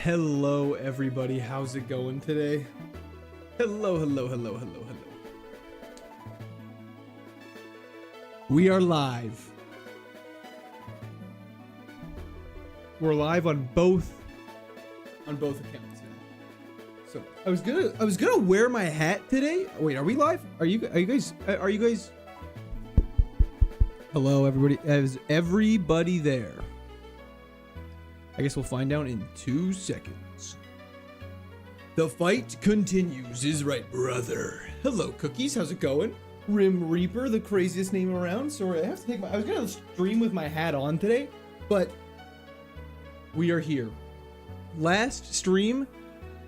Hello everybody, how's it going today? Hello. We are live. We're live on both accounts now. So I was gonna wear my hat today. Wait, are we live? Are you guys? Hello everybody. Is everybody there? I guess we'll find out in 2 seconds. The fight continues, is right, brother. Hello, Cookies. How's it going? Rim Reaper, the craziest name around. Sorry, I was gonna stream with my hat on today, but we are here. Last stream,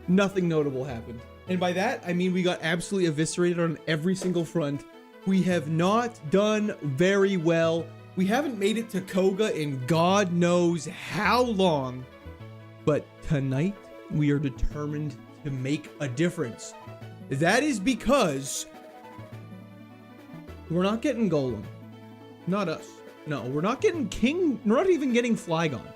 nothing notable happened. And by that, I mean we got absolutely eviscerated on every single front. We have not done very well. We haven't made it to Koga in God knows how long, but tonight we are determined to make a difference. That is because we're not getting Golem. Not us. No, we're not getting King. We're not even getting Flygon.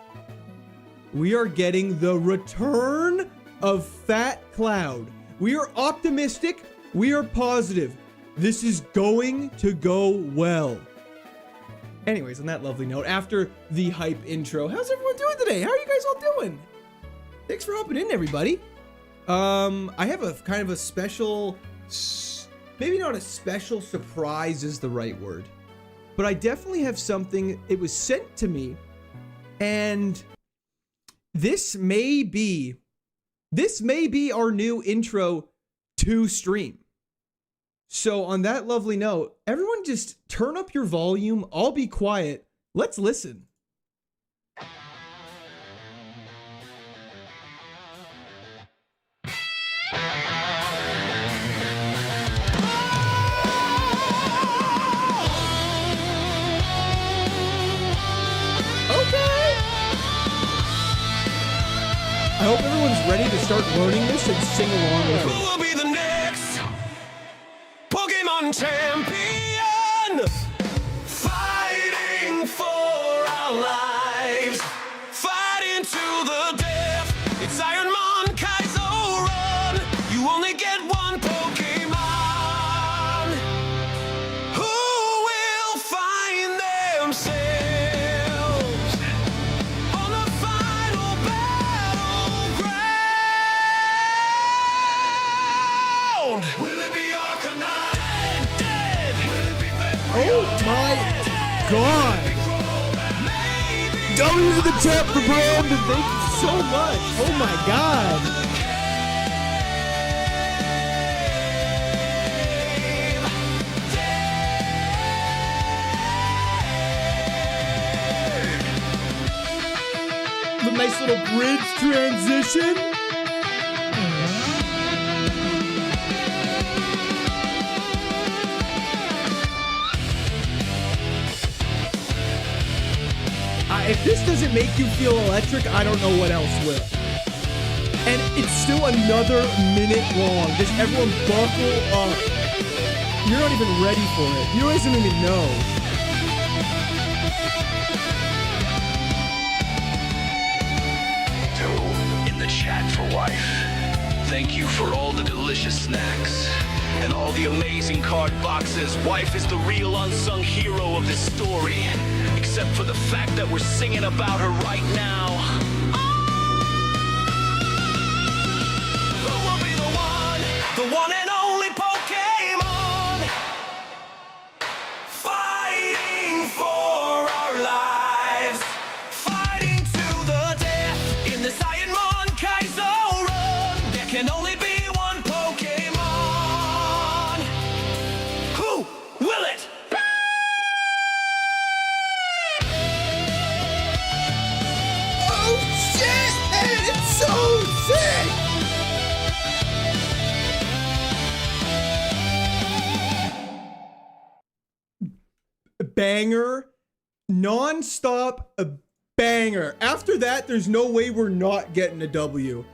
We are getting the return of Fat Cloud. We are optimistic. We are positive. This is going to go well. Anyways, on that lovely note, after the hype intro, how's everyone doing today? How are you guys all doing? Thanks for hopping in, everybody. I have a kind of a special, maybe not a special, surprise is the right word, but I definitely have something. It was sent to me, and this may be our new intro to stream. So on that lovely note, everyone just turn up your volume. I'll be quiet. Let's listen. Okay. I hope everyone's ready to start learning this and sing along with it. Who will be the next Pokemon champion? Fighting for our lives, fighting to the death. It's Ironmon, KAIZO run. You only get one Pokemon. Who will find themselves on the final battleground? Will it be Arcanine? Oh my god! W to the tap for Brandon, thank you so much! Oh my god! The nice little bridge transition. If this doesn't make you feel electric, I don't know what else will. And it's still another minute long. Just everyone buckle up. You're not even ready for it. You guys don't even know. Two in the chat for wife. Thank you for all the delicious snacks and all the amazing card boxes. Wife is the real unsung hero of this story. Except for the fact that we're singing about her right now. Who will be the one and only Pokemon? Fighting for our lives, fighting to the death in this Ironmon KAIZO run. There can only be one Pokemon. Who will it? So sick! Banger, non-stop, a banger. After that, there's no way we're not getting a W.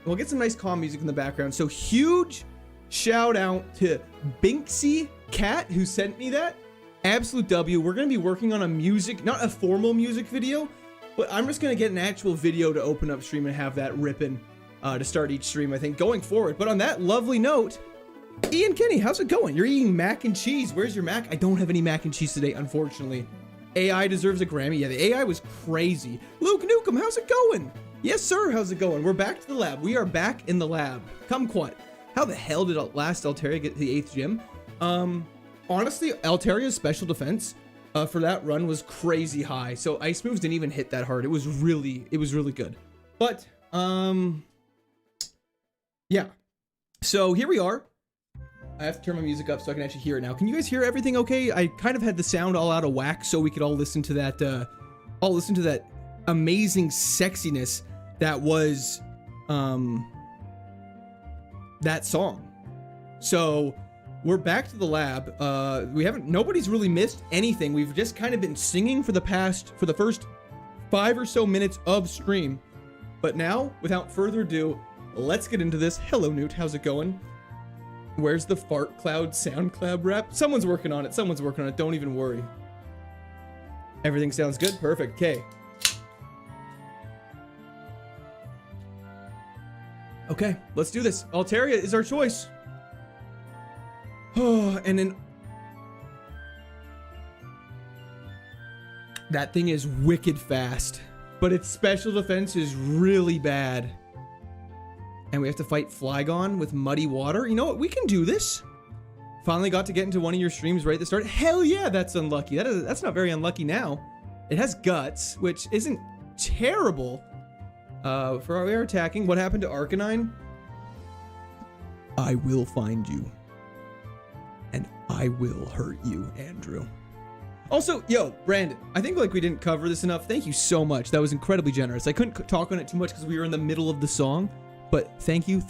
We'll get some nice calm music in the background. So huge shout out to Binksy Cat who sent me that. Absolute W. We're going to be working on a music, not a formal music video, But I'm just gonna get an actual video to open up stream and have that ripping to start each stream, I think, going forward. But on that lovely note, Ian Kenny, how's it going? You're eating mac and cheese. Where's your mac? I don't have any mac and cheese today, unfortunately. AI deserves a Grammy. Yeah, the AI was crazy. Luke Nukem, how's it going? Yes, sir, how's it going? We're back to the lab. We are back in the lab. Kumquat. How the hell did last Altaria get to the 8th gym? Honestly, Altaria's special defense for that run was crazy high. So ice moves didn't even hit that hard. It was really good. But, yeah. So here we are. I have to turn my music up so I can actually hear it now. Can you guys hear everything okay? I kind of had the sound all out of whack so we could all listen to that, amazing sexiness that was, that song. So we're back to the lab. Nobody's really missed anything. We've just kind of been singing for the first 5 or so minutes of stream. But now, without further ado, let's get into this. Hello, Newt. How's it going? Where's the fart cloud sound cloud rap? Someone's working on it. Don't even worry. Everything sounds good. Perfect. Okay. Okay, let's do this. Altaria is our choice. Oh, and then that thing is wicked fast, but its special defense is really bad. And we have to fight Flygon with muddy water. You know what? We can do this. Finally got to get into one of your streams right at the start. Hell yeah, that's unlucky. That's not very unlucky now. It has guts, which isn't terrible. For our air attacking, what happened to Arcanine? I will find you. And I will hurt you, Andrew. Also, yo, Brandon, I think like we didn't cover this enough. Thank you so much. That was incredibly generous. I couldn't talk on it too much because we were in the middle of the song. But thank you.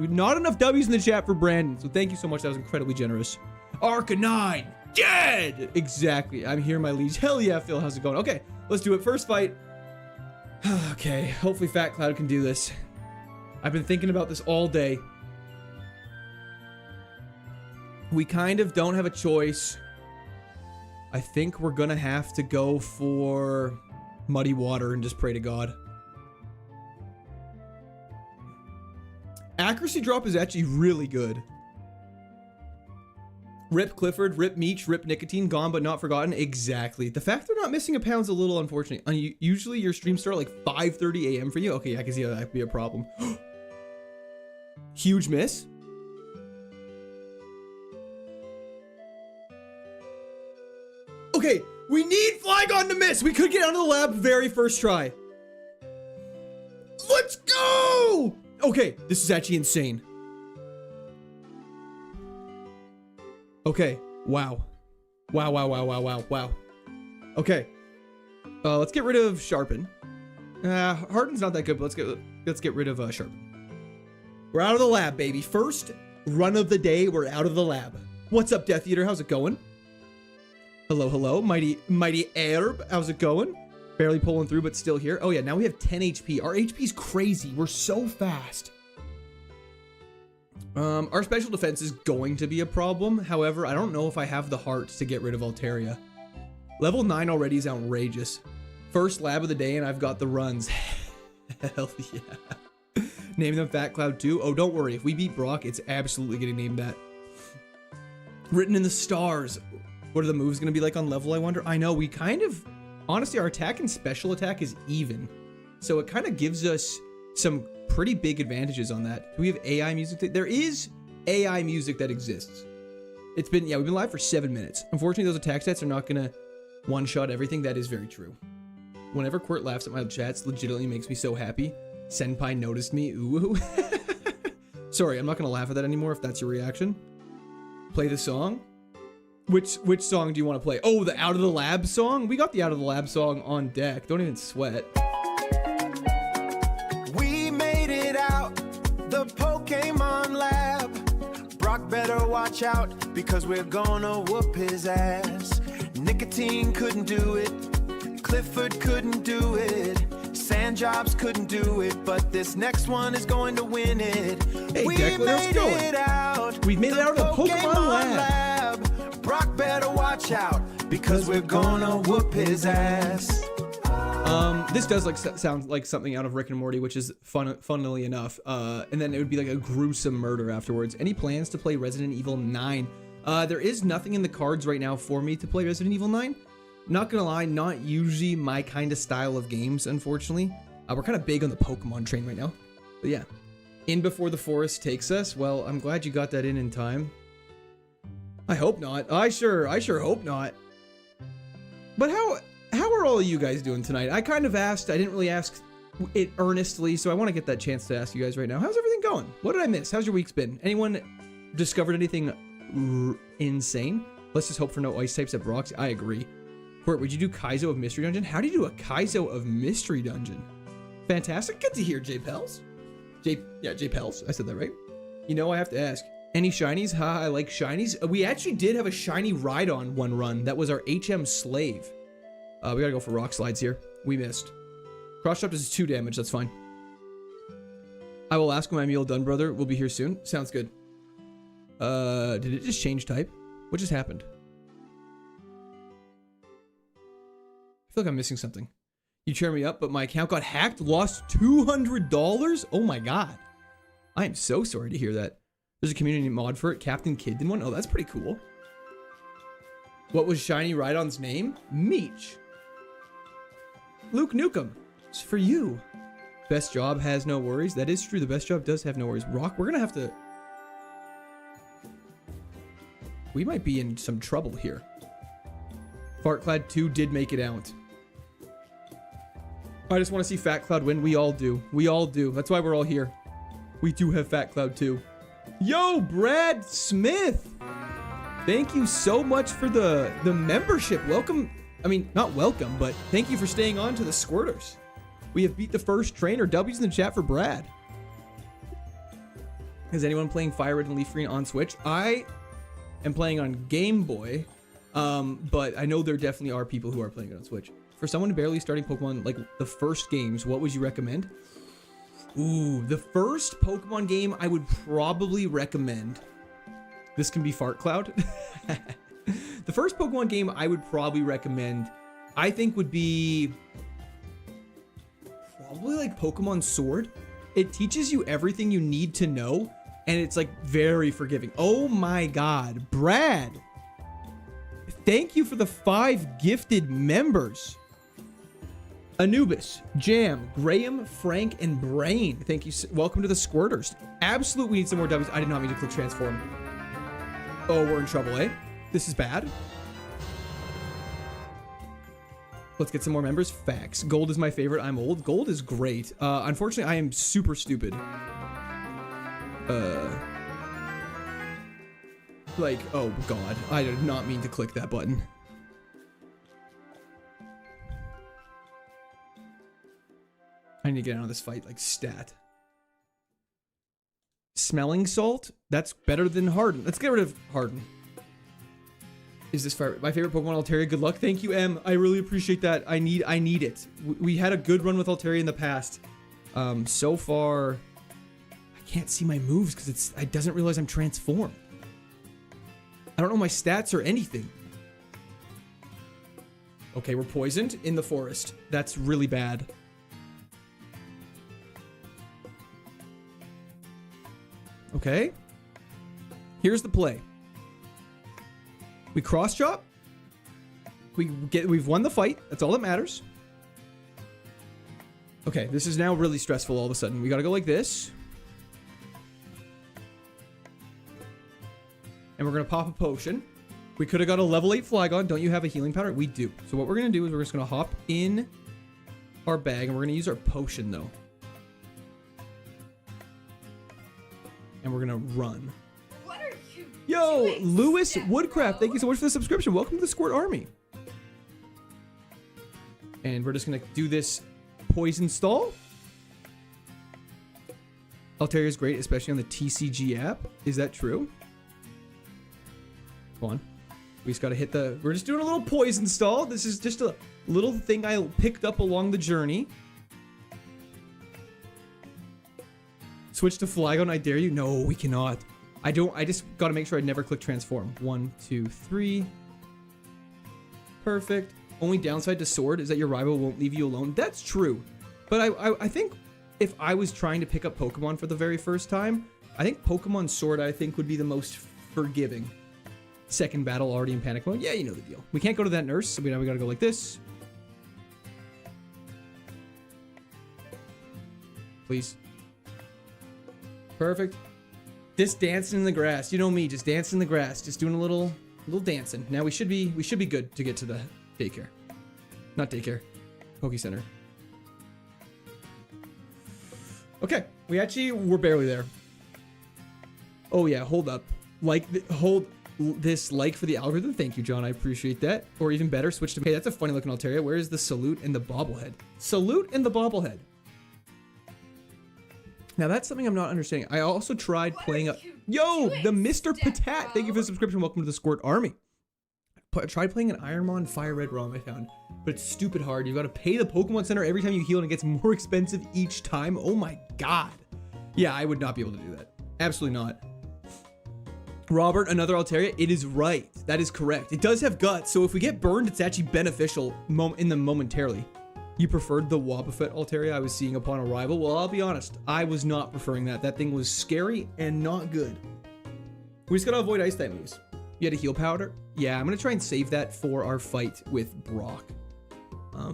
Not enough W's in the chat for Brandon, so thank you so much. That was incredibly generous. Arcanine, dead! Exactly. I'm here, my liege. Hell yeah, Phil. How's it going? Okay, let's do it. First fight. Okay, hopefully Fat Cloud can do this. I've been thinking about this all day. We kind of don't have a choice. I think we're gonna have to go for muddy water and just pray to God. Accuracy drop is actually really good. Rip Clifford, rip Meech, rip Nicotine, gone but not forgotten. Exactly. The fact they're not missing a pound's a little unfortunate. Usually your streams start at like 5:30 a.m. for you. Okay, I can see how that could be a problem. Huge miss. Okay, we need Flygon to miss. We could get out of the lab very first try. Let's go! Okay, this is actually insane. Okay, wow. Wow. Okay, let's get rid of Sharpen. Harden's not that good, but let's get rid of Sharpen. We're out of the lab, baby. First run of the day, we're out of the lab. What's up, Death Eater? How's it going? Hello, mighty Herb. How's it going? Barely pulling through, but still here. Oh yeah, now we have 10 HP. Our HP's crazy. We're so fast. Our special defense is going to be a problem. However, I don't know if I have the heart to get rid of Altaria. Level 9 already is outrageous. First lab of the day and I've got the runs. Hell yeah. Name them Fat Cloud 2. Oh, don't worry. If we beat Brock, it's absolutely getting named that. Written in the stars. What are the moves going to be like on level, I wonder? I know, we kind of... Honestly, our attack and special attack is even. So it kind of gives us some pretty big advantages on that. Do we have AI music? There is AI music that exists. It's been, yeah, we've been live for 7 minutes. Unfortunately, those attack stats are not going to one-shot everything. That is very true. Whenever Quirt laughs at my chats, legitimately makes me so happy. Senpai noticed me. Ooh. Sorry, I'm not going to laugh at that anymore if that's your reaction. Play the song. Which song do you want to play? Oh, the Out of the Lab song? We got the Out of the Lab song on deck. Don't even sweat. We made it out, the Pokemon lab. Brock better watch out, because we're gonna whoop his ass. Nicotine couldn't do it, Clifford couldn't do it, Sandjobs couldn't do it, but this next one is going to win it. Hey, Declan, how's it going? We've made it out of the Pokemon lab. Brock better watch out, because we're gonna whoop his ass. This does like sound like something out of Rick and Morty, which is funnily enough. And then it would be like a gruesome murder afterwards. Any plans to play Resident Evil 9? There is nothing in the cards right now for me to play Resident Evil 9. Not gonna lie, not usually my kind of style of games, unfortunately. We're kind of big on the Pokemon train right now. But yeah, in before the forest takes us. Well, I'm glad you got that in time. I hope not. I sure hope not. But how are all of you guys doing tonight? I kind of asked. I didn't really ask it earnestly, so I want to get that chance to ask you guys right now. How's everything going? What did I miss? How's your week's been? Anyone discovered anything insane? Let's just hope for no ice types at Brock's. I agree. Court, would you do Kaizo of Mystery Dungeon? How do you do a Kaizo of Mystery Dungeon? Fantastic. Good to hear, J Pels. J Pels. I said that right. You know, I have to ask. Any shinies? Ha, I like shinies. We actually did have a shiny Rhydon one run. That was our HM Slave. We gotta go for rock slides here. We missed. Cross chop does 2 damage. That's fine. I will ask when my meal done, brother. We'll be here soon. Sounds good. Did it just change type? What just happened? I feel like I'm missing something. You cheer me up, but my account got hacked. Lost $200? Oh my god. I am so sorry to hear that. There's a community mod for it. Captain Kid did one. Oh, that's pretty cool. What was Shiny Rhydon's name? Meech. Luke Nukem. It's for you. Best job has no worries. That is true. The best job does have no worries. Rock, we're gonna have to... We might be in some trouble here. Fartclad 2 did make it out. I just want to see Fat Cloud win. We all do. We all do. That's why we're all here. We do have Fat Cloud 2. Yo, Brad Smith. Thank you so much for the membership. Welcome. I mean, not welcome, but thank you for staying on to the Squirters. We have beat the first trainer. W's in the chat for Brad. Is anyone playing Fire Red and Leaf Green on Switch? I am playing on Game Boy, but I know there definitely are people who are playing it on Switch. For someone barely starting Pokemon, like the first games, what would you recommend? Ooh, the first Pokemon game I would probably recommend. This can be Fart Cloud. The first Pokemon game I would probably recommend, I think, would be probably like Pokemon Sword. It teaches you everything you need to know, and it's like very forgiving. Oh my god, Brad. Thank you for the 5 gifted members. Anubis, Jam, Graham, Frank, and Brain. Thank you. Welcome to the Squirters. Absolutely need some more W's. I did not mean to click transform. Oh, we're in trouble, eh? This is bad. Let's get some more members. Facts. Gold is my favorite. I'm old. Gold is great. Unfortunately, I am super stupid. Like, oh god. I did not mean to click that button. I need to get out of this fight, like, stat. Smelling salt? That's better than Harden. Let's get rid of Harden. Is this my favorite Pokemon, Altaria? Good luck. Thank you, M. I really appreciate that. I need it. We had a good run with Altaria in the past. So far, I can't see my moves because it doesn't realize I'm transformed. I don't know my stats or anything. Okay, we're poisoned in the forest. That's really bad. Okay. Here's the play. We cross chop. We've won the fight. That's all that matters. Okay, this is now really stressful all of a sudden. We gotta go like this. And we're gonna pop a potion. We could have got a level 8 Flygon. Don't you have a healing powder? We do. So what we're gonna do is we're just gonna hop in our bag and we're gonna use our potion though. And we're gonna run. What are you Yo, doing, Lewis Steph, Woodcraft, thank you so bro? much for the subscription. Welcome to the Squirt Army. And we're just gonna do this poison stall. Altaria is great, especially on the TCG app. Is that true? Come on. We just gotta hit the... We're just doing a little poison stall. This is just a little thing I picked up along the journey. Switch to Flygon, I dare you. No, we cannot. I just gotta make sure I never click transform. 1, 2, 3. Perfect. only downside to Sword is that your rival won't leave you alone. That's true. But I think if I was trying to pick up Pokemon for the very first time, I think Pokemon Sword, I think, would be the most forgiving. Second battle already in panic mode. Yeah, you know the deal. We can't go to that nurse, so now we gotta go like this. Please. Perfect. Just dancing in the grass. You know me, just dancing in the grass. Just doing a little dancing. Now we should be good to get to the daycare. Not daycare. Poke Center. Okay. We're barely there. Oh yeah, hold up. Hold this like for the algorithm. Thank you, John. I appreciate that. Or even better, switch to... Okay, that's a funny looking Altaria. Where is the salute and the bobblehead? Salute and the bobblehead. Now that's something I'm not understanding. I also tried playing a... Yo, the Mr. Patat. Thank you for the subscription. Welcome to the Squirt Army. I tried playing an Ironmon Fire Red ROM I found, but it's stupid hard. You've got to pay the Pokemon Center every time you heal, and it gets more expensive each time. Oh my god. Yeah, I would not be able to do that. Absolutely not. Robert, another Altaria. It is right. That is correct. It does have guts, so if we get burned, it's actually beneficial in them momentarily. You preferred the Wobbuffet Altaria I was seeing upon arrival? Well, I'll be honest. I was not preferring that. That thing was scary and not good. We just gotta avoid ice type moves. You had a heal powder? Yeah, I'm gonna try and save that for our fight with Brock. I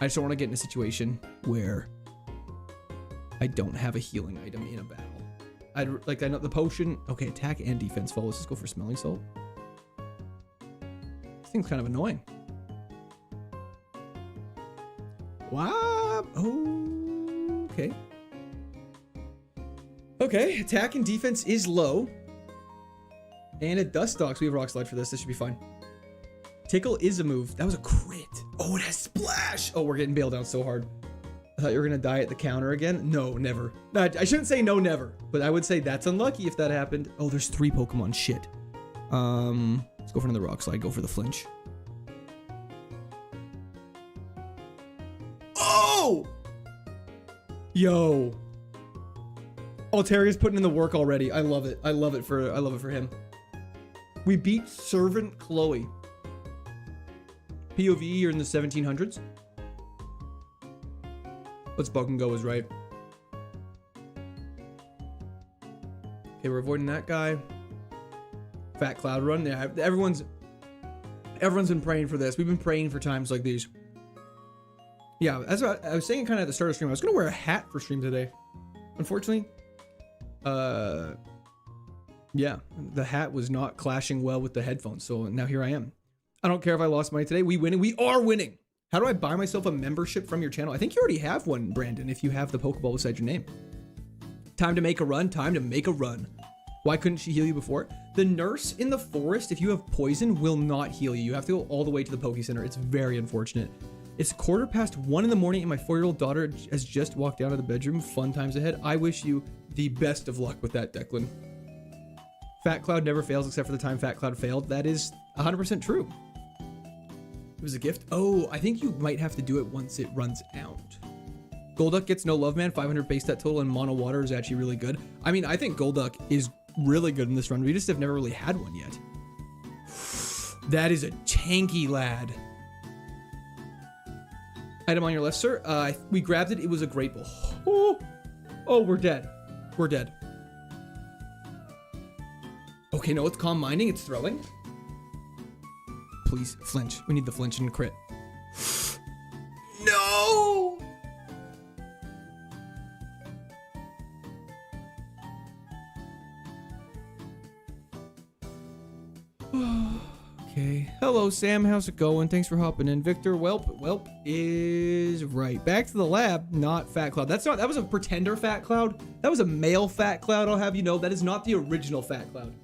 just don't want to get in a situation where I don't have a healing item in a battle. I know the potion. Okay, attack and defense fall. Let's just go for smelling salt. This thing's kind of annoying. Wow. Oh, okay. Okay, attack and defense is low. And it Dust Stalks. We have Rock Slide for this. This should be fine. Tickle is a move. That was a crit. Oh, it has Splash. Oh, we're getting bailed out so hard. I thought you were going to die at the counter again. No, never. No, I shouldn't say no, never. But I would say that's unlucky if that happened. Oh, there's 3 Pokemon. Shit. Let's go for another Rock Slide. Go for the flinch. Oh! Yo. Altaria's putting in the work already. I love it. I love it for him. We beat Servant Chloe. POV, you're in the 1700s. Let's Bug and Go is right. Okay, we're avoiding that guy. Fat Cloud Run. Yeah, everyone's been praying for this. We've been praying for times like these. Yeah, that's what I was saying kind of at the start of stream. I was gonna wear a hat for stream today. Unfortunately, yeah, the hat was not clashing well with the headphones. So now here I am. I don't care if I lost money today. We winning. We are winning. How do I buy myself a membership from your channel? I think you already have one, Brandon, if you have the Pokeball beside your name. Time to make a run. Time to make a run. Why couldn't she heal you before? The nurse in the forest, if you have poison, will not heal you. You have to go all the way to the Poke Center. It's very unfortunate. It's 1:15 in the morning and my 4-year-old daughter has just walked out of the bedroom. Fun times ahead. I wish you the best of luck with that, Declan. Fat Cloud never fails except for the time Fat Cloud failed. That is 100% true. It was a gift. Oh, I think you might have to do it once it runs out. Golduck gets no love, man. 500 base stat total and mono water is actually really good. I mean, I think Golduck is really good in this run. We just have never really had one yet. That is a tanky lad. Item on your left, sir. We grabbed it. It was a great ball. Oh, we're dead. We're dead. Okay, no, it's calm minding. It's throwing. Please, flinch. We need the flinch and crit. No! Okay. Hello, Sam. How's it going? Thanks for hopping in. Victor, Welp is right. Back to the lab, not Fat Cloud. That was a pretender Fat Cloud. That was a male Fat Cloud, I'll have you know. That is not the original Fat Cloud.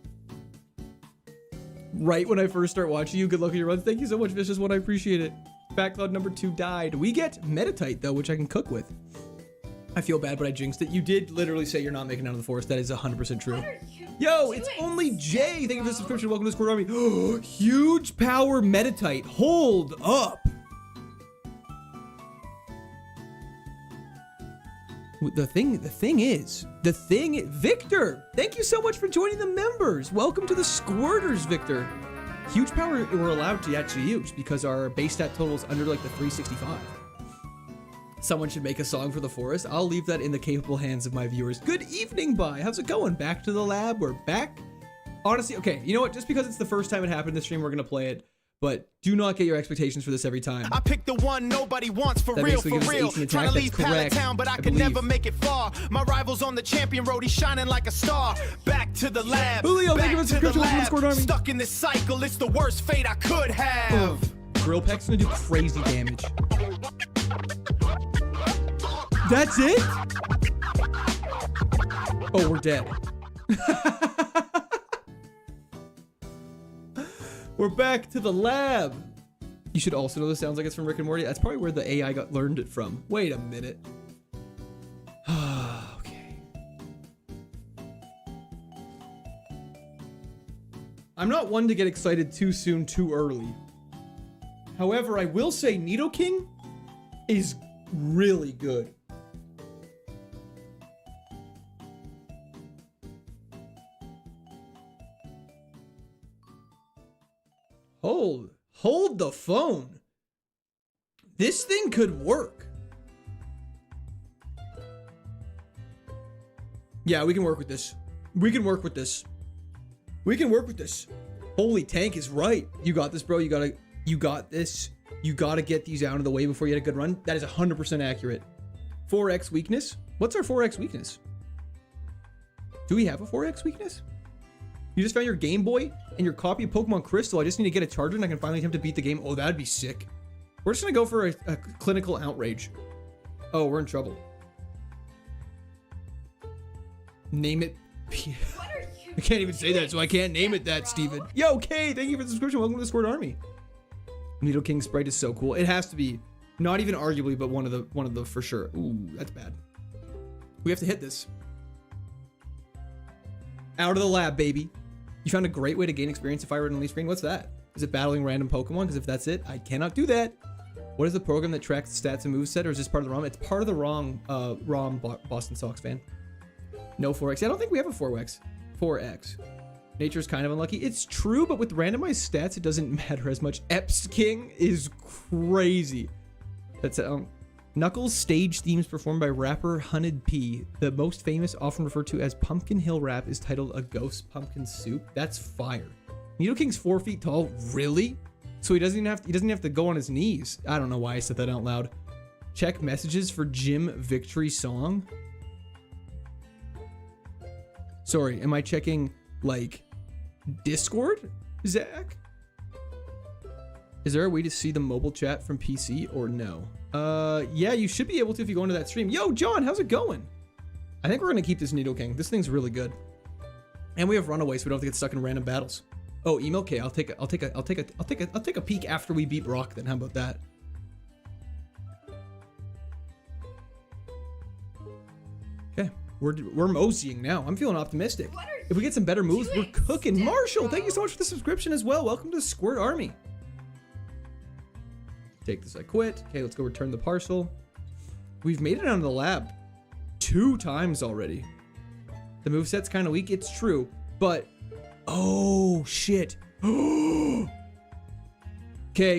Right when I first start watching you. Good luck on your runs. Thank you so much, Vicious One. I appreciate it. Fat Cloud number 2 died. We get Meditite, though, which I can cook with. I feel bad, but I jinxed it. You did literally say you're not making it out of the forest. That is 100% true. Yo, it's only Jay. Thank you for the subscription. Welcome to the Squirt Army. Huge power Meditite. Hold up. The thing is, Victor, thank you so much for joining the members. Welcome to the Squirters, Victor. Huge power we're allowed to actually use because our base stat total is under like the 365. Someone should make a song for the forest. I'll leave that in the capable hands of my viewers. Good evening, bye. How's it going? Back to the lab. We're back. Honestly, okay, you know what? Just because it's the first time it happened in the stream, we're gonna play it. But do not get your expectations for this every time. I picked the one nobody wants for That real, basically for gives us real. 18 Trying attack. to leave That's correct, Pallet Town, but I I could believe. never make it far. My rival's on the champion road, he's shining like a star. Back to the lab. Julio, thank you back for the to the subscription. Welcome to the lab. Squad Army. Stuck in this cycle, it's the worst fate I could have. Drill Peck's gonna do crazy damage. That's it? Oh, we're dead. We're back to the lab. You should also know this sounds like it's from Rick and Morty. That's probably where the AI learned it from. Wait a minute. Okay. I'm not one to get excited too soon, too early. However, I will say Nidoking is really good. Hold the phone. This thing could work. Yeah, we can work with this. We can work with this. We can work with this. Holy Tank is right. You got this, bro. You got this. You gotta get these out of the way before you get a good run. That is 100% accurate. 4x weakness. What's our 4x weakness? Do we have a 4x weakness? You just found your Game Boy and your copy of Pokemon Crystal. I just need to get a charger and I can finally attempt to beat the game. Oh, that'd be sick. We're just gonna go for a clinical outrage. Oh, we're in trouble. Name it. I can't even say that, so I can't name it that, Steven. Yo, Kay, thank you for the subscription. Welcome to the Squad Army. Nidoking sprite is so cool. It has to be, not even arguably, but one of the for sure. Ooh, that's bad. We have to hit this. Out of the lab, baby. You found a great way to gain experience if I were in Leaf Green. What's that? Is it battling random Pokemon? Because if that's it, I cannot do that. What is the program that tracks the stats and moveset, or is this part of the ROM? It's part of the ROM, Boston Sox fan. No 4x. I don't think we have a 4x. 4x. Nature's kind of unlucky. It's true, but with randomized stats, it doesn't matter as much. Eps King is crazy. That's Knuckles stage themes performed by rapper Hunted P. The most famous, often referred to as Pumpkin Hill Rap, is titled A Ghost Pumpkin Soup. That's fire. Nidoking's 4 feet tall. Really? So he doesn't even have to go on his knees. I don't know why I said that out loud. Check messages for Gym Victory Song. Sorry, am I checking like Discord, Zach? Is there a way to see the mobile chat from PC or no? Yeah, you should be able to if you go into that stream. Yo, John, how's it going? I think we're gonna keep this Nidoking. This thing's really good. And we have Runaway, so we don't have to get stuck in random battles. Oh, email? Okay, I'll take a peek after we beat Brock then. How about that? Okay, we're moseying now. I'm feeling optimistic. If we get some better moves, we're cooking. Marshall, thank you so much for the subscription as well. Welcome to the Squirt Army. Take this, I quit. Okay, let's go return the parcel. We've made it out of the lab 2 times already. The moveset's kind of weak, it's true, but oh shit. Okay,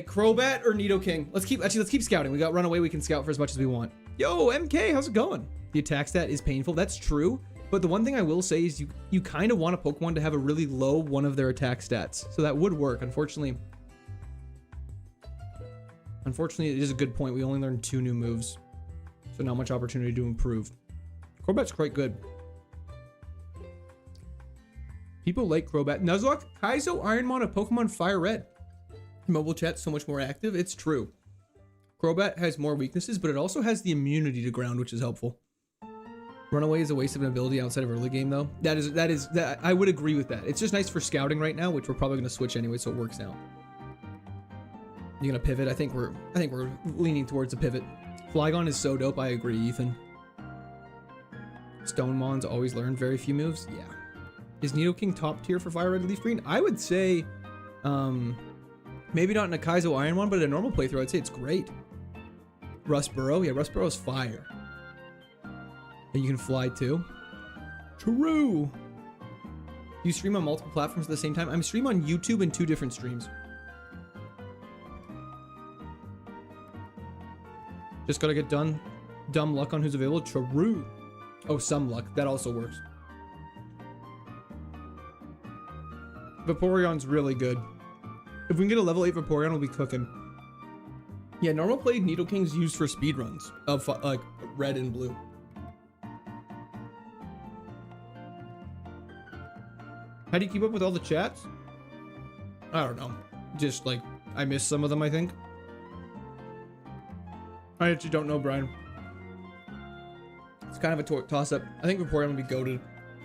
Crobat or Nidoking? Let's keep scouting. We got Runaway, we can scout for as much as we want. Yo, MK, how's it going? The attack stat is painful, that's true. But the one thing I will say is you kind of want a Pokemon to have a really low one of their attack stats. So that would work. Unfortunately, it is a good point. We only learned 2 new moves. So not much opportunity to improve. Crobat's quite good. People like Crobat. Nuzlocke, Kaizo Ironmon of Pokemon Fire Red. Mobile chat's so much more active. It's true. Crobat has more weaknesses, but it also has the immunity to ground, which is helpful. Runaway is a waste of an ability outside of early game, though. That I would agree with that. It's just nice for scouting right now, which we're probably going to switch anyway, so it works out. You gonna pivot? I think we're leaning towards a pivot. Flygon is so dope. I agree, Ethan. Stonemon's always learned very few moves. Yeah. Is Nidoking top tier for Fire Red Leaf Green? I would say, maybe not in a Kaizo Ironmon, but in a normal playthrough, I'd say it's great. Rustboro, yeah, Rustboro's fire. And you can fly too. True. You stream on multiple platforms at the same time? I'm stream on YouTube and 2 different streams. Just gotta get done. Dumb luck on who's available. True. Oh, some luck. That also works. Vaporeon's really good. If we can get a level 8 Vaporeon, we'll be cooking. Yeah, normal play Nidoking's used for speedruns of like red and blue. How do you keep up with all the chats? I don't know. Just like, I missed some of them, I think. I actually don't know, Brian. It's kind of a toss-up. I think Vaporeon would be goated.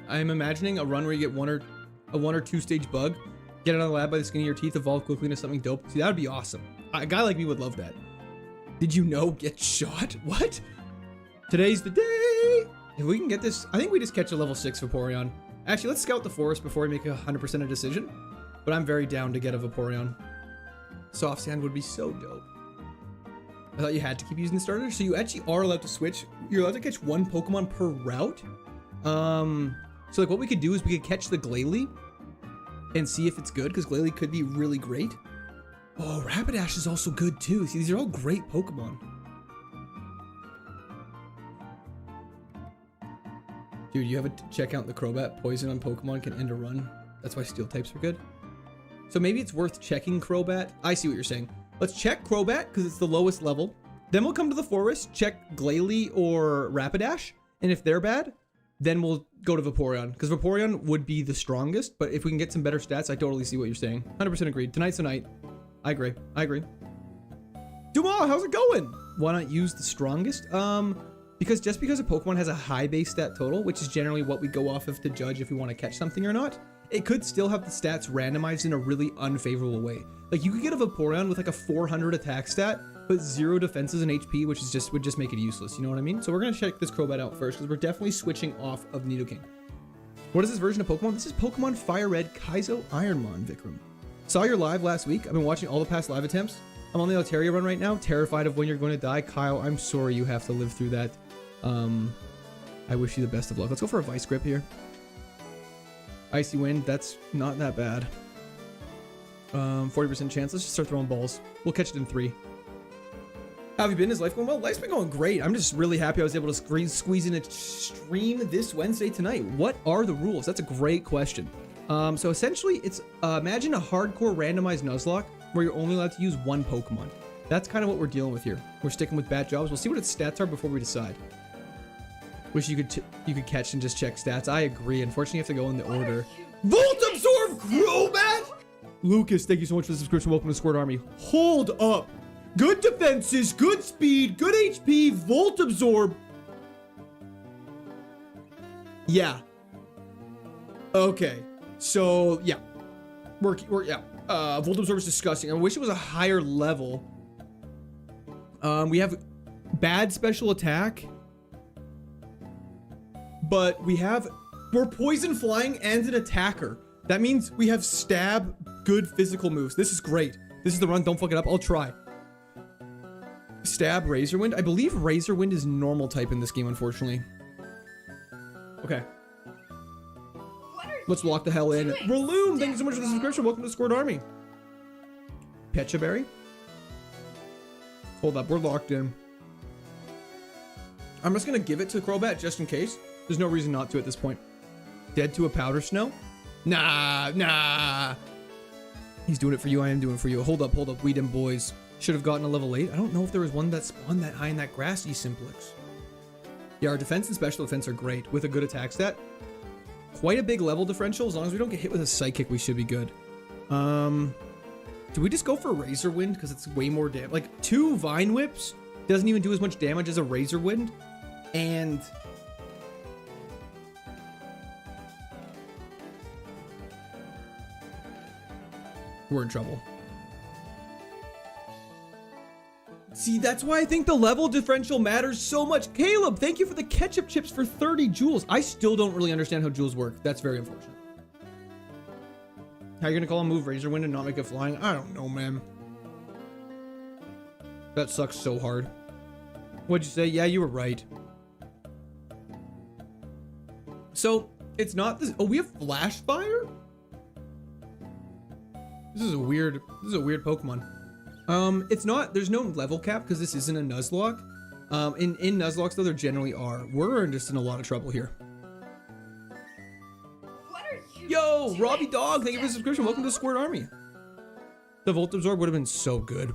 I'm imagining a run where you get a 1 or 2 stage bug, get it out of the lab by the skin of your teeth, evolve quickly into something dope. See, that would be awesome. A guy like me would love that. Did you know? Get shot? What? Today's the day. If we can get this, I think we just catch a level 6 Vaporeon. Actually, let's scout the forest before we make 100% a decision. But I'm very down to get a Vaporeon. Soft Sand would be so dope. I thought you had to keep using the starter. So you actually are allowed to switch. You're allowed to catch 1 Pokemon per route. So like what we could do is we could catch the Glalie and see if it's good, because Glalie could be really great. Oh, Rapidash is also good too. See, these are all great Pokemon. Dude, you have to check out the Crobat. Poison on Pokemon can end a run. That's why Steel types are good. So maybe it's worth checking Crobat. I see what you're saying. Let's check Crobat because it's the lowest level. Then we'll come to the forest, check Glalie or Rapidash. And if they're bad, then we'll go to Vaporeon, because Vaporeon would be the strongest. But if we can get some better stats, I totally see what you're saying. 100% agreed. Tonight's the night. I agree. I agree. Duma, how's it going? Why not use the strongest? Because just because a Pokemon has a high base stat total, which is generally what we go off of to judge if we want to catch something or not, it could still have the stats randomized in a really unfavorable way. Like you could get a Vaporeon with like a 400 attack stat, but 0 defenses and HP, which is would just make it useless. You know what I mean? So we're gonna check this Crobat out first, because we're definitely switching off of Nidoking. What is this version of Pokemon? This is Pokemon Fire Red KAIZO IRONMON, Vikram. Saw your live last week. I've been watching all the past live attempts. I'm on the Altaria run right now, terrified of when you're going to die. Kyle, I'm sorry you have to live through that. I wish you the best of luck. Let's go for a Vice Grip here. Icy Wind, that's not that bad. 40% chance. Let's just start throwing balls. We'll catch it in 3. How have you been? Is life going well? Life's been going great. I'm just really happy I was able to squeeze in a stream this Wednesday tonight. What are the rules? That's a great question. So essentially, it's imagine a hardcore randomized Nuzlocke where you're only allowed to use 1 Pokemon. That's kind of what we're dealing with here. We're sticking with bat jobs. We'll see what its stats are before we decide. Wish you could catch and just check stats. I agree. Unfortunately, you have to go in the order. Volt Absorb Crobat! Lucas, thank you so much for the subscription. Welcome to Squirt Army. Hold up. Good defenses, good speed, good HP, Volt Absorb. Yeah. Okay. So, yeah. Yeah. Volt Absorb is disgusting. I wish it was a higher level. We have bad special attack. But we're poison flying and an attacker. That means we have stab, good physical moves. This is great. This is the run. Don't fuck it up. I'll try. Stab, Razor Wind. I believe Razor Wind is normal type in this game, unfortunately. Okay. Let's lock the hell in. Raloom, thank you so much for the subscription. Welcome to Squirt Army. Pecha Berry. Hold up, we're locked in. I'm just gonna give it to Crobat just in case. There's no reason not to at this point. Dead to a Powder Snow? Nah. He's doing it for you, I am doing it for you. Hold up, we them boys. Should have gotten a level 8. I don't know if there was one that spawned that high in that grassy Simplex. Yeah, our defense and special defense are great with a good attack stat. Quite a big level differential. As long as we don't get hit with a Psychic, we should be good. Do we just go for Razor Wind? Because it's way more damage. Like, 2 Vine Whips doesn't even do as much damage as a Razor Wind. And we're in trouble. See, that's why I think the level differential matters so much. Caleb, thank you for the ketchup chips for 30 joules. I still don't really understand how joules work. That's very unfortunate. How are you gonna call a move Razor Wind and not make it flying? I don't know, man. That sucks so hard. What'd you say? Yeah, you were right. So, It's not this. Oh, we have Flash Fire? This is a weird Pokemon. It's not, there's no level cap because this isn't a Nuzlocke. In Nuzlockes though, there generally are. We're just in a lot of trouble here. What are you Yo, doing? Robbie Dog, thank you for the subscription. Welcome to the Squirt Army. The Volt Absorb would have been so good.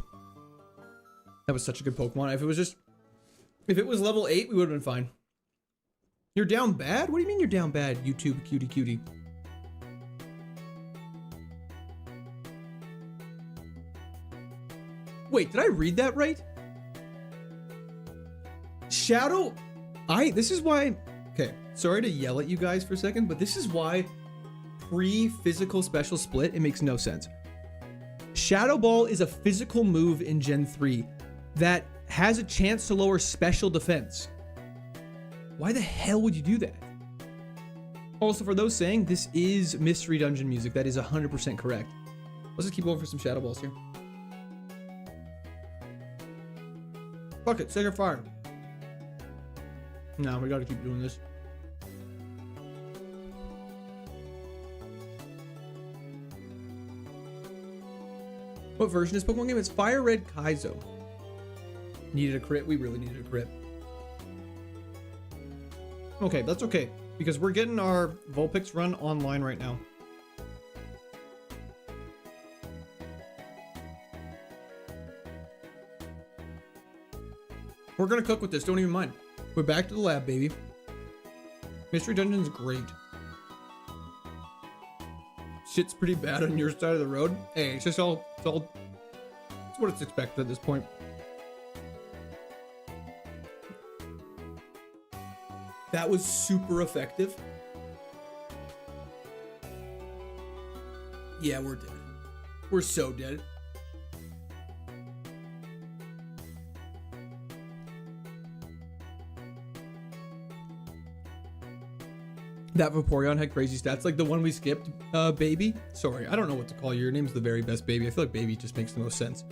That was such a good Pokemon. If it was level 8, we would have been fine. You're down bad? What do you mean you're down bad, YouTube cutie? Wait, did I read that right? Shadow, this is why, okay, sorry to yell at you guys for a second, but this is why pre-physical special split, it makes no sense. Shadow Ball is a physical move in Gen 3 that has a chance to lower special defense. Why the hell would you do that? Also, for those saying, this is Mystery Dungeon music. That is 100% correct. Let's just keep going for some Shadow Balls here. Fuck it, Sacred Fire. No, we gotta keep doing this. What version is Pokemon game? It's Fire Red Kaizo. Needed a crit? We really needed a crit. Okay, that's okay. Because we're getting our Vulpix run online right now. We're gonna cook with this, don't even mind. We're back to the lab, baby. Mystery Dungeon's great. Shit's pretty bad on your side of the road. Hey, it's what it's expected at this point. That was super effective. Yeah, we're dead. We're so dead. That Vaporeon had crazy stats, like the one we skipped, Baby. Sorry, I don't know what to call you. Your name's the very best, Baby. I feel like Baby just makes the most sense.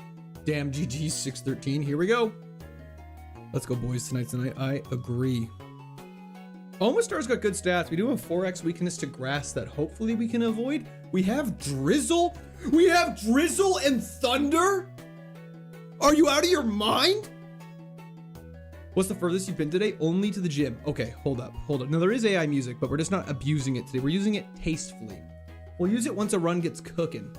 Damn, GG 613. Here we go. Let's go, boys. Tonight. I agree. Omastar's got good stats. We do have 4x weakness to grass that hopefully we can avoid. We have Drizzle. We have Drizzle and Thunder. Are you out of your mind? What's the furthest you've been today? Only to the gym. Okay, hold up. Now there is AI music, but we're just not abusing it today. We're using it tastefully. We'll use it once a run gets cooking.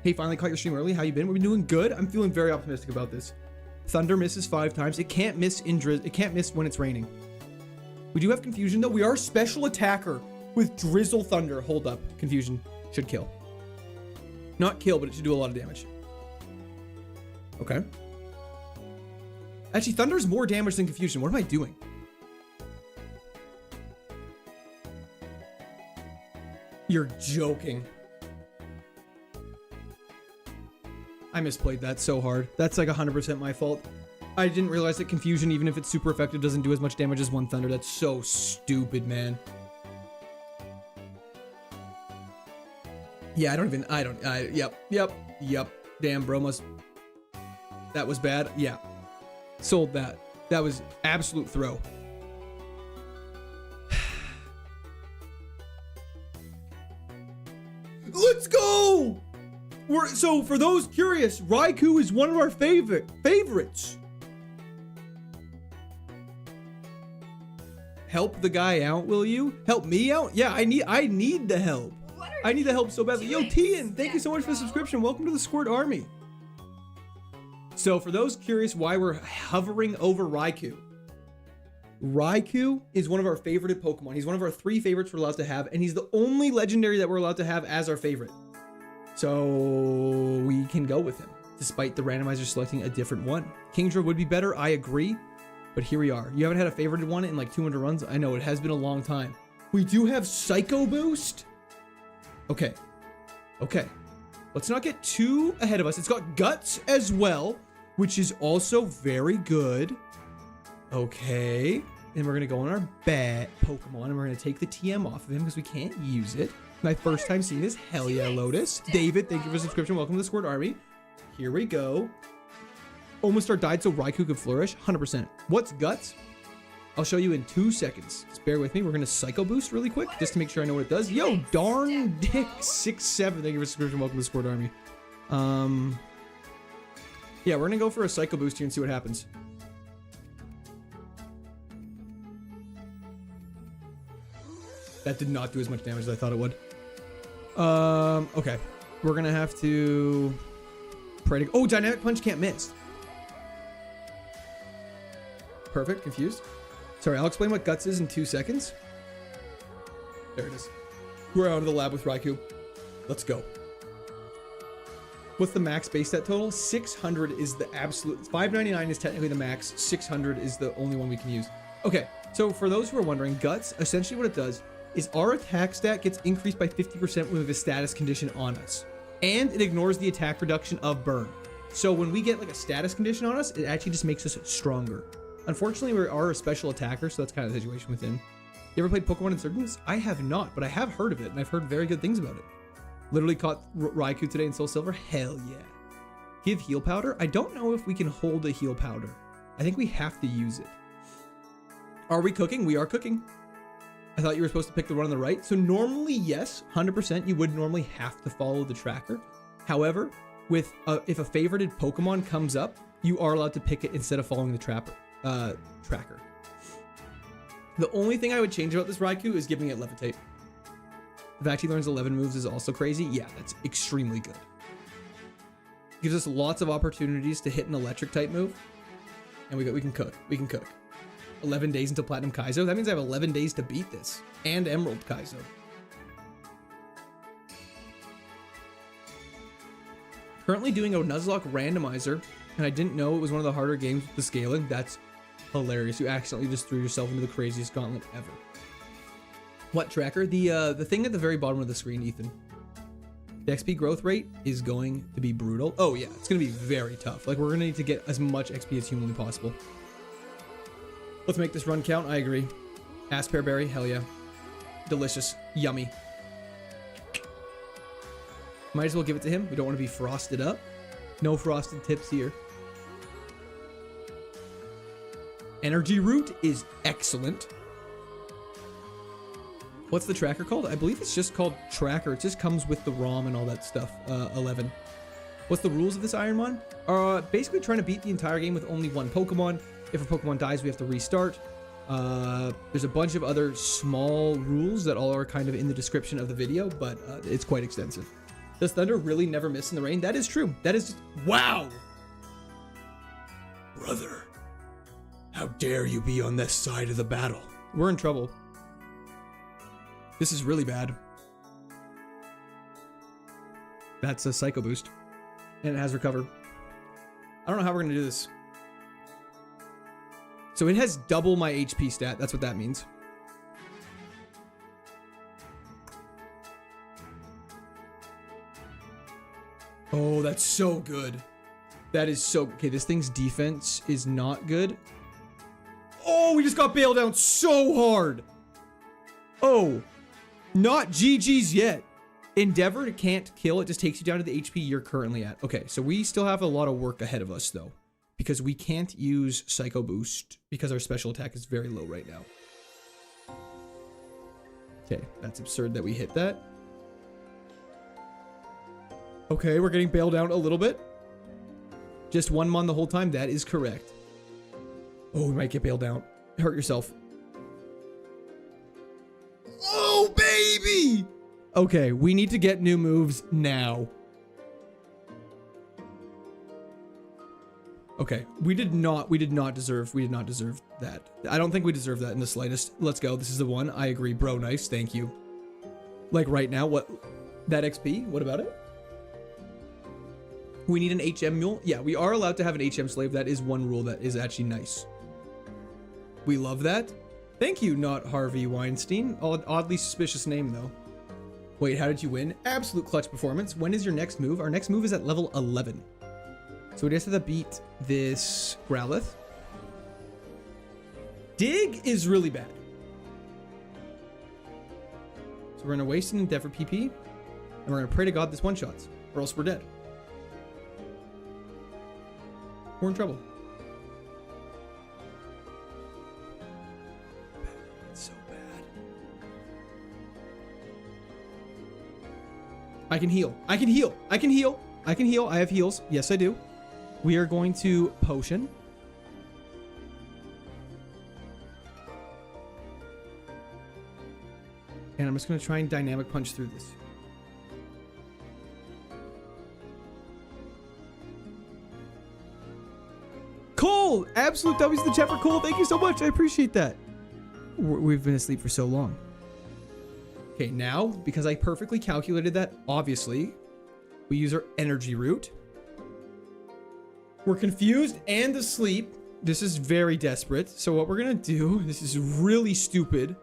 Hey, finally caught your stream early. How you been? We've been doing good. I'm feeling very optimistic about this. Thunder misses 5 times. It can't miss it can't miss when it's raining. We do have Confusion though. We are special attacker with Drizzle Thunder. Hold up. Confusion should kill. Not kill, but it should do a lot of damage. Okay. Actually, Thunder's more damage than Confusion. What am I doing? You're joking. I misplayed that so hard. That's like 100% my fault. I didn't realize that Confusion, even if it's super effective, doesn't do as much damage as one Thunder. That's so stupid, man. Yeah, yep. Damn, bro, that was bad. Yeah. Sold that. That was absolute throw. Let's go! So for those curious, Raikou is one of our favorites. Help the guy out, will you? Help me out? Yeah, I need the help. I need the help so badly. Yo, Tian, thank you so much for the subscription. Welcome to the Squirt Army. So for those curious why we're hovering over Raikou, Raikou is one of our favorited Pokemon. He's one of our 3 favorites we're allowed to have, and he's the only legendary that we're allowed to have as our favorite. So we can go with him, despite the randomizer selecting a different one. Kingdra would be better, I agree, but here we are. You haven't had a favorited one in like 200 runs? I know, it has been a long time. We do have Psycho Boost. Okay. Let's not get too ahead of us. It's got Guts as well, which is also very good. Okay. And we're going to go on our bad Pokemon, and we're going to take the TM off of him because we can't use it. My first time seeing this. Hell yeah, Lotus. David, thank you for the subscription. Welcome to the Squirt Army. Here we go. Omastar died so Raikou could flourish. 100%. What's Guts? I'll show you in 2 seconds. Just bear with me. We're going to Psycho Boost really quick just to make sure I know what it does. Yo, darn dick 6-7. Thank you for subscription. Welcome to the Sport Army. Yeah, we're going to go for a Psycho Boost here and see what happens. That did not do as much damage as I thought it would. Okay. We're going to have to pray to... Oh, Dynamic Punch can't miss. Perfect. Confused. Sorry, I'll explain what Guts is in 2 seconds. There it is. We're out of the lab with Raikou. Let's go. What's the max base stat total? 600 is the absolute... 599 is technically the max. 600 is the only one we can use. Okay, so for those who are wondering, Guts, essentially what it does is our attack stat gets increased by 50% with a status condition on us. And it ignores the attack reduction of burn. So when we get like a status condition on us, it actually just makes us stronger. Unfortunately, we are a special attacker, so that's kind of the situation with him. You ever played Pokemon Insurgents? I have not, but I have heard of it, and I've heard very good things about it. Literally caught Raikou today in Soul Silver. Hell yeah. Give heal powder? I don't know if we can hold a heal powder. I think we have to use it. Are we cooking? We are cooking. I thought you were supposed to pick the one on the right. So normally, yes, 100%, you would normally have to follow the tracker. However, with if a favorited Pokemon comes up, you are allowed to pick it instead of following the tracker. The only thing I would change about this Raikou is giving it Levitate. The fact he learns 11 moves is also crazy. Yeah, that's extremely good. Gives us lots of opportunities to hit an electric type move. And we can cook. We can cook. 11 days until Platinum KAIZO. That means I have 11 days to beat this. And Emerald KAIZO. Currently doing a Nuzlocke randomizer. And I didn't know it was one of the harder games with the scaling. That's hilarious. You accidentally just threw yourself into the craziest gauntlet ever. What tracker? The thing at the very bottom of the screen, Ethan. The XP growth rate is going to be brutal. Oh yeah, it's going to be very tough. Like, we're going to need to get as much XP as humanly possible. Let's make this run count. I agree. Aspear berry, hell yeah. Delicious. Yummy. Might as well give it to him. We don't want to be frosted up. No frosted tips here. Energy Root is excellent. What's the tracker called? I believe it's just called Tracker. It just comes with the ROM and all that stuff. 11. What's the rules of this Ironmon? Basically trying to beat the entire game with only one Pokemon. If a Pokemon dies, we have to restart. There's a bunch of other small rules that all are kind of in the description of the video, but it's quite extensive. Does Thunder really never miss in the rain? That is true. That is just... Wow! Brother, how dare you be on this side of the battle? We're in trouble. This is really bad. That's a Psycho Boost. And it has Recover. I don't know how we're going to do this. So it has double my HP stat. That's what that means. Oh, that's so good. That is so... Okay, this thing's defense is not good. Oh, we just got bailed out so hard. Oh, not GG's yet. Endeavor can't kill. It just takes you down to the HP you're currently at. Okay, so we still have a lot of work ahead of us, though. Because we can't use Psycho Boost because our special attack is very low right now. Okay, that's absurd that we hit that. Okay, we're getting bailed out a little bit. Just one mon the whole time. That is correct. Oh, we might get bailed out. Hurt yourself. Oh, baby! Okay, we need to get new moves now. Okay, we did not deserve that. I don't think we deserve that in the slightest. Let's go. This is the one. I agree, bro. Nice. Thank you. Like right now, what? That XP? What about it? We need an HM mule. Yeah, we are allowed to have an HM slave. That is one rule that is actually nice. We love that. Thank you, not Harvey Weinstein. Oddly suspicious name, though. Wait, how did you win? Absolute clutch performance. When is your next move? Our next move is at level 11. So we just have to beat this Growlithe. Dig is really bad. So we're going to waste an Endeavor PP. And we're going to pray to God this one-shots. Or else we're dead. We're in trouble. I can heal. I can heal. I can heal. I can heal. I have heals. Yes, I do. We are going to potion. And I'm just going to try and dynamic punch through this. Cole! Absolute W's in the chat for Cole. Thank you so much. I appreciate that. We've been asleep for so long. Okay, now, because I perfectly calculated that, obviously, we use our energy root. We're confused and asleep. This is very desperate. So what we're going to do, this is really stupid.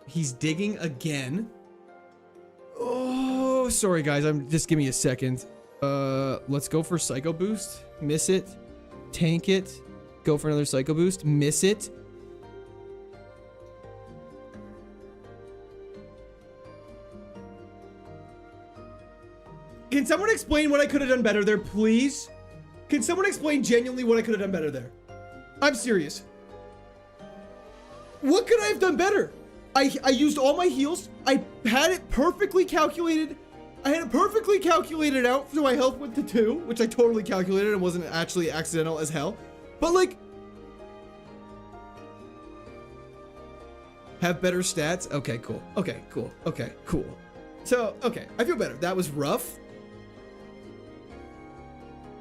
He's digging again. Oh, sorry guys. Just give me a second. Let's go for Psycho Boost. Miss it. Tank it. Go for another Psycho Boost. Miss it. Can someone explain what I could have done better there, please? Can someone explain genuinely what I could have done better there? I'm serious. What could I have done better? I used all my heals. I had it perfectly calculated. I had it perfectly calculated out, so my health went to 2, which I totally calculated and wasn't actually accidental as hell. But like, have better stats. Okay, cool. Okay, cool. Okay, cool. So, okay, I feel better. That was rough.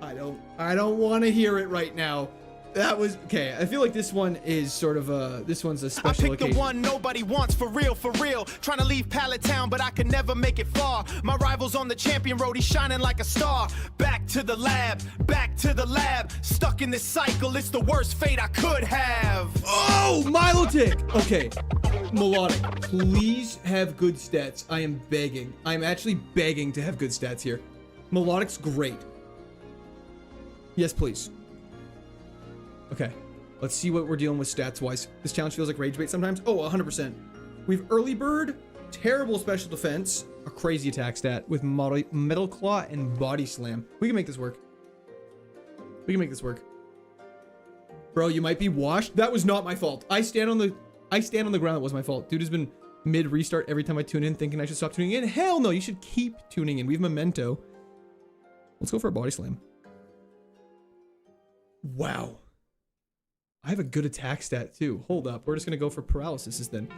I don't want to hear it right now. That was okay. I feel like this one is sort of this one's a special occasion. I picked the one nobody wants for real, for real. Trying to leave Pallet Town, but I can never make it far. My rival's on the champion road, he's shining like a star. Back to the lab, back to the lab. Stuck in this cycle, it's the worst fate I could have. Oh, Milotic! Okay, Melodic, please have good stats. I am begging. I'm actually begging to have good stats here. Melodic's great. Yes, please. Okay, let's see what we're dealing with stats-wise. This challenge feels like rage bait sometimes. Oh, 100%. We have Early Bird, terrible special defense, a crazy attack stat with Metal Claw and Body Slam. We can make this work. We can make this work. Bro, you might be washed. That was not my fault. I stand on the ground. That was my fault. Dude has been mid-restart every time I tune in, thinking I should stop tuning in. Hell no, you should keep tuning in. We have Memento. Let's go for a Body Slam. Wow. I have a good attack stat too. Hold up. We're just going to go for paralysis then.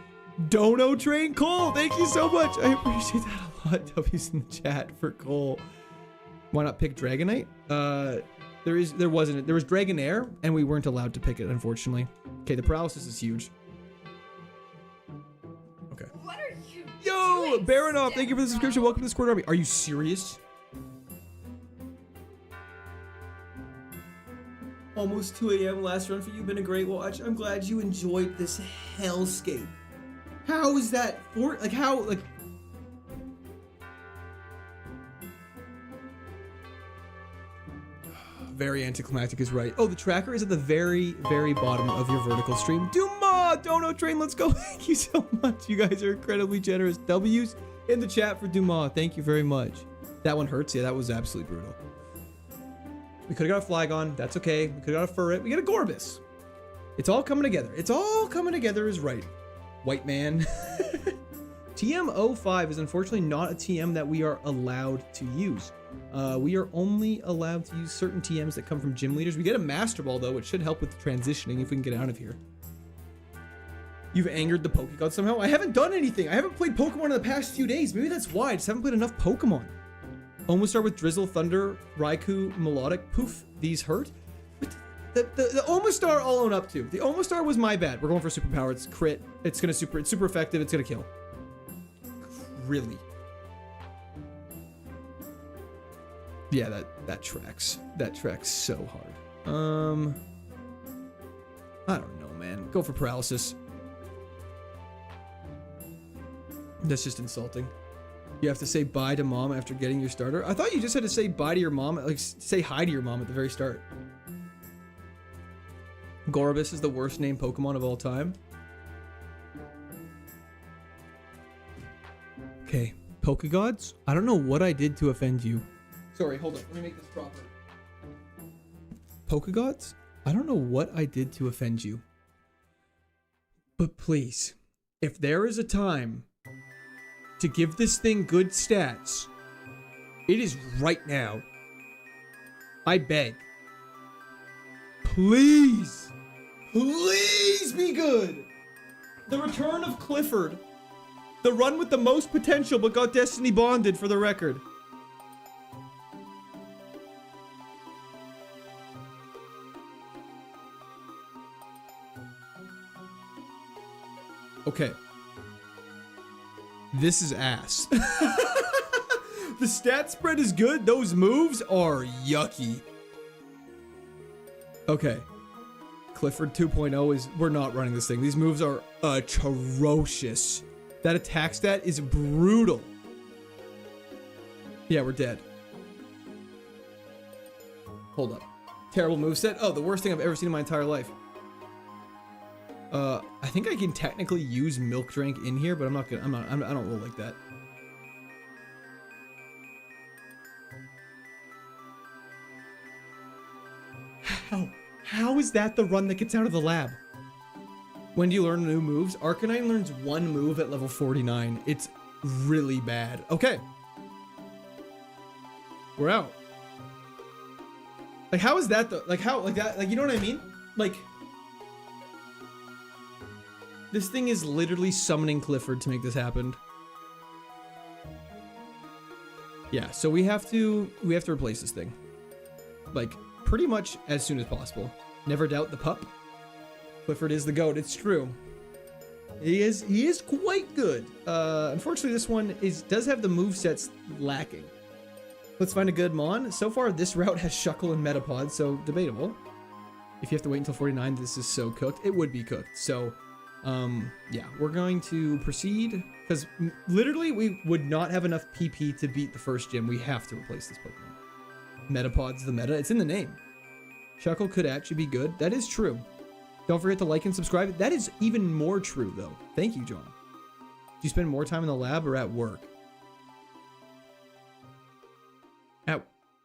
Dono Train Cole. Thank you so much. I appreciate that a lot. W's in the chat for Cole. Why not pick Dragonite? There was Dragonair and we weren't allowed to pick it, unfortunately. Okay, the paralysis is huge. Okay. What are you Yo, Baronoff, thank you for the subscription. Welcome to the Squad Army. Are you serious? Almost 2 a.m. last run for you. Been a great watch. I'm glad you enjoyed this hellscape. How is that for? Like how? Like. Very anticlimactic is right. Oh, the tracker is at the very, very bottom of your vertical stream. Duma, Dono Train, let's go. Thank you so much. You guys are incredibly generous. W's in the chat for Duma. Thank you very much. That one hurts. Yeah, that was absolutely brutal. We could have got a Flygon. That's okay. We could have got a Furret. We got a Gorbis. It's all coming together. It's all coming together is right. White man. TM05 is unfortunately not a TM that we are allowed to use. We are only allowed to use certain TMs that come from gym leaders. We get a Master Ball though, which should help with transitioning if we can get out of here. You've angered the Pokegod somehow? I haven't done anything. I haven't played Pokemon in the past few days. Maybe that's why. I just haven't played enough Pokemon. Almost start with Drizzle, Thunder, Raikou, Melodic. Poof, these hurt. But the Omastar I'll own up to. The Omastar was my bad. We're going for superpower. It's crit. It's super effective. It's gonna kill. Really? Yeah, that tracks. That tracks so hard. I don't know, man. Go for paralysis. That's just insulting. You have to say bye to mom after getting your starter. I thought you just had to say bye to your mom, like say hi to your mom at the very start. Gorbis is the worst named Pokemon of all time. Okay, Pokegods. I don't know what I did to offend you. Sorry, hold on. Let me make this proper. Pokegods? I don't know what I did to offend you. But please, if there is a time to give this thing good stats, it is right now. I beg. Please. Please be good. The return of Clifford. The run with the most potential but got destiny bonded, for the record. Okay. This is ass. The stat spread is good. Those moves are yucky. Okay. Clifford 2.0 is... We're not running this thing. These moves are atrocious. That attack stat is brutal. Yeah, we're dead. Hold up. Terrible moveset? Oh, the worst thing I've ever seen in my entire life. I think I can technically use Milk Drink in here, but I'm not gonna... I don't roll like that. How is that the run that gets out of the lab? When do you learn new moves? Arcanine learns one move at level 49. It's really bad. Okay. We're out. Like, how is that though? Like, how, like that, like, you know what I mean? Like, this thing is literally summoning Clifford to make this happen. Yeah, so we have to replace this thing. Like, pretty much as soon as possible. Never doubt the pup. Clifford is the GOAT, it's true. He is quite good. Unfortunately, this one does have the movesets lacking. Let's find a good Mon. So far, this route has Shuckle and Metapod, so debatable. If you have to wait until 49, this is so cooked. It would be cooked. So, yeah, we're going to proceed. Because literally, we would not have enough PP to beat the first gym. We have to replace this Pokemon. Metapod's the meta. It's in the name. Shuckle could actually be good. That is true. Don't forget to like and subscribe. That is even more true, though. Thank you, John. Do you spend more time in the lab or at work?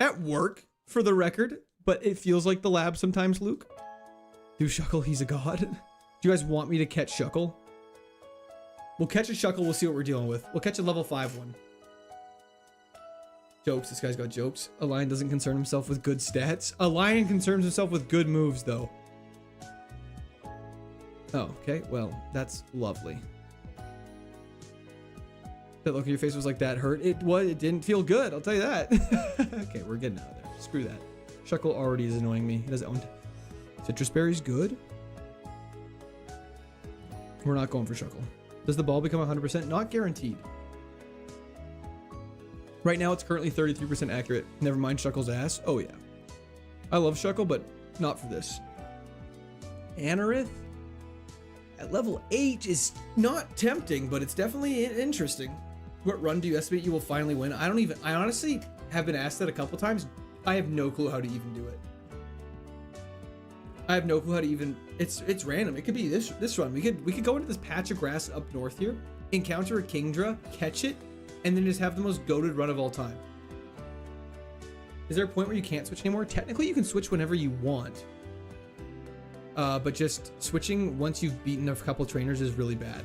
At work, for the record. But it feels like the lab sometimes, Luke. Do Shuckle, he's a god. Do you guys want me to catch Shuckle? We'll catch a Shuckle. We'll see what we're dealing with. We'll catch a level 5 one. Jokes. This guy's got jokes. A lion doesn't concern himself with good stats. A lion concerns himself with good moves, though. Oh, okay. Well, that's lovely. That look on your face was like, that hurt. It didn't feel good. I'll tell you that. Okay, we're getting out of there. Screw that. Shuckle already is annoying me. He doesn't own... Citrus Berry's good. We're not going for Shuckle. Does the ball become 100%? Not guaranteed. Right now, it's currently 33% accurate. Never mind Shuckle's ass. Oh, yeah. I love Shuckle, but not for this. Anorith at level 8 is not tempting, but it's definitely interesting. What run do you estimate you will finally win? I honestly have been asked that a couple times. I have no clue how to even do it. I have no clue how to even... It's random. It could be this run. We could go into this patch of grass up north here, encounter a Kingdra, catch it, and then just have the most goated run of all time. Is there a point where you can't switch anymore? Technically, you can switch whenever you want. But just switching once you've beaten a couple trainers is really bad.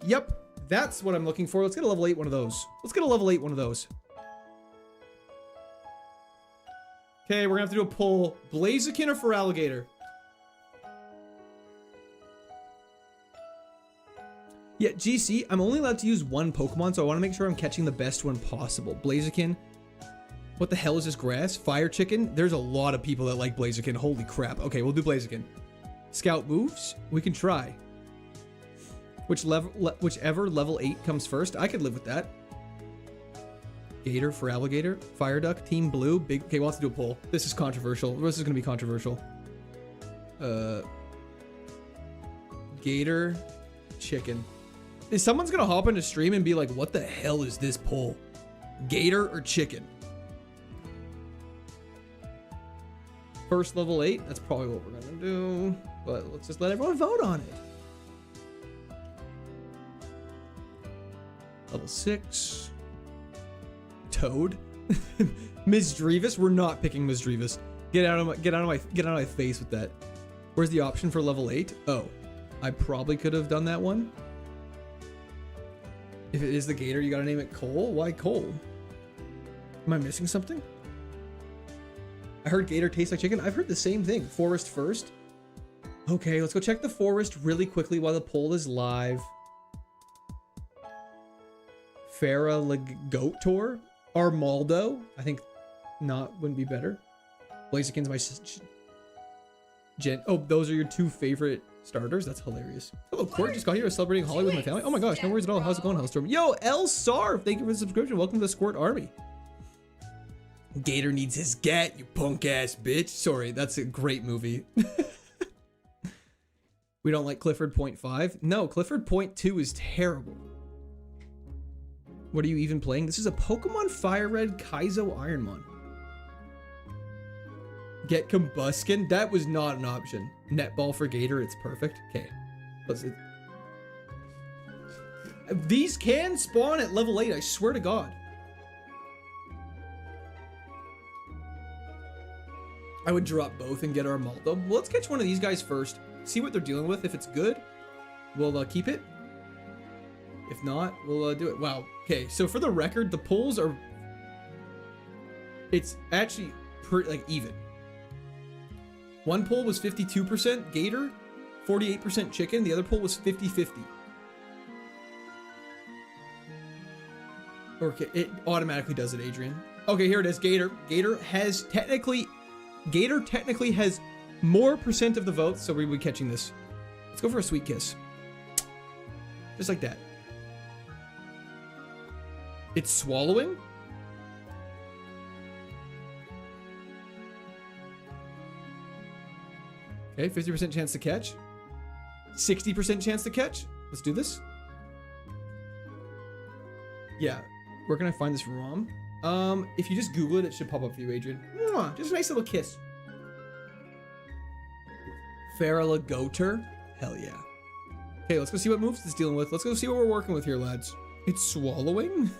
Yep, that's what I'm looking for. Let's get a level 8 one of those. Let's get a level 8 one of those. Okay, we're gonna have to do a pull. Blaziken or Feraligatr? Yeah, GC, I'm only allowed to use one Pokemon, so I want to make sure I'm catching the best one possible. Blaziken. What the hell is this grass? Fire Chicken? There's a lot of people that like Blaziken. Holy crap. Okay, we'll do Blaziken. Scout moves? We can try. Whichever level 8 comes first. I could live with that. Gator, Feraligatr, Fire Duck, Team Blue, big... Okay, we'll have to do a poll. This is controversial. This is going to be controversial. Gator, Chicken. Is someone's going to hop into stream and be like, what the hell is this poll? Gator or Chicken? First level 8, that's probably what we're going to do. But let's just let everyone vote on it. Level 6. Toad. Misdreavus. We're not picking Misdreavus. Get out of my face with that. Where's the option for level 8? Oh, I probably could have done that one. If it is the gator, you gotta name it Cole? Why Cole? Am I missing something? I heard gator tastes like chicken. I've heard the same thing. Forest first. Okay, let's go check the forest really quickly while the poll is live. Feraligatr? Armaldo? I think not, wouldn't be better. Blaziken's my... Oh, those are your two favorite starters? That's hilarious. Hello, Court. Just got here celebrating Holly with my family. Oh my gosh, no worries at all. How's it going, Hellstorm? Yo, El Sarv, thank you for the subscription. Welcome to the Squirt Army. Gator needs his gat, you punk ass bitch. Sorry, that's a great movie. We don't like Clifford 0.5. No, Clifford 0.2 is terrible. What are you even playing? This is a Pokemon Fire Red KAIZO IRONMON. Get Combuskin? That was not an option. Netball for Gator, it's perfect. Okay. These can spawn at level 8, I swear to God. I would drop both and get Armaldo. Well, let's catch one of these guys first. See what they're dealing with. If it's good, we'll keep it. If not, we'll do it. Wow. Okay, so for the record, the pulls are... It's actually pretty, like, even. One pull was 52% Gator, 48% Chicken. The other pull was 50-50. Okay, it automatically does it, Adrian. Okay, here it is, Gator. Gator technically has more percent of the votes, so we'll be catching this. Let's go for a sweet kiss. Just like that. It's swallowing? Okay, 50% chance to catch. 60% chance to catch. Let's do this. Yeah, where can I find this ROM? If you just Google it, it should pop up for you, Adrian. Mwah, just a nice little kiss. Feraligatr? Hell yeah. Okay, let's go see what moves it's dealing with. Let's go see what we're working with here, lads. It's swallowing?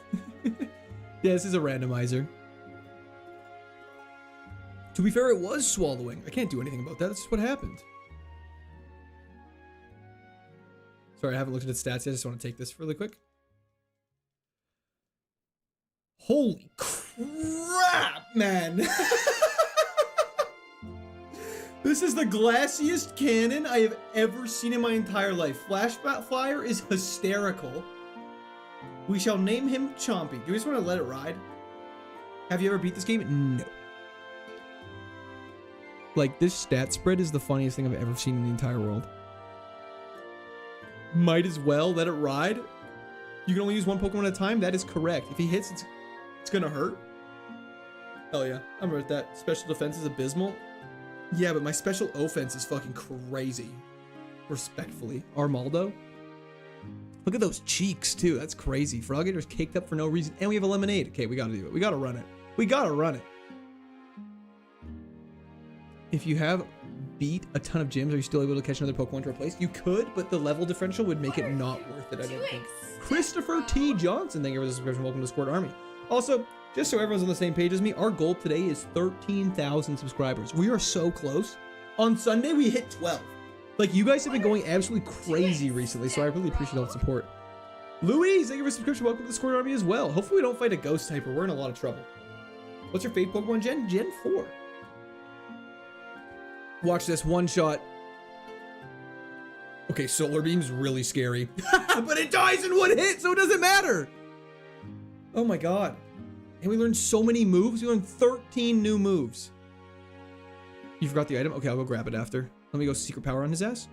Yeah, this is a randomizer. To be fair, it was swallowing. I can't do anything about that. That's just what happened. Sorry, I haven't looked at its stats yet. I just want to take this really quick. Holy crap, man. This is the glassiest cannon I have ever seen in my entire life. Flashback Flyer is hysterical. We shall name him Chompy. Do you just want to let it ride? Have you ever beat this game? No. Like, this stat spread is the funniest thing I've ever seen in the entire world. Might as well let it ride. You can only use one Pokemon at a time. That is correct. If he hits, it's gonna hurt. Hell yeah, I'm with that. Special defense is abysmal. Yeah, but my special offense is fucking crazy. Respectfully. Armaldo. Look at those cheeks, too. That's crazy. Feraligatr's caked up for no reason. And we have a lemonade. Okay, we gotta do it. We gotta run it. We gotta run it. If you have beat a ton of gyms, are you still able to catch another Pokemon to replace? You could, but the level differential would make it not worth it, I don't think. Christopher T. Johnson, thank you for the subscription. Welcome to Squirt Army. Also, just so everyone's on the same page as me, our goal today is 13,000 subscribers. We are so close. On Sunday, we hit 12. Like, you guys have been going absolutely crazy recently, so I really appreciate all the support. Louise, thank you for the subscription. Welcome to the Squirt Army as well. Hopefully we don't fight a ghost type, or we're in a lot of trouble. What's your favorite Pokemon gen? Gen 4. Watch this one shot. Okay, Solar Beam's really scary. But it dies in one hit, so it doesn't matter. Oh my god. And we learned so many moves. We learned 13 new moves. You forgot the item? Okay, I'll go grab it after. Let me go Secret Power on his ass.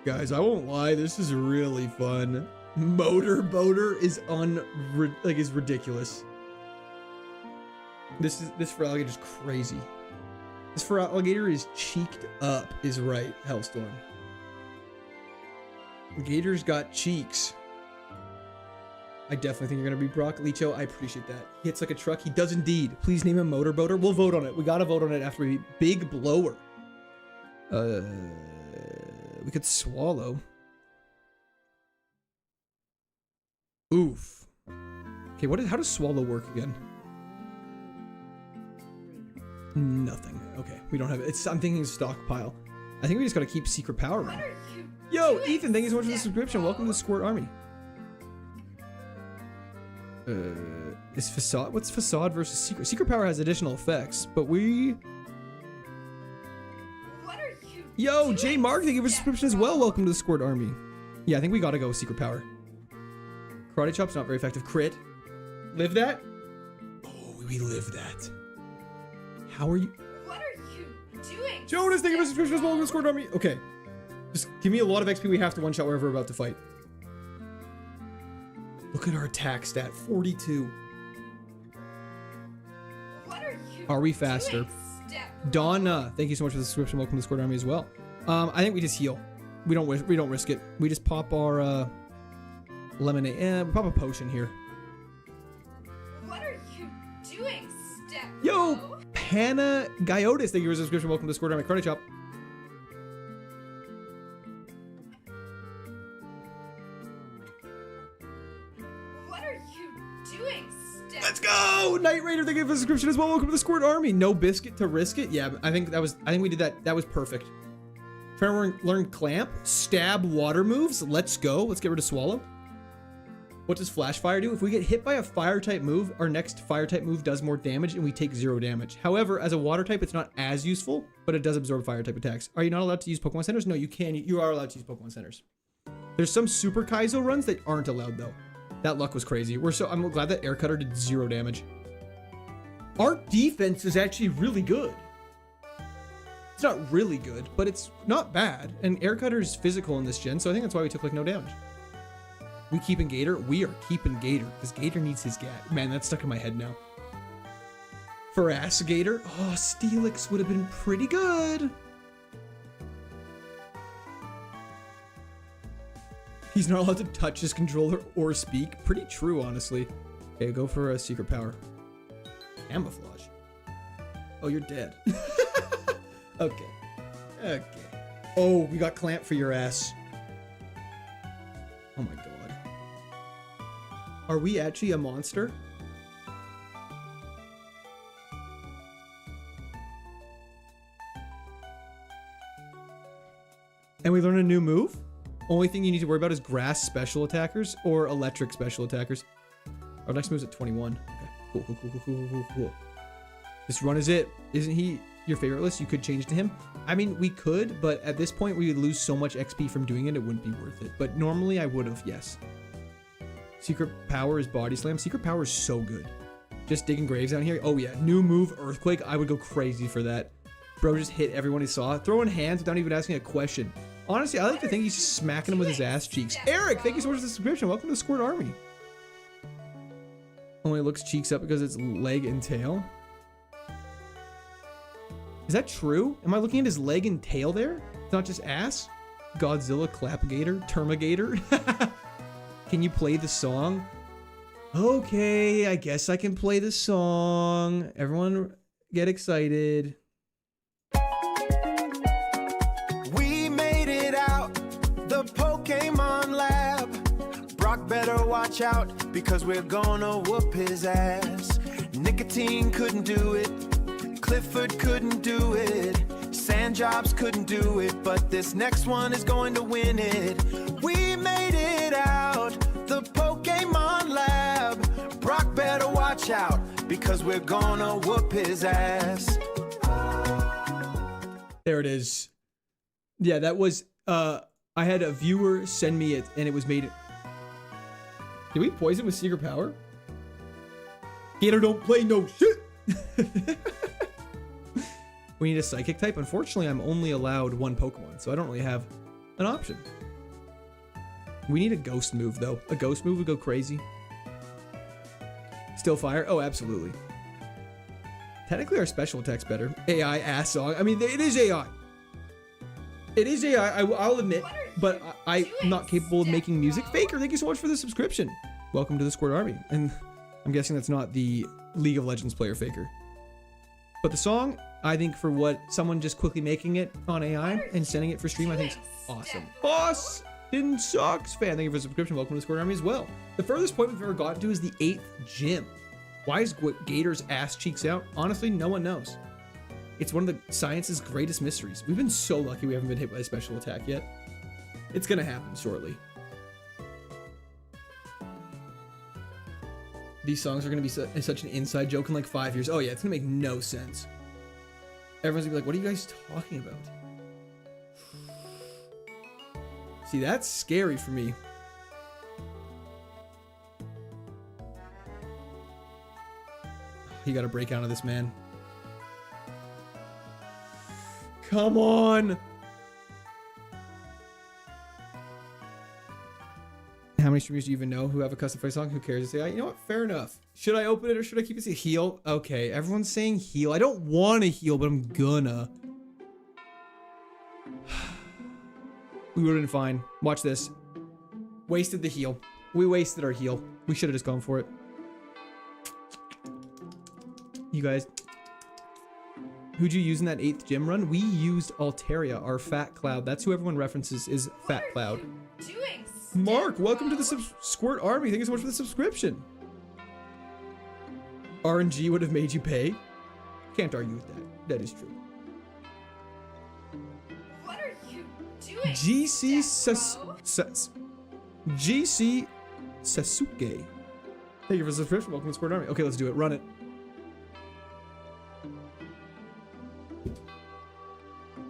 Guys, I won't lie. This is really fun. Motor Boater is is ridiculous. This Feraligatr is crazy. This Feraligatr is cheeked up, is right, Hellstorm. Gator's got cheeks. I definitely think you're gonna be Brock Licho. I appreciate that. He hits like a truck. He does indeed. Please name him Motor Boater. We'll vote on it. We gotta vote on it after we Big Blower. We could swallow. Oof. Okay, how does swallow work again? Nothing. Okay, we don't have it. I'm thinking stockpile. I think we just gotta keep Secret Power on. Yo, Ethan, thank you so much for the subscription. Welcome to the Squirt Army. Is Facade? What's Facade versus Secret? Secret Power has additional effects, but we... What are you Yo, doing, J Mark, thank you for the subscription as well. Welcome to the Squirt Army. Yeah, I think we gotta go with Secret Power. Karate Chop's not very effective. Crit. Live that? Oh, we live that. How are you? What are you doing? Jonas, thank you for the subscription as well. Welcome to the Squirt Army. Okay. Just give me a lot of XP. We have to one-shot wherever we're about to fight. Look at our attack stat, 42. What are you Are we faster? doing, step Donna, thank you so much for the subscription. Welcome to the Squirt Army as well. I think we just heal. We don't risk it. We just pop our lemonade. We pop a potion here. What are you doing, step Yo, bro? Panna Gyotis, thank you for the subscription. Welcome to the Squirt Army. Karate Chop. What are you doing, step Let's go! Night Raider, thank you for the subscription as well. Welcome to the Squirt Army. No biscuit to risk it. Yeah, I think we did that. That was perfect. Trying to learn Clamp, Stab, Water moves. Let's go. Let's get rid of Swallow. What does Flash Fire do? If we get hit by a Fire type move, our next Fire type move does more damage and we take 0 damage. However, as a Water type, it's not as useful, but it does absorb Fire type attacks. Are you not allowed to use Pokemon Centers? No, you can. You are allowed to use Pokemon Centers. There's some Super Kaizo runs that aren't allowed though. That luck was crazy. I'm glad that Air Cutter did 0 damage. Our defense is actually really good. It's not really good, but it's not bad. And Air Cutter is physical in this gen, so I think that's why we took like no damage. We keeping Gator? We are keeping Gator, because Gator needs his gat. Man, that's stuck in my head now. Feraligatr? Oh, Steelix would have been pretty good. He's not allowed to touch his controller or speak. Pretty true, honestly. Okay, go for a Secret Power. Camouflage. Oh, you're dead. Okay. Okay. Oh, we got Clamp for your ass. Oh my god. Are we actually a monster? And we learn a new move? Only thing you need to worry about is grass special attackers or electric special attackers. Our next move's at 21. Okay. Cool. This run is it. Isn't he your favorite list? You could change to him. I mean, we could, but at this point we would lose so much XP from doing it, it wouldn't be worth it. But normally I would have, yes. Secret Power is Body Slam. Secret Power is so good. Just digging graves down here. Oh yeah, new move, Earthquake. I would go crazy for that. Bro just hit everyone he saw. Throwing hands without even asking a question. Honestly, I like to think he's just smacking him with his ass cheeks. Eric, thank you so much for the subscription. Welcome to the Squirt Army. Only looks cheeks up because it's leg and tail. Is that true? Am I looking at his leg and tail there? It's not just ass? Godzilla, Clapgator, Termigator. Can you play the song? Okay, I guess I can play the song. Everyone get excited. We made it out, the Pokemon lab. Brock better watch out because we're gonna whoop his ass. Nicotine couldn't do it, Clifford couldn't do it, Sandjobs couldn't do it, but this next one is going to win it. We made it out, the Pokemon lab. Brock better watch out because we're gonna whoop his ass. There it is. Yeah, that was, I had a viewer send me it and it was made. Did we poison with Secret Power? Gator don't play no shit. We need a Psychic type. Unfortunately, I'm only allowed 1 Pokemon, so I don't really have an option. We need a Ghost move, though. A Ghost move would go crazy. Still Fire? Oh, absolutely. Technically, our special attack's better. AI ass song. I mean, it is AI. It is AI, I'll admit, but I'm not capable of making music. Faker, thank you so much for the subscription. Welcome to the Squirt Army. And I'm guessing that's not the League of Legends player, Faker. But the song, I think for what someone just quickly making it on AI and sending it for stream, I think is awesome. Austin Sucks fan, thank you for the subscription. Welcome to the Squirt Army as well. The furthest point we've ever gotten to is the 8th gym. Why is Gator's ass cheeks out? Honestly, no one knows. It's one of the science's greatest mysteries. We've been so lucky we haven't been hit by a special attack yet. It's gonna happen shortly. These songs are gonna be such an inside joke in like 5 years. Oh yeah, it's gonna make no sense. Everyone's gonna be like, what are you guys talking about? See, that's scary for me. You gotta break out of this, man. Come on! How many streamers do you even know who have a custom fight song? Who cares? Say, you know what? Fair enough. Should I open it or should I keep it? Heal? Okay, everyone's saying heal. I don't want to heal, but I'm gonna. We would have been fine. Watch this. Wasted the heal. We wasted our heal. We should have just gone for it. You guys. Who'd you use in that 8th gym run? We used Altaria, our Fat Cloud. That's who everyone references is Fat Cloud. Doing Mark, welcome to the Squirt Army. Thank you so much for the subscription. RNG would have made you pay. Can't argue with that. That is true. What are you doing? GC Sasuke. Thank you for the subscription. Welcome to the Squirt Army. Okay, let's do it. Run it.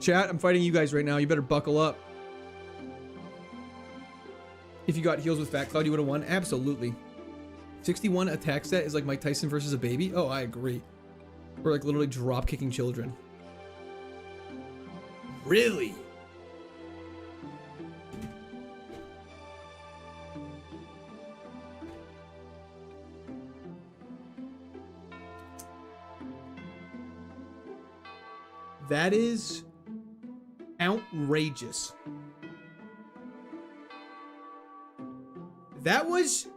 Chat, I'm fighting you guys right now. You better buckle up. If you got heals with Fat Cloud, you would have won. Absolutely. 61 attack stat is like Mike Tyson versus a baby. Oh, I agree. We're like literally drop kicking children. Really? That is outrageous. That was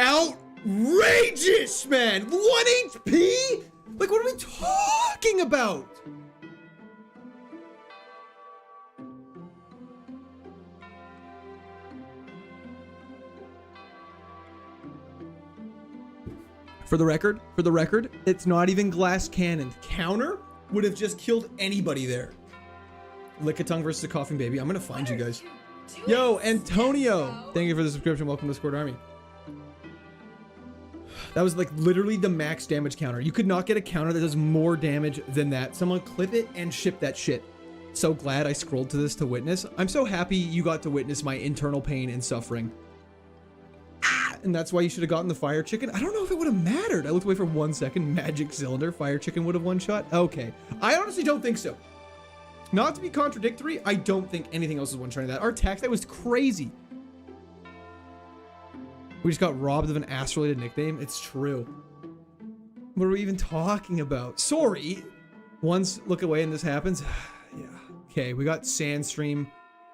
outrageous, man. 1 HP? Like, what are we talking about? For the record, it's not even glass cannon. Counter would have just killed anybody there. Lickitung versus a coughing baby. I'm gonna find you guys. Yo, Antonio! Thank you for the subscription. Welcome to the Squirt Army. That was like literally the max damage counter. You could not get a counter that does more damage than that. Someone clip it and ship that shit. So glad I scrolled to this to witness. I'm so happy you got to witness my internal pain and suffering. And that's why you should have gotten the fire chicken. I don't know if it would have mattered. I looked away for 1 second. Magic cylinder. Fire chicken would have one shot. Okay. I honestly don't think so. Not to be contradictory, I don't think anything else is one-shotting that. Our attack that was crazy. We just got robbed of an ass-related nickname. It's true. What are we even talking about? Sorry. Once look away and this happens. Yeah. Okay, we got Sandstream.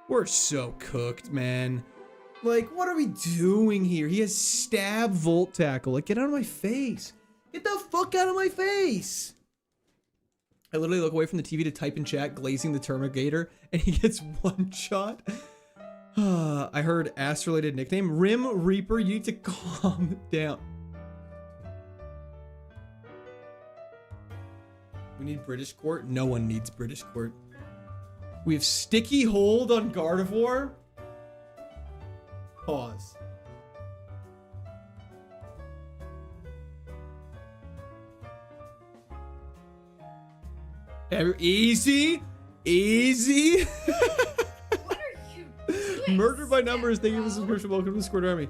We're so cooked, man. Like, what are we doing here? He has stab Volt Tackle. Like, get out of my face. Get the fuck out of my face. I literally look away from the TV to type in chat, glazing the Terminator, and he gets one shot. I heard ass-related nickname. Rim Reaper, you need to calm down. We need British Court? No one needs British Court. We have Sticky Hold on Gardevoir. Pause. Easy. What are you doing? Murder by numbers. Thank you for the subscription. Welcome to the Squirt Army.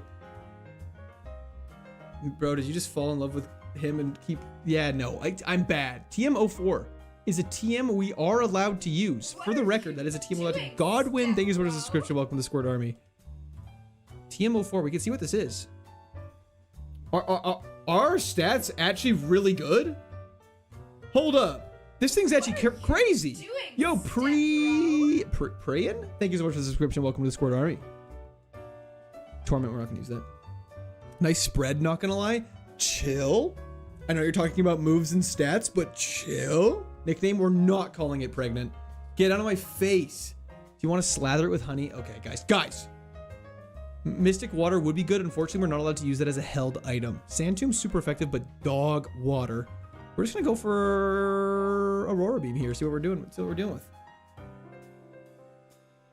Bro, did you just fall in love with him and keep... Yeah, no, I'm bad. TM04 is a TM we are allowed to use. For the record, that is a TM allowed to... Godwin, thank you so much for the subscription. Welcome to the Squirt Army. TM04, we can see what this is. Are our stats actually really good? Hold up. This thing's actually crazy. Yo, Prayin? Thank you so much for the subscription. Welcome to the Squirt Army. Torment, we're not gonna use that. Nice spread, not gonna lie. Chill. I know you're talking about moves and stats, but chill. Nickname, we're not calling it pregnant. Get out of my face. Do you want to slather it with honey? Okay, guys. Mystic Water would be good. Unfortunately, we're not allowed to use that as a held item. Sand Tomb's super effective, but dog water. We're just gonna go for Aurora Beam here. See what we're doing. See what we're dealing with.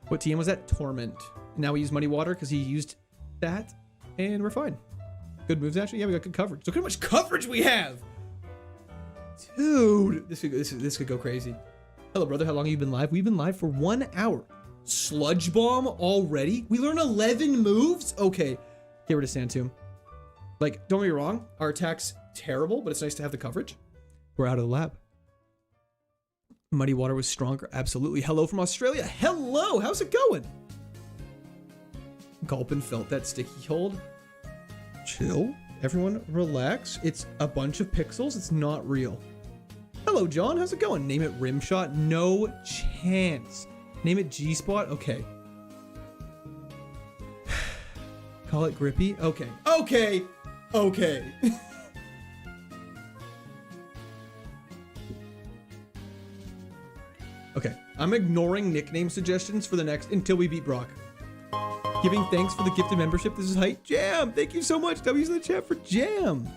What TM was that? Torment. Now we use Muddy Water because he used that, and we're fine. Good moves, actually. Yeah, we got good coverage. Look how much coverage we have! Dude, this could go crazy. Hello, brother. How long have you been live? We've been live for 1 hour. Sludge Bomb already? We learn 11 moves? Okay. Get rid of Sand Tomb. Like, don't get me wrong. Our attack's terrible, but it's nice to have the coverage. We're out of the lab. Muddy Water was stronger. Absolutely. Hello from Australia. Hello. How's it going? Gulpin felt that sticky hold. Chill. Everyone relax. It's a bunch of pixels. It's not real. Hello, John. How's it going? Name it Rimshot. No chance. Name it G-Spot. Okay. Call it Grippy. Okay. Okay. Okay. Okay. I'm ignoring nickname suggestions for the next until we beat Brock. Giving thanks for the gifted membership. This is Height Jam. Thank you so much. W's in the chat for Jam.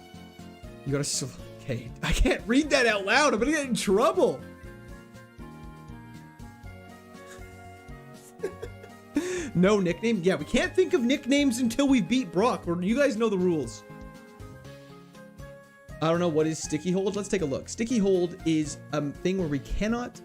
You gotta... Okay. I can't read that out loud. I'm gonna get in trouble. No nickname? Yeah, we can't think of nicknames until we beat Brock. You guys know the rules. I don't know what is Sticky Hold. Let's take a look. Sticky Hold is a thing where we cannot...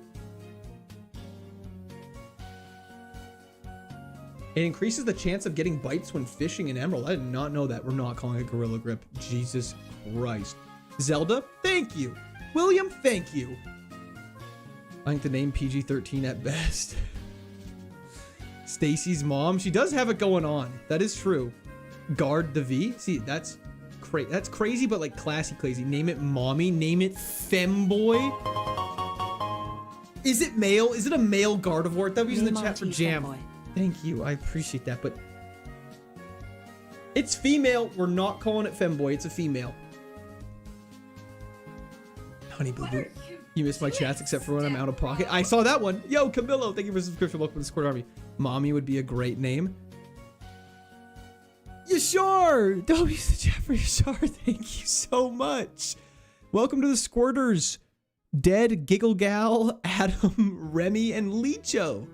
It increases the chance of getting bites when fishing in Emerald. I did not know that. We're not calling it Gorilla Grip. Jesus Christ. Zelda, thank you. William, thank you. I think the name PG-13 at best. Stacy's mom, she does have it going on. That is true. Guard the V. See, that's crazy, but like classy crazy. Name it Mommy. Name it Femboy. Is it male? Is it a male Gardevoir? W's in the chat for Jam. Femboy. Thank you. I appreciate that, but it's female. We're not calling it Femboy. It's a female. Honey Boo Boo. You missed my chats except for when I'm out of pocket. I saw that one. Yo, Camillo. Thank you for the subscription. Welcome to the Squirt Army. Mommy would be a great name. Yashar. W's in the chat for Yashar. Thank you so much. Welcome to the Squirters. Dead, Giggle Gal, Adam, Remy, and Licho.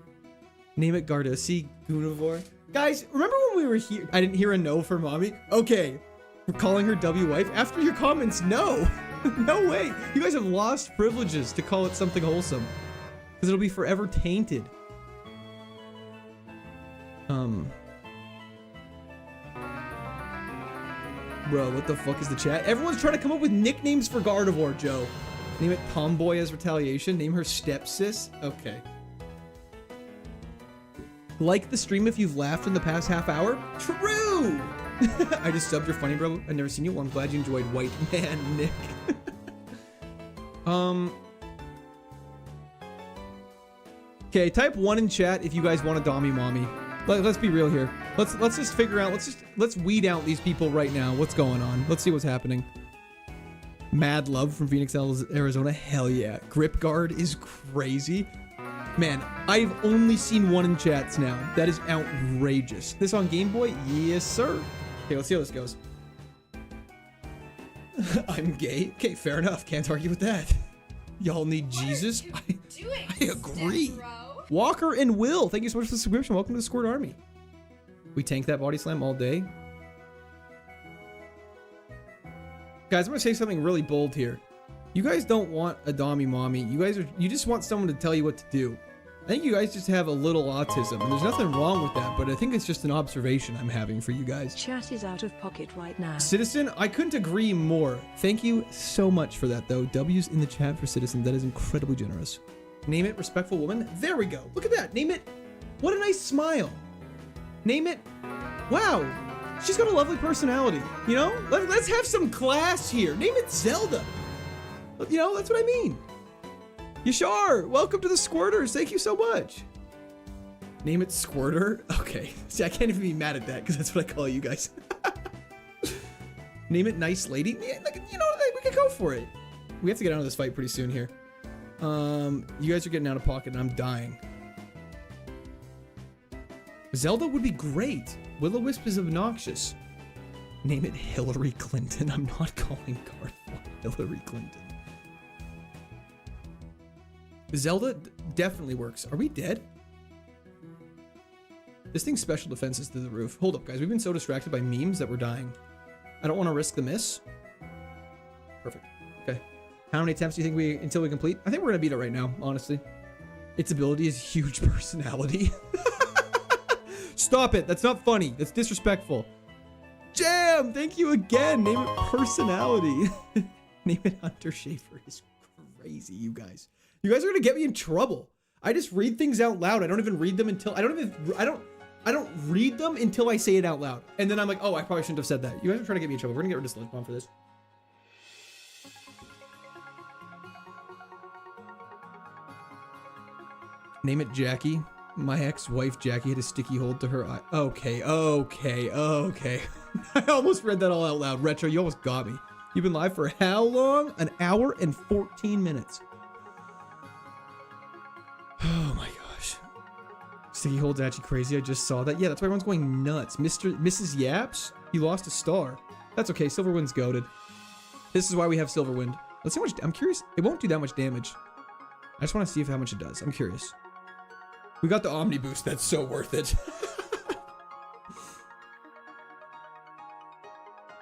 Name it Gardevoir, Gardevoir. Guys, remember when we were here? I didn't hear a no for Mommy. Okay, we're calling her W wife. After your comments, no. No way. You guys have lost privileges to call it something wholesome. Because it'll be forever tainted. Bro, what the fuck is the chat? Everyone's trying to come up with nicknames for Gardevoir, Joe. Name it Tomboy as retaliation. Name her Stepsis. Okay. Like the stream if you've laughed in the past half hour? True! I just subbed your funny, bro. I've never seen you. Well, I'm glad you enjoyed White Man, Nick. Okay, type 1 in chat if you guys want a Dommy Mommy. Let's be real here. Let's just figure out, let's weed out these people right now. What's going on? Let's see what's happening. Mad Love from Phoenix, Arizona. Hell yeah. Grip Guard is crazy. Man, I've only seen 1 in chats now. That is outrageous. This on Game Boy? Yes, sir. Okay, let's see how this goes. I'm gay. Okay, fair enough. Can't argue with that. Y'all need Jesus. I agree. Walker and Will, thank you so much for the subscription. Welcome to the Squirt Army. We tank that body slam all day. Guys, I'm gonna say something really bold here. You guys don't want a Dommy Mommy. You just want someone to tell you what to do. I think you guys just have a little autism, and there's nothing wrong with that, but I think it's just an observation I'm having for you guys. Chat is out of pocket right now. Citizen, I couldn't agree more. Thank you so much for that, though. W's in the chat for Citizen. That is incredibly generous. Name it Respectful Woman. There we go. Look at that. Name it. What a nice smile. Name it. Wow. She's got a lovely personality. You know? Let's have some class here. Name it Zelda. You know, that's what I mean. Yashar, welcome to the Squirters. Thank you so much. Name it Squirter. Okay. See, I can't even be mad at that because that's what I call you guys. Name it Nice Lady. Yeah, like, you know, we could go for it. We have to get out of this fight pretty soon here. You guys are getting out of pocket and I'm dying. Zelda would be great. Will-O-Wisp is obnoxious. Name it Hillary Clinton. I'm not calling Gardevoir Hillary Clinton. Zelda definitely works. Are we dead? This thing's special defense is through the roof. Hold up, guys. We've been so distracted by memes that we're dying. I don't want to risk the miss. Perfect. Okay. How many attempts do you think until we complete? I think we're going to beat it right now, honestly. Its ability is huge personality. Stop it. That's not funny. That's disrespectful. Jam! Thank you again. Name it personality. Name it Hunter Schaefer is crazy, you guys. You guys are going to get me in trouble. I just read things out loud. I don't even read them until... I don't read them until I say it out loud. And then I'm like, oh, I probably shouldn't have said that. You guys are trying to get me in trouble. We're going to get rid of Sludge Bomb for this. Name it Jackie. My ex-wife Jackie had a sticky hold to her eye. Okay. I almost read that all out loud. Retro, you almost got me. You've been live for how long? An hour and 14 minutes. Oh my gosh. Sticky hold's actually crazy. I just saw that. Yeah, that's why everyone's going nuts. Mrs. Yaps, you lost a star. That's okay. Silverwind's goated. This is why we have Silverwind. Let's see how much. I'm curious. It won't do that much damage. I just want to see how much it does. I'm curious. We got the Omni boost. That's so worth it.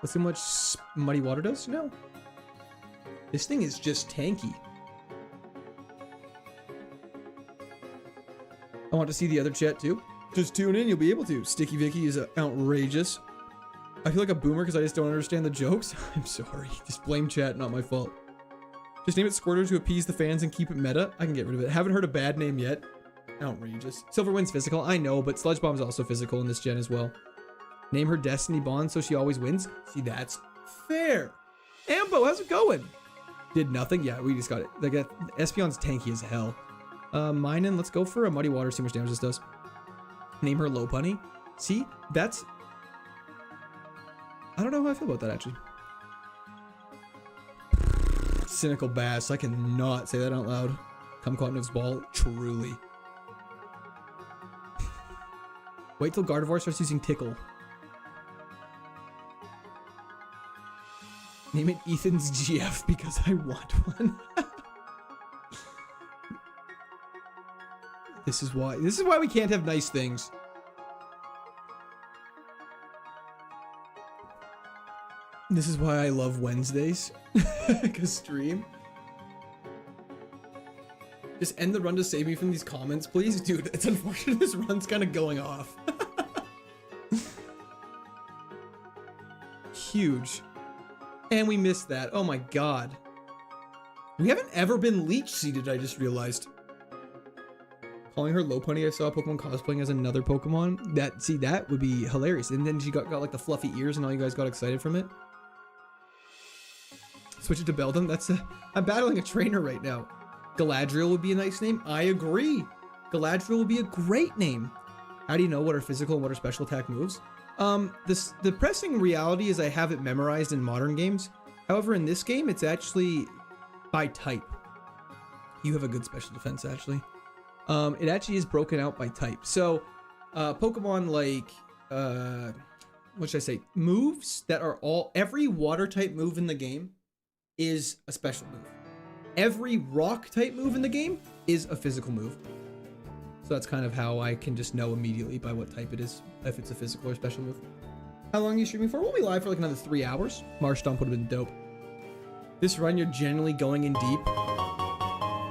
Let's see how much Muddy Water does. No. This thing is just tanky. I want to see the other chat too. Just tune in. You'll be able to. Sticky Vicky is outrageous. I feel like a boomer because I just don't understand the jokes. I'm sorry. Just blame chat. Not my fault. Just name it Squirter to appease the fans and keep it meta. I can get rid of it. Haven't heard a bad name yet. Outrageous. Silverwind's physical. I know, but Sludge Bomb's also physical in this gen as well. Name her Destiny Bond so she always wins. See, that's fair. Ambo, how's it going? Did nothing? Yeah, we just got it. Like, Espeon's tanky as hell. Minen, let's go for a Muddy Water, see how much damage this does. Name her Lopunny. See, that's... I don't know how I feel about that, actually. Cynical Bass. I cannot say that out loud. Kumquatniv's Ball. Truly. Wait till Gardevoir starts using Tickle. Name it Ethan's GF because I want one. This is why we can't have nice things. This is why I love Wednesdays. Because stream. Just end the run to save me from these comments, please. Dude, it's unfortunate this run's kind of going off. Huge. And we missed that. Oh my god. We haven't ever been leech seeded, I just realized. Calling her Lopunny, I saw a Pokemon cosplaying as another Pokemon. That would be hilarious. And then she got like the fluffy ears and all you guys got excited from it. Switch it to Beldum. I'm battling a trainer right now. Galadriel would be a nice name. I agree. Galadriel would be a great name. How do you know what are physical and what are special attack moves? The depressing reality is I have it memorized in modern games. However, in this game, it's actually by type. You have a good special defense, actually. It actually is broken out by type. So, Pokemon like, what should I say? Moves that are every water type move in the game is a special move. Every rock type move in the game is a physical move. So that's kind of how I can just know immediately by what type it is, if it's a physical or special move. How long are you streaming for? We'll be live for like another 3 hours. Marsh Stomp would have been dope. This run, you're generally going in deep.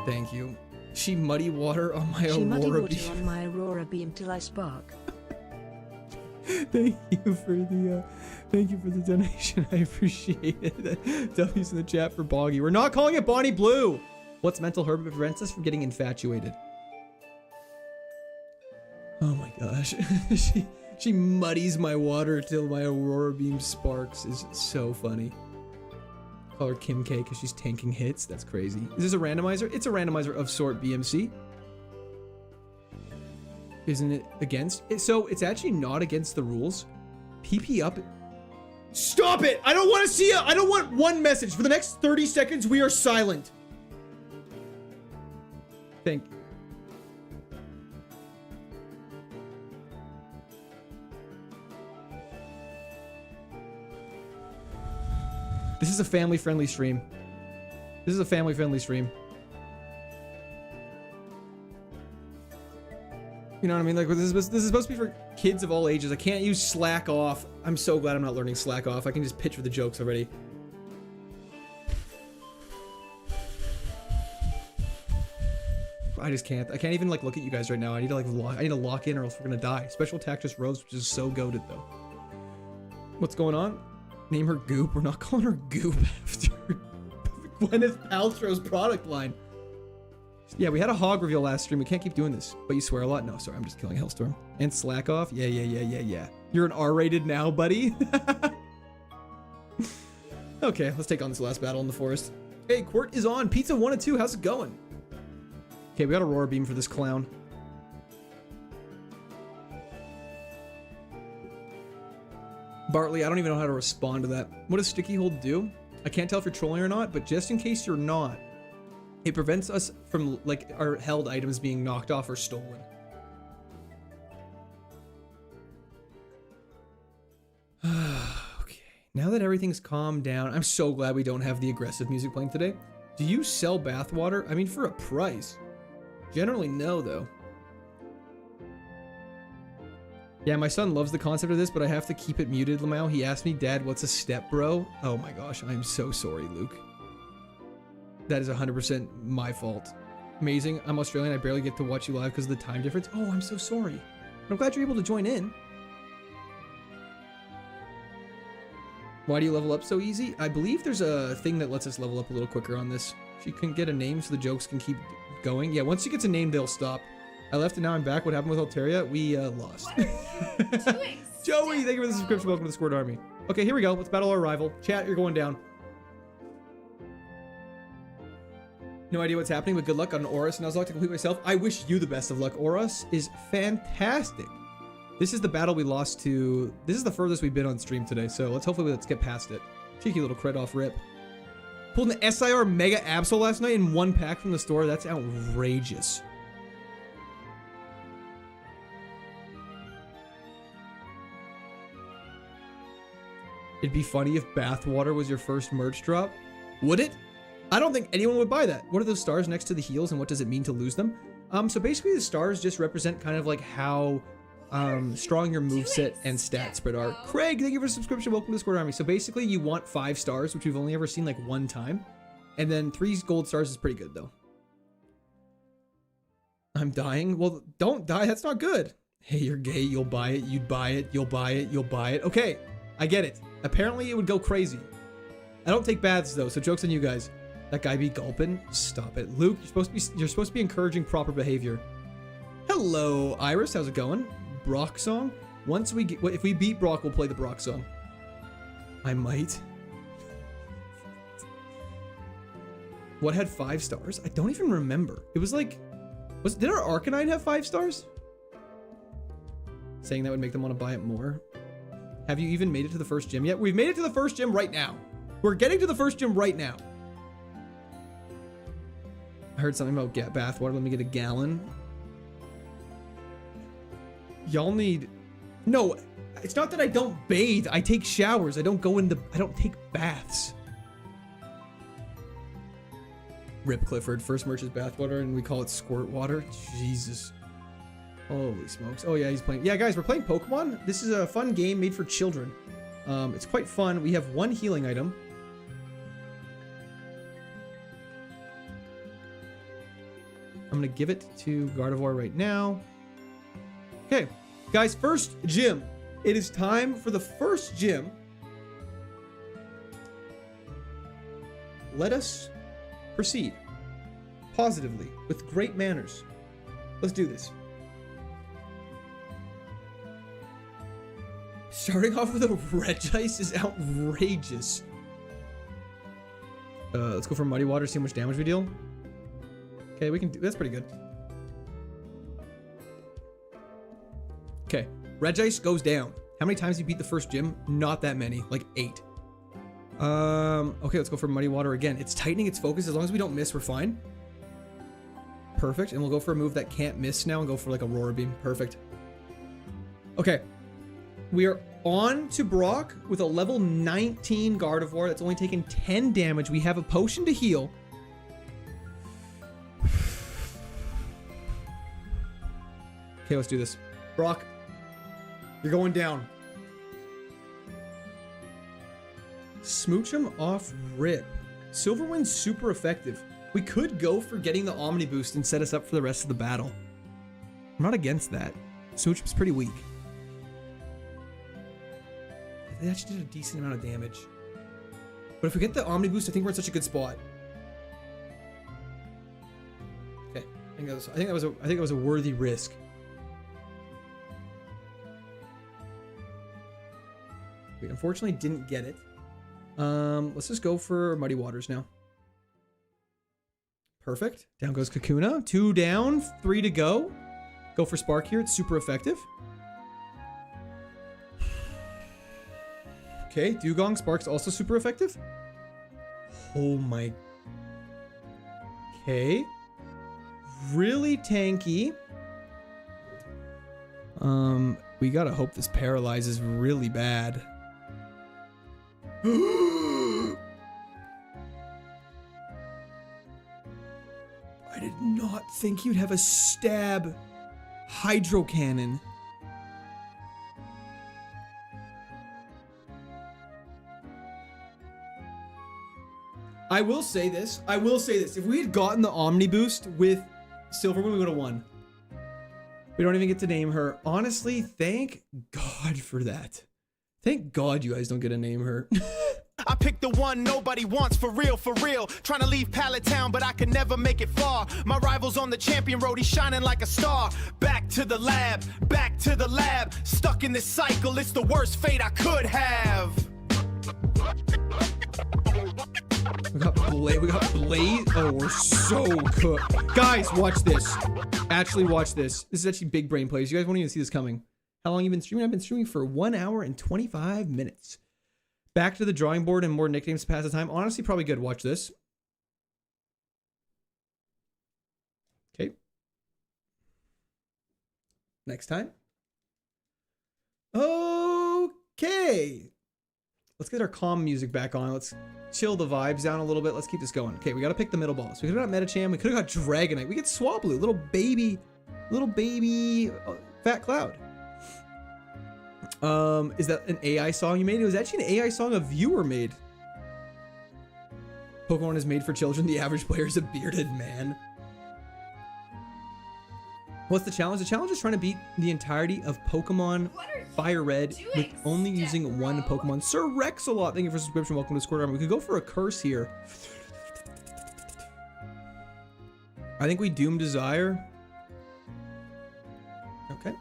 Thank you. She Muddy Water on my Aurora Beam. On my Aurora Beam till I spark. Thank you for the donation. I appreciate it. W's in the chat for Boggy. We're not calling it Bonnie Blue. What's mental herb prevents us from getting infatuated? Oh my gosh. she muddies my water till my Aurora Beam sparks is so funny. Call her Kim K because she's tanking hits. That's crazy. Is this a randomizer? It's a randomizer of sort BMC. Isn't it against it? So it's actually not against the rules. PP up. Stop it! I don't want to see it. I don't want one message. For the next 30 seconds, we are silent. Thank you. This is a family-friendly stream. This is a family-friendly stream. You know what I mean? Like, this is supposed to be for kids of all ages. I can't use slack off. I'm so glad I'm not learning slack off. I can just pitch for the jokes already. I just can't. I can't even like look at you guys right now. I need to like lock in or else we're gonna die. Special attack just rose, which is so goated though. What's going on? Name her Goop. We're not calling her Goop after Gwyneth Paltrow's product line. Yeah, we had a hog reveal last stream. We can't keep doing this. But you swear a lot? No, sorry. I'm just killing Hellstorm. And slack off? Yeah. You're an R-rated now, buddy. Okay, let's take on this last battle in the forest. Hey, Quirt is on. Pizza 1 and 2. How's it going? Okay, we got Aurora Beam for this clown. Bartley, I don't even know how to respond to that. What does Sticky Hold do? I can't tell if you're trolling or not, but just in case you're not, it prevents us from, like, our held items being knocked off or stolen. Okay, now that everything's calmed down, I'm so glad we don't have the aggressive music playing today. Do you sell bathwater? I mean, for a price. Generally, no, though. Yeah, my son loves the concept of this, but I have to keep it muted, Lamau. He asked me, Dad, what's a step bro? Oh my gosh, I'm so sorry, Luke. That is 100% my fault. Amazing. I'm Australian. I barely get to watch you live because of the time difference. Oh, I'm so sorry. But I'm glad you're able to join in. Why do you level up so easy? I believe there's a thing that lets us level up a little quicker on this. She can get a name so the jokes can keep going. Yeah, once she gets a name, they'll stop. I left and now I'm back. What happened with Altaria? We lost. What are you doing? Joey, thank you for the subscription. Welcome to the Squirt Army. Okay, here we go. Let's battle our rival. Chat, you're going down. No idea what's happening, but good luck on Oris. And I was like to complete myself. I wish you the best of luck. Oris is fantastic. This is the battle we lost to. This is the furthest we've been on stream today. So let's get past it. Cheeky little crit off rip. Pulled an SIR Mega Absol last night in one pack from the store. That's outrageous. It'd be funny if bathwater was your first merch drop. Would it? I don't think anyone would buy that. What are those stars next to the heels and what does it mean to lose them? So basically the stars just represent kind of like how strong your moveset and stat spread are. Craig, thank you for the subscription. Welcome to the Squirt Army. So basically you want 5 stars, which we've only ever seen like one time. And then 3 gold stars is pretty good though. I'm dying. Well, don't die. That's not good. Hey, you're gay. You'll buy it. You'd buy it. You'll buy it. You'll buy it. Okay, I get it. Apparently it would go crazy. I don't take baths though, so joke's on you guys. That guy be gulping. Stop it. Luke, you're supposed to be encouraging proper behavior. Hello, Iris. How's it going? Brock song? If we beat Brock, we'll play the Brock song. I might. What had 5 stars? I don't even remember. It was like, did our Arcanine have 5 stars? Saying that would make them want to buy it more. Have you even made it to the first gym yet? We've made it to the first gym right now. We're getting to the first gym right now. I heard something about bathwater. Let me get a gallon. Y'all need... No, it's not that I don't bathe. I take showers. I don't take baths. Rip Clifford. First merch is bathwater and we call it squirt water. Jesus. Holy smokes. Oh yeah, he's playing. Yeah, guys, we're playing Pokemon. This is a fun game made for children. It's quite fun. We have 1 healing item. I'm gonna give it to Gardevoir right now. Okay, guys, first gym. It is time for the first gym. Let us proceed positively with great manners. Let's do this. Starting off with a Regice is outrageous. Let's go for Muddy Water, see how much damage we deal. Okay, we can do, that's pretty good. Okay, Regice goes down. How many times did you beat the first gym? Not that many, like 8. Okay, let's go for Muddy Water again. It's tightening its focus. As long as we don't miss, we're fine. Perfect, and we'll go for a move that can't miss now and go for like Aurora Beam. Perfect. Okay. We are on to Brock with a level 19 Gardevoir that's only taken 10 damage. We have a potion to heal. Okay, Okay, let's do this. Brock, you're going down. Smooch him off rip. Silverwind's super effective. We could go for getting the Omni boost and set us up for the rest of the battle. I'm not against that. Smooch him's pretty weak. They actually did a decent amount of damage. But if we get the Omni boost, I think we're in such a good spot. Okay, I think that was a worthy risk. We unfortunately didn't get it. Let's just go for Muddy Waters now. Perfect. Down goes Kakuna. 2 down, 3 to go. Go for Spark here. It's super effective. Okay, Dugong Spark's also super effective. Oh my. Okay. Really tanky. We gotta hope this paralyzes really bad. I did not think you'd have a stab Hydro Cannon. I will say this. If we had gotten the Omni boost with Silverwind, we would have won. We don't even get to name her. Honestly, thank God for that. Thank God you guys don't get to name her. I picked the one nobody wants, for real, for real. Trying to leave Pallet Town, but I could never make it far. My rival's on the champion road, he's shining like a star. Back to the lab, stuck in this cycle, it's the worst fate I could have. We got Blaze. Oh, we're so cooked. Guys, watch this. Actually, watch this. This is actually big brain plays. You guys won't even see this coming. How long have you been streaming? I've been streaming for 1 hour and 25 minutes. Back to the drawing board and more nicknames to pass the time. Honestly, probably good. Watch this. Okay. Next time. Okay. Let's get our calm music back on. Let's chill the vibes down a little bit. Let's keep this going. Okay, we got to pick the middle balls. We could have got Metacham. We could have got Dragonite. We get Swablu, little baby Fat Cloud. Is that an AI song you made? It was actually an AI song a viewer made. Pokemon is made for children. The average player is a bearded man. What's the challenge? The challenge is trying to beat the entirety of Pokemon Fire Red with only using one Pokemon. Sir Rex-a-lot, thank you for subscription. Welcome to Discord Army. We could go for a curse here. I think we Doom Desire. Okay.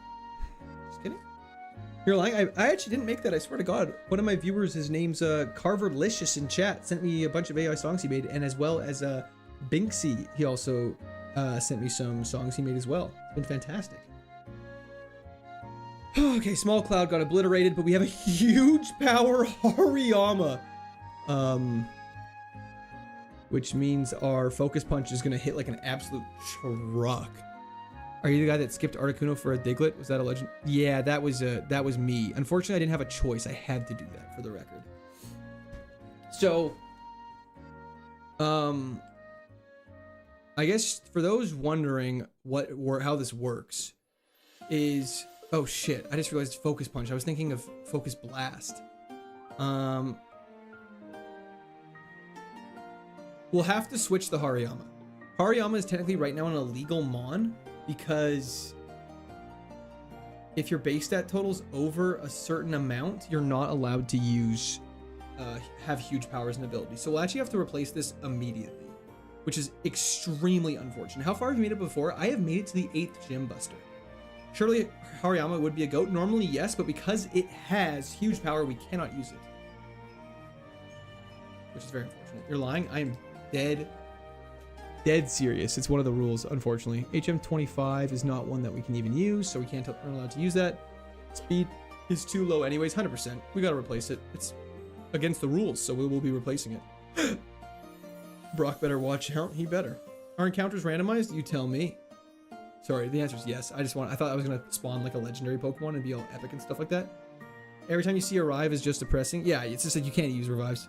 Just kidding. You're lying. I actually didn't make that. I swear to God. One of my viewers, his name's Carverlicious in chat, sent me a bunch of AI songs he made, and as well as Binksy, he also sent me some songs he made as well. It's been fantastic. Okay, Small Cloud got obliterated, but we have a huge power Hariyama. Which means our Focus Punch is gonna hit like an absolute truck. Are you the guy that skipped Articuno for a Diglett? Was that a legend? Yeah, that was me. Unfortunately, I didn't have a choice. I had to do that for the record. So, I guess for those wondering how this works is, oh shit, I just realized Focus Punch. I was thinking of Focus Blast. We'll have to switch the Hariyama. Hariyama is technically right now an illegal Mon because if your base stat totals over a certain amount, you're not allowed to use have huge powers and abilities. So we'll actually have to replace this immediately, which is extremely unfortunate. How far have you made it before? I have made it to the 8th Gym Buster. Surely Hariyama would be a GOAT. Normally, yes, but because it has huge power, we cannot use it. Which is very unfortunate. You're lying. I am dead serious. It's one of the rules, unfortunately. HM25 is not one that we can even use, so we're not allowed to use that. Speed is too low anyways, 100%. We gotta replace it. It's against the rules, so we will be replacing it. Brock better watch out. He better. Are encounters randomized? You tell me. Sorry, the answer is yes. I thought I was gonna spawn like a legendary Pokemon and be all epic and stuff like that. Every time you see a Revive is just depressing. Yeah, it's just like you can't use Revives.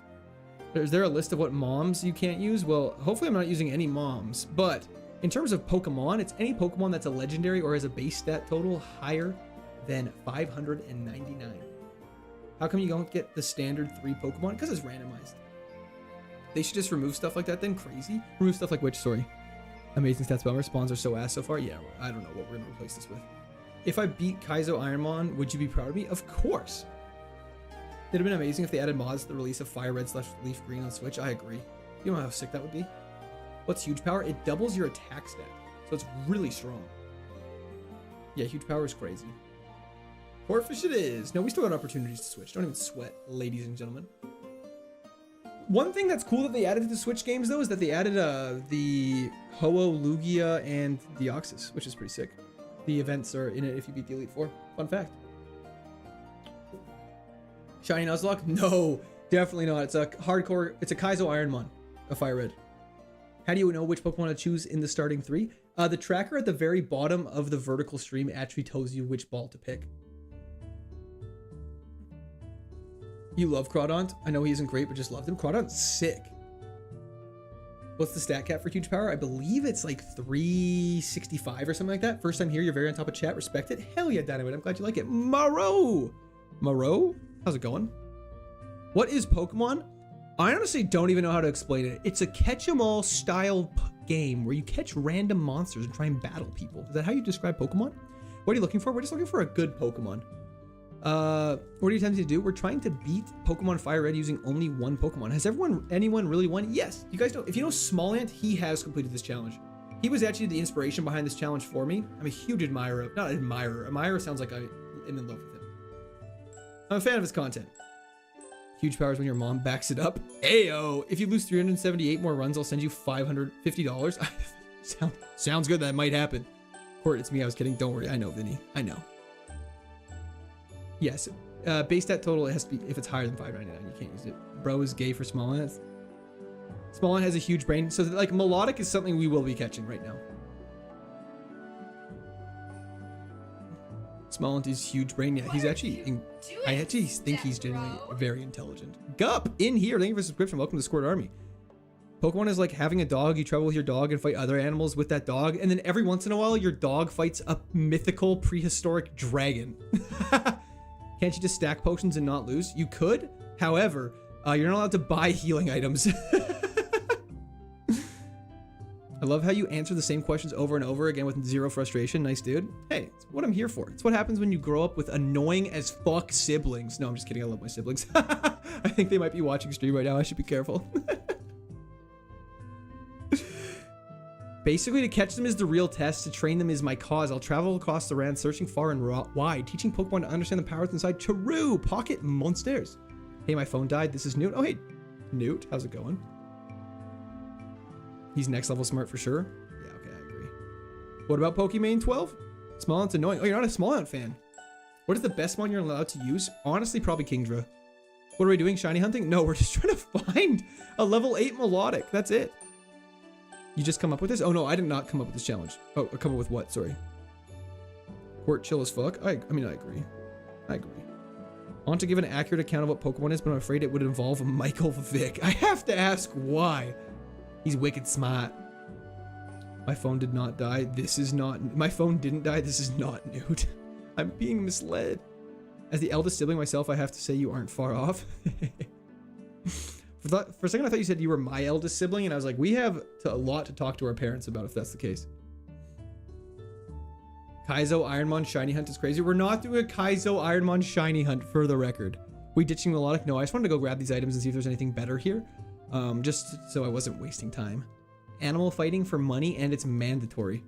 Is there a list of what moms you can't use? Well, hopefully I'm not using any moms, but In terms of Pokemon, it's any Pokemon that's a legendary or has a base stat total higher than 599. How come you don't get the standard 3 Pokemon? Because it's randomized. They should just remove stuff like that then. Crazy. Remove stuff like which? Sorry. Amazing stats bummer. Spawns are so ass so far. Yeah, I don't know what we're going to replace this with. If I beat KAIZO IRONMON, would you be proud of me? Of course. It'd have been amazing if they added mods to the release of Fire Red / Leaf Green on Switch. I agree. You know how sick that would be? What's huge power? It doubles your attack stat. So it's really strong. Yeah, huge power is crazy. Corphish it is. No, we still got opportunities to switch. Don't even sweat, ladies and gentlemen. One thing that's cool that they added to the Switch games, though, is that they added the Ho-Oh, Lugia, and Deoxys, which is pretty sick. The events are in it if you beat the Elite Four. Fun fact. Shiny Nuzlocke? No, definitely not. It's a hardcore, it's a KAIZO IRONMON, a Fire Red. How do you know which Pokemon to choose in the starting 3? The tracker at the very bottom of the vertical stream actually tells you which ball to pick. You love Crawdaunt. I know he isn't great, but just loved him. Crawdaunt's sick. What's the stat cap for huge power? I believe it's like 365 or something like that. First time here, you're very on top of chat. Respect it. Hell yeah, Dynamite. I'm glad you like it. Maro! Maro? How's it going? What is Pokemon? I honestly don't even know how to explain it. It's a catch-em-all style game where you catch random monsters and try and battle people. Is that how you describe Pokemon? What are you looking for? We're just looking for a good Pokemon. What are you attempting to do? We're trying to beat Pokemon Fire Red using only one Pokemon. Has anyone really won? Yes. You guys know, if you know Smallant, he has completed this challenge. He was actually the inspiration behind this challenge for me. I'm a huge admirer of, not admirer. Admirer sounds like I am in love with him. I'm a fan of his content. Huge powers when your mom backs it up. Ayo! If you lose 378 more runs, I'll send you $550. Sounds good. That might happen. Court, it's me. I was kidding. Don't worry. I know, Vinny. I know. Yes. Base stat total, it has to be, if it's higher than 599, you can't use it. Bro is gay for Smallant. Smallant has a huge brain. So, like, Melodic is something we will be catching right now. Smallant is huge brain. Yeah, he's actually... I actually think he's genuinely very intelligent. Gup, in here. Thank you for the subscription. Welcome to the Squirt Army. Pokemon is like having a dog. You travel with your dog and fight other animals with that dog. And then every once in a while, your dog fights a mythical prehistoric dragon. Can't you just stack potions and not lose? You could. However, you're not allowed to buy healing items. I love how you answer the same questions over and over again with zero frustration. Nice, dude. Hey, it's what I'm here for. It's what happens when you grow up with annoying as fuck siblings. No, I'm just kidding. I love my siblings. I think they might be watching stream right now. I should be careful. Basically, to catch them is the real test. To train them is my cause. I'll travel across the land, searching far and wide, teaching Pokemon to understand the powers inside. True pocket monsters. Hey, my phone died. This is Newt. Oh, hey, Newt. How's it going? He's next level smart for sure. Yeah, okay, I agree. What about Pokemon 12? Smallant's annoying. Oh, you're not a Smallant fan. What is the best one you're allowed to use? Honestly, probably Kingdra. What are we doing? Shiny hunting? No, we're just trying to find a level 8 Melodic. That's it. You just come up with this? Oh no, I did not come up with this challenge. Oh, come up with what? Sorry. Court chill as fuck. I mean, I agree. I agree. I want to give an accurate account of what Pokemon is, but I'm afraid it would involve Michael Vick. I have to ask why. He's wicked smart. My phone did not die. This is not... My phone didn't die. This is not Newt. I'm being misled. As the eldest sibling myself, I have to say you aren't far off. For a second, I thought you said you were my eldest sibling, and I was like, we have a lot to talk to our parents about if that's the case. KAIZO IRONMON Shiny Hunt is crazy. We're not doing a KAIZO IRONMON Shiny Hunt, for the record. We ditching Melodic? No, I just wanted to go grab these items and see if there's anything better here. Just so I wasn't wasting time. Animal fighting for money, and it's mandatory.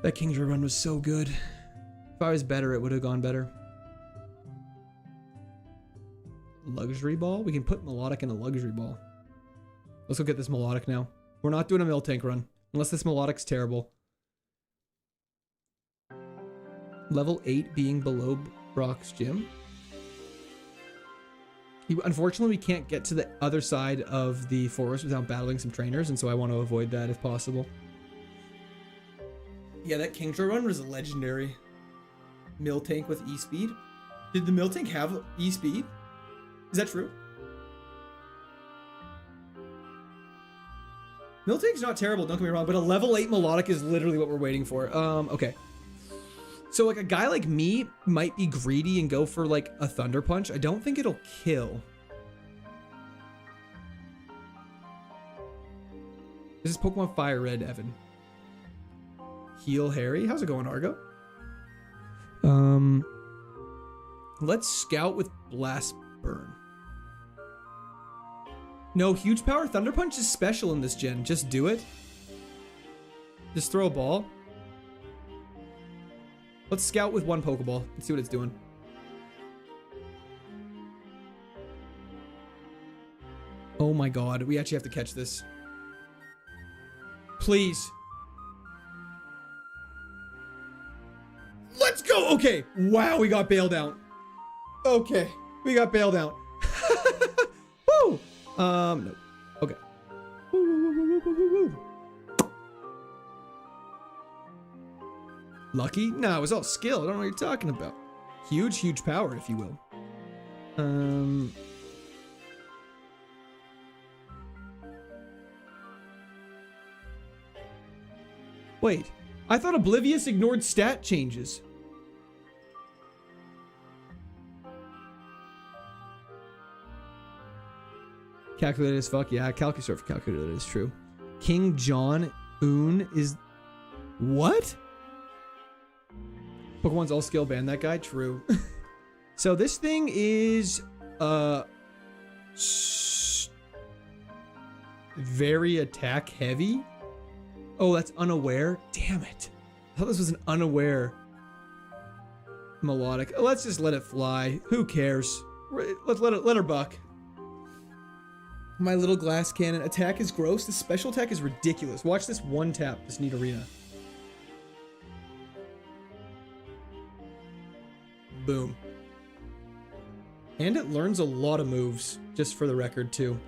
That Kingdra run was so good. If I was better, it would have gone better. Luxury ball? We can put Melodic in a luxury ball. Let's go get this Melodic now. We're not doing a Miltank run. Unless this Melodic's terrible. Level 8 being below Brock's gym. Unfortunately, we can't get to the other side of the forest without battling some trainers, and so I want to avoid that if possible. Yeah, that Kingdra run was legendary. Miltank with E-Speed. Did the Miltank have E-Speed? Is that true? Miltank's not terrible, don't get me wrong, but a level 8 Melodic is literally what we're waiting for. Okay. So like a guy like me might be greedy and go for like a Thunder Punch. I don't think it'll kill. This is Pokemon Fire Red, Evan. Heal Harry. How's it going, Argo? Let's scout with Blast Burn. No, Huge Power Thunder Punch is special in this gen. Just do it. Just throw a ball. Let's scout with one Pokeball and see what it's doing. Oh my god, we actually have to catch this. Please. Let's go! Okay. Wow, we got bailed out. Okay. We got bailed out. Woo! No. Okay. Woo, woo, woo, woo, woo, woo. Lucky? No, it was all skill. I don't know what you're talking about. Huge, huge power, if you will. Wait. I thought Oblivious ignored stat changes. Calculated as fuck. Yeah, Calcusort for calculated is true. King John Un is... What? Pokemon's all skill ban that guy? True. So this thing is... very attack heavy. Oh, that's unaware? Damn it. I thought this was an unaware Melodic. Let's just let it fly. Who cares? Let's let her buck. My little glass cannon. Attack is gross. The special attack is ridiculous. Watch this one tap, this Nidorina. Boom. And it learns a lot of moves, just for the record, too.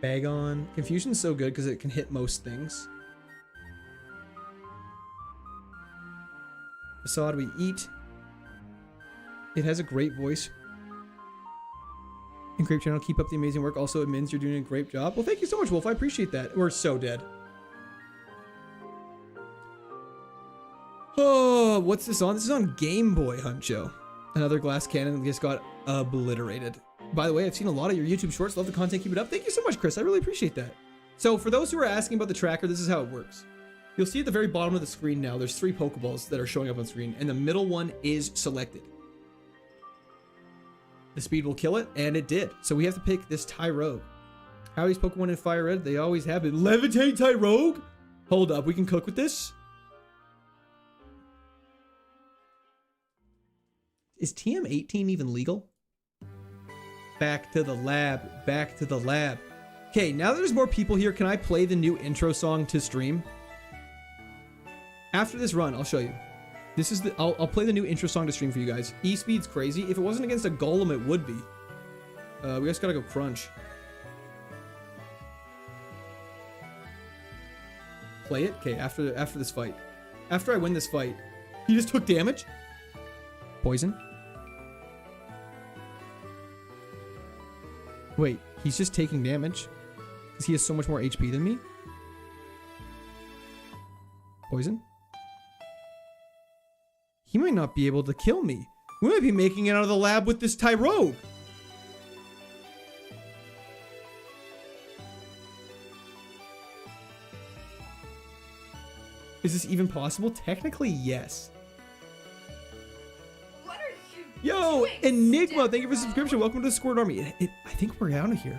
Bagon. Confusion's so good because it can hit most things. Facade we eat. It has a great voice. And Grape Channel, keep up the amazing work. Also admins you're doing a great job. Well, thank you so much, Wolf. I appreciate that. We're so dead. Oh, what's this on? This is on Game Boy, Huncho. Another glass cannon just got obliterated. By the way, I've seen a lot of your YouTube shorts. Love the content. Keep it up. Thank you so much, Chris. I really appreciate that. So for those who are asking about the tracker, this is how it works. You'll see at the very bottom of the screen now, there's 3 Pokeballs that are showing up on screen, and the middle one is selected. The speed will kill it, and it did. So we have to pick this Tyrogue. How are these Pokemon in Fire Red? They always have been. Levitate Tyrogue? Hold up, we can cook with this? Is TM18 even legal? Back to the lab, back to the lab. Okay, now that there's more people here, can I play the new intro song to stream? After this run, I'll show you. This is the, I'll play the new intro song to stream for you guys. E-Speed's crazy. If it wasn't against a Golem, it would be. We just gotta go crunch. Play it? Okay, after this fight. After I win this fight. He just took damage? Poison? Wait, he's just taking damage? Because he has so much more HP than me? Poison? He might not be able to kill me. We might be making it out of the lab with this Tyrogue. Is this even possible? Technically, yes. What are you Yo, doing, Enigma, thank you for the Stepbro? subscription. Welcome to the Squirt Army. I think we're out of here.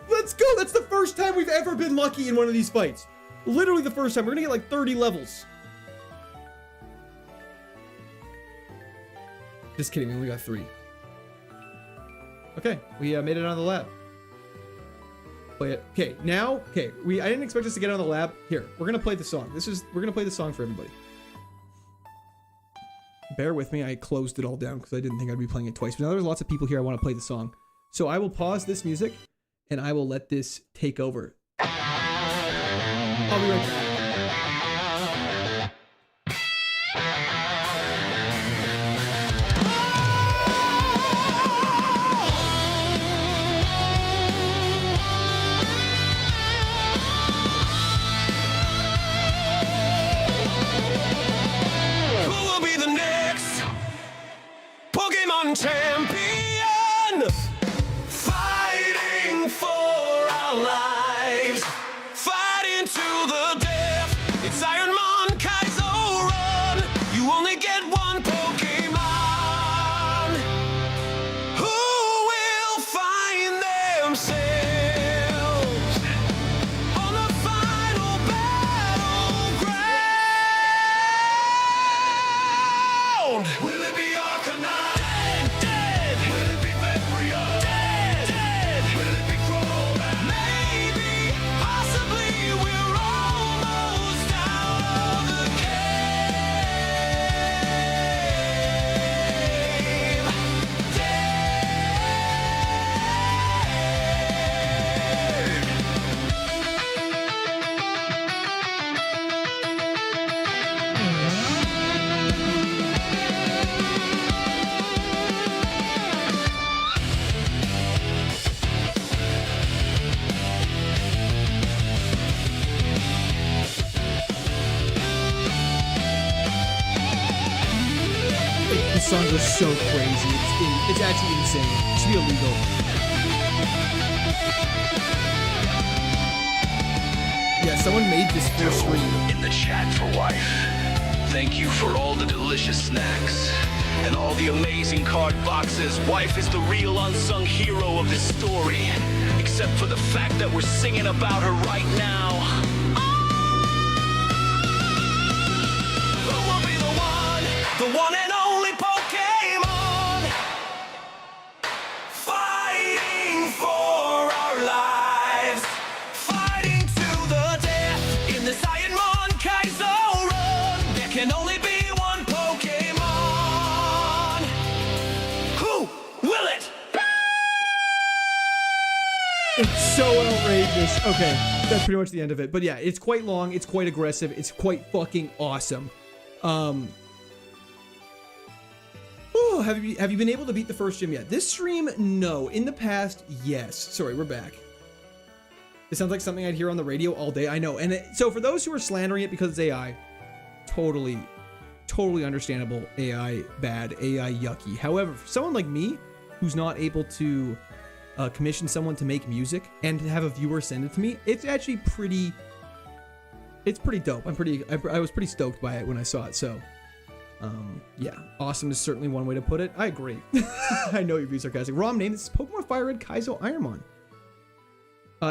Let's go. That's the first time we've ever been lucky in one of these fights. Literally the first time. We're gonna get like 30 levels. Just kidding, we only got 3. Okay, we made it out of the lab. Play it. Okay, now, okay, I didn't expect us to get out of the lab. Here, we're gonna play the song. We're gonna play the song for everybody. Bear with me, I closed it all down because I didn't think I'd be playing it twice. But now there's lots of people here I want to play the song. So I will pause this music and I will let this take over. I'll be right back. run! Fighting for our lives, fighting to the death. It's Ironmon, KAIZO, run! You only get one Pokemon. Who will find themselves on the final battleground? Will it be Arcanine? Dead! Will it be Vaporeon? Dead! Will it be Crobat? Maybe, possibly, we're almost out of the cave. These songs are so crazy. It's actually insane. It should be illegal. Yeah, someone made this for stream. In the chat for wife. Thank you for all the delicious snacks and all the amazing card boxes. Wife is the real unsung hero of this story, except for the fact that we're singing about her right now. Who will be the one and only Pokemon, fighting for our lives, fighting to the death in this Ironmon KAIZO run. There can only be one Pokemon. Who will it? It's so outrageous. Okay, that's pretty much the end of it. But yeah, it's quite long. It's quite aggressive. It's quite fucking awesome. Oh, have you been able to beat the first gym yet? This stream, no. In the past, yes. Sorry, we're back. It sounds like something I'd hear on the radio all day. I know. And so for those who are slandering it because it's AI, totally understandable. AI bad, AI yucky. However, for someone like me, who's not able to commission someone to make music and to have a viewer send it to me, it's actually pretty dope. I was pretty stoked by it when I saw it. So yeah, awesome is certainly one way to put it. I agree. I know you're being sarcastic. Rom name, this is Pokemon Fire Red KAIZO Ironmon.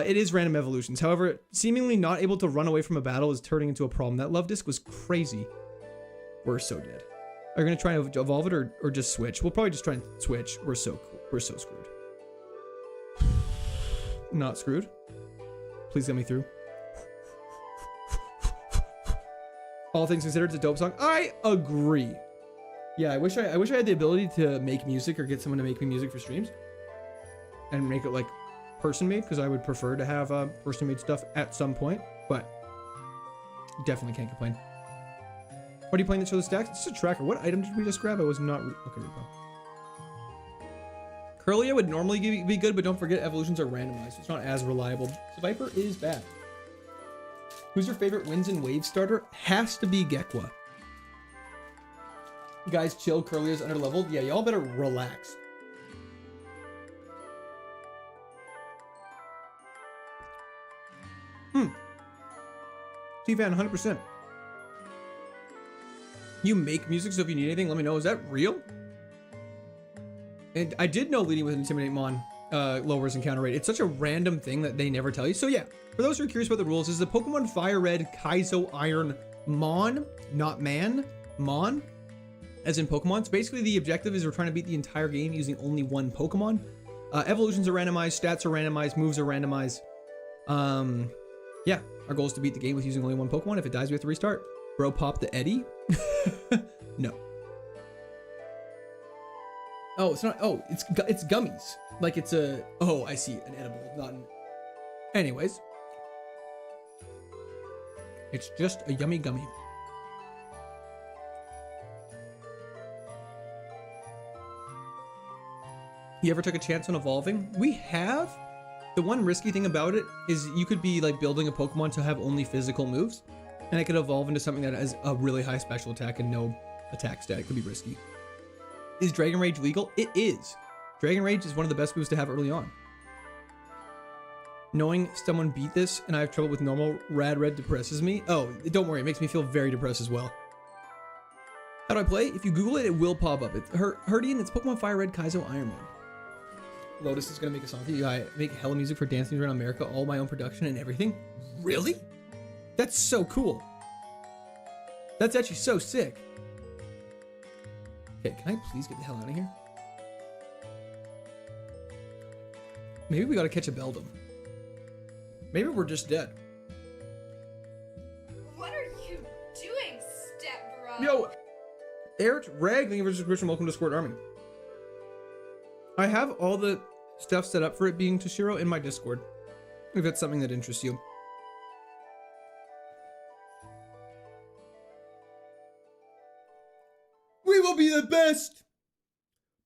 It is random evolutions. However, seemingly not able to run away from a battle is turning into a problem. That love disc was crazy. We're so dead. Are you gonna try and evolve it or just switch? We'll probably just try and switch. We're so screwed. Not screwed. Please get me through. All things considered, it's a dope song. I agree. Yeah, I wish I had the ability to make music or get someone to make me music for streams and make it like person made, because I would prefer to have person made stuff at some point, but definitely can't complain. What are you playing that show the stacks? It's just a tracker. What item did we just grab? I was not okay. Curlia would normally be good, but don't forget evolutions are randomized. It's not as reliable. So Viper is bad. Who's your favorite Winds and Waves starter? Has to be Gekwa. You guys chill, Curlia's underleveled. Yeah, y'all better relax. T-Fan, 100%. You make music, so if you need anything, let me know. Is that real? And I did know leading with Intimidate Mon lowers encounter rate. It's such a random thing that they never tell you. So yeah, for those who are curious about the rules, this is the Pokemon Fire Red KAIZO Ironmon, not man, Mon, as in Pokemon. So basically the objective is we're trying to beat the entire game using only one Pokemon. Evolutions are randomized, stats are randomized, moves are randomized. Yeah, our goal is to beat the game with using only one Pokemon. If it dies, we have to restart. Bro, pop the Eddie? No. Oh, it's not. Oh, it's gummies. Like it's a. Oh, I see. An edible, not an. Anyways, it's just a yummy gummy. You ever took a chance on evolving? We have. The one risky thing about it is you could be like building a Pokemon to have only physical moves, and it could evolve into something that has a really high special attack and no attack stat. It could be risky. Is Dragon Rage legal? It is. Dragon Rage is one of the best moves to have early on. Knowing someone beat this and I have trouble with normal Rad Red depresses me. Oh, don't worry, it makes me feel very depressed as well. How do I play? If you Google it, it will pop up. It's Herdian, it's Pokemon Fire Red Kaizo Ironmon. Lotus is gonna make a song for you. I make hella music for dance teams around America, all my own production and everything. Really? That's so cool. That's actually so sick. Okay, can I please get the hell out of here? Maybe we gotta catch a Beldum. Maybe we're just dead. What are you doing, step bro? Yo, Eric Rag, thank you for the subscription. Welcome to Squirt Army. I have all the stuff set up for it being Toshiro in my Discord, if that's something that interests you. We will be the best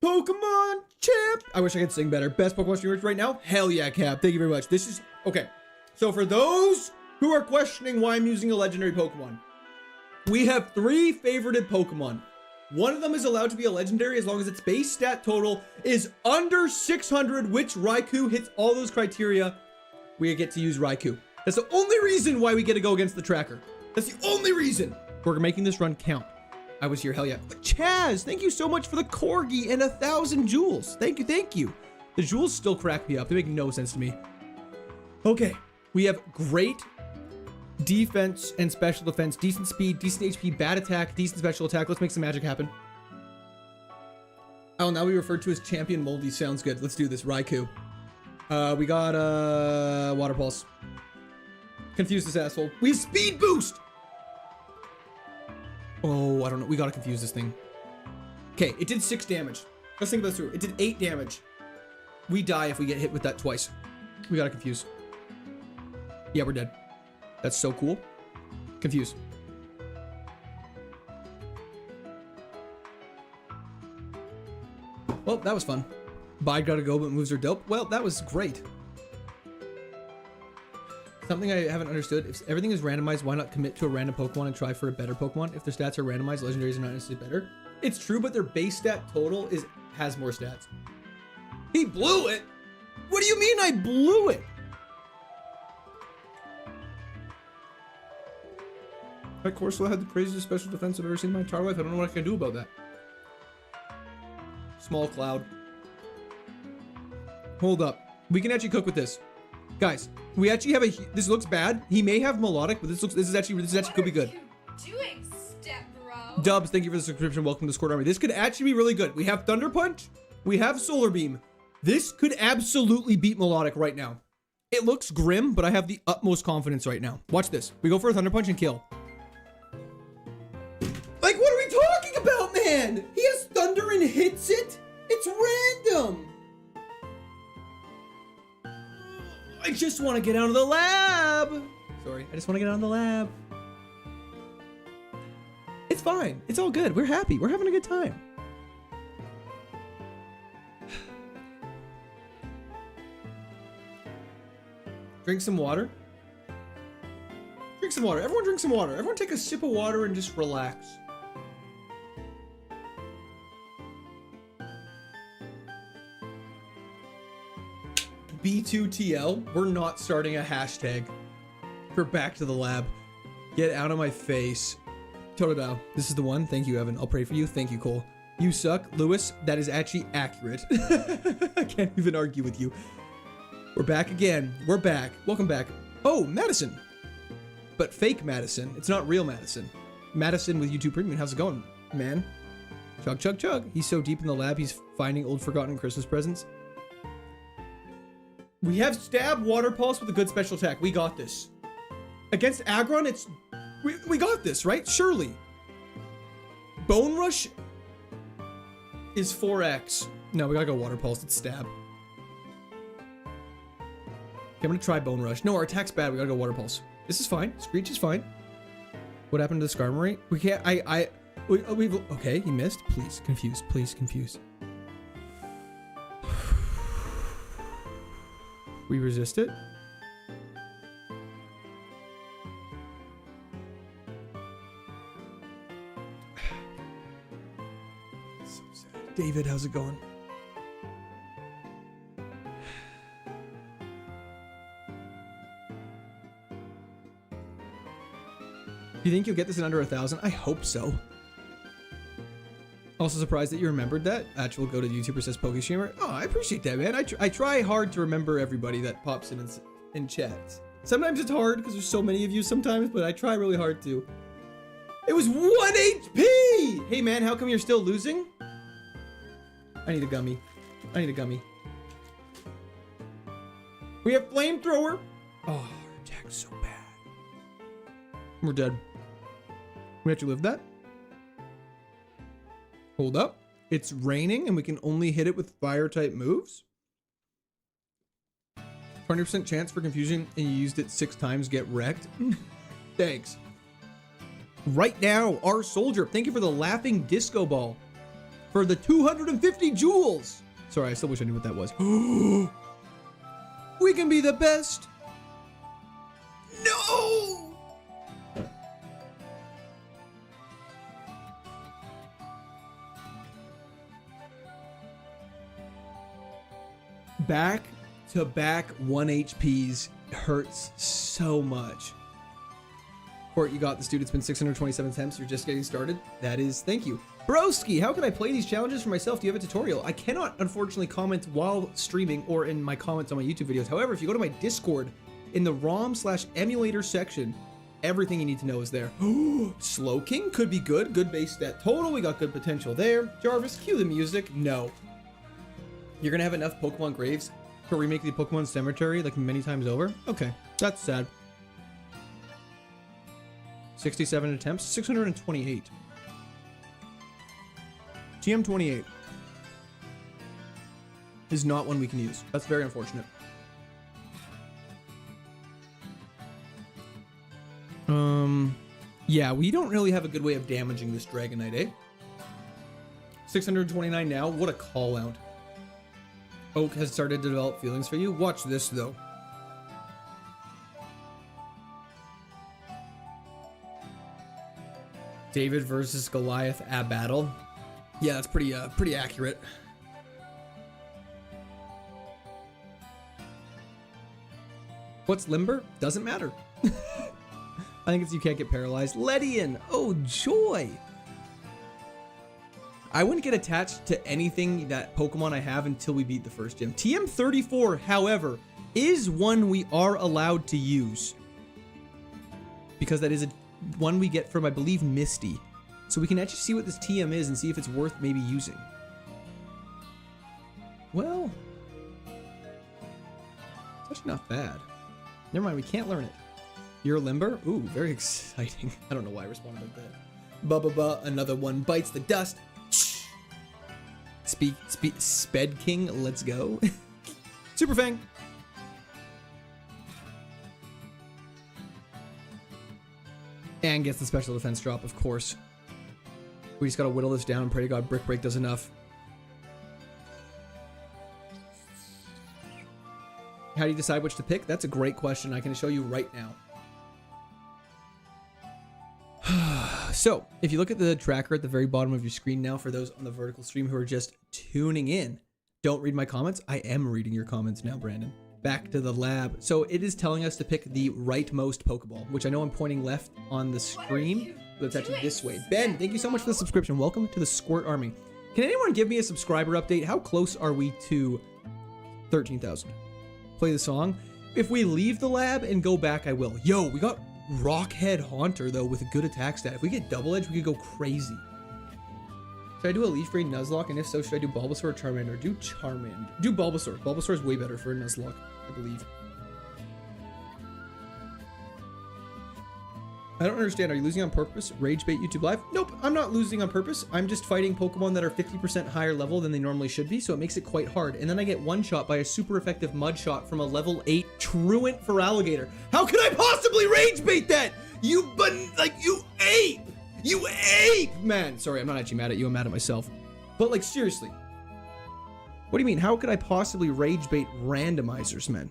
Pokemon champ. I wish I could sing better. Best Pokemon streamers right now? Hell yeah, Cap. Thank you very much. This is, okay. So for those who are questioning why I'm using a legendary Pokemon, we have 3 favorited Pokemon. One of them is allowed to be a legendary as long as its base stat total is under 600, which Raikou hits all those criteria. We get to use Raikou. That's the only reason why we get to go against the tracker. That's the only reason. We're making this run count. I was here, hell yeah. But Chaz, thank you so much for the Corgi and 1,000 jewels. Thank you, thank you. The jewels still crack me up. They make no sense to me. Okay, we have great defense and special defense, decent speed, decent HP, bad attack, decent special attack. Let's make some magic happen. Oh, now we referred to as Champion Moldy. Sounds good. Let's do this. Raikou. We got Water Pulse. Confuse this asshole. We have Speed Boost! Oh, I don't know. We gotta confuse this thing. Okay, it did 6 damage. Let's think about this through. It did 8 damage. We die if we get hit with that twice. We gotta confuse. Yeah, we're dead. That's so cool. Confuse. Well, that was fun. Bide gotta go, but moves are dope. Well, that was great. Something I haven't understood. If everything is randomized, why not commit to a random Pokemon and try for a better Pokemon? If their stats are randomized, legendaries are not necessarily better. It's true, but their base stat total has more stats. He blew it? What do you mean I blew it? That Corsola had the craziest special defense I've ever seen in my entire life. I don't know what I can do about that. Small Cloud. Hold up. We can actually cook with this. Guys, we actually have this looks bad. He may have melodic, but this is actually could be good. What are you doing, step bro? Dubs, thank you for the subscription. Welcome to Squirt Army. This could actually be really good. We have Thunder Punch. We have Solar Beam. This could absolutely beat melodic right now. It looks grim, but I have the utmost confidence right now. Watch this. We go for a Thunder Punch and kill. Like, what are we talking about, man? He has Thunder and hits it? It's random. I just want to get out of the lab. Sorry, I just want to get out of the lab. It's fine. It's all good. We're happy. We're having a good time. Drink some water. Drink some water. Everyone drink some water. Everyone take a sip of water and just relax. B2TL, we're not starting a hashtag for back to the lab. Get out of my face. Totodile, this is the one. Thank you, Evan. I'll pray for you. Thank you, Cole. You suck. Lewis, that is actually accurate. I can't even argue with you. We're back again. We're back. Welcome back. Oh, Madison. But fake Madison. It's not real Madison. Madison with YouTube Premium. How's it going, man? Chug, chug, chug. He's so deep in the lab, he's finding old forgotten Christmas presents. We have Stab, Water Pulse with a good special attack. We got this. Against Aggron, it's... We got this, right? Surely. Bone Rush is 4x. No, we gotta go Water Pulse. It's Stab. Okay, I'm gonna try Bone Rush. No, our attack's bad. We gotta go Water Pulse. This is fine. Screech is fine. What happened to the Skarmory? We can't... We've... Okay, he missed. Please, confuse. Please, confuse. We resist it. So sad. David, how's it going? You think you'll get this in under 1,000? I hope so. Also surprised that you remembered that. Actual go to YouTuber says PokeStreamer. Oh, I appreciate that, man. I try hard to remember everybody that pops in chats. Sometimes it's hard because there's so many of you sometimes, but I try really hard to. It was 1 HP! Hey, man, how come you're still losing? I need a gummy. I need a gummy. We have Flamethrower. Oh, our attack's so bad. We're dead. We have to live that. Hold up. It's raining and we can only hit it with fire type moves. 20% chance for confusion and you used it 6 times, get wrecked. Thanks. Right now, our soldier, thank you for the laughing disco ball. For the 250 jewels. Sorry, I still wish I knew what that was. We can be the best. No! Back to back 1 HPs hurts so much. Court, you got this, dude. It's been 627 attempts. You're just getting started. That is, thank you. Broski, how can I play these challenges for myself? Do you have a tutorial? I cannot, unfortunately, comment while streaming or in my comments on my YouTube videos. However, if you go to my Discord, in the ROM/emulator section, everything you need to know is there. Slow King could be good. Good base stat total. We got good potential there. Jarvis, cue the music. No. You're going to have enough Pokemon Graves to remake the Pokemon Cemetery like many times over? Okay, that's sad. 67 attempts, 628. TM28 is not one we can use. That's very unfortunate. Yeah, we don't really have a good way of damaging this Dragonite, eh? 629 now. What a call out. Oak has started to develop feelings for you. Watch this, though. David versus Goliath at battle. Yeah, that's pretty accurate. What's limber? Doesn't matter. I think it's you can't get paralyzed. Ledian! Oh, joy! I wouldn't get attached to anything that Pokemon I have until we beat the first gym. TM34, however, is one we are allowed to use. Because that is one we get from, I believe, Misty. So we can actually see what this TM is and see if it's worth maybe using. Well, it's actually not bad. Never mind, we can't learn it. You're a limber? Ooh, very exciting. I don't know why I responded like that. Another one bites the dust. Sped King, let's go. Super Fang. And gets the special defense drop, of course. We just gotta whittle this down and pray to God Brick Break does enough. How do you decide which to pick? That's a great question. I can show you right now. So, if you look at the tracker at the very bottom of your screen now, for those on the vertical stream who are just tuning in, don't read my comments. I am reading your comments now, Brandon. Back to the lab. So it is telling us to pick the rightmost Pokeball, which I know I'm pointing left on the screen, but it's actually this way. Ben, thank you so much for the subscription. Welcome to the Squirt Army. Can anyone give me a subscriber update? How close are we to 13,000? Play the song. If we leave the lab and go back, I will. Yo, we got Rockhead Haunter, though, with a good attack stat. If we get Double Edge, we could go crazy. Should I do a Leaf Brain Nuzlocke? And if so, should I do Bulbasaur or Charmander? Do Charmander. Do Bulbasaur. Bulbasaur is way better for a Nuzlocke, I believe. I don't understand. Are you losing on purpose? Rage bait YouTube Live? Nope, I'm not losing on purpose. I'm just fighting Pokemon that are 50% higher level than they normally should be, so it makes it quite hard. And then I get one-shot by a super effective mud shot from a level 8 Truant Feraligatr. How could I possibly rage bait that? You ape! You ape! Man, sorry, I'm not actually mad at you. I'm mad at myself. But, like, seriously. What do you mean? How could I possibly rage bait randomizers, man?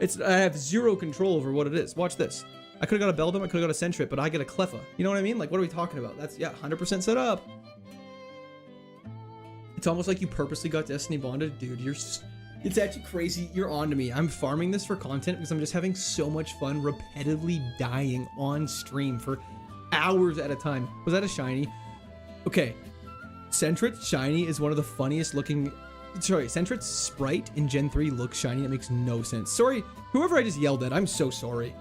I have zero control over what it is. Watch this. I could have got a Beldum, I could have got a Sentret, but I get a Cleffa. You know what I mean? Like, what are we talking about? That's, yeah, 100% set up. It's almost like you purposely got Destiny Bonded. Dude, it's actually crazy. You're on to me. I'm farming this for content because I'm just having so much fun repetitively dying on stream for hours at a time. Was that a shiny? Okay. Sentret's shiny is one of the funniest looking... Sorry, Sentret's sprite in Gen 3 looks shiny. It makes no sense. Sorry, whoever I just yelled at, I'm so sorry.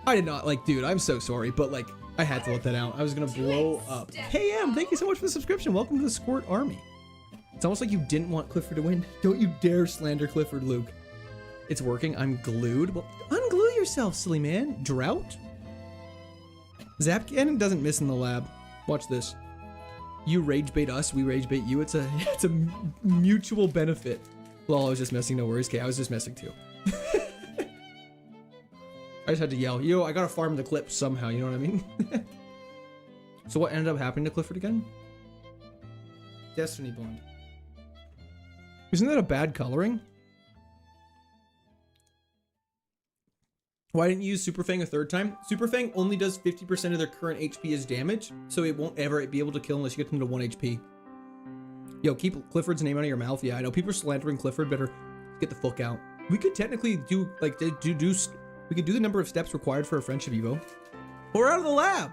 I did not, like, dude, I'm so sorry, but, like, I had to let that out. I was gonna blow up. Hey, Em, thank you so much for the subscription. Welcome to the Squirt Army. It's almost like you didn't want Clifford to win. Don't you dare slander Clifford, Luke. It's working. I'm glued. Well, unglue yourself, silly man. Drought? Zap Cannon doesn't miss in the lab. Watch this. You rage bait us, we rage bait you. It's a mutual benefit. Lol, I was just messing. No worries. Okay, I was just messing too. I just had to yell. Yo, I gotta farm the clip somehow. You know what I mean? So what ended up happening to Clifford again? Destiny Bond. Isn't that a bad coloring? Why didn't you use Super Fang a third time? Super Fang only does 50% of their current HP as damage, so it won't ever be able to kill unless you get them to 1 HP. Yo, keep Clifford's name out of your mouth. Yeah, I know people are slandering Clifford. Better get the fuck out. We could technically do, like, we could do the number of steps required for a friendship Evo. We're out of the lab!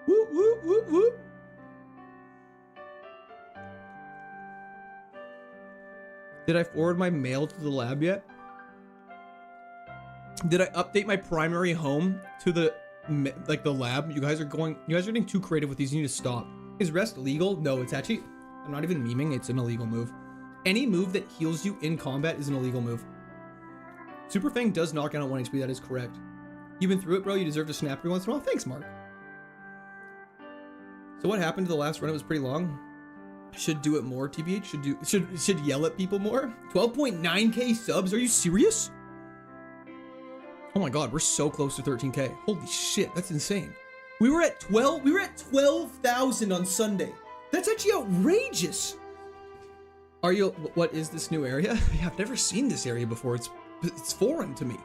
Whoop, whoop, whoop, whoop. Did I forward my mail to the lab yet? Did I update my primary home to the, like, the lab? You guys are getting too creative with these. You need to stop. Is rest legal? No, it's actually, I'm not even memeing. It's an illegal move. Any move that heals you in combat is an illegal move. Super Fang does knock out at 1 HP. That is correct. You've been through it, bro. You deserve to snap every once in a while. Thanks, Mark. So what happened to the last run? It was pretty long. Should do it more, TBH. Should yell at people more. 12.9k subs. Are you serious? Oh my god, we're so close to 13k. Holy shit, that's insane. We were at 12,000 on Sunday. That's actually outrageous. Are you, what is this new area? Yeah, I've never seen this area before. It's foreign to me.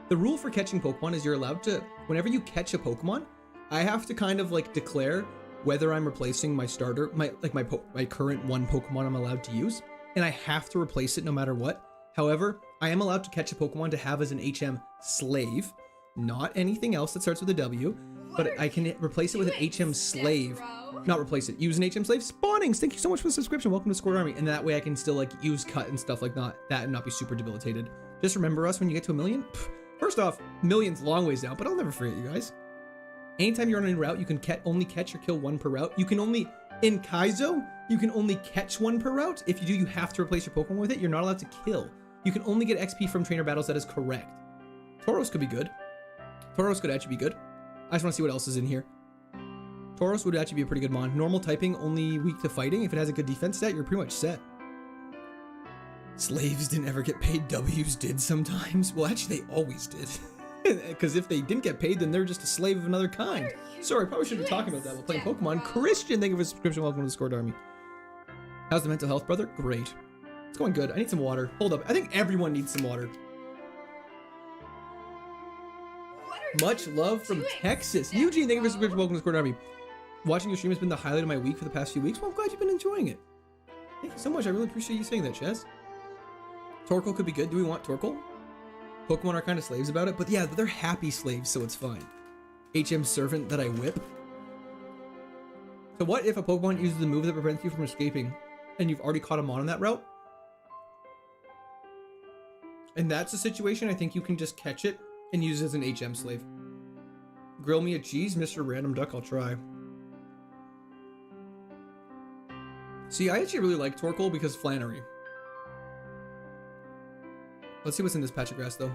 The rule for catching Pokemon is you're allowed to, whenever you catch a Pokemon, I have to kind of like declare whether I'm replacing my starter, my current one Pokemon I'm allowed to use, and I have to replace it no matter what. However, I am allowed to catch a Pokemon to have as an HM slave, not anything else that starts with a W, but I can replace it with an HM slave. Not replace it, use an HM slave. Spawnings, thank you so much for the subscription. Welcome to Squirt Army. And that way I can still like use cut and stuff like that and not be super debilitated. Just remember us when you get to 1 million. First off, million's a long ways out, but I'll never forget you guys. Anytime you're on a route, you can only catch or kill 1 per route. You can only, in Kaizo, you can only catch 1 per route. If you do, you have to replace your Pokemon with it. You're not allowed to kill. You can only get XP from trainer battles. That is correct. Tauros could be good. Tauros could actually be good. I just want to see what else is in here. Tauros would actually be a pretty good mon. Normal typing, only weak to fighting. If it has a good defense stat, you're pretty much set. Slaves didn't ever get paid. W's did sometimes. Well, actually, they always did. Because if they didn't get paid, then they're just a slave of another kind. Sorry, probably shouldn't be talking about that while playing Pokemon. Christian, thank you for the subscription. Welcome to the Squirt Army. How's the mental health, brother? Great. It's going good. I need some water. Hold up. I think everyone needs some water. Much love from Texas. Eugene, thank you for the subscription. Welcome to the Squirt Army. Watching your stream has been the highlight of my week for the past few weeks. Well, I'm glad you've been enjoying it. Thank you so much. I really appreciate you saying that, Chaz. Torkoal could be good. Do we want Torkoal? Pokemon are kind of slaves about it, but yeah, they're happy slaves, so it's fine. HM servant that I whip. So what if a Pokemon uses the move that prevents you from escaping, and you've already caught a mon on that route? And that's a situation I think you can just catch it and use it as an HM slave. Grill me a cheese, Mr. Random Duck, I'll try. See, I actually really like Torkoal because Flannery. Let's see what's in this patch of grass, though.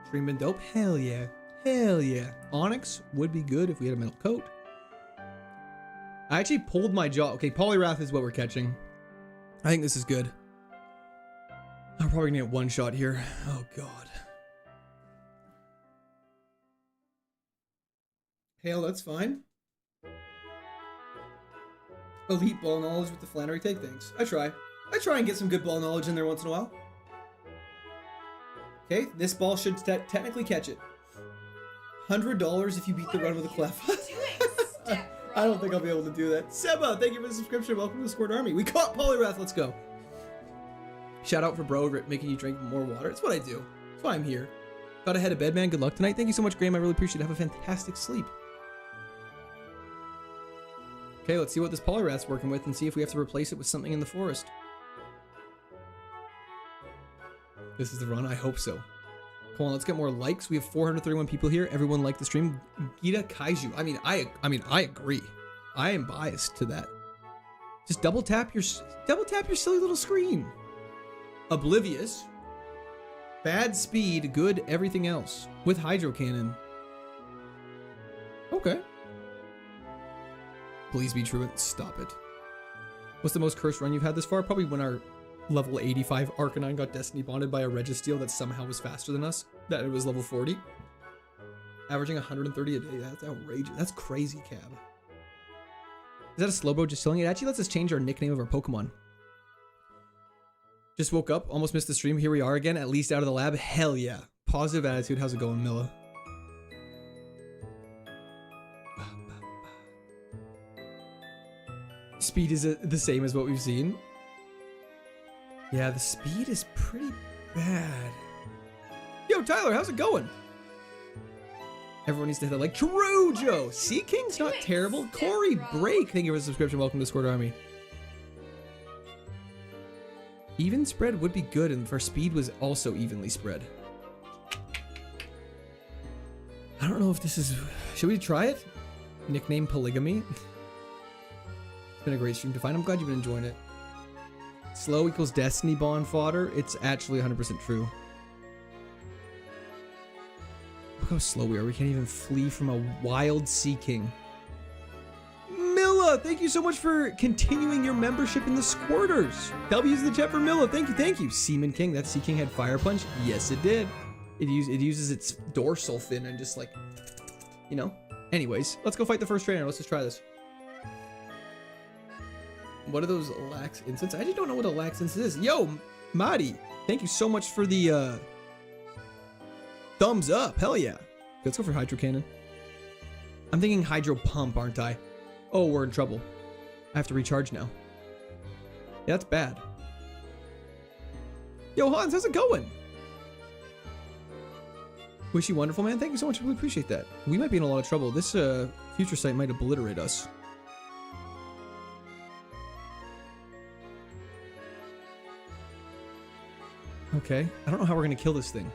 Stream been dope? Hell yeah. Hell yeah. Onyx would be good if we had a metal coat. I actually pulled my jaw. Okay, Poliwrath is what we're catching. I think this is good. I'm probably gonna get one shot here. Oh, God. Hail, that's fine. Elite ball knowledge with the Flannery take, thanks. I try and get some good ball knowledge in there once in a while. Okay, this ball should technically catch it. $100 if you beat the run with a clef. I don't think I'll be able to do that. Seba, thank you for the subscription. Welcome to the Squirt Army. We caught Poliwrath. Let's go. Shout out for bro making you drink more water. It's what I do. That's why I'm here. Got to head to bed, man. Good luck tonight. Thank you so much, Graham. I really appreciate it. Have a fantastic sleep. Okay, let's see what this Poliwrath's working with and see if we have to replace it with something in the forest. This is the run? I hope so. Come on, let's get more likes. We have 431 people here. Everyone liked the stream. Gita Kaiju. I mean, I agree. I am biased to that. Just double tap your silly little screen. Oblivious. Bad speed, good everything else. With Hydro Cannon. Okay. Please be true and stop it. What's the most cursed run you've had this far? Probably when our level 85 Arcanine got Destiny Bonded by a Registeel that somehow was faster than us. That it was level 40. Averaging 130 a day. That's outrageous. That's crazy, Cab. Is that a Slowbro just chilling? It actually lets us change our nickname of our Pokemon. Just woke up, almost missed the stream. Here we are again, at least out of the lab. Hell yeah. Positive attitude. How's it going, Milla? Speed is the same as what we've seen. Yeah, the speed is pretty bad. Yo, Tyler, how's it going? Everyone needs to hit that like. True, Joe. Sea King's not terrible. Corey Break, thank you for the subscription. Welcome to Squad Army. Even spread would be good, and for speed was also evenly spread. I don't know if this is... Should we try it? Nickname polygamy? It's been a great stream to find. I'm glad you've been enjoying it. Slow equals Destiny Bond fodder. It's actually 100% true. Look how slow we are. We can't even flee from a wild Sea King. Milla, thank you so much for continuing your membership in the Squirters. W's in the chat for Milla. Thank you, thank you. Seaman King. That Sea King had Fire Punch. Yes, it did. It uses its dorsal fin and just like, you know. Anyways, let's go fight the first trainer. Let's just try this. What are those lax instants? I actually don't know what a lax instant is. Yo, Madi, thank you so much for the thumbs up. Hell yeah. Let's go for Hydro Cannon. I'm thinking Hydro Pump, aren't I? Oh, we're in trouble. I have to recharge now. Yeah, that's bad. Yo, Hans, how's it going? Wish you wonderful, man. Thank you so much. I really appreciate that. We might be in a lot of trouble. This future sight might obliterate us. Okay. I don't know how we're going to kill this thing.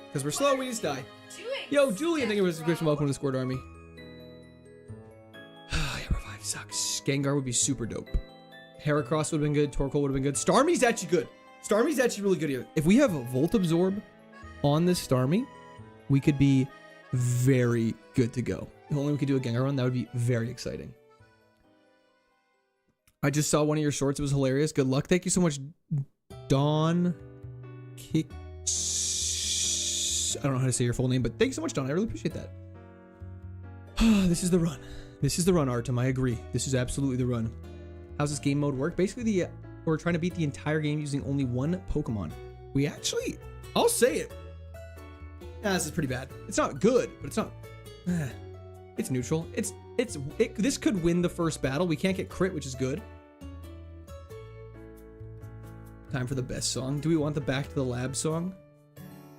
Because we're slow, we just die. Yo, Julian, thank you for the subscription. Welcome to the Squad Army. Yeah, Revive sucks. Gengar would be super dope. Heracross would have been good. Torkoal would have been good. Starmie's actually good. Starmie's actually really good here. If we have a Volt Absorb on this Starmie, we could be very good to go. If only we could do a Gengar run, that would be very exciting. I just saw one of your shorts. It was hilarious. Good luck. Thank you so much, Dawn Kicks. I don't know how to say your full name, but thank you so much, Dawn. I really appreciate that. This is the run. This is the run, Artem. I agree. This is absolutely the run. How's this game mode work? Basically, we're trying to beat the entire game using only one Pokemon. We actually, I'll say it. This is pretty bad. It's not good, but it's not. It's neutral. This could win the first battle. We can't get crit, which is good. Time for the best song. Do we want the Back to the Lab song?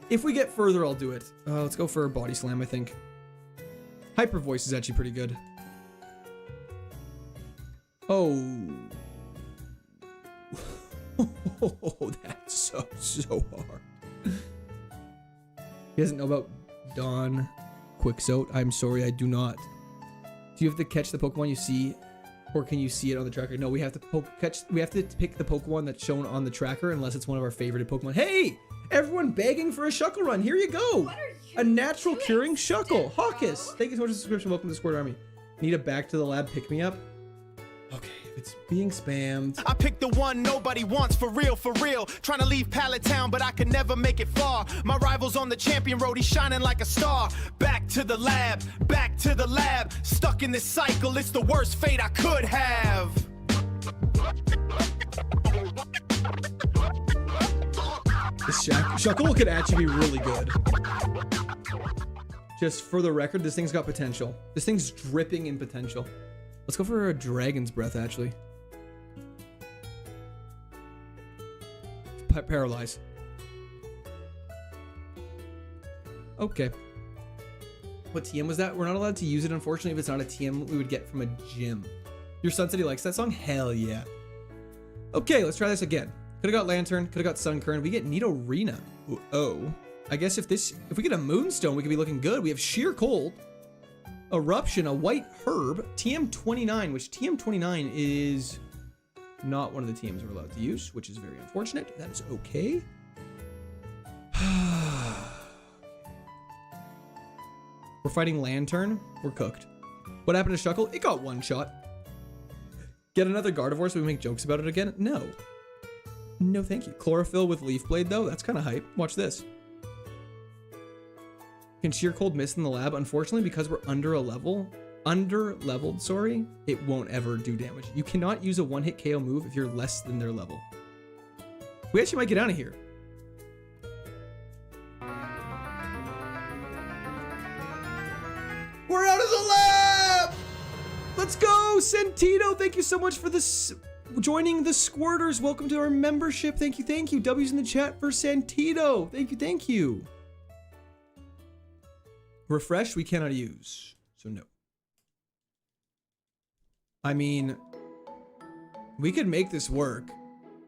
If we get further, I'll do it. Let's go for a Body Slam, I think. Hyper Voice is actually pretty good. Oh. Oh, that's so hard. He doesn't know about Dawn Quixote. I'm sorry, I do not. Do you have to catch the Pokemon you see, or can you see it on the tracker? No, we have to We have to pick the Pokemon that's shown on the tracker, unless it's one of our favorited Pokemon. Hey, everyone begging for a Shuckle run. Here you go. A natural curing Shuckle. Hawkus. Thank you so much for the subscription. Welcome to the Squad Army. Need a Back to the Lab pick me up. Okay, it's being spammed. I picked the one nobody wants, for real, for real. Trying to leave Pallet Town, but I can never make it far. My rival's on the champion road, he's shining like a star. Back to the lab, back to the lab. Stuck in this cycle, it's the worst fate I could have. This Shuckle could actually be really good. Just for the record, this thing's got potential. This thing's dripping in potential. Let's go for a Dragon's Breath, actually. Paralyze. Okay. What TM was that? We're not allowed to use it, unfortunately, if it's not a TM we would get from a gym. Your son said he likes that song? Hell yeah. Okay, let's try this again. Could've got Lantern, could've got Sunkern. We get Nidorina. Oh. I guess if we get a Moonstone, we could be looking good. We have Sheer Cold, Eruption, a White Herb, TM29, which TM29 is not one of the TMs we're allowed to use, which is very unfortunate. That is okay. We're fighting Lantern. We're cooked. What happened to Shuckle? It got one shot. Get another Gardevoir so we make jokes about it again? No. No, thank you. Chlorophyll with Leaf Blade, though? That's kind of hype. Watch this. Can Sheer Cold miss in the lab? Unfortunately, because we're under-leveled, sorry, it won't ever do damage. You cannot use a one-hit KO move if you're less than their level. We actually might get out of here. We're out of the lab! Let's go, Sentito! Thank you so much for this, joining the Squirters. Welcome to our membership. Thank you, thank you. W's in the chat for Sentito. Thank you, thank you. Refresh, we cannot use, so no. I mean, we could make this work.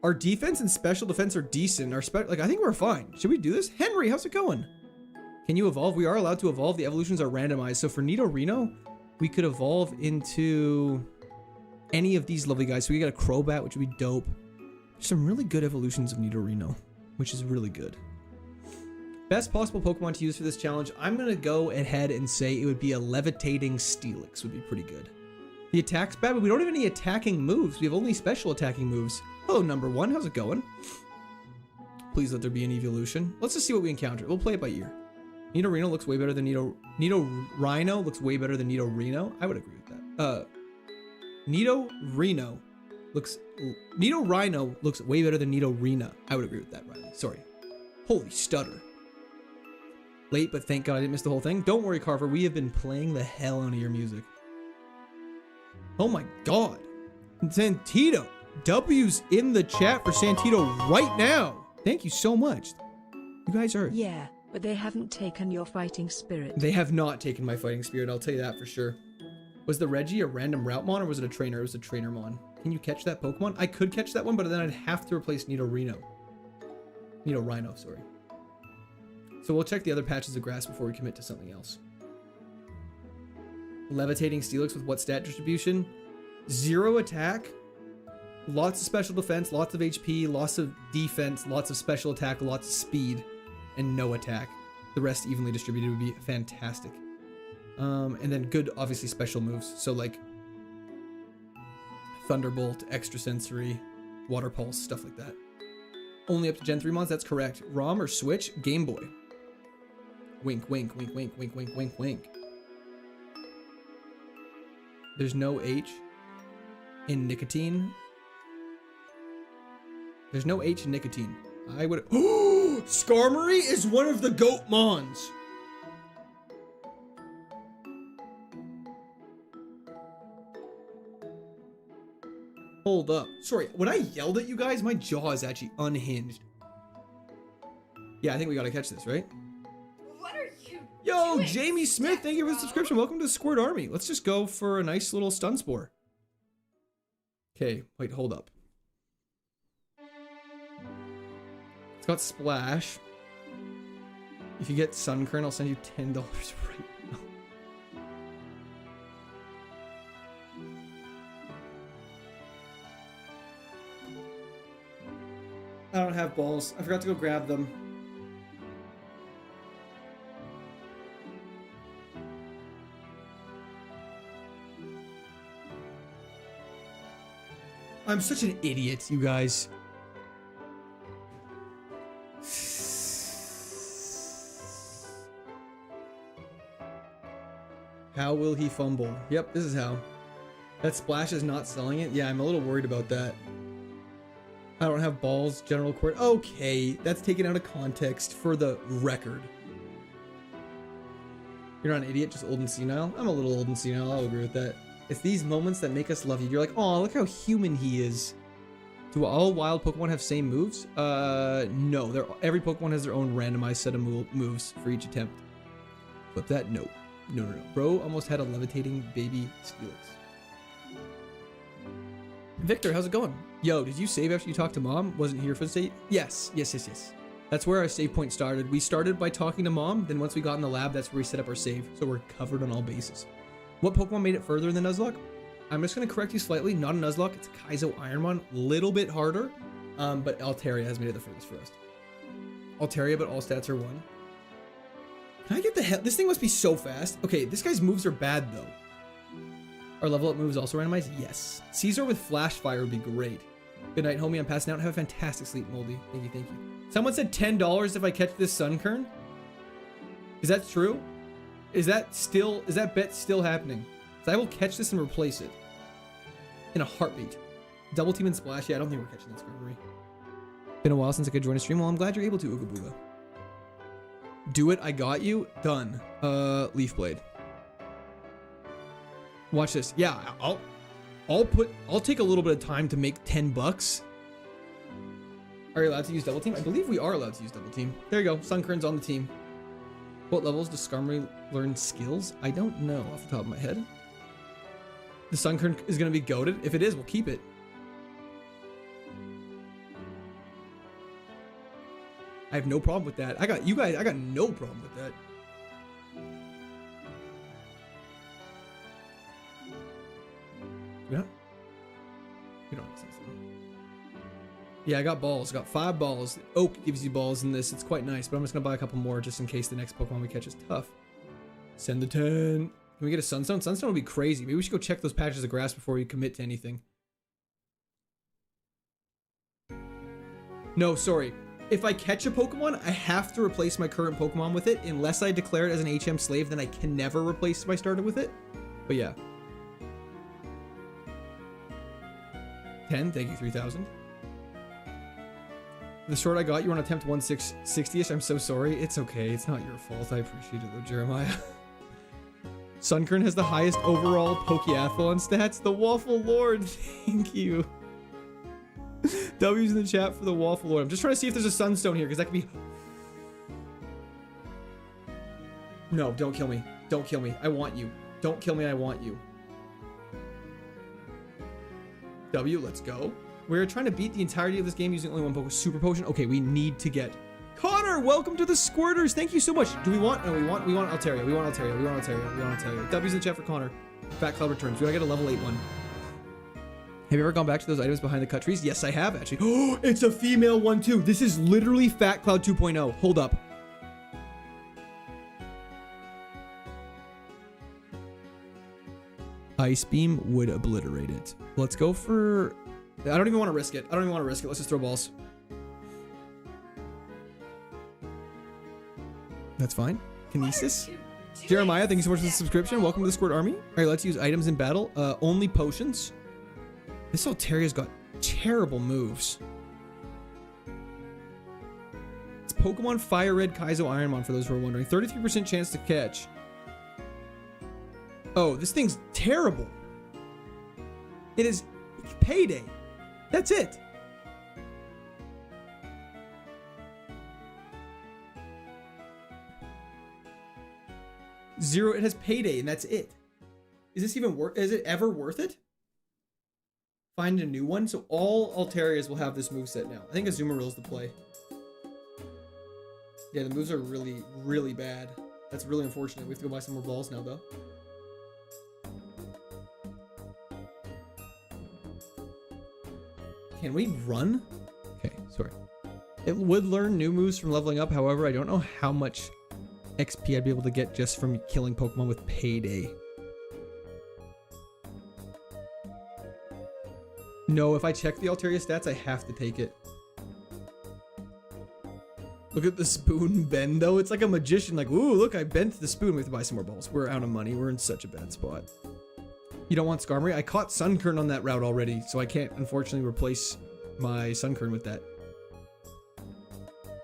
Our defense and special defense are decent. I think we're fine. Should we do this? Henry, how's it going? Can you evolve? We are allowed to evolve. The evolutions are randomized. So for Nidorino, we could evolve into any of these lovely guys. So we got a Crobat, which would be dope. There's some really good evolutions of Nidorino, which is really good. Best possible Pokemon to use for this challenge. I'm going to go ahead and say it would be a Levitating Steelix would be pretty good. The attack's bad, but we don't have any attacking moves. We have only special attacking moves. Hello, number one. How's it going? Please let there be an evolution. Let's just see what we encounter. We'll play it by ear. Nidorino looks way better than Nidorino looks way better than Nidorino. I would agree with that. Nidorino looks way better than Nidorina. I would agree with that, Riley. Sorry. Holy stutter. Late, but thank God I didn't miss the whole thing. Don't worry, Carver. We have been playing the hell out of your music. Oh my God. Santito. W's in the chat for Santito right now. Thank you so much. You guys are... Yeah, but they haven't taken your fighting spirit. They have not taken my fighting spirit, I'll tell you that for sure. Was the Reggie a random route mon or was it a trainer? It was a trainer mon. Can you catch that Pokemon? I could catch that one, but then I'd have to replace Nidorino, sorry. So we'll check the other patches of grass before we commit to something else. Levitating Steelix with what stat distribution? 0 attack, lots of special defense, lots of HP, lots of defense, lots of special attack, lots of speed, and no attack. The rest evenly distributed would be fantastic. And then good, obviously, special moves. So like Thunderbolt, Extrasensory, Water Pulse, stuff like that. Only up to Gen 3 mods, that's correct. ROM or Switch? Game Boy. Wink, wink, wink, wink, wink, wink, wink, wink. There's no H in nicotine. There's no H in nicotine. I would... Skarmory is one of the GOAT mons. Hold up. Sorry, when I yelled at you guys, my jaw is actually unhinged. Yeah, I think we gotta catch this, right? What are you Yo, doing, Jamie Smith, thank you for the subscription. Welcome to Squirt Army. Let's just go for a nice little stun spore. Okay, wait, hold up. It's got Splash. If you get Sunkern, I'll send you $10 right now. I don't have balls. I forgot to go grab them. I'm such an idiot, you guys. How will he fumble? Yep, this is how. That Splash is not selling it? Yeah, I'm a little worried about that. I don't have balls, general court. Okay, that's taken out of context for the record. You're not an idiot, just old and senile. I'm a little old and senile, I'll agree with that. It's these moments that make us love you. You're like, oh, look how human he is. Do all wild Pokemon have same moves? No, every Pokemon has their own randomized set of moves for each attempt. Flip that, no. No. Bro almost had a levitating baby Steelix. Victor, how's it going? Yo, did you save after you talked to mom? Wasn't here for the save? Yes. That's where our save point started. We started by talking to mom, then once we got in the lab, that's where we set up our save. So we're covered on all bases. What Pokemon made it further than Nuzlocke? I'm just going to correct you slightly. Not a Nuzlocke, it's KAIZO IRONMON. Little bit harder, but Altaria has made it the furthest for us. Altaria, but all stats are 1. Can I get the hell? This thing must be so fast. Okay, this guy's moves are bad though. Our level up moves also randomized? Yes. Caesar with Flash Fire would be great. Good night, homie. I'm passing out. Have a fantastic sleep, Moldy. Thank you. Someone said $10 if I catch this Sunkern. Is that true? Is that bet still happening? So I will catch this and replace it. In a heartbeat. Double team and splash. Yeah, I don't think we're catching that Skarmory. Been a while since I could join a stream. Well, I'm glad you're able to, Ooga Booga. Do it. I got you. Done. Leaf Blade. Watch this. Yeah, I'll take a little bit of time to make $10. Are you allowed to use double team? I believe we are allowed to use double team. There you go. Sunkern's on the team. What levels does Skarmory learn skills? I don't know off the top of my head. The Sunkern is going to be goated. If it is, we'll keep it. I have no problem with that. I got no problem with that. Yeah. You don't sense them. Yeah, I got balls. I got 5 balls. Oak gives you balls in this. It's quite nice, but I'm just gonna buy a couple more just in case the next Pokemon we catch is tough. Send the 10. Can we get a Sunstone? Sunstone would be crazy. Maybe we should go check those patches of grass before we commit to anything. No, sorry. If I catch a Pokemon, I have to replace my current Pokemon with it. Unless I declare it as an HM slave, then I can never replace my starter with it. But yeah. 10, thank you, 3,000. The short I got, you were on attempt 1660-ish. I'm so sorry. It's okay. It's not your fault. I appreciate it though, Jeremiah. Sunkern has the highest overall Pokeathlon stats. The Waffle Lord. Thank you. W's in the chat for the Waffle Lord. I'm just trying to see if there's a Sunstone here, because that could be... No, don't kill me. Don't kill me. I want you. Don't kill me. I want you. W, let's go. We're trying to beat the entirety of this game using only one Pokemon. Super Potion. Okay, we need to get... Connor, welcome to the Squirters. Thank you so much. Do we want... No, we want Altaria. We want Altaria. W's in the chat for Connor. Fat Cloud returns. We gotta get a level 8 one. Have you ever gone back to those items behind the cut trees? Yes, I have actually. Oh, it's a female one too. This is literally Fat Cloud 2.0. Hold up. Ice Beam would obliterate it. Let's go for... I don't even want to risk it. Let's just throw balls. That's fine. Kinesis. Jeremiah, thank you so much for the subscription. Welcome to the Squirt Army. All right, let's use items in battle. Only potions. This Altaria's got terrible moves. It's Pokemon Fire Red KAIZO IRONMON, for those who are wondering. 33% chance to catch. Oh, this thing's terrible. It is Payday. That's it. Zero, it has Payday, and that's it. Is this even worth? Is it ever worth it? Find a new one. So all Altarias will have this moveset now. I think Azumarill is the play. Yeah, the moves are really, really bad. That's really unfortunate. We have to go buy some more balls now, though. Can we run? Okay, sorry. It would learn new moves from leveling up. However, I don't know how much XP I'd be able to get just from killing Pokemon with Payday. No, if I check the Altaria stats, I have to take it. Look at the spoon bend, though. It's like a magician. Like, ooh, look, I bent the spoon. We have to buy some more balls. We're out of money. We're in such a bad spot. You don't want Skarmory? I caught Sunkern on that route already, so I can't, unfortunately, replace my Sunkern with that.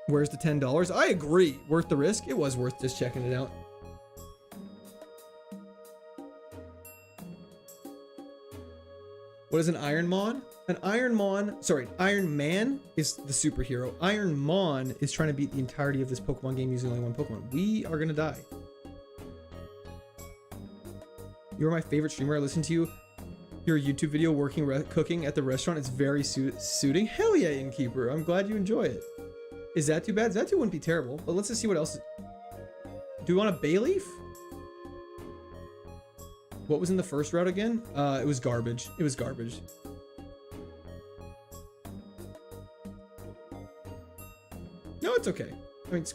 Where's the $10? I agree. Worth the risk? It was worth just checking it out. What is an Ironmon? An Ironmon, sorry, Iron Man is the superhero. Ironmon is trying to beat the entirety of this Pokemon game using only one Pokemon. We are gonna die. You're my favorite streamer. I listen to you. Your YouTube video cooking at the restaurant. It's very suiting. Hell yeah, Innkeeper. I'm glad you enjoy it. Is that too bad? That wouldn't be terrible. But let's just see what else. Do we want a bay leaf? What was in the first route again? It was garbage. It was garbage. No, it's okay. I mean,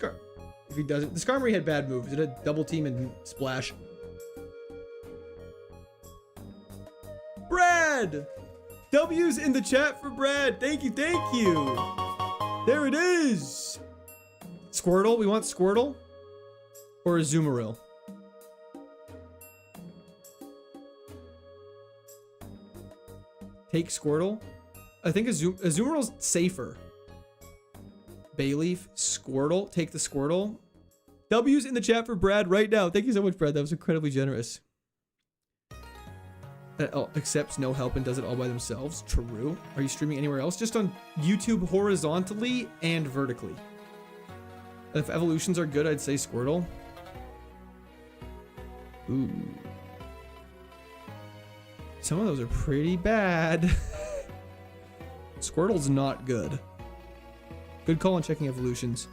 if he doesn't, the Skarmory had bad moves. It had double team and splash. Brad! W's in the chat for Brad. Thank you, thank you. There it is. Squirtle, we want Squirtle or a Azumarill. Take Squirtle. I think Azumarill's safer. Bayleaf, Squirtle. Take the Squirtle. W's in the chat for Brad right now. Thank you so much, Brad. That was incredibly generous. That accepts no help and does it all by themselves. True. Are you streaming anywhere else? Just on YouTube horizontally and vertically. If evolutions are good, I'd say Squirtle. Ooh. Some of those are pretty bad. Squirtle's not good. Good call on checking evolutions.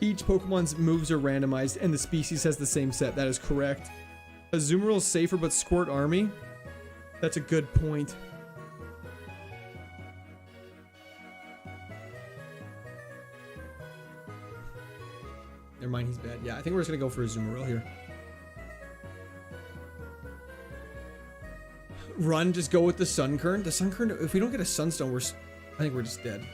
Each Pokemon's moves are randomized and the species has the same set. That is correct. Azumarill's safer, but Squirt Army? That's a good point. Never mind, he's bad. Yeah, I think we're just gonna go for Azumarill here. Run, just go with the Sunkern. The Sunkern, if we don't get a Sunstone, I think we're just dead.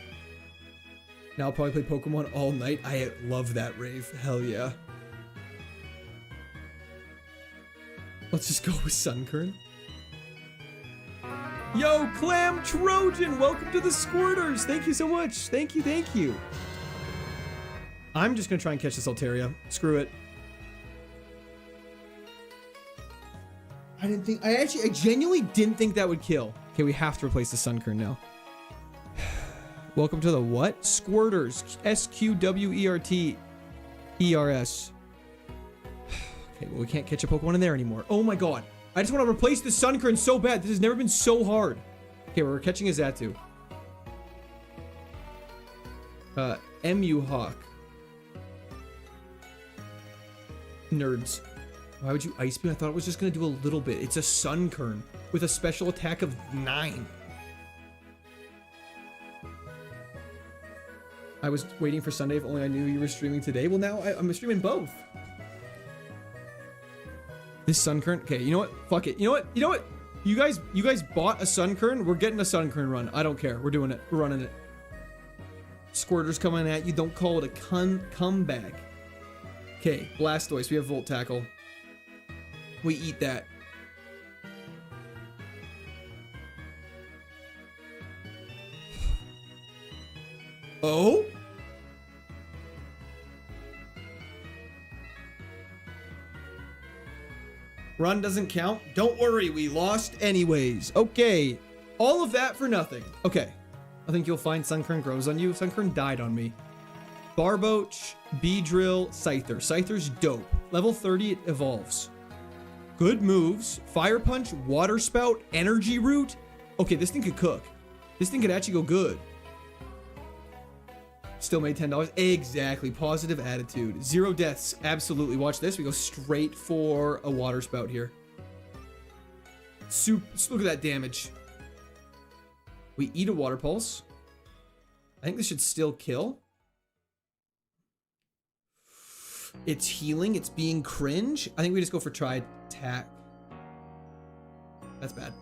Now I'll probably play Pokemon all night. I love that, Rave. Hell yeah. Let's just go with Sunkern. Yo, Clam Trojan, welcome to the Squirters. Thank you so much. Thank you, thank you. I'm just gonna try and catch this Altaria. Screw it. I genuinely didn't think that would kill. Okay, we have to replace the Sunkern now. Welcome to the what? Squirters. SQWERTERS. Okay, well, we can't catch a Pokemon in there anymore. Oh my god. I just want to replace the Sunkern so bad. This has never been so hard. Okay, we're catching a Xatu. MU Hawk. Nerds. Why would you Ice Beam? I thought it was just going to do a little bit. It's a Sunkern with a special attack of 9. I was waiting for Sunday if only I knew you were streaming today. Well, now I'm streaming both. This Sunkern. Okay, you know what? Fuck it. You know what? You know what? You guys bought a Sunkern. We're getting a Sunkern run. I don't care. We're doing it. We're running it. Squirters coming at you. Don't call it a comeback. Okay, Blastoise. We have Volt Tackle. We eat that. Oh? Run doesn't count. Don't worry, we lost anyways. Okay, all of that for nothing. Okay, I think you'll find Sunkern grows on you. Sunkern died on me. Barboach, Beedrill, Scyther. Scyther's dope. Level 30, it evolves. Good moves. Fire Punch, Water Spout, Energy Root. Okay, this thing could cook. This thing could actually go good. Still made $10. Exactly. Positive attitude. 0 deaths. Absolutely. Watch this. We go straight for a Water Spout here. Look at that damage. We eat a Water Pulse. I think this should still kill. It's healing. It's being cringe. I think we just go for Try Attack. That's bad.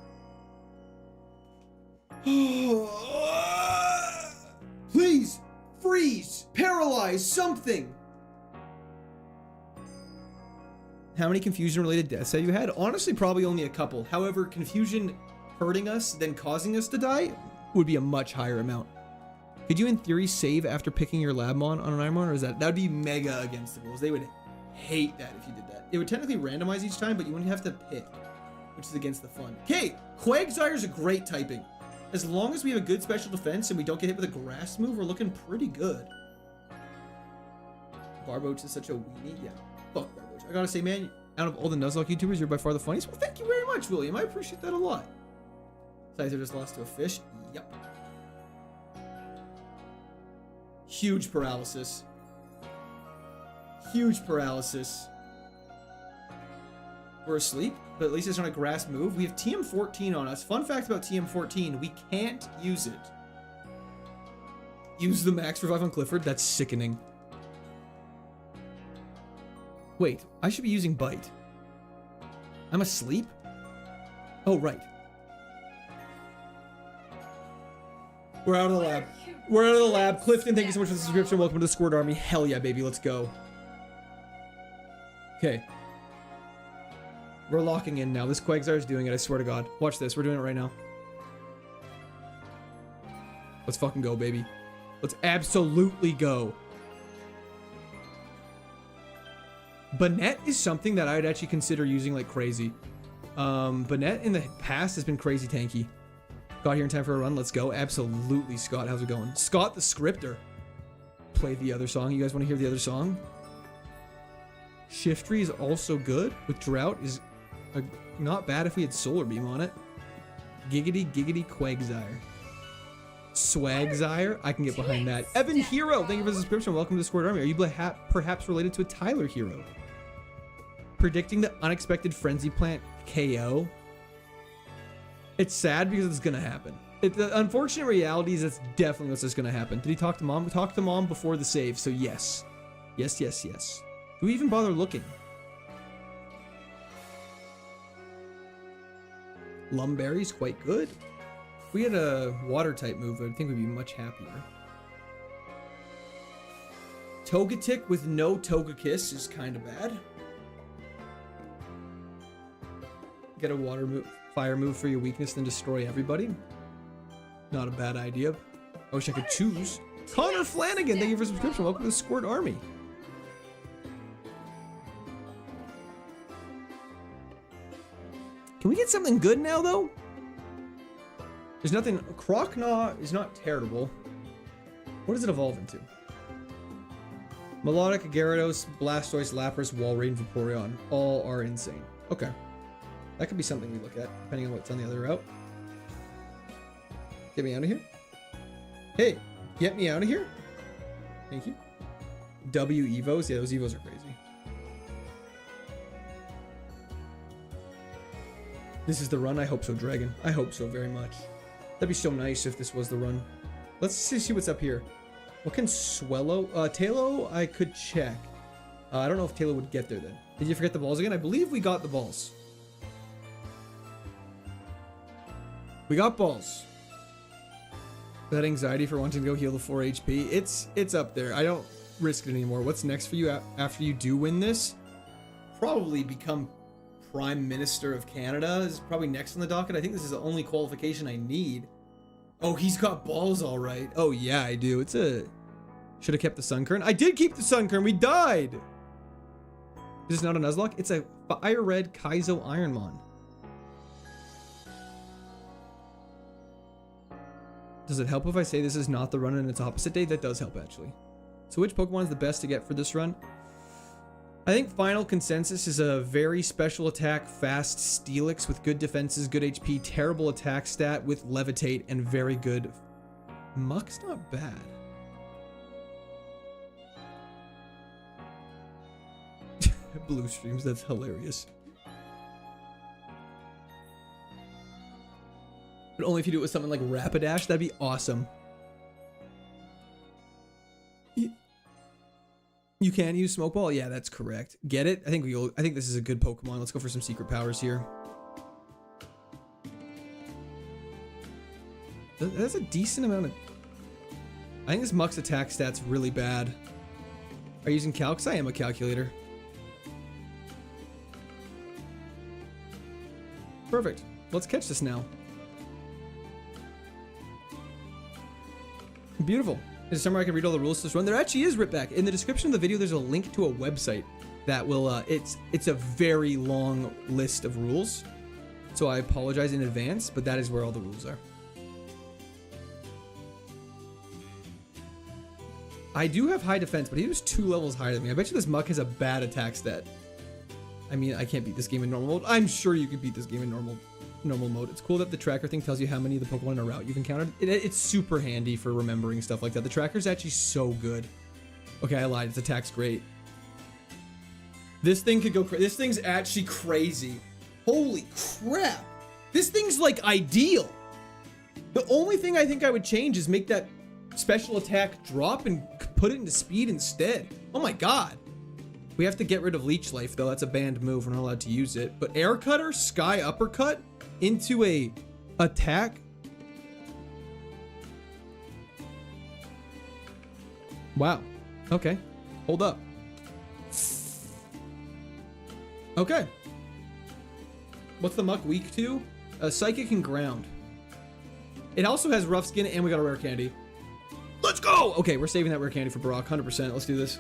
Please. Freeze! Paralyze! Something! How many confusion-related deaths have you had? Honestly, probably only a couple. However, confusion hurting us, then causing us to die, would be a much higher amount. Could you, in theory, save after picking your Labmon on an Ironmon, or is that would be mega against the rules? They would hate that if you did that. It would technically randomize each time, but you wouldn't have to pick, which is against the fun. Okay, Quagsire is a great typing. As long as we have a good special defense and we don't get hit with a grass move, we're looking pretty good. Barboach is such a weenie. Yeah, fuck Barboach. I gotta say, man, out of all the Nuzlocke YouTubers, you're by far the funniest. Well, thank you very much, William. I appreciate that a lot. Scyther just lost to a fish. Yep. Huge paralysis. Huge paralysis. We're asleep, but at least it's not a grass move. We have TM14 on us. Fun fact about TM14, we can't use it. Use the max revive on Clifford? That's sickening. Wait, I should be using Bite. I'm asleep? Oh, right. We're out of the lab. We're out of the lab. Clifton, thank you so much for the subscription. Welcome to the Squirt Army. Hell yeah, baby. Let's go. Okay. We're locking in now. This Quagsire is doing it. I swear to God. Watch this. We're doing it right now. Let's fucking go, baby. Let's absolutely go. Banette is something that I would actually consider using like crazy. Banette in the past has been crazy tanky. Got here in time for a run. Let's go. Absolutely, Scott. How's it going? Scott the scripter. Play the other song. You guys want to hear the other song? Shiftry is also good. With Drought is not bad if we had Solar Beam on it. Giggity Giggity Quagsire. Swagzire. I can get behind that. Evan Hero. Thank you for the subscription. Welcome to the Squirt Army. Are you perhaps related to a Tyler Hero? Predicting the unexpected Frenzy Plant KO. It's sad because it's gonna happen. The unfortunate reality is that's definitely what's just gonna happen. Did he talk to mom? We talked to mom before the save, so yes. Yes, yes, yes. Do we even bother looking? Lumberry's quite good. If we had a water type move, I think we'd be much happier. Togetic with no Togekiss is kind of bad. Get a water move, fire move for your weakness, then destroy everybody. Not a bad idea. I wish I could choose. Connor Flanagan, thank you for the subscription. Welcome to the Squirt Army. Can we get something good now, though? There's nothing. Croconaw is not terrible. What does it evolve into? Melodic, Gyarados, Blastoise, Lapras, Walrein, Vaporeon. All are insane. Okay. That could be something we look at, depending on what's on the other route. Get me out of here. Hey, get me out of here. Thank you. W Evos. Yeah, those Evos are crazy. This is the run? I hope so, Dragon. I hope so very much. That'd be so nice if this was the run. Let's see what's up here. What can Swellow? Tailo, I could check. I don't know if Tailo would get there then. Did you forget the balls again? I believe we got the balls. We got balls. That anxiety for wanting to go heal the 4 HP. It's up there. I don't risk it anymore. What's next for you after you do win this? Probably become Prime Minister of Canada is probably next on the docket. I think this is the only qualification I need. Oh, he's got balls all right. Oh yeah, I do. It's a... Should have kept the Sunkern. I did keep the Sunkern. We died. Is this not a Nuzlocke? It's a Fire Red KAIZO Ironmon. Does it help if I say this is not the run and its opposite day? That does help, actually. So which Pokemon is the best to get for this run? I think final consensus is a very special attack, fast Steelix with good defenses, good HP, terrible attack stat with Levitate, and very good... Muck's not bad. Blue streams, that's hilarious. But only if you do it with something like Rapidash, that'd be awesome. You can use Smoke Ball? Yeah, that's correct. Get it? I think this is a good Pokemon. Let's go for some secret powers here. That's a decent amount of... I think this Muck's attack stat's really bad. Are you using Calcs? I am a calculator. Perfect. Let's catch this now. Beautiful. Is somewhere I can read all the rules to this run? There actually is, Ripback. In the description of the video, there's a link to a website that will, it's a very long list of rules. So I apologize in advance, but that is where all the rules are. I do have high defense, but he was 2 levels higher than me. I bet you this Muck has a bad attack stat. I mean, I can't beat this game in normal mode. I'm sure you could beat this game in normal mode. It's cool that the tracker thing tells you how many of the Pokemon in a route you've encountered. It's super handy for remembering stuff like that. The tracker's actually so good. Okay, I lied. Its attack's great. This thing could go crazy. This thing's actually crazy. Holy crap. This thing's like ideal. The only thing I think I would change is make that special attack drop and put it into speed instead. Oh my god. We have to get rid of Leech Life though. That's a banned move. We're not allowed to use it. But Air Cutter, Sky Uppercut into a attack. Wow. Okay. Hold up. Okay. What's the Muck weak to? Psychic and Ground. It also has Rough Skin and we got a Rare Candy. Let's go! Okay, we're saving that Rare Candy for Brock, 100%. Let's do this.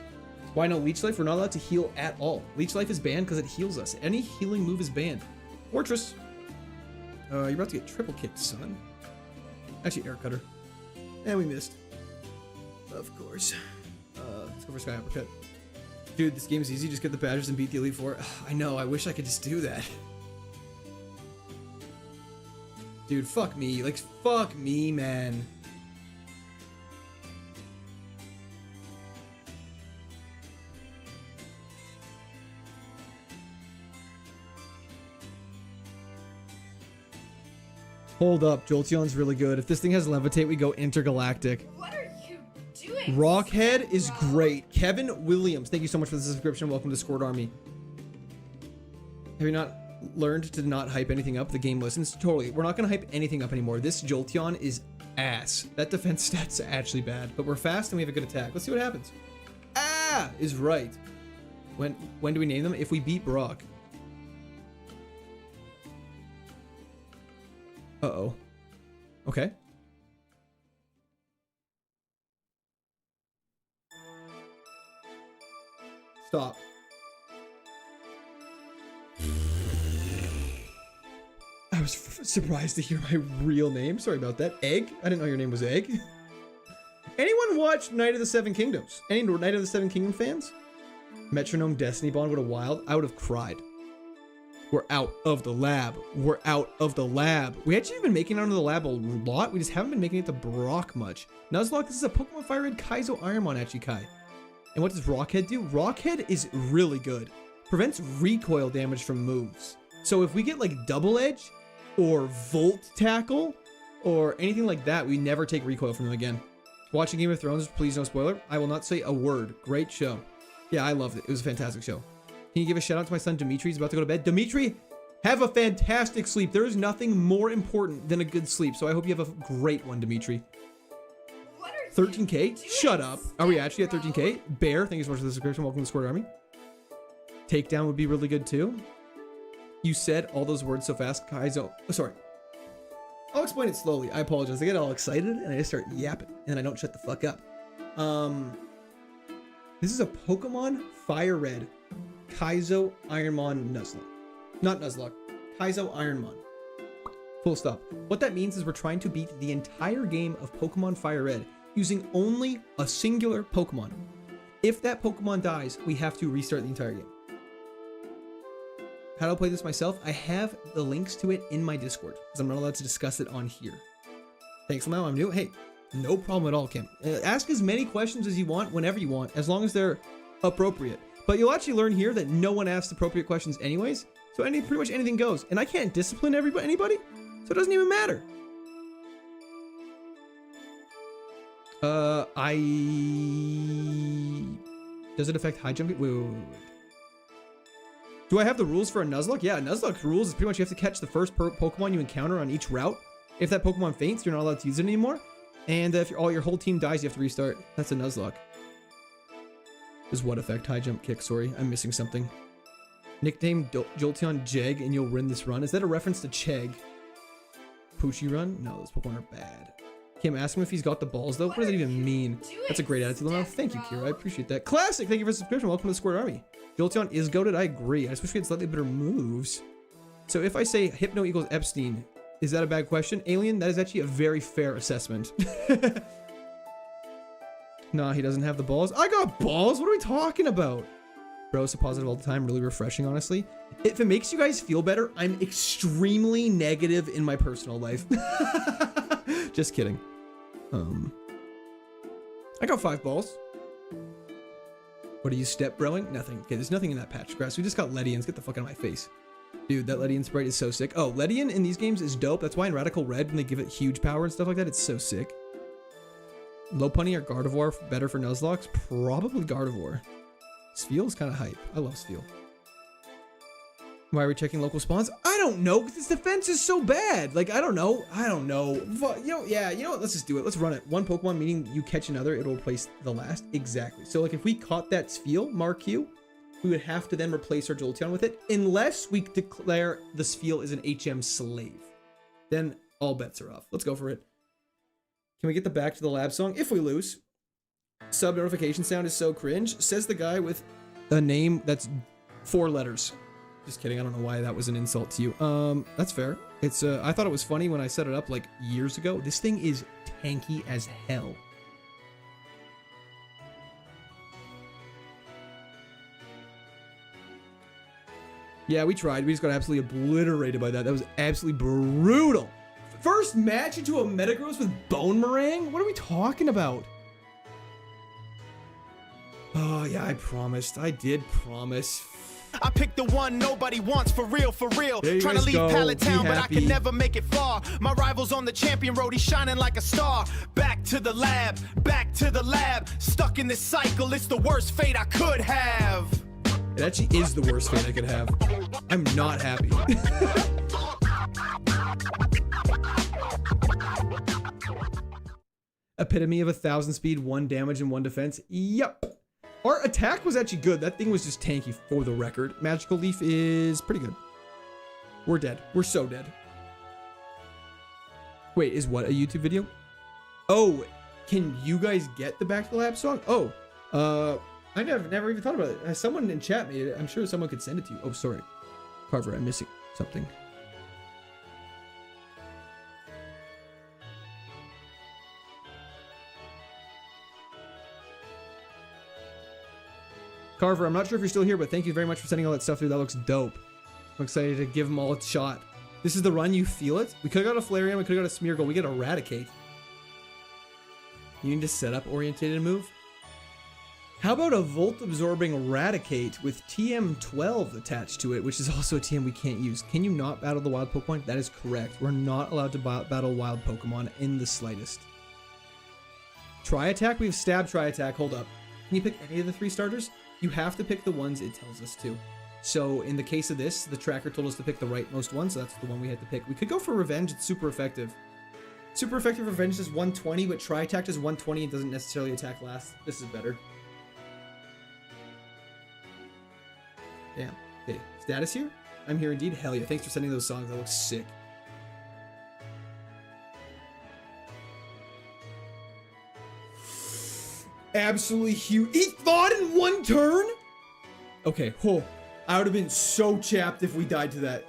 Why no Leech Life? We're not allowed to heal at all. Leech Life is banned because it heals us. Any healing move is banned. Fortress. You're about to get triple kicked, son. Actually, Air Cutter. And we missed. Of course. Let's go for Sky Uppercut. Dude, this game is easy. Just get the badges and beat the Elite Four. I know, I wish I could just do that. Dude, fuck me. Like, fuck me, man. Hold up, Jolteon's really good. If this thing has Levitate, we go Intergalactic. What are you doing? Rockhead is great. Kevin Williams, thank you so much for the subscription. Welcome to Squirt Army. Have you not learned to not hype anything up? The game listens. Totally. We're not going to hype anything up anymore. This Jolteon is ass. That defense stat's actually bad, but we're fast and we have a good attack. Let's see what happens. Ah, is right. When do we name them? If we beat Brock. Uh-oh. Okay. Stop. I was surprised to hear my real name. Sorry about that. Egg? I didn't know your name was Egg. Anyone watch Night of the Seven Kingdoms? Any Night of the Seven Kingdom fans? Metronome Destiny Bond would have wild. I would have cried. We're out of the lab. We're out of the lab. We actually have been making it out of the lab a lot. We just haven't been making it to Brock much. Nuzlocke, this is a Pokemon Fire Red KAIZO Ironmon Achikai. And what does Rockhead do? Rockhead is really good. Prevents recoil damage from moves. So if we get like Double Edge or Volt Tackle or anything like that, we never take recoil from them again. Watching Game of Thrones, please no spoiler. I will not say a word. Great show. Yeah, I loved it. It was a fantastic show. Can you give a shout out to my son Dimitri? He's about to go to bed. Dimitri, have a fantastic sleep. There is nothing more important than a good sleep. So I hope you have a great one, Dimitri. 13K? Shut up. Are we actually at 13K? Bear, thank you so much for the subscription. Welcome to the Squirt Army. Takedown would be really good too. You said all those words so fast. KAIZO. Oh, sorry. I'll explain it slowly. I apologize. I get all excited and I just start yapping and I don't shut the fuck up. This is a Pokemon Fire Red KAIZO Ironmon Nuzlocke. Not Nuzlocke. KAIZO Ironmon. Full stop. What that means is we're trying to beat the entire game of Pokemon Fire Red using only a singular Pokemon. If that Pokemon dies, we have to restart the entire game. How do I play this myself? I have the links to it in my Discord because I'm not allowed to discuss it on here. Thanks, Lamau. I'm new. Hey, no problem at all, Kim. Ask as many questions as you want whenever you want, as long as they're appropriate. But you'll actually learn here that no one asks appropriate questions anyways, so pretty much anything goes. And I can't discipline anybody, so it doesn't even matter. Does it affect high jumping? Wait. Do I have the rules for a Nuzlocke? Yeah, Nuzlocke's rules is pretty much you have to catch the first Pokemon you encounter on each route. If that Pokemon faints, you're not allowed to use it anymore. And if your whole team dies, you have to restart. That's a Nuzlocke. Does what affect high jump kick? Sorry, I'm missing something. Nickname Jolteon Jeg and you'll win this run. Is that a reference to Chegg? Poochie run? No, those Pokemon are bad. Kim, ask him if he's got the balls though. What does that even mean? That's a great attitude. Lamau. Thank you, Kira. I appreciate that. Classic. Thank you for the subscription. Welcome to the Squirt Army. Jolteon is goated. I agree. I just wish we had slightly better moves. So if I say Hypno equals Epstein, is that a bad question? Alien, that is actually a very fair assessment. Nah, he doesn't have the balls. I got balls. What are we talking about? Bro, so positive all the time. Really refreshing, honestly. If it makes you guys feel better, I'm extremely negative in my personal life. Just kidding. I got 5 balls. What are you step broing? Nothing. Okay, there's nothing in that patch grass. We just got Ledians. Get the fuck out of my face. Dude, that Ledian sprite is so sick. Oh, Ledian in these games is dope. That's why in Radical Red, when they give it huge power and stuff like that, it's so sick. Lopunny or Gardevoir better for Nuzlocke? Probably Gardevoir. Spheal is kind of hype. I love Spheal. Why are we checking local spawns? I don't know, because this defense is so bad. Like, I don't know. Yeah, you know what? Let's just do it. Let's run it. One Pokemon, meaning you catch another, it'll replace the last. Exactly. So, like, if we caught that Spheal, Marq, we would have to then replace our Jolteon with it, unless we declare the Spheal is an HM slave. Then all bets are off. Let's go for it. Can we get the Back to the Lab song? If we lose. Sub notification sound is so cringe, says the guy with a name that's 4 letters. Just kidding. I don't know why that was an insult to you. That's fair. It's I thought it was funny when I set it up like years ago. This thing is tanky as hell. Yeah, we tried. We just got absolutely obliterated by that. That was absolutely brutal. First match into a Metagross with Bone Meringue? What are we talking about? Oh, yeah, I promised. I did promise. I picked the one nobody wants, for real, for real. There you Trying to guys leave go. Pallet Town, Be but I happy. can never make it far. My rival's on the champion road, he's shining like a star. Back to the lab, back to the lab. Stuck in this cycle, it's the worst fate I could have. It actually is the worst fate I could have. I'm not happy. Epitome of 1,000 speed, 1 damage, and 1 defense. Yep. Our attack was actually good. That thing was just tanky for the record. Magical Leaf is pretty good. We're dead. We're so dead. Wait, is what a YouTube video? Oh, can you guys get the Back to the Lab song? Oh, I never even thought about it. Someone in chat made it. I'm sure someone could send it to you. Oh, sorry. Carver, I'm missing something. Carver, I'm not sure if you're still here, but thank you very much for sending all that stuff through. That looks dope. I'm excited to give them all a shot. This is the run, you feel it? We could have got a Flareon, we could have got a Smeargle, we get Eradicate. You need to set up orientated move. How about a Volt Absorbing Eradicate with TM12 attached to it, which is also a TM we can't use. Can you not battle the wild Pokemon? That is correct. We're not allowed to battle wild Pokemon in the slightest. Tri-Attack? We have Stab, Tri-Attack. Hold up. Can you pick any of the 3 starters? You have to pick the ones it tells us to. So in the case of this, the tracker told us to pick the rightmost one, so that's the one we had to pick. We could go for Revenge. It's super effective. Super effective Revenge is 120, but Tri-Attack is 120 and doesn't necessarily attack last. This is better. Damn. Okay, status here? I'm here indeed. Hell yeah. Thanks for sending those songs. That looks sick. Absolutely huge. He thawed in 1 turn? Okay, I would have been so chapped if we died to that.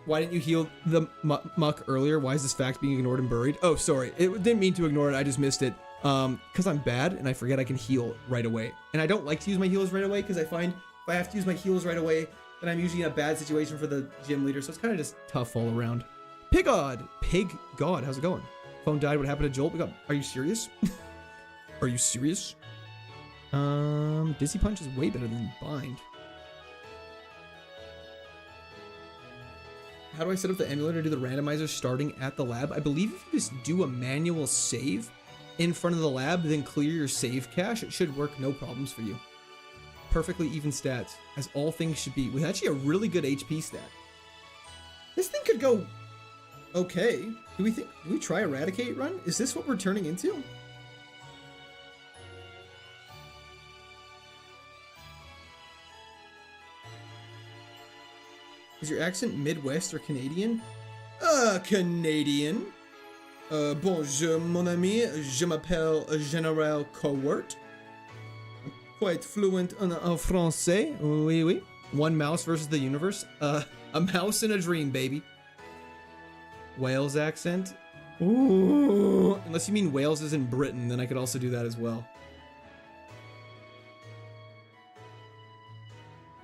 Why didn't you heal the muck earlier? Why is this fact being ignored and buried? Oh, sorry. It didn't mean to ignore it. I just missed it. Because I'm bad and I forget I can heal right away. And I don't like to use my heals right away because I find if I have to use my heals right away, then I'm usually in a bad situation for the gym leader. So it's kind of just tough all around. Pigod! Pigod, how's it going? Phone died. What happened to Jolt? Are you serious? Are you serious? Dizzy Punch is way better than Bind. How do I set up the emulator to do the randomizer starting at the lab? I believe if you just do a manual save in front of the lab, then clear your save cache, it should work no problems for you. Perfectly even stats, as all things should be, with actually a really good HP stat. This thing could go okay. Do we try Eradicate run? Is this what we're turning into? Is your accent Midwest or Canadian? Canadian. Bonjour, mon ami. Je m'appelle General Cowart. Quite fluent en français. Oui, oui. One mouse versus the universe. A mouse in a dream, baby. Wales accent. Ooh. Unless you mean Wales is in Britain, then I could also do that as well.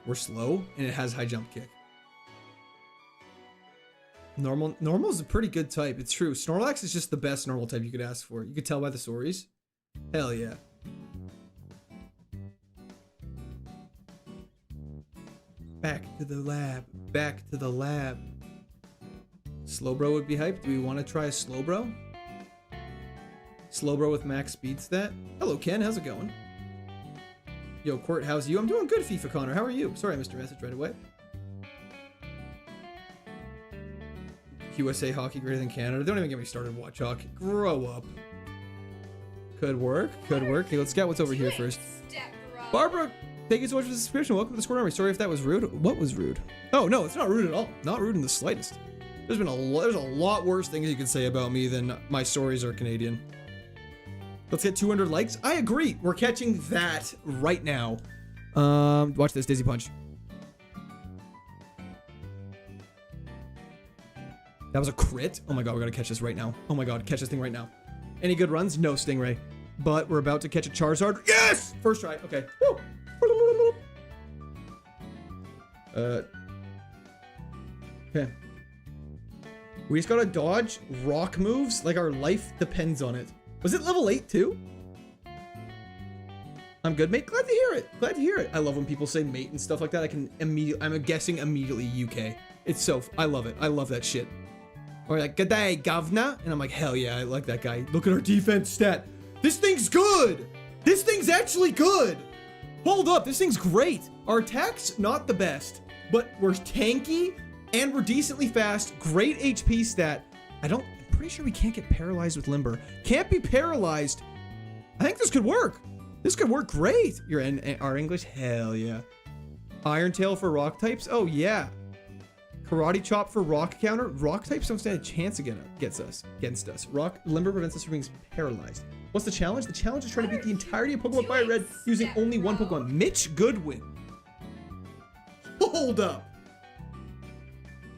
We're slow, and it has high jump kick. Normal is a pretty good type. It's true. Snorlax is just the best normal type you could ask for. You could tell by the stories. Hell yeah. Back to the lab. Back to the lab. Slowbro would be hyped. Do we want to try a Slowbro? Slowbro with max speed stat. Hello, Ken. How's it going? Yo, Court, how's you? I'm doing good, FIFA Connor. How are you? Sorry I missed your message right away. USA hockey greater than Canada. Don't even get me started. Watch hockey. Grow up. Could work. Could work. Okay, let's get what's over here first. Barbara, thank you so much for the subscription. Welcome to the Square Army. Sorry if that was rude. What was rude? Oh no, it's not rude at all. Not rude in the slightest. There's a lot worse things you can say about me than my stories are Canadian. Let's get 200 likes. I agree. We're catching that right now. Watch this Dizzy Punch. That was a crit. Oh my god, we gotta catch this right now. Oh my god, catch this thing right now. Any good runs? No, Stingray. But we're about to catch a Charizard. Yes! First try. Okay. Woo! Okay. We just gotta dodge rock moves like our life depends on it. Was it level 8 too? I'm good, mate. Glad to hear it. Glad to hear it. I love when people say mate and stuff like that. I can immediately, I'm guessing immediately UK. It's so, I love it. I love that shit. Or like, good day, governor. And I'm like, hell yeah, I like that guy. Look at our defense stat. This thing's good. This thing's actually good. Hold up, this thing's great. Our attack's not the best, but we're tanky and we're decently fast. Great HP stat. I'm pretty sure we can't get paralyzed with Limber. Can't be paralyzed. I think this could work. This could work great. You're in our English? Hell yeah. Iron Tail for rock types? Oh yeah. Karate Chop for rock counter. Rock types don't stand a chance against us. Rock Limber prevents us from being paralyzed. What's the challenge? The challenge is trying to beat the entirety of Pokemon Fire Red using only one Pokemon. Mitch Goodwin. Hold up.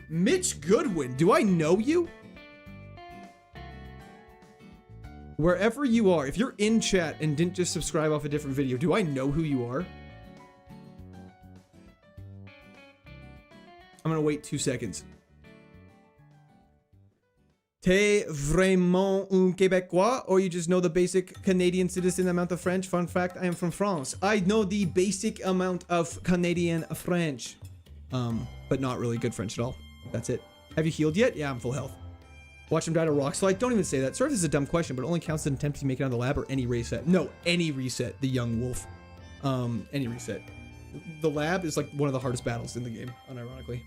Mitch Goodwin. Do I know you? Wherever you are, if you're in chat and didn't just subscribe off a different video, do I know who you are? I'm gonna wait 2 seconds. T'es vraiment un Québécois, or you just know the basic Canadian citizen amount of French? Fun fact, I am from France. I know the basic amount of Canadian French. But not really good French at all. That's it. Have you healed yet? Yeah, I'm full health. Watch him die to rock slide. Don't even say that. Sorry if this is a dumb question, but it only counts as an attempt to make it on the lab or any reset. No, any reset, the young wolf. Any reset. The lab is like one of the hardest battles in the game, unironically.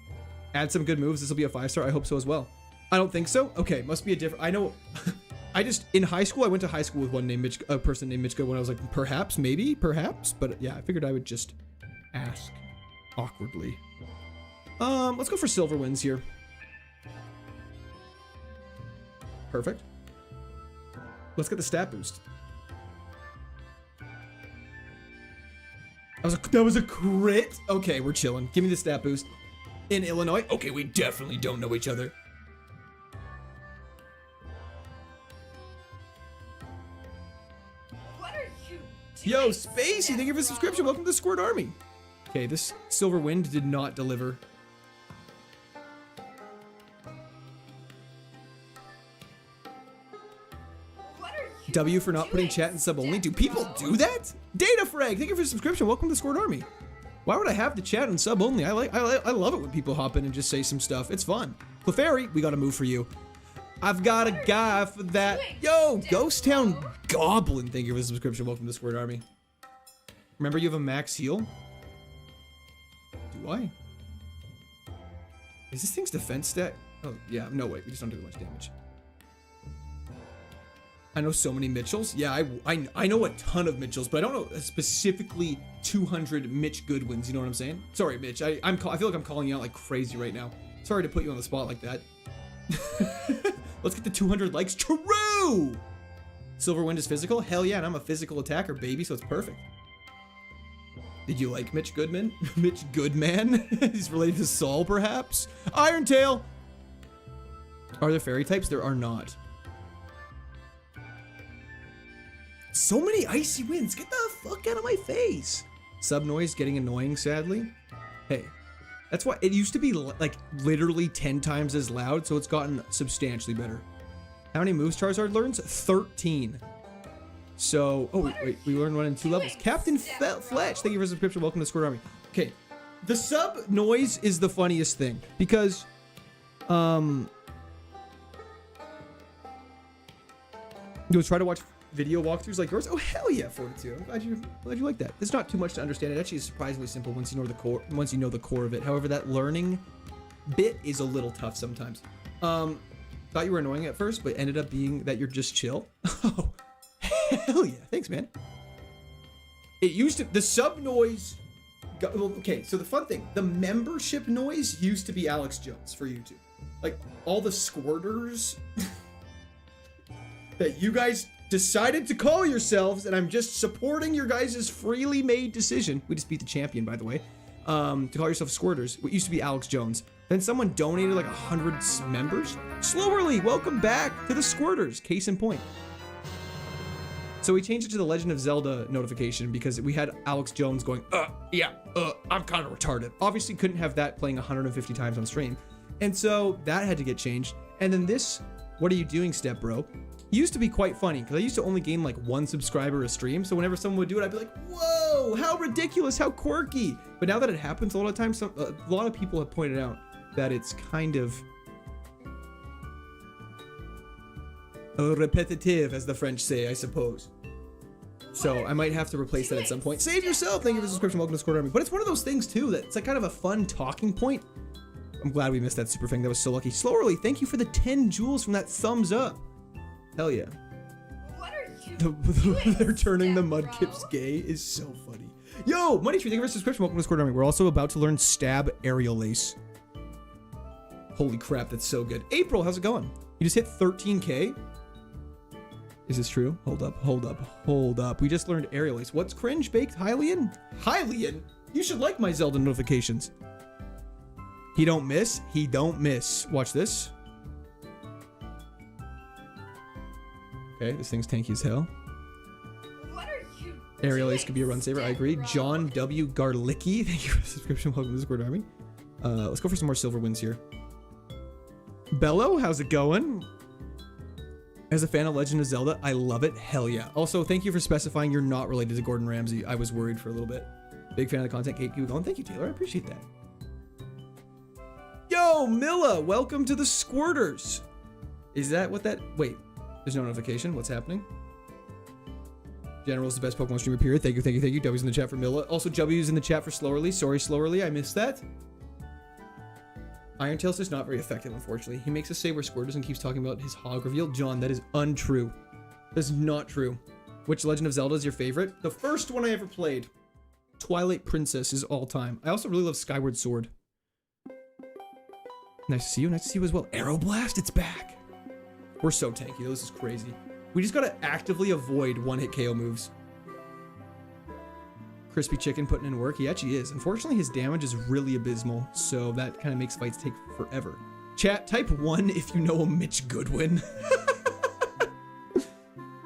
Add some good moves. This will be a 5-star. I hope so as well. I don't think so. Okay, must be a different. I know. I just in high school. I went to high school with a person named Mitch Good when I was like, perhaps, maybe, perhaps. But yeah, I figured I would just ask awkwardly. Let's go for Silver Winds here. Perfect. Let's get the stat boost. That was a crit. Okay, we're chilling. Give me the stat boost. In Illinois. Okay, we definitely don't know each other. What are you doing? Yo, Spacey, thank you for the subscription. Welcome to the Squirt Army. Okay, this Silver Wind did not deliver. W for not putting chat in sub only. Do people do that? Data Frag, thank you for the subscription. Welcome to the Squirt Army. Why would I have the chat in sub only? I love it when people hop in and just say some stuff. It's fun. Clefairy, we got a move for you. I've got a guy for that. Yo, Ghost Town Goblin, thank you for the subscription. Welcome to the Squirt Army. Remember, you have a max heal? Do I? Is this thing's defense stat? Oh, yeah, no, wait, we just don't do much damage. I know so many Mitchells. Yeah, I know a ton of Mitchells, but I don't know specifically 200 Mitch Goodwins. You know what I'm saying? Sorry, Mitch. I feel like I'm calling you out like crazy right now. Sorry to put you on the spot like that. Let's get the 200 likes. True! Silver Wind is physical? Hell yeah, and I'm a physical attacker, baby, so it's perfect. Did you like Mitch Goodman? Mitch Goodman? He's related to Saul, perhaps? Iron Tail! Are there fairy types? There are not. So many icy winds. Get the fuck out of my face. Sub noise getting annoying, sadly. Hey, that's why it used to be like literally 10 times as loud, so it's gotten substantially better. How many moves Charizard learns? 13. So, oh wait, we learned one in 2 levels. Captain Fletch, thank you for the subscription. Welcome to Squirrel Army. Okay, the sub noise is the funniest thing because, you try to watch video walkthroughs like yours. Oh hell yeah, Fortitude! I'm glad you like that. It's not too much to understand. It actually is surprisingly simple once you know the core. Once you know the core of it. However, that learning bit is a little tough sometimes. Thought you were annoying at first, but ended up being that you're just chill. Oh, hell yeah! Thanks, man. It used to the sub noise. Okay, so the fun thing, the membership noise used to be Alex Jones for YouTube. Like all the squirters that you guys decided to call yourselves, and I'm just supporting your guys' freely made decision. We just beat the champion, by the way. To call yourself squirters. What used to be Alex Jones. Then someone donated like 100 members. Slowerly, welcome back to the squirters. Case in point. So we changed it to the Legend of Zelda notification because we had Alex Jones going, I'm kind of retarded. Obviously couldn't have that playing 150 times on stream. And so that had to get changed. And then this, what are you doing, step bro? Used to be quite funny because I used to only gain like 1 subscriber a stream. So whenever someone would do it, I'd be like, whoa, how ridiculous, how quirky. But now that it happens a lot of times, a lot of people have pointed out that it's kind of repetitive, as the French say, I suppose. So I might have to replace that at some point. Save yourself. Thank you for the subscription. Welcome to Squirrel Army. But it's one of those things too that it's like kind of a fun talking point. I'm glad we missed that super thing. That was so lucky. Slowerly, thank you for the 10 jewels from that thumbs up. Hell yeah. What are you doing? They're turning the Step Bro? Mudkips gay is so funny. Yo, Money Tree, thank you for the subscription. Welcome to Squirrel Army. We're also about to learn Stab Aerial Ace. Holy crap, that's so good. April, how's it going? You just hit 13K? Is this true? Hold up. We just learned Aerial Ace. What's cringe baked? Hylian? Hylian? You should like my Zelda notifications. He don't miss. Watch this. Okay, this thing's tanky as hell. What are you Aerial doing, Ace could be a run saver. I Step agree. Bro? John W. Garlicki. Thank you for the subscription. Welcome to the Squirrel Army. Let's go for some more silver wins here. Bello, how's it going? As a fan of Legend of Zelda, I love it. Hell yeah. Also, thank you for specifying you're not related to Gordon Ramsay. I was worried for a little bit. Big fan of the content. Keep going. Thank you, Taylor. I appreciate that. Yo, Milla, welcome to the Squirters. Is that what that... Wait, there's no notification. What's happening? General's the best Pokemon streamer, period. Thank you. W's in the chat for Milla. Also, W's in the chat for Slowerly. Sorry, Slowerly. I missed that. Iron Tail's just not very effective, unfortunately. He makes us say we're Squirters and keeps talking about his hog reveal. John, that is untrue. That's not true. Which Legend of Zelda is your favorite? The first one I ever played. Twilight Princess is all time. I also really love Skyward Sword. Nice to see you. Nice to see you as well. Aeroblast, it's back. We're so tanky, though. This is crazy. We just gotta actively avoid one-hit KO moves. Crispy Chicken putting in work. He actually is. Unfortunately, his damage is really abysmal, so that kind of makes fights take forever. Chat, type 1 if you know a Mitch Goodwin.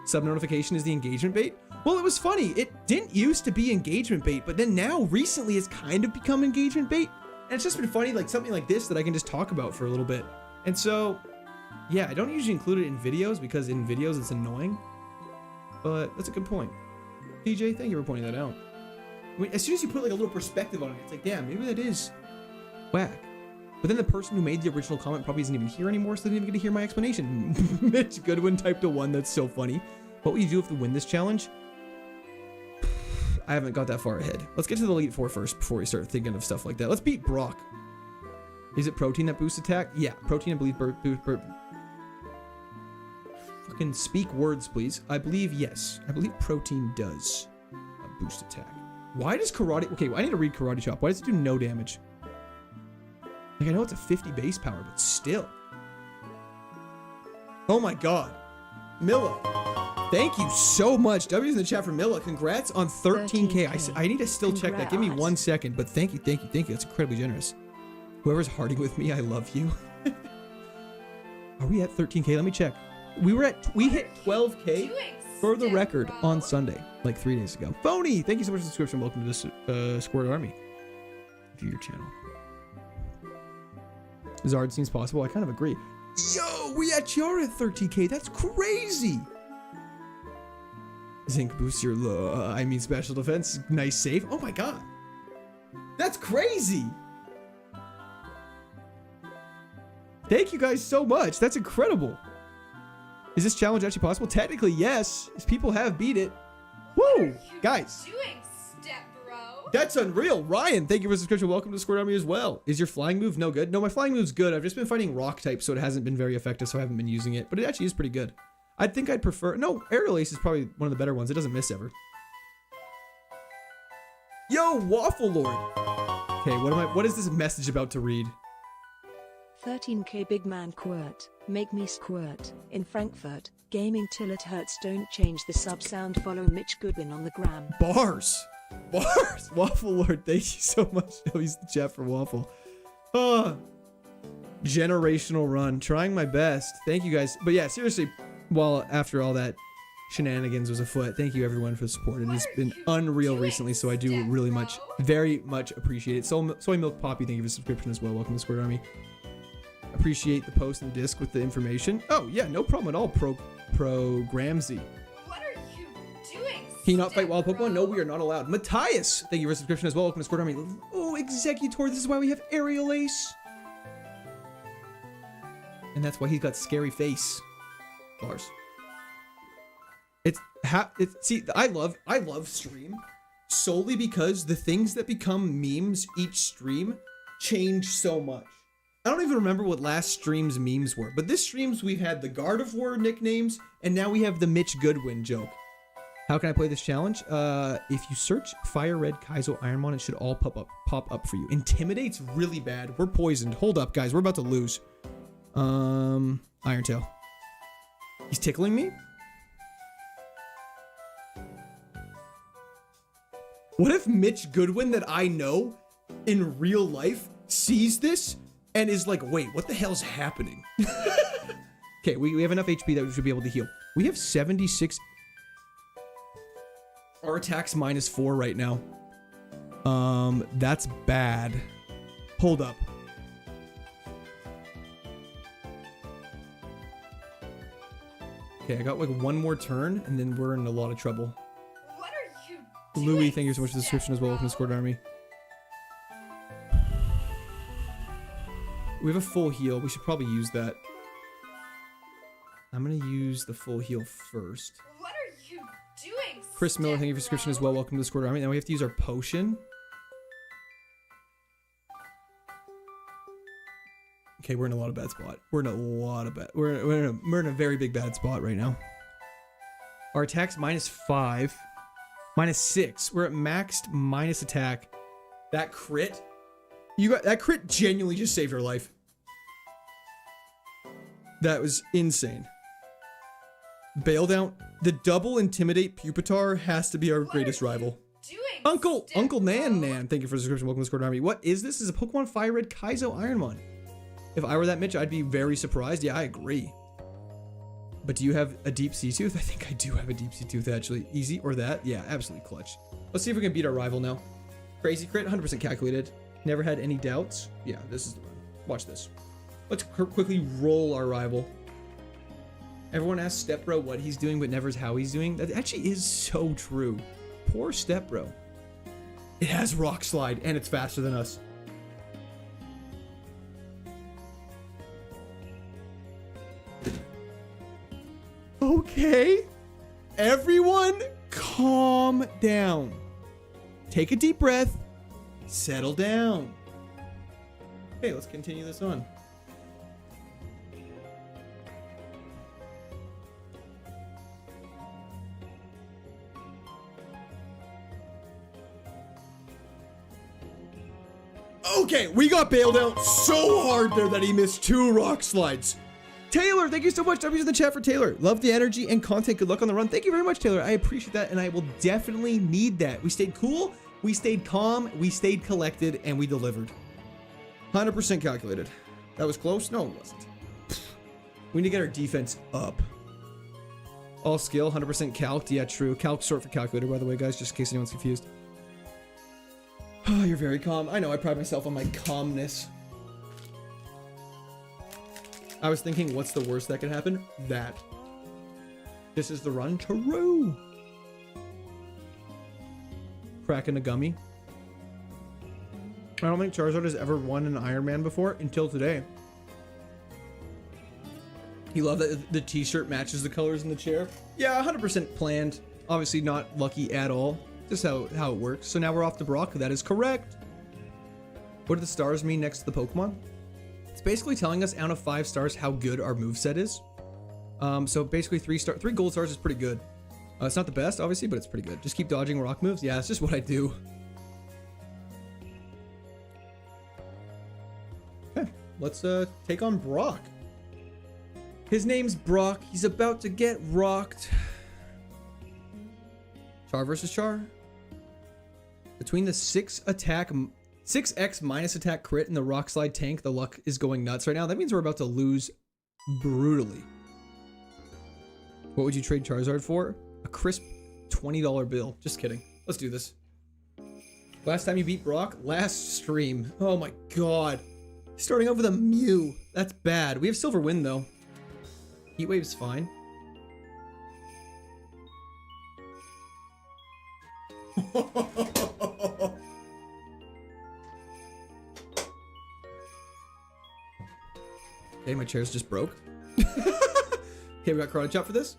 Sub notification is the engagement bait. Well, it was funny. It didn't used to be engagement bait, but then now recently it's kind of become engagement bait. And it's just been funny, like something like this that I can just talk about for a little bit. And so, yeah, I don't usually include it in videos because in videos it's annoying. But that's a good point. DJ, thank you for pointing that out. I mean, as soon as you put like a little perspective on it, it's like, damn, maybe that is whack. But then the person who made the original comment probably isn't even here anymore, so they didn't even get to hear my explanation. Mitch Goodwin typed a 1. That's so funny. What will you do if you win this challenge? I haven't got that far ahead. Let's get to the Elite Four first before we start thinking of stuff like that. Let's beat Brock. Is it protein that boosts attack? Yeah, protein, I believe. Fucking speak words, please. I believe yes. I believe protein does boost attack. Why does karate... Okay, I need to read Karate Chop. Why does it do no damage? Like, I know it's a 50 base power, but still. Oh my god. Milla. Thank you so much. W's in the chat for Milla. Congrats on 13K. I need to still check that. Give me 1 second, but thank you. That's incredibly generous. Whoever's harding with me, I love you. Are we at 13K? Let me check. We hit 12K for the record on Sunday, like 3 days ago. Phony, thank you so much for the subscription. Welcome to this Squirrel Army. to your channel. Zard seems possible. I kind of agree. Yo, we at Chiara at 13k. That's crazy. Zinc boosts your special defense. Nice save. Oh my god. That's crazy. Thank you guys so much. That's incredible. Is this challenge actually possible? Technically, yes. As people have beat it. Woo! Guys. Doing, step bro. That's unreal. Ryan, thank you for the subscription. Welcome to Squirt Army as well. Is your flying move no good? No, my flying move's good. I've just been fighting rock type, so it hasn't been very effective, so I haven't been using it. But it actually is pretty good. I think I'd prefer... No, Aerial Ace is probably one of the better ones. It doesn't miss ever. Yo, Waffle Lord. Okay, what is this message about to read? 13k big man quirt, make me squirt. In Frankfurt, gaming till it hurts. Don't change the sub sound. Follow Mitch Goodwin on the gram. Bars. Bars. Waffle Lord, thank you so much. Oh, he's the chat for Waffle. Generational run. Trying my best. Thank you guys. But yeah, seriously, after all that shenanigans was afoot, thank you everyone for the support. It has been unreal recently, so I do really very much appreciate it. Soy Milk Poppy, thank you for the subscription as well. Welcome to Squirt Army. Appreciate the post and disc with the information. Oh yeah, no problem at all. Programzy. What are you doing? Can you not fight wild Pokemon? No, we are not allowed. Matthias, thank you for the subscription as well. Welcome to Squirt Army. Oh, Executor, this is why we have Aerial Ace. And that's why he's got scary face. Bars. See, I love stream solely because the things that become memes each stream change so much. I don't even remember what last stream's memes were, but this stream's we've had the Gardevoir nicknames, and now we have the Mitch Goodwin joke. How can I play this challenge? If you search Fire Red Kaizo Ironmon, it should all pop up for you. Intimidate's really bad. We're poisoned. Hold up, guys. We're about to lose. Iron Tail. He's tickling me? What if Mitch Goodwin that I know in real life sees this and is like, wait, what the hell's happening? Okay, we have enough HP that we should be able to heal. We have 76. Our attack's -4 right now. That's bad. Hold up. Okay, I got like one more turn and then we're in a lot of trouble. What are you doing? Louis, thank you so much for the subscription as well. Welcome to Squirt Army. We have a full heal. We should probably use that. I'm going to use the full heal first. What are you doing? Chris Miller, thank you for the subscription as well. Welcome to the Squirt Army. Now we have to use our potion. Okay, we're in a lot of bad spot. We're in a very big bad spot right now. Our attack's -5, -6. We're at maxed minus attack. That crit, that crit genuinely just saved our life. That was insane. Bail down. The double intimidate Pupitar has to be our greatest rival. Uncle Nan, thank you for the subscription. Welcome to the Squirt Army. What is this? This is a Pokemon Fire Red Kaizo Ironmon. If I were that Mitch, I'd be very surprised. Yeah, I agree. But do you have a deep sea tooth? I think I do have a deep sea tooth, actually. Easy or that? Yeah, absolutely clutch. Let's see if we can beat our rival now. Crazy crit, 100% calculated. Never had any doubts. Yeah, this is the run. Watch this. Let's quickly roll our rival. Everyone asks Stepbro what he's doing, but never how he's doing. That actually is so true. Poor Stepbro. It has Rock Slide, and it's faster than us. Okay, everyone calm down. Take a deep breath, settle down. Okay, let's continue this on. Okay, we got bailed out so hard there that he missed 2 rock slides. Taylor, thank you so much. W's in the chat for Taylor. Love the energy and content. Good luck on the run. Thank you very much, Taylor. I appreciate that, and I will definitely need that. We stayed cool, we stayed calm, we stayed collected, and we delivered. 100% calculated. That was close? No, it wasn't. We need to get our defense up. All skill, 100% calc. Yeah, true. Calc short for calculator, by the way, guys, just in case anyone's confused. Oh, you're very calm. I know, I pride myself on my calmness. I was thinking, what's the worst that could happen? That. This is the run. True. Cracking a gummy. I don't think Charizard has ever won an Iron Man before until today. You love that the t-shirt matches the colors in the chair? Yeah, 100% planned. Obviously not lucky at all. Just how it works. So now we're off to Brock. That is correct. What do the stars mean next to the Pokemon? It's basically telling us out of 5 stars how good our moveset is. So basically 3 gold stars is pretty good. It's not the best, obviously, but it's pretty good. Just keep dodging rock moves. Yeah, it's just what I do. Okay, let's take on Brock. His name's Brock. He's about to get rocked. Char versus Char. Between the 6x minus attack crit and the rock slide tank, the luck is going nuts right now. That means we're about to lose brutally. What would you trade Charizard for? A crisp $20 bill. Just kidding. Let's do this. Last time you beat Brock? Last stream. Oh my god. Starting off with a Mew. That's bad. We have Silver Wind though. Heat Wave's fine. Okay, my chair's just broke. Okay, we got Karate Chop for this.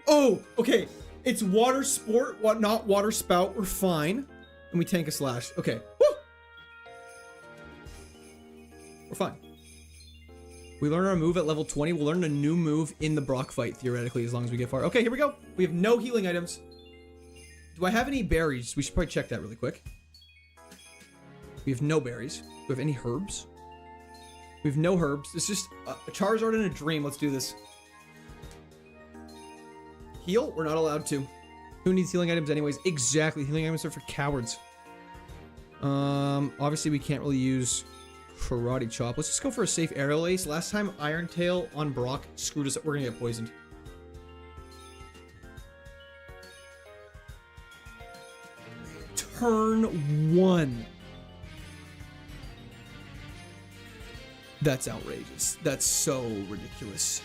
Oh, okay. It's Water Sport, not Water Spout. We're fine. And we tank a Slash. Okay. Woo! We're fine. We learn our move at level 20. We'll learn a new move in the Brock fight, theoretically, as long as we get far. Okay, here we go. We have no healing items. Do I have any berries? We should probably check that really quick. We have no berries. Do we have any herbs? We have no herbs. It's just a Charizard and a Dream. Let's do this. Heal? We're not allowed to. Who needs healing items anyways? Exactly. Healing items are for cowards. Obviously we can't really use Karate Chop. Let's just go for a safe Aerial Ace. Last time Iron Tail on Brock screwed us up. We're gonna get poisoned. Turn 1. That's outrageous. That's so ridiculous.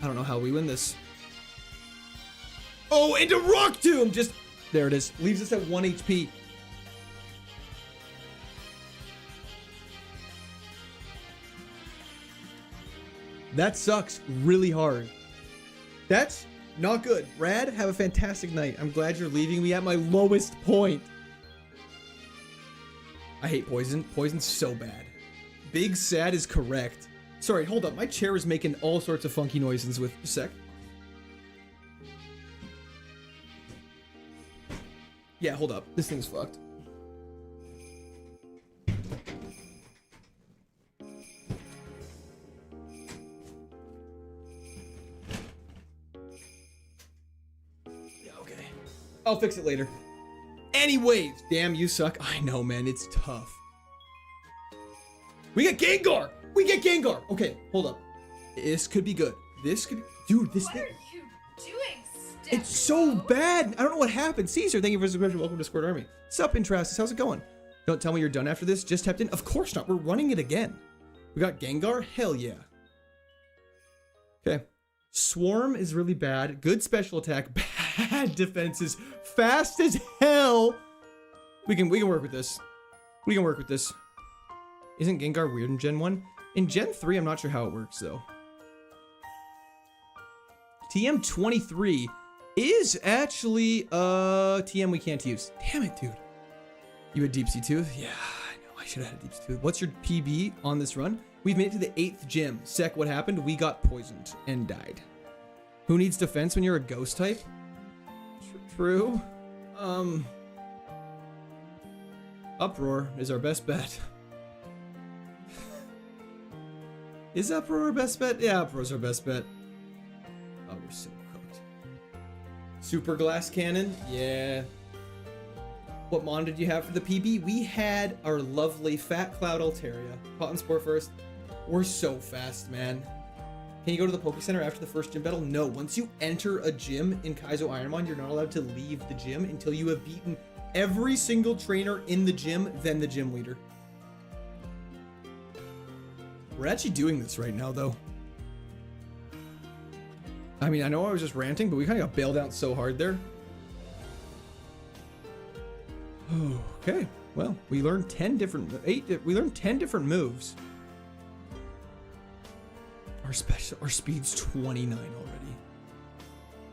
I don't know how we win this. Oh, into Rock Tomb! Just, there it is. Leaves us at 1 HP. That sucks really hard. That's not good. Rad, have a fantastic night. I'm glad you're leaving me at my lowest point. I hate poison. Poison's so bad. Big Sad is correct. Sorry, hold up. My chair is making all sorts of funky noises with a sec. Yeah, hold up. This thing's fucked. Yeah, okay. I'll fix it later. Anyways, damn, you suck. I know, man. It's tough. We get Gengar! We get Gengar! Okay, hold up. This could be good. This could... Dude, this thing... What are you doing, Steph? It's so bad! I don't know what happened. Caesar, thank you for the subscription. Welcome to Squared Army. Sup, Intrastus? How's it going? Don't tell me you're done after this. Just tapped in? Of course not. We're running it again. We got Gengar? Hell yeah. Okay. Swarm is really bad. Good special attack. Bad defenses. Fast as hell. We can work with this. We can work with this. Isn't Gengar weird in Gen 1? In Gen 3, I'm not sure how it works, though. TM23 is actually, TM we can't use. Damn it, dude. You had Deep Sea Tooth? Yeah, I know. I should have had a Deep Sea Tooth. What's your PB on this run? We've made it to the 8th gym. Sec, what happened? We got poisoned and died. Who needs defense when you're a ghost type? True. Uproar is our best bet. Is Uproar our best bet? Yeah, Uproar's our best bet. Oh, we're so cooked. Super Glass Cannon? Yeah. What mon did you have for the PB? We had our lovely Fat Cloud Altaria. Cotton Spore first. We're so fast, man. Can you go to the Poke Center after the first gym battle? No. Once you enter a gym in Kaizo Ironmon, you're not allowed to leave the gym until you have beaten every single trainer in the gym, then the gym leader. We're actually doing this right now, though. I mean, I know I was just ranting, but we kind of got bailed out so hard there. Okay, well, we learned 10 different moves. Our speed's 29 already.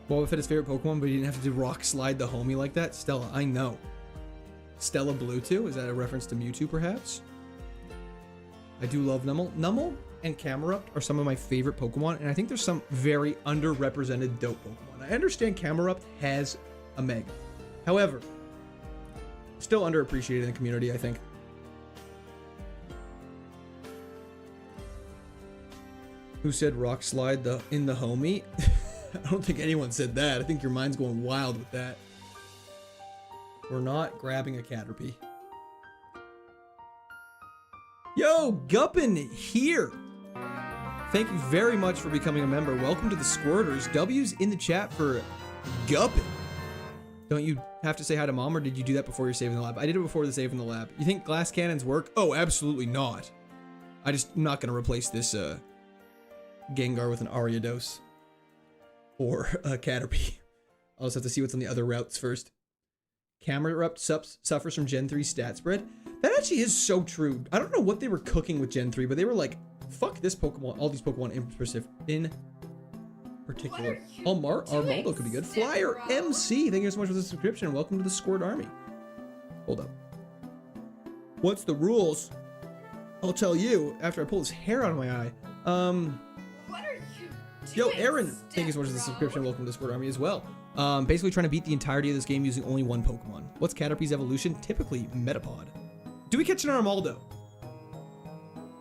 Boba Fett his favorite Pokemon, but he didn't have to do Rock Slide the homie like that. Stella, I know. Stella Blue 2, is that a reference to Mewtwo perhaps? I do love Numel. Numel and Camerupt are some of my favorite Pokemon, and I think there's some very underrepresented dope Pokemon. I understand Camerupt has a Mega. However, still underappreciated in the community, I think. Who said Rock Slide in the homie? I don't think anyone said that. I think your mind's going wild with that. We're not grabbing a Caterpie. Yo, Guppin here. Thank you very much for becoming a member. Welcome to the Squirters. W's in the chat for Guppin. Don't you have to say hi to mom, or did you do that before you're saving the lab? I did it before the save in the lab. You think glass cannons work? Oh, absolutely not. I'm not going to replace this Gengar with an Ariados or a Caterpie. I'll just have to see what's on the other routes first. Camerupt suffers from Gen 3 stat spread. That actually is so true. I don't know what they were cooking with Gen 3, but they were like, fuck this Pokemon, all these Pokemon in particular. Armaldo could be good. Flyer MC, thank you so much for the subscription. Welcome to the Squirt Army. Hold up. What's the rules? I'll tell you after I pull this hair out of my eye. What are you doing? Yo, Aaron, thank you so much for the subscription. Welcome to the Squirt Army as well. Basically trying to beat the entirety of this game using only one Pokemon. What's Caterpie's evolution? Typically Metapod. Do we catch an Armaldo?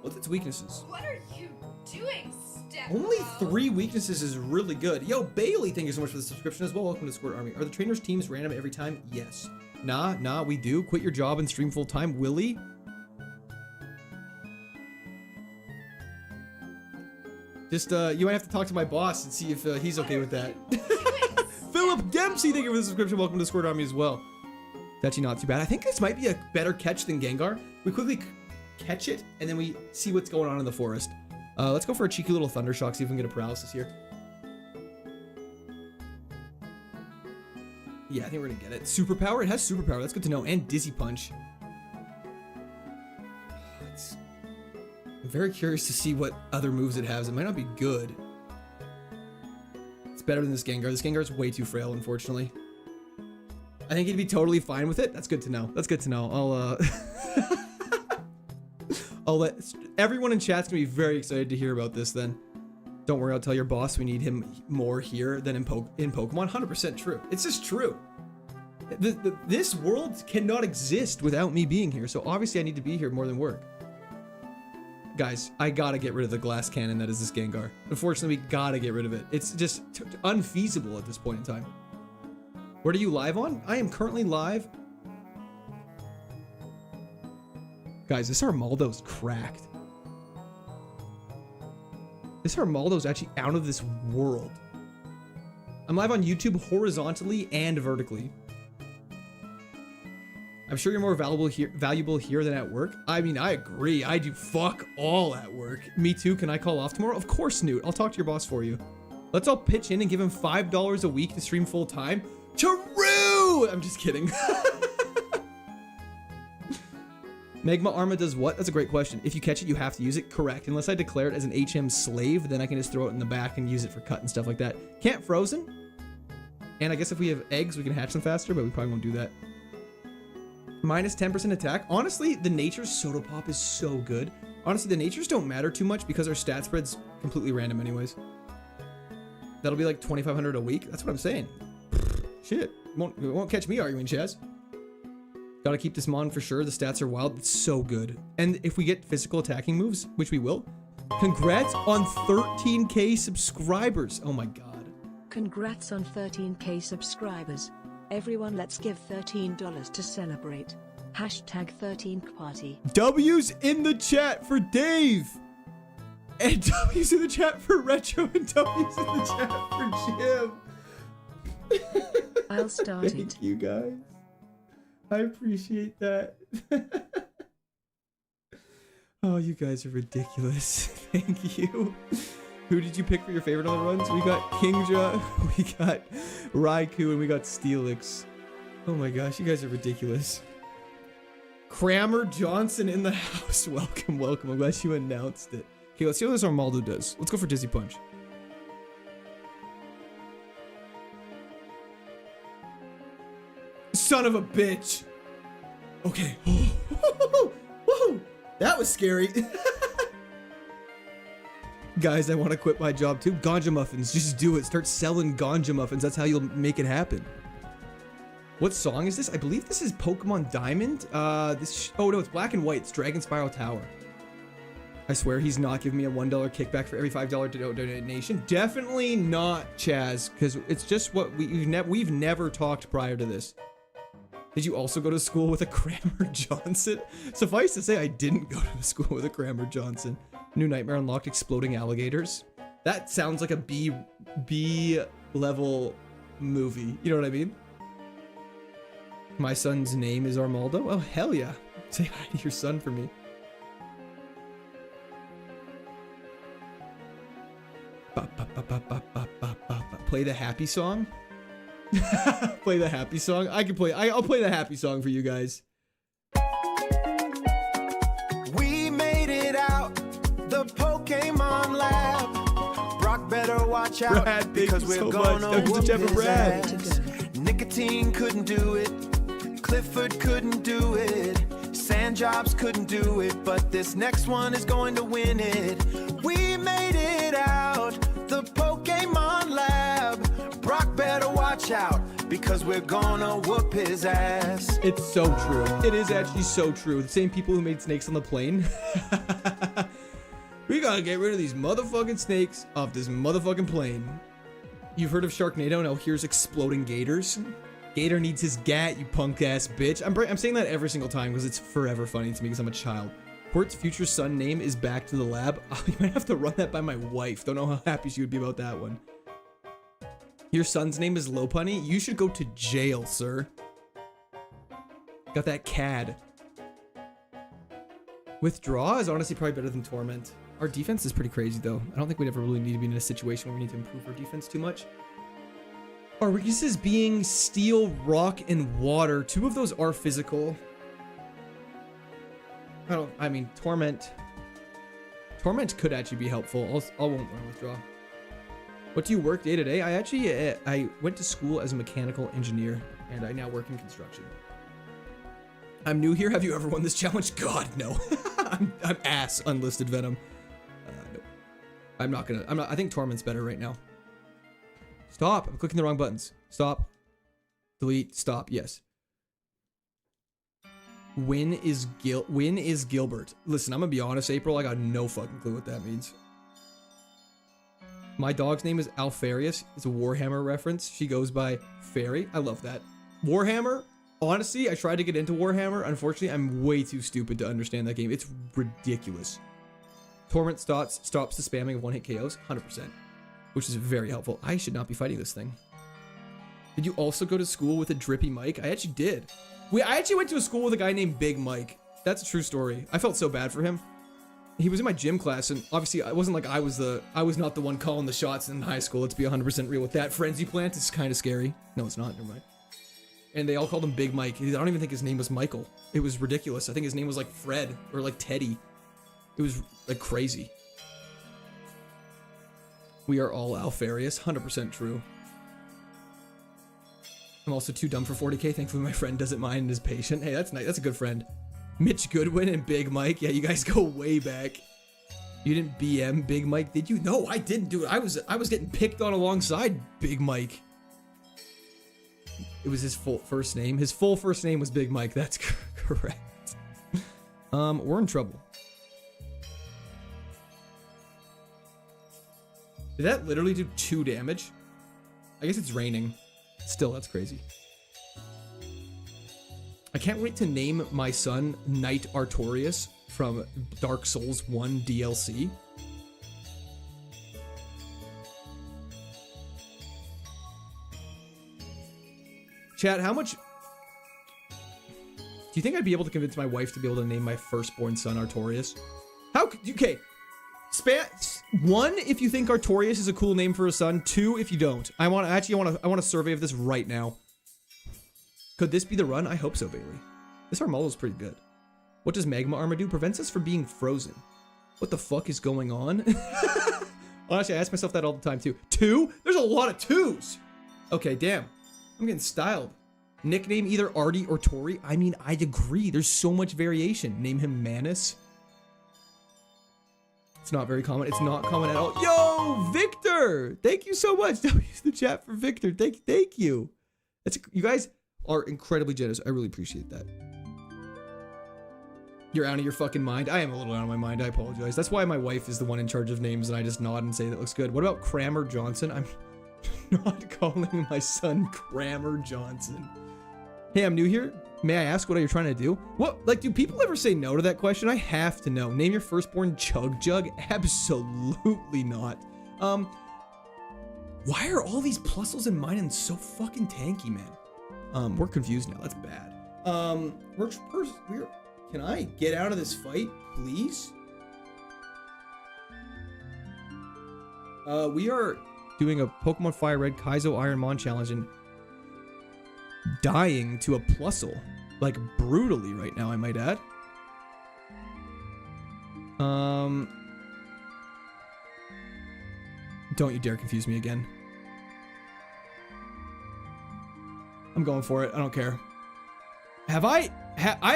What's its weaknesses? What are you doing, Step Only Bro? 3 weaknesses is really good. Yo, Bailey, thank you so much for the subscription as well. Welcome to the Squirt Army. Are the trainers' teams random every time? Yes. Nah, we do. Quit your job and stream full time. Willie? Just, you might have to talk to my boss and see if he's okay with that. Philip Dempsey, thank you for the subscription. Welcome to the Squirt Army as well. It's actually not too bad. I think this might be a better catch than Gengar. We quickly catch it, and then we see what's going on in the forest. Let's go for a cheeky little Thunder Shock, see if we can get a paralysis here. Yeah, I think we're gonna get it. Superpower? It has superpower. That's good to know. And Dizzy Punch. I'm very curious to see what other moves it has. It might not be good. It's better than this Gengar. This Gengar is way too frail, unfortunately. I think he'd be totally fine with it. That's good to know. That's good to know. I'll let everyone in chat's gonna be very excited to hear about this then. Don't worry, I'll tell your boss we need him more here than in Pokemon. 100% true. It's just true. This world cannot exist without me being here, so obviously I need to be here more than work. Guys, I gotta get rid of the glass cannon that is this Gengar. Unfortunately, we gotta get rid of it. It's just unfeasible at this point in time. What are you live on? I am currently live. Guys, this Armaldo's cracked. This Armaldo's actually out of this world. I'm live on YouTube horizontally and vertically. I'm sure you're more valuable here than at work. I mean, I agree. I do fuck all at work. Me too. Can I call off tomorrow? Of course, Newt. I'll talk to your boss for you. Let's all pitch in and give him $5 a week to stream full time. True! I'm just kidding. Magma Arma does what? That's a great question. If you catch it, you have to use it. Correct. Unless I declare it as an HM slave, then I can just throw it in the back and use it for cut and stuff like that. Can't frozen. And I guess if we have eggs, we can hatch them faster, but we probably won't do that. Minus 10% attack. Honestly, the Nature's Soda Pop is so good. Honestly, the Natures don't matter too much because our stat spread's completely random anyways. That'll be like 2,500 a week. That's what I'm saying. Shit. It won't catch me arguing, Chaz. Gotta keep this Mon for sure. The stats are wild. It's so good. And if we get physical attacking moves, which we will, congrats on 13K subscribers. Oh my god. Congrats on 13K subscribers. Everyone, let's give $13 to celebrate. Hashtag 13th party. W's in the chat for Dave. And W's in the chat for Retro and W's in the chat for Jim. I'll start it. Thank you guys. I appreciate that. Oh, you guys are ridiculous. Thank you. Who did you pick for your favorite on the runs? We got Kingja, we got Raikou, and we got Steelix. Oh my gosh, you guys are ridiculous. Crammer Johnson in the house. Welcome, welcome. I'm glad you announced it. Okay, let's see how this Armaldo does. Let's go for Dizzy Punch. Son of a bitch. Okay. Whoa, that was scary. Guys, I want to quit my job too. Ganja muffins, just do it. Start selling ganja muffins. That's how you'll make it happen. What song is this? I believe this is Pokemon Diamond. Oh no, it's Black and White. It's Dragon Spiral Tower. I swear he's not giving me a $1 kickback for every $5 donation. Definitely not, Chaz, because it's just what we've never talked prior to this. Did you also go to school with a Crammer Johnson? Suffice to say, I didn't go to school with a Crammer Johnson. New Nightmare unlocked exploding alligators. That sounds like a B level movie. You know what I mean? My son's name is Armaldo. Oh, hell yeah. Say hi to your son for me. Play the happy song. Play the happy song. I'll play the happy song for you guys. We made it out the Pokemon lab. Brock better watch out Brad, because we're so gonna much. whoop his Brad. ass. Nicotine couldn't do it. Clifford couldn't do it. Sand jobs couldn't do it, but this next one is going to win it. We made it out the Pokemon lab. Brock better watch out because we're gonna whoop his ass. It's so true. It is actually so true. The same people who made snakes on the plane. We gotta get rid of these motherfucking snakes off this motherfucking plane. You've heard of Sharknado? Now here's exploding gators. Gator needs his gat, you punk ass bitch. I'm saying that every single time because it's forever funny to me because I'm a child. Quart's future son name is Back to the Lab. Oh, you might have to run that by my wife. Don't know how happy she would be about that one. Your son's name is Lopunny? You should go to jail, sir. Got that CAD. Withdraw is honestly probably better than Torment. Our defense is pretty crazy though. I don't think we'd ever really need to be in a situation where we need to improve our defense too much. Our weaknesses being steel, rock, and water. Two of those are physical. I mean, Torment. Torment could actually be helpful. I won't run Withdraw. What do you work day to day? I went to school as a mechanical engineer, and I now work in construction. I'm new here. Have you ever won this challenge? God, no. I'm ass unlisted Venom. No. I'm not. I think Torment's better right now. Stop. I'm clicking the wrong buttons. Stop. Delete. Stop. Yes. Win is Gilbert. Listen, I'm gonna be honest, April. I got no fucking clue what that means. My dog's name is Alfarius. It's a Warhammer reference. She goes by Fairy. I love that. Warhammer. Honestly, I tried to get into Warhammer. Unfortunately, I'm way too stupid to understand that game. It's ridiculous. Torment stops the spamming of one-hit KOs. 100%. Which is very helpful. I should not be fighting this thing. Did you also go to school with a drippy Mike? I actually did. I actually went to a school with a guy named Big Mike. That's a true story. I felt so bad for him. He was in my gym class, and obviously it wasn't like I was not the one calling the shots in high school. Let's be 100% real with that. Frenzy Plant is kind of scary. No, it's not. Never mind. And they all called him Big Mike. I don't even think his name was Michael. It was ridiculous. I think his name was like Fred or like Teddy. It was like crazy. We are all Alfarius. 100% true. I'm also too dumb for 40k. Thankfully, my friend doesn't mind and is patient. Hey, that's nice. That's a good friend. Mitch Goodwin and Big Mike. Yeah, you guys go way back. You didn't BM Big Mike, did you? No, I didn't do it. I was getting picked on alongside Big Mike. It was his full first name. His full first name was Big Mike. That's correct. We're in trouble. Did that literally do 2 damage? I guess it's raining. Still, that's crazy. I can't wait to name my son Knight Artorias from Dark Souls 1 DLC. Chat, how much... Do you think I'd be able to convince my wife to be able to name my firstborn son Artorias? Okay. 1, if you think Artorias is a cool name for a son. 2, if you don't. I want a survey of this right now. Could this be the run? I hope so, Bailey. This Armaldo is pretty good. What does Magma Armor do? Prevents us from being frozen. What the fuck is going on? Honestly, I ask myself that all the time, too. 2? There's a lot of 2s. Okay, damn. I'm getting styled. Nickname either Artie or Tori. I mean, I'd agree. There's so much variation. Name him Manus. It's not very common. It's not common at all. Yo, Victor! Thank you so much. Use the chat for Victor. Thank you. You guys are incredibly generous. I really appreciate that. You're out of your fucking mind. I am a little out of my mind. I apologize. That's why my wife is the one in charge of names, and I just nod and say that looks good. What about Crammer Johnson? I'm not calling my son Crammer Johnson. Hey, I'm new here. May I ask what are you trying to do? What, like, do people ever say no to that question? I have to know. Name your firstborn Chug Jug? Absolutely not. Why are all these Plusles and Minans so fucking tanky, man? We're confused now. That's bad. Can I get out of this fight, please? We are doing a Pokemon Fire Red Kaizo Ironmon challenge and dying to a Plusle. Like, brutally right now, I might add. Don't you dare confuse me again. I'm going for it. I don't care. I have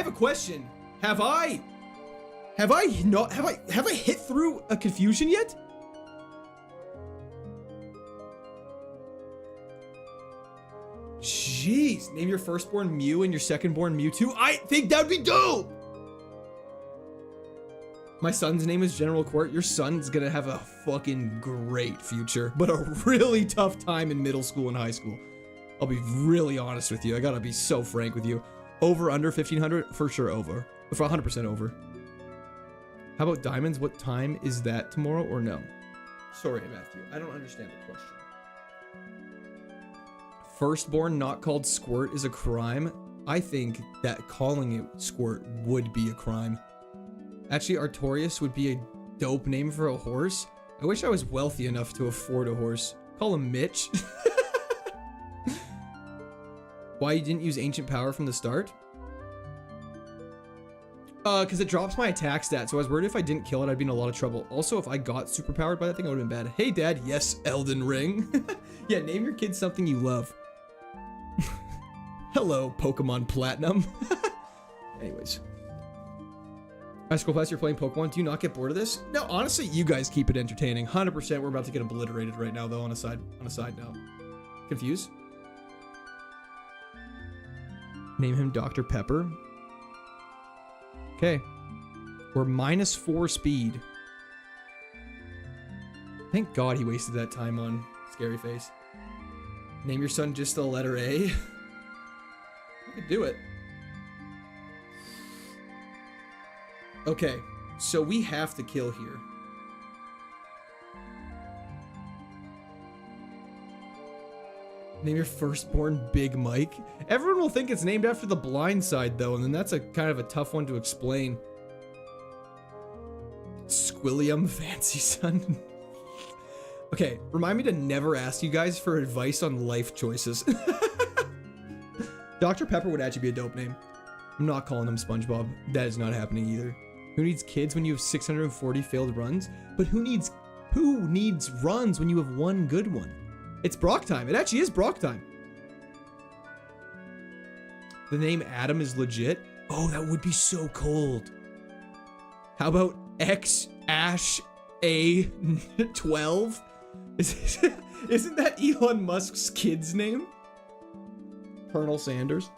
a question. Have I hit through a confusion yet? Jeez, name your firstborn Mew and your secondborn Mewtwo. I think that'd be dope. My son's name is General Court. Your son's gonna have a fucking great future, but a really tough time in middle school and high school. I'll be really honest with you. I gotta be so frank with you. Over, under 1500? For sure over. For 100% over. How about diamonds? What time is that? Tomorrow or no? Sorry, Matthew. I don't understand the question. Firstborn not called Squirt is a crime. I think that calling it Squirt would be a crime. Actually, Artorias would be a dope name for a horse. I wish I was wealthy enough to afford a horse. Call him Mitch. Why you didn't use Ancient Power from the start? Because it drops my attack stat, so I was worried if I didn't kill it, I'd be in a lot of trouble. Also, if I got superpowered by that thing, it would have been bad. Hey, Dad. Yes, Elden Ring. Yeah, name your kid something you love. Hello, Pokemon Platinum. Anyways. High school class, you're playing Pokemon. Do you not get bored of this? No, honestly, you guys keep it entertaining. 100%. We're about to get obliterated right now, though, on a side note. Confused? Name him Dr. Pepper. Okay. We're -4 speed. Thank God he wasted that time on Scary Face. Name your son just the letter A. I could do it. Okay, so we have to kill here. Name your firstborn Big Mike. Everyone will think it's named after the Blind Side, though, and then that's a kind of a tough one to explain. Squilliam Fancy Son. Okay, remind me to never ask you guys for advice on life choices. Dr. Pepper would actually be a dope name. I'm not calling him SpongeBob. That is not happening either. Who needs kids when you have 640 failed runs? But who needs runs when you have one good one? It's Brock time. It actually is Brock time. The name Adam is legit. Oh, that would be so cold. How about X Ash A12? Isn't that Elon Musk's kid's name? Colonel Sanders.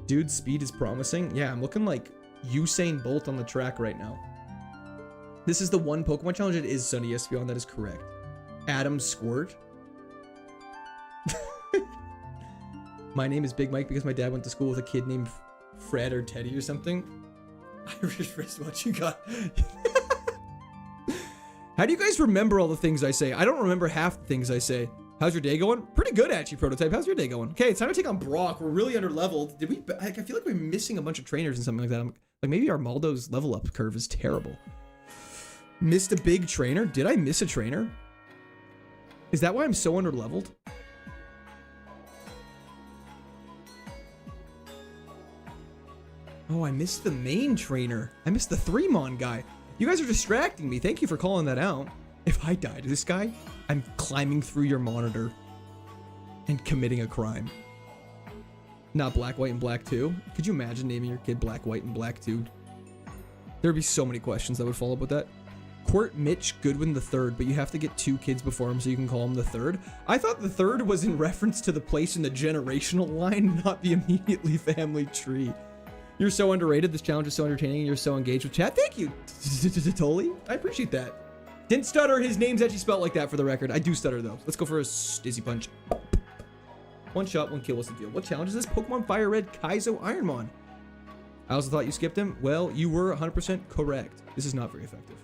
Dude, speed is promising. Yeah, I'm looking like Usain Bolt on the track right now. This is the one Pokemon challenge. It is Sunny Espeon. That is correct. Adam Squirt. My name is Big Mike because my dad went to school with a kid named Fred or Teddy or something. Irish wristwatch you got. How do you guys remember all the things I say? I don't remember half the things I say. How's your day going? Pretty good, actually, Prototype. How's your day going? Okay, it's time to take on Brock. We're really under-leveled. Did we... I feel like we're missing a bunch of trainers and something like that. Like, maybe Armaldo's level-up curve is terrible. Missed a big trainer? Did I miss a trainer? Is that why I'm so under-leveled? Oh, I missed the main trainer. I missed the 3-mon guy. You guys are distracting me. Thank you for calling that out. If I die to this guy, I'm climbing through your monitor and committing a crime. Not Black, White, and Black 2. Could you imagine naming your kid Black, White, and Black 2? There'd be so many questions that would follow up with that. Court Mitch Goodwin the third, but you have to get 2 kids before him so you can call him the third. I thought the third was in reference to the place in the generational line, not the immediately family tree. You're so underrated. This challenge is so entertaining and you're so engaged with chat. Thank you, Toli. I appreciate that. Didn't stutter. His name's actually spelled like that for the record. I do stutter though. Let's go for a Dizzy Punch. 1 shot, 1 kill. What's the deal? What challenge is this? Pokemon Fire Red KAIZO Ironmon. I also thought you skipped him. Well, you were 100% correct. This is not very effective.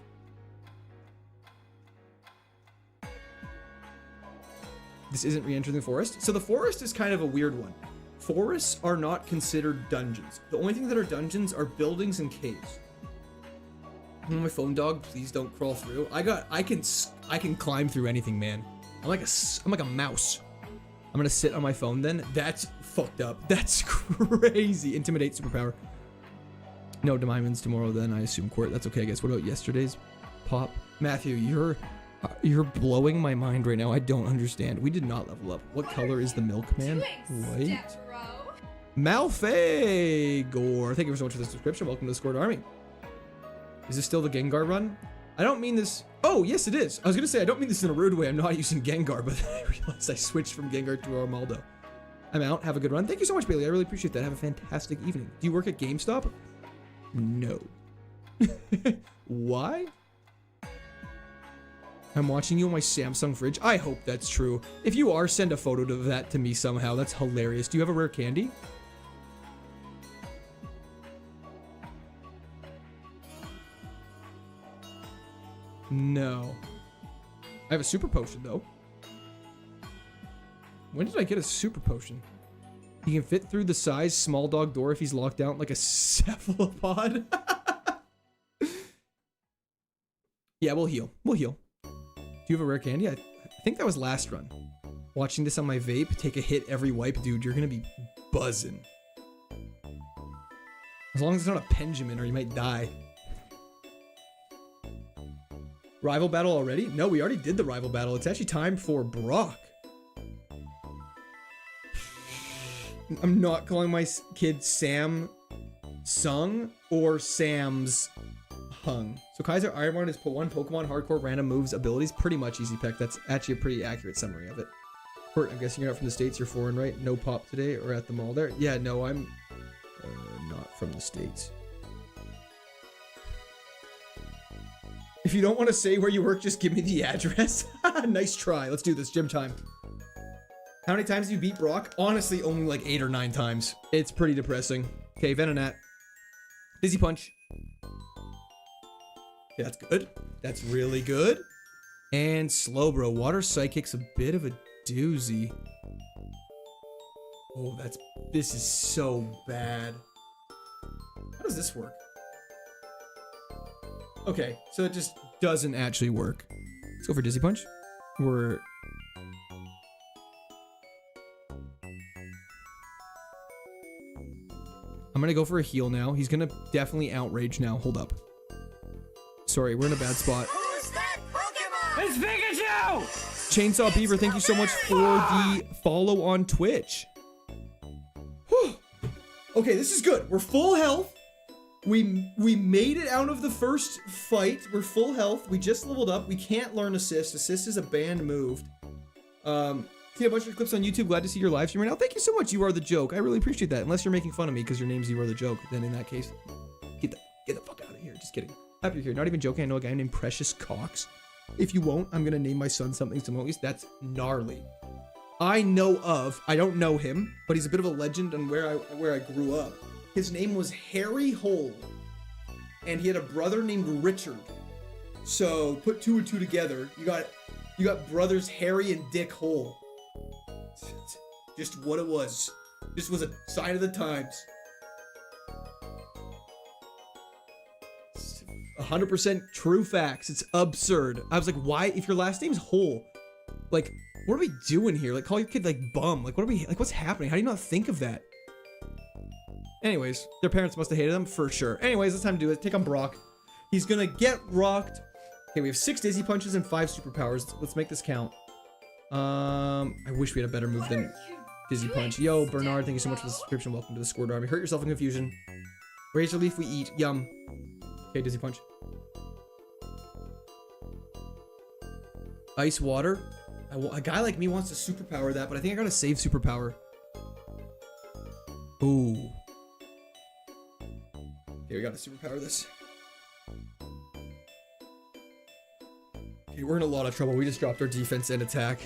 This isn't re-entering the forest. So the forest is kind of a weird one. Forests are not considered dungeons. The only thing that are dungeons are buildings and caves. Oh, my phone dog, please don't crawl through. I can climb through anything, man. I'm like a mouse. I'm gonna sit on my phone then. That's fucked up. That's crazy. Intimidate superpower. No diamonds tomorrow then, I assume, Court. That's okay, I guess. What about yesterday's pop? Matthew, you're blowing my mind right now. I don't understand. We did not level up. What color is the milkman? White. Malfegor. Thank you so much for the subscription. Welcome to the Scored Army. Is this still the Gengar run? I don't mean this. Oh, yes, it is. I was going to say, I don't mean this in a rude way. I'm not using Gengar, but I realized I switched from Gengar to Armaldo. I'm out. Have a good run. Thank you so much, Bailey. I really appreciate that. Have a fantastic evening. Do you work at GameStop? No. Why? I'm watching you on my Samsung fridge. I hope that's true. If you are, send a photo of that to me somehow. That's hilarious. Do you have a rare candy? No. I have a super potion, though. When did I get a super potion? He can fit through the size small dog door if he's locked out like a cephalopod. Yeah, we'll heal. We'll heal. Do you have a rare candy? I think that was last run. Watching this on my vape, take a hit every wipe. Dude, you're gonna be buzzing. As long as it's not a Pendulum or you might die. Rival battle already? No, we already did the rival battle. It's actually time for Brock. I'm not calling my kid Sam Sung or Sam's Hung. So KAIZO Ironmon is 1 Pokemon hardcore random moves abilities. Pretty much easy peck. That's actually a pretty accurate summary of it. Kurt, I'm guessing you're not from the States. You're foreign, right? No pop today or at the mall there? Yeah, no, I'm not from the States. If you don't want to say where you work, just give me the address. Nice try. Let's do this. Gym time. How many times do you beat Brock? Honestly, only like 8 or 9 times. It's pretty depressing. Okay, Venonat. Dizzy Punch. Okay, that's good. That's really good. And Slowbro. Water Psychic's a bit of a doozy. Oh, this is so bad. How does this work? Okay, so it just doesn't actually work. Let's go for Dizzy Punch. I'm gonna go for a heal now. He's gonna definitely outrage now. Hold up. Sorry, we're in a bad spot. Who's that Pokemon? It's Pikachu! Chainsaw Beaver, thank you so much for the follow on Twitch. Whew. Okay, this is good. We're full health. We made it out of the first fight. We're full health. We just leveled up. We can't learn assist. Assist is a banned move. See a bunch of your clips on YouTube. Glad to see your live stream right now. Thank you so much. You are the joke. I really appreciate that. Unless you're making fun of me because your name's You Are the Joke. Then in that case, get the fuck out of here. Just kidding. Happy you're here. Not even joking. I know a guy named Precious Cox. If you won't, I'm gonna name my son something similar. That's gnarly. I don't know him, but he's a bit of a legend on where I grew up. His name was Harry Hole, and he had a brother named Richard. So put 2 and 2 together, you got brothers Harry and Dick Hole. Just what it was. This was a sign of the times. 100% true facts. It's absurd. I was like, why? If your last name's Hole, like, what are we doing here? Like, call your kid like Bum. Like, what are we? Like, what's happening? How do you not think of that? Anyways, their parents must have hated them for sure. Anyways, it's time to do it. Take on Brock. He's gonna get rocked. Okay, we have 6 Dizzy Punches and 5 Superpowers. Let's make this count. I wish we had a better move than Dizzy Punch. Yo, Bernard, thank you so much for the subscription. Welcome to the Squirrel Army. Hurt yourself in confusion. Razor Leaf we eat. Yum. Okay, Dizzy Punch. Ice Water. A guy like me wants to superpower that, but I think I gotta save superpower. Ooh. Okay, we gotta superpower this. Okay, we're in a lot of trouble. We just dropped our defense and attack.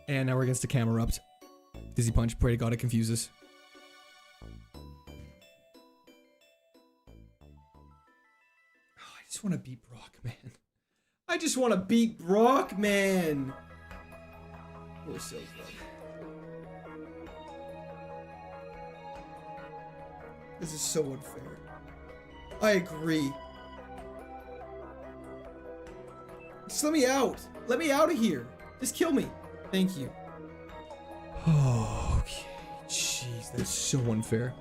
And now we're against a Camerupt. Dizzy Punch. Pray to God it confuses. Oh, I just want to beat Brock, man. I just want to beat Brock, man. We're so fun. This is so unfair. I agree. Just let me out. Let me out of here. Just kill me. Thank you. Oh, okay. Jeez, that's so unfair.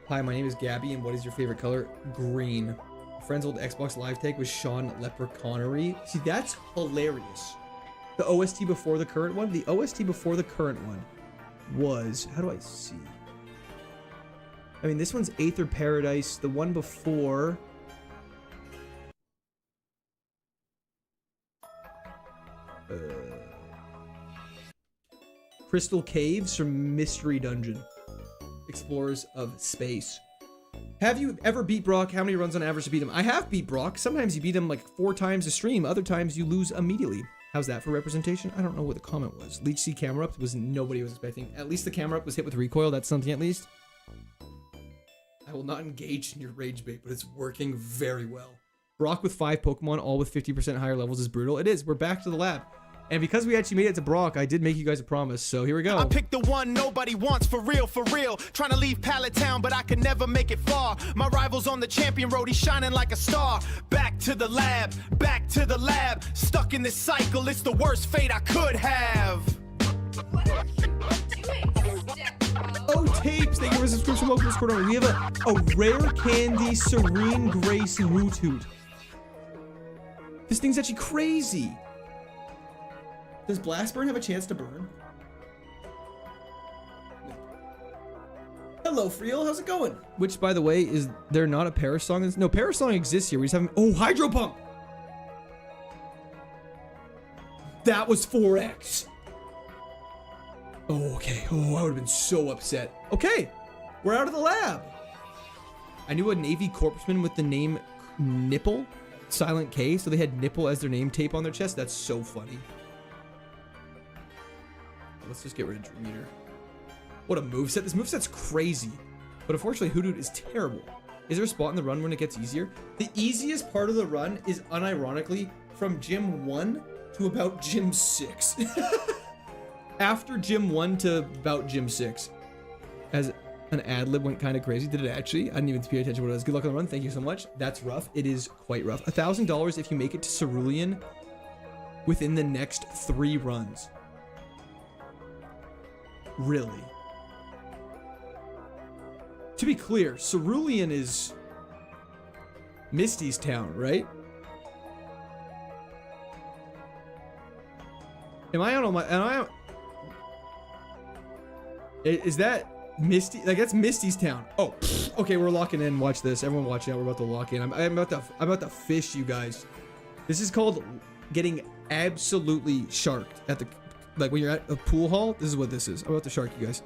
Hi, my name is Gabby, and what is your favorite color? Green. A friend's old Xbox Live tag was Sean Leprechaunnery. See, that's hilarious. The OST before the current one? The OST before the current one was... How do I see? I mean, this one's Aether Paradise. The one before... Crystal Caves from Mystery Dungeon. Explorers of Space. Have you ever beat Brock? How many runs on average to beat him? I have beat Brock. Sometimes you beat him like 4 times a stream. Other times you lose immediately. How's that for representation? I don't know what the comment was. Leech Sea Camerupt was nobody was expecting. At least the Camerupt was hit with recoil. That's something at least. I will not engage in your rage bait, but it's working very well. Brock with 5 Pokemon, all with 50% higher levels is brutal. It is. We're back to the lab. And because we actually made it to Brock, I did make you guys a promise. So here we go. I picked the one nobody wants for real, for real. Trying to leave Pallet Town, but I could never make it far. My rival's on the champion road, he's shining like a star. Back to the lab, back to the lab. Stuck in this cycle, it's the worst fate I could have. What are you doing, Step? Oh, Tapes, thank you for the subscription. Welcome to Squirrel Army. We have a rare candy Serene Grace Woot Hoot. This thing's actually crazy. Does Blast Burn have a chance to burn? No. Hello, Friel. How's it going? Which, by the way, is there not a Parasong? No, Parasong exists here. We just haven't... Oh, Hydro Pump! That was 4x. Oh, okay. Oh, I would have been so upset. Okay. We're out of the lab. I knew a Navy corpsman with the name Nipple. Silent K. So they had Nipple as their name tape on their chest. That's so funny. Let's just get rid of Dream Eater. What a moveset. This moveset's crazy. But unfortunately, Hoodoo is terrible. Is there a spot in the run when it gets easier? The easiest part of the run is unironically from Gym 1 to about Gym 6. After Gym 1 to about Gym 6. As an ad-lib went kind of crazy. Did it actually? I didn't even pay attention to what it was. Good luck on the run. Thank you so much. That's rough. It is quite rough. $1,000 if you make it to Cerulean within the next 3 runs. Really? To be clear, Cerulean is Misty's town, right? Am I on? Is that Misty? Like, that's Misty's town. Oh, okay, we're locking in. Watch this. Everyone watch out. We're about to lock in. I'm about to fish you guys. This is called getting absolutely sharked at the... Like when you're at a pool hall, this is what this is. I'm about to shark you guys.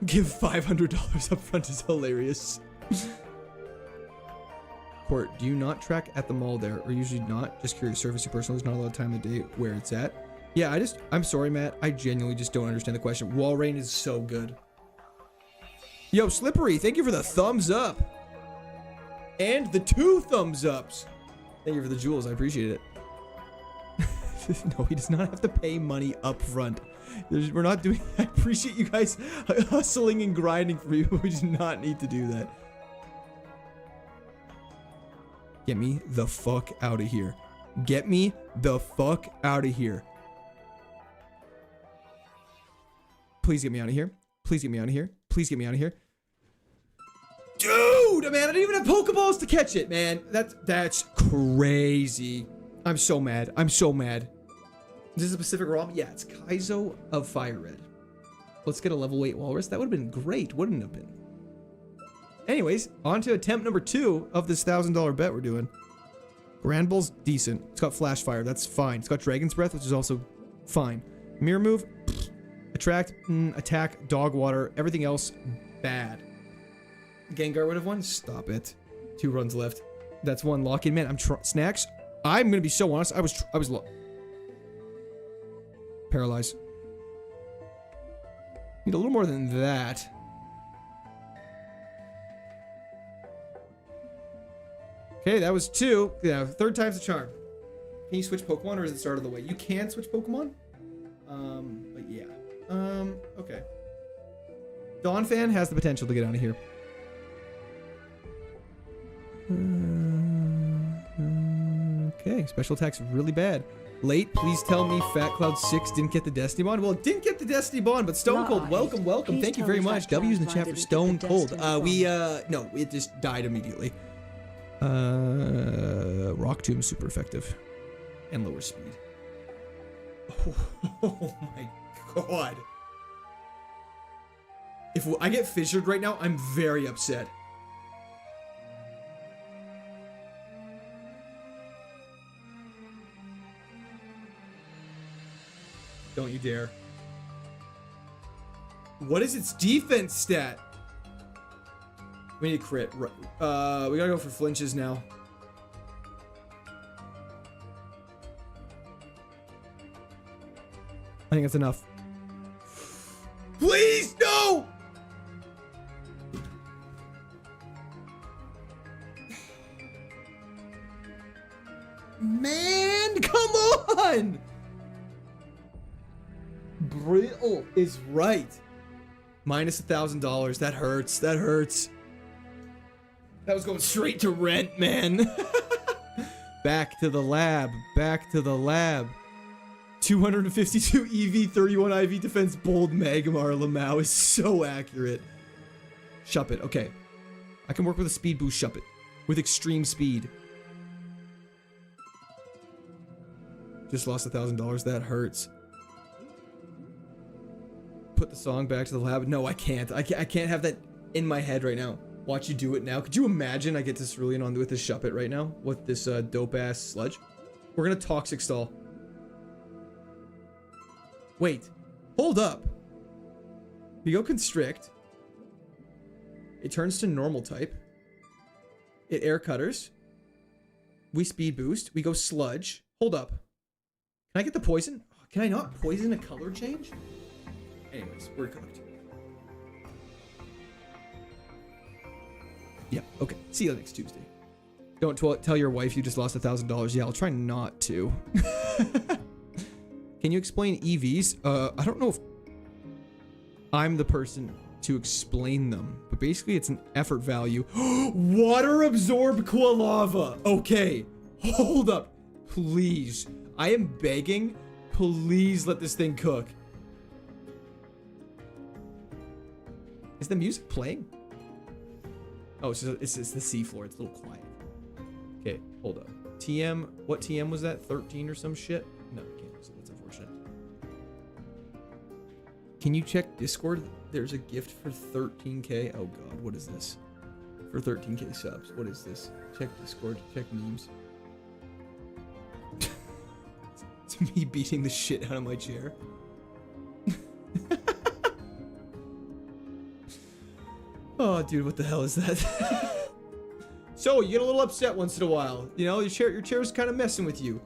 Give $500 up front is hilarious. Court, do you not track at the mall there, or usually not? Just curious, service to personal, there's not a lot of time of the day where it's at. Yeah, I'm sorry, Matt. I genuinely just don't understand the question. Walrein is so good. Yo, Slippery, thank you for the thumbs up. And the 2 thumbs ups. Thank you for the jewels. I appreciate it. No, he does not have to pay money up front. We're not doing... I appreciate you guys hustling and grinding for me, but we do not need to do that. Get me the fuck out of here. Get me the fuck out of here. Please get me out of here. Please get me out of here. Please get me out of here. Dude, man, I didn't even have Pokeballs to catch it, man. That's crazy. I'm so mad. I'm so mad. Is this a Pacific ROM? Yeah, it's KAIZO of Fire Red. Let's get a level 8 Walrus. That would have been great, wouldn't it have been? Anyways, on to attempt number 2 of this $1,000 bet we're doing. Grand Bull's decent. It's got Flash Fire. That's fine. It's got Dragon's Breath, which is also fine. Mirror Move, Attract, Attack, Dog Water. Everything else, bad. Gengar would have won? Stop it. 2 runs left. That's 1 lock-in. Man, I'm Snacks. I'm gonna be so honest. I was paralyzed. Need a little more than that. Okay, that was 2. Yeah, 3rd time's the charm. Can you switch Pokemon, or is it start of the way? You can switch Pokemon. But yeah. Okay. Dawn Fan has the potential to get out of here. Okay, special attack's really bad. Late, please tell me Fat Cloud 6 didn't get the Destiny Bond. Well, it didn't get the Destiny Bond, but Stone Cold, welcome. Please Thank you tell very me much. Fat W's in the Cloud chat for didn't Stone get the Cold. Destiny No, it just died immediately. Rock Tomb super effective. And lower speed. Oh my god. If I get fissured right now, I'm very upset. Don't you dare. What is its defense stat? We need a crit. We gotta go for flinches now. I think that's enough. Please, no! Man, come on! Brittle is right. Minus $1,000. That hurts. That hurts. That was going straight to rent, man. Back to the lab. Back to the lab. 252 EV, 31 IV defense, bold Magmar Lamau is so accurate. Shuppet. Okay. I can work with a speed boost Shuppet. With extreme speed. Just lost $1,000. That hurts. Put the song back to the lab. No, I can't. I can't have that in my head right now. Watch you do it now. Could you imagine I get this Cerulean on with this Shuppet right now? With this dope-ass sludge? We're gonna Toxic Stall. Wait. Hold up. We go Constrict. It turns to normal type. It Air Cutters. We Speed Boost. We go Sludge. Hold up. Can I get the Poison? Can I not poison a color change? Anyways, we're cooked. Yeah, okay. See you next Tuesday. Don't tell your wife you just lost $1,000. Yeah, I'll try not to. Can you explain EVs? I don't know if I'm the person to explain them, but basically it's an effort value. Water absorb Quilava. Okay, hold up. Please. I am begging. Please let this thing cook. Is the music playing? Oh, it's the seafloor. It's a little quiet. Okay, hold up. TM, what TM was that? 13 or some shit? No, I can't. So that's unfortunate. Can you check Discord? There's a gift for 13k. Oh god, what is this? For 13k subs. What is this? Check Discord. Check memes. It's me beating the shit out of my chair. Oh, dude, what the hell is that? So, you get a little upset once in a while. You know, your chair's kind of messing with you.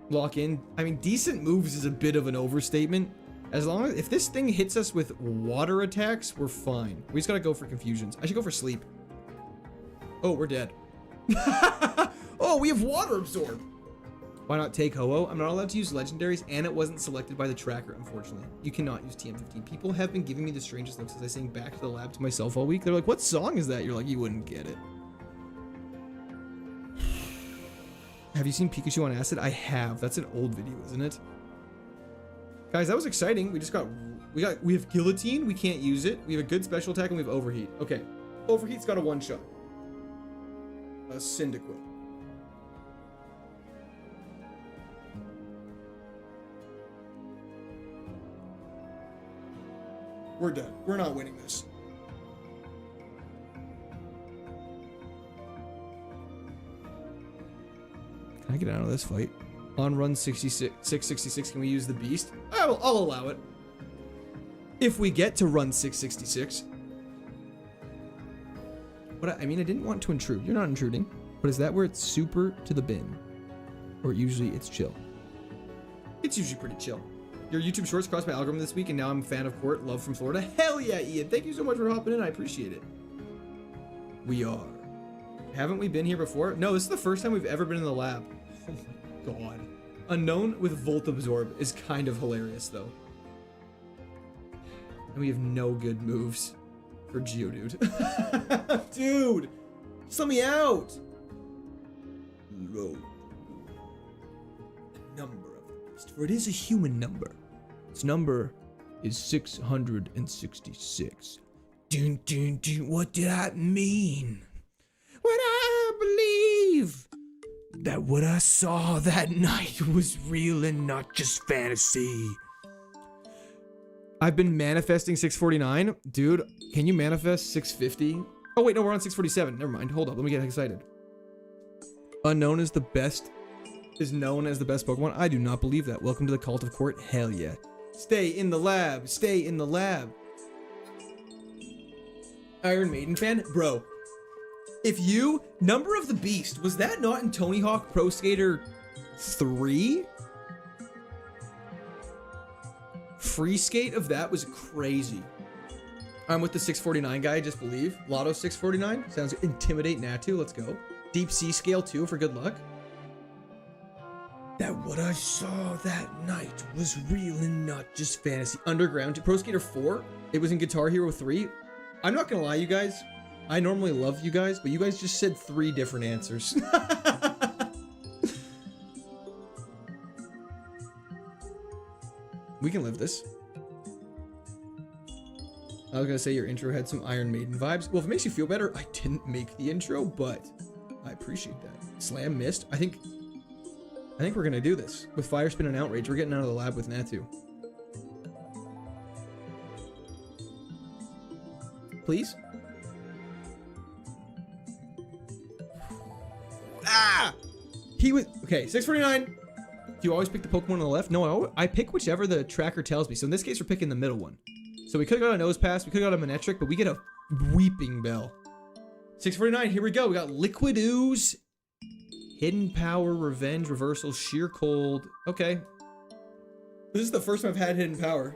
Lock in. I mean, decent moves is a bit of an overstatement. As long as, if this thing hits us with water attacks, we're fine. We just gotta go for confusions. I should go for sleep. Oh, we're dead. Oh, Oh, we have Water Absorb. Why not take Ho-Oh? I'm not allowed to use legendaries, and it wasn't selected by the tracker, unfortunately. You cannot use TM15. People have been giving me the strangest looks as I sing Back to the Lab to myself all week. They're like, what song is that? You're like, you wouldn't get it. Have you seen Pikachu on acid? I have. That's an old video, isn't it? Guys, that was exciting. We have Guillotine. We can't use it. We have a good special attack, and we have Overheat. Okay. Overheat's got a one-shot. A Cyndaquil. We're done. We're not winning this. Can I get out of this fight? On run 666, can we use the beast? I'll allow it. If we get to run 666. But I mean, I didn't want to intrude. You're not intruding. But is that where it's super to the bin? Or usually it's chill? It's usually pretty chill. Your YouTube shorts crossed my algorithm this week, and now I'm a fan of Court. Love from Florida. Hell yeah, Ian. Thank you so much for hopping in. I appreciate it. We are. Haven't we been here before? No, this is the first time we've ever been in the lab. Oh my god. Unknown with Volt Absorb is kind of hilarious, though. And we have no good moves for Geodude. Dude! Just let me out! Low. Number of the beast, for it is a human number. Its number is 666. Dun, dun, dun, what did I mean? What I believe that what I saw that night was real and not just fantasy. I've been manifesting 649. Dude, can you manifest 650? Oh wait, no, we're on 647. Never mind. Hold up, let me get excited. Unknown is known as the best Pokemon. I do not believe that. Welcome to the cult of Court. Hell yeah. Stay in the lab. Stay in the lab. Iron Maiden fan? Bro. If you... Number of the Beast. Was that not in Tony Hawk Pro Skater 3? Free skate of that was crazy. I'm with the 649 guy, I just believe. Lotto 649. Sounds intimidate Natu. Let's go. Deep Sea Scale 2 for good luck. That what I saw that night was real and not just fantasy. Underground Pro Skater 4. It was in Guitar Hero 3. I'm not gonna lie, you guys. I normally love you guys, but you guys just said 3 different answers. We can live this. I was gonna say your intro had some Iron Maiden vibes. Well, if it makes you feel better, I didn't make the intro, but I appreciate that. Slam missed. I think we're gonna do this. With Fire Spin and Outrage, we're getting out of the lab with Natu. Please? Ah! He was... Okay, 649. Do you always pick the Pokemon on the left? No, I pick whichever the tracker tells me. So in this case, we're picking the middle one. So we could have got a Nose Pass, we could have got a Manectric, but we get a Weeping Bell. 649, here we go. We got Liquid Ooze, Hidden Power, Revenge, Reversal, Sheer Cold. Okay. This is the first time I've had Hidden Power.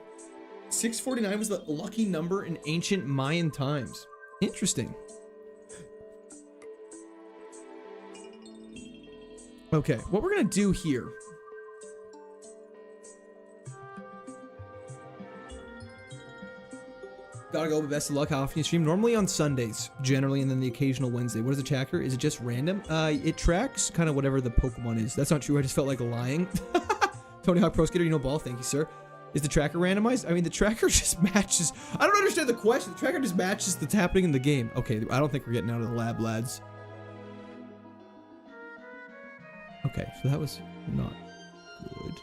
649 was the lucky number in ancient Mayan times. Interesting. Okay, what we're gonna do here. Gotta go, but best of luck. How often you stream? Normally on Sundays, generally, and then the occasional Wednesday. What is the tracker? Is it just random? It tracks kind of whatever the Pokemon is. That's not true. I just felt like lying. Tony Hawk Pro Skater, you know ball. Thank you, sir. Is the tracker randomized? I mean, the tracker just matches. I don't understand the question. The tracker just matches that's happening in the game. Okay, I don't think we're getting out of the lab, lads. Okay, so that was not good.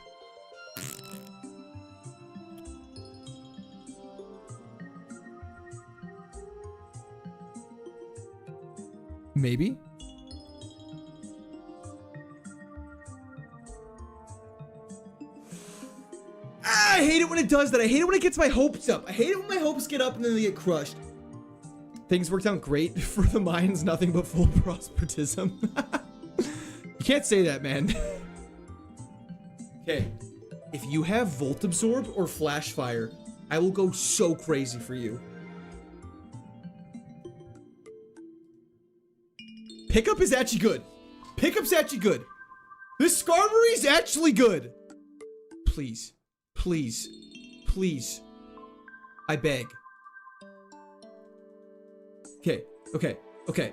Maybe? Ah, I hate it when it does that. I hate it when it gets my hopes up. I hate it when my hopes get up and then they get crushed. Things worked out great for the Mayans, nothing but full prospertism. You can't say that, man. Okay. If you have Volt Absorb or Flash Fire, I will go so crazy for you. Pickup is actually good. Pickup's actually good. This Skarmory's actually good. Please. Please. Please. I beg. Okay. Okay. Okay.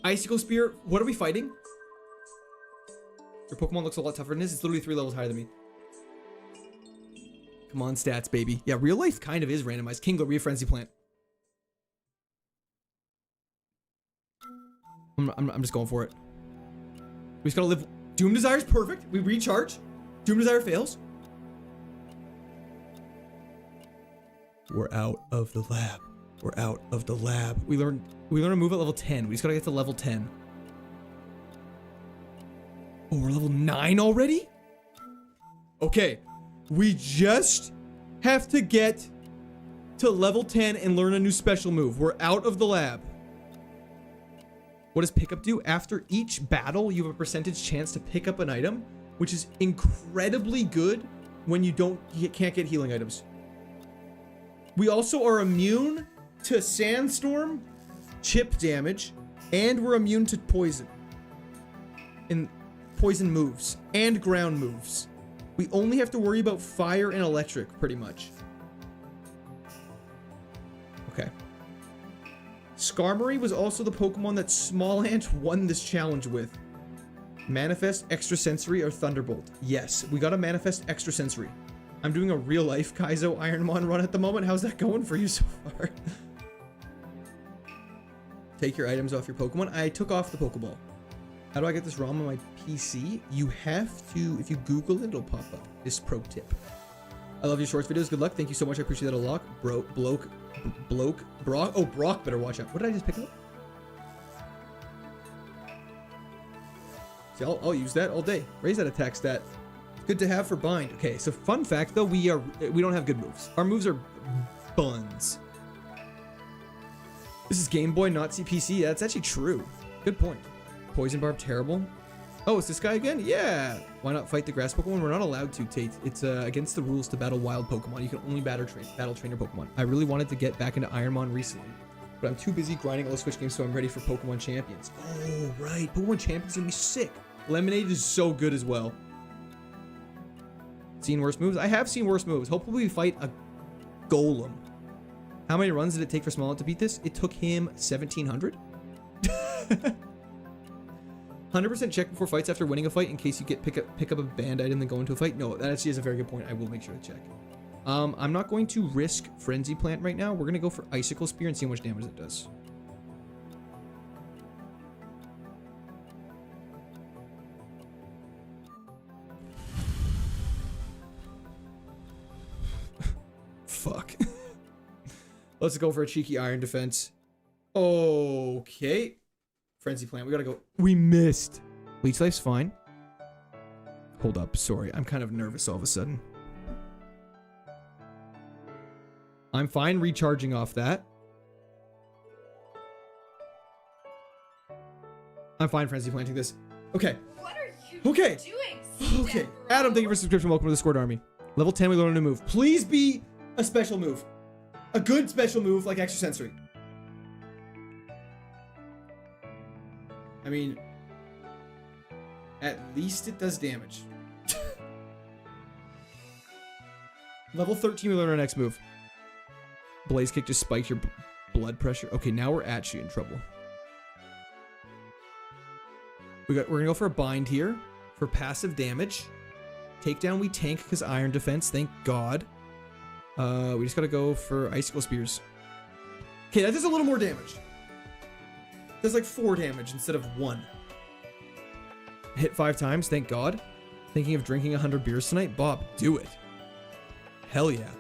Icicle Spear. What are we fighting? Your Pokemon looks a lot tougher than this. It's literally 3 levels higher than me. Come on, stats, baby. Yeah, real life kind of is randomized. Kingler, we have Frenzy Plant. I'm just going for it. We just gotta live. Doom Desire's perfect. We recharge. Doom Desire fails. We're out of the lab. We're out of the lab. We learn a move at level 10. We just gotta get to level 10. Oh, we're level 9 already? Okay. We just have to get to level 10 and learn a new special move. We're out of the lab. What does pickup do? After each battle, you have a percentage chance to pick up an item, which is incredibly good when you can't get healing items. We also are immune to sandstorm, chip damage, and we're immune to poison. And poison moves and ground moves. We only have to worry about fire and electric, pretty much. Okay. Skarmory was also the Pokemon that Small Ant won this challenge with. Manifest, Extrasensory, or Thunderbolt. Yes, we got a Manifest Extrasensory. I'm doing a real-life Kaizo Ironmon run at the moment. How's that going for you so far? Take your items off your Pokemon. I took off the Pokeball. How do I get this ROM on my PC? You have to, if you Google it, it'll pop up. This pro tip. I love your shorts videos. Good luck. Thank you so much. I appreciate that a lot. Brock. Oh, Brock better watch out. What did I just pick up? See, I'll use that all day. Raise that attack stat. Good to have for bind. Okay, so fun fact though, we don't have good moves. Our moves are buns. This is Game Boy, not CPC. That's actually true. Good point. Poison Barb, terrible. Oh, it's this guy again? Yeah. Why not fight the grass Pokemon? We're not allowed to, Tate. It's against the rules to battle wild Pokemon. You can only battle train your Pokemon. I really wanted to get back into Ironmon recently, but I'm too busy grinding all the Switch games, so I'm ready for Pokemon Champions. Oh, right. Pokemon Champions is gonna be sick. Lemonade is so good as well. Seen worse moves? I have seen worse moves. Hopefully we fight a Golem. How many runs did it take for Small Ant to beat this? It took him 1,700. 100% check before fights after winning a fight in case you get pick up a banned item then go into a fight. No, that actually is a very good point. I will make sure to check. I'm not going to risk Frenzy Plant right now. We're gonna go for Icicle Spear and see how much damage it does. Fuck. Let's go for a cheeky Iron Defense. Okay. Frenzy Plant, we gotta go. We missed. Leech Life's fine. Hold up, sorry. I'm kind of nervous all of a sudden. I'm fine recharging off that. I'm fine Frenzy Planting this. Okay. What are you okay. doing? Okay. Adam, thank you for subscription. Welcome to the Squad Army. Level 10, we learn a new move. Please be a special move. A good special move like Extrasensory. I mean, at least it does damage. Level 13, we learn our next move. Blaze Kick just spiked your blood pressure. Okay, now we're actually in trouble. We're gonna go for a bind here for passive damage. Takedown we tank because Iron Defense, thank God. We just gotta go for Icicle Spears. Okay, that does a little more damage. There's like 4 damage instead of 1. Hit 5 times, thank God. Thinking of drinking 100 beers tonight? Bob, do it. Hell yeah.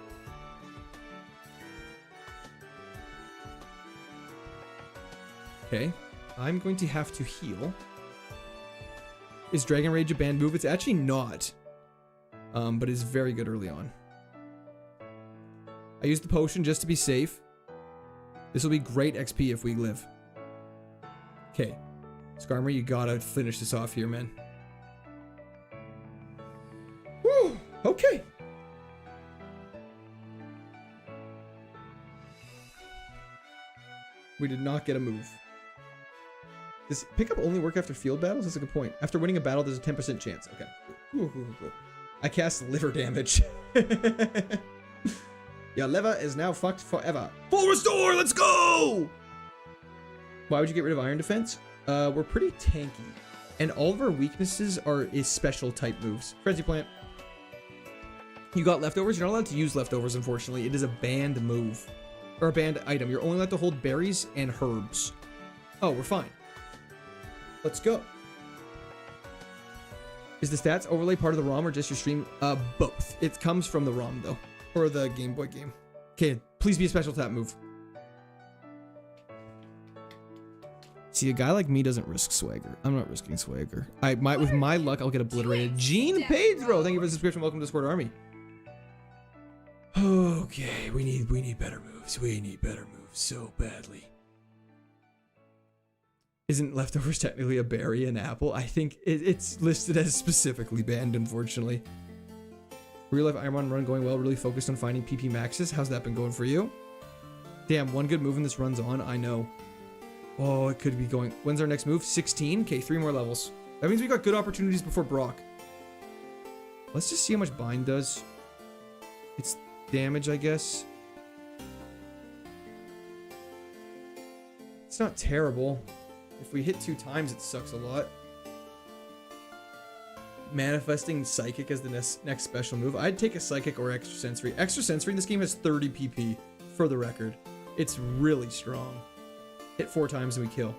Okay, I'm going to have to heal. Is Dragon Rage a banned move? It's actually not. But it's very good early on. I used the potion just to be safe. This will be great XP if we live. Okay. Skarmory, you gotta finish this off here, man. Woo! Okay. We did not get a move. Does pickup only work after field battles? That's a good point. After winning a battle, there's a 10% chance. Okay. Cool. I cast liver damage. Your liver is now fucked forever. Full restore, let's go! Why would you get rid of iron defense? We're pretty tanky. And all of our weaknesses is special type moves. Frenzy plant. You got leftovers? You're not allowed to use leftovers, unfortunately. It is a banned move. Or a banned item. You're only allowed to hold berries and herbs. Oh, we're fine. Let's go. Is the stats overlay part of the ROM or just your stream? Both. It comes from the ROM, though. Or the Game Boy game. Okay, please be a special tap move. See, a guy like me doesn't risk swagger. I'm not risking swagger. With my luck, I'll get obliterated. Gene Pedro, thank you for the subscription. Welcome to Discord Army. Okay, we need better moves. We need better moves so badly. Isn't leftovers technically a berry and apple? I think it's listed as specifically banned, unfortunately. Real life Iron run going well. Really focused on finding PP maxes. How's that been going for you? Damn, one good move and this runs on. I know. Oh, it could be going. When's our next move? 16? Okay, 3 more levels. That means we got good opportunities before Brock. Let's just see how much bind does. It's damage, I guess. It's not terrible. If we hit 2 times, it sucks a lot. Manifesting Psychic as the next special move. I'd take a Psychic or Extra Sensory. Extra Sensory in this game has 30 PP, for the record. It's really strong. Hit 4 times and we kill.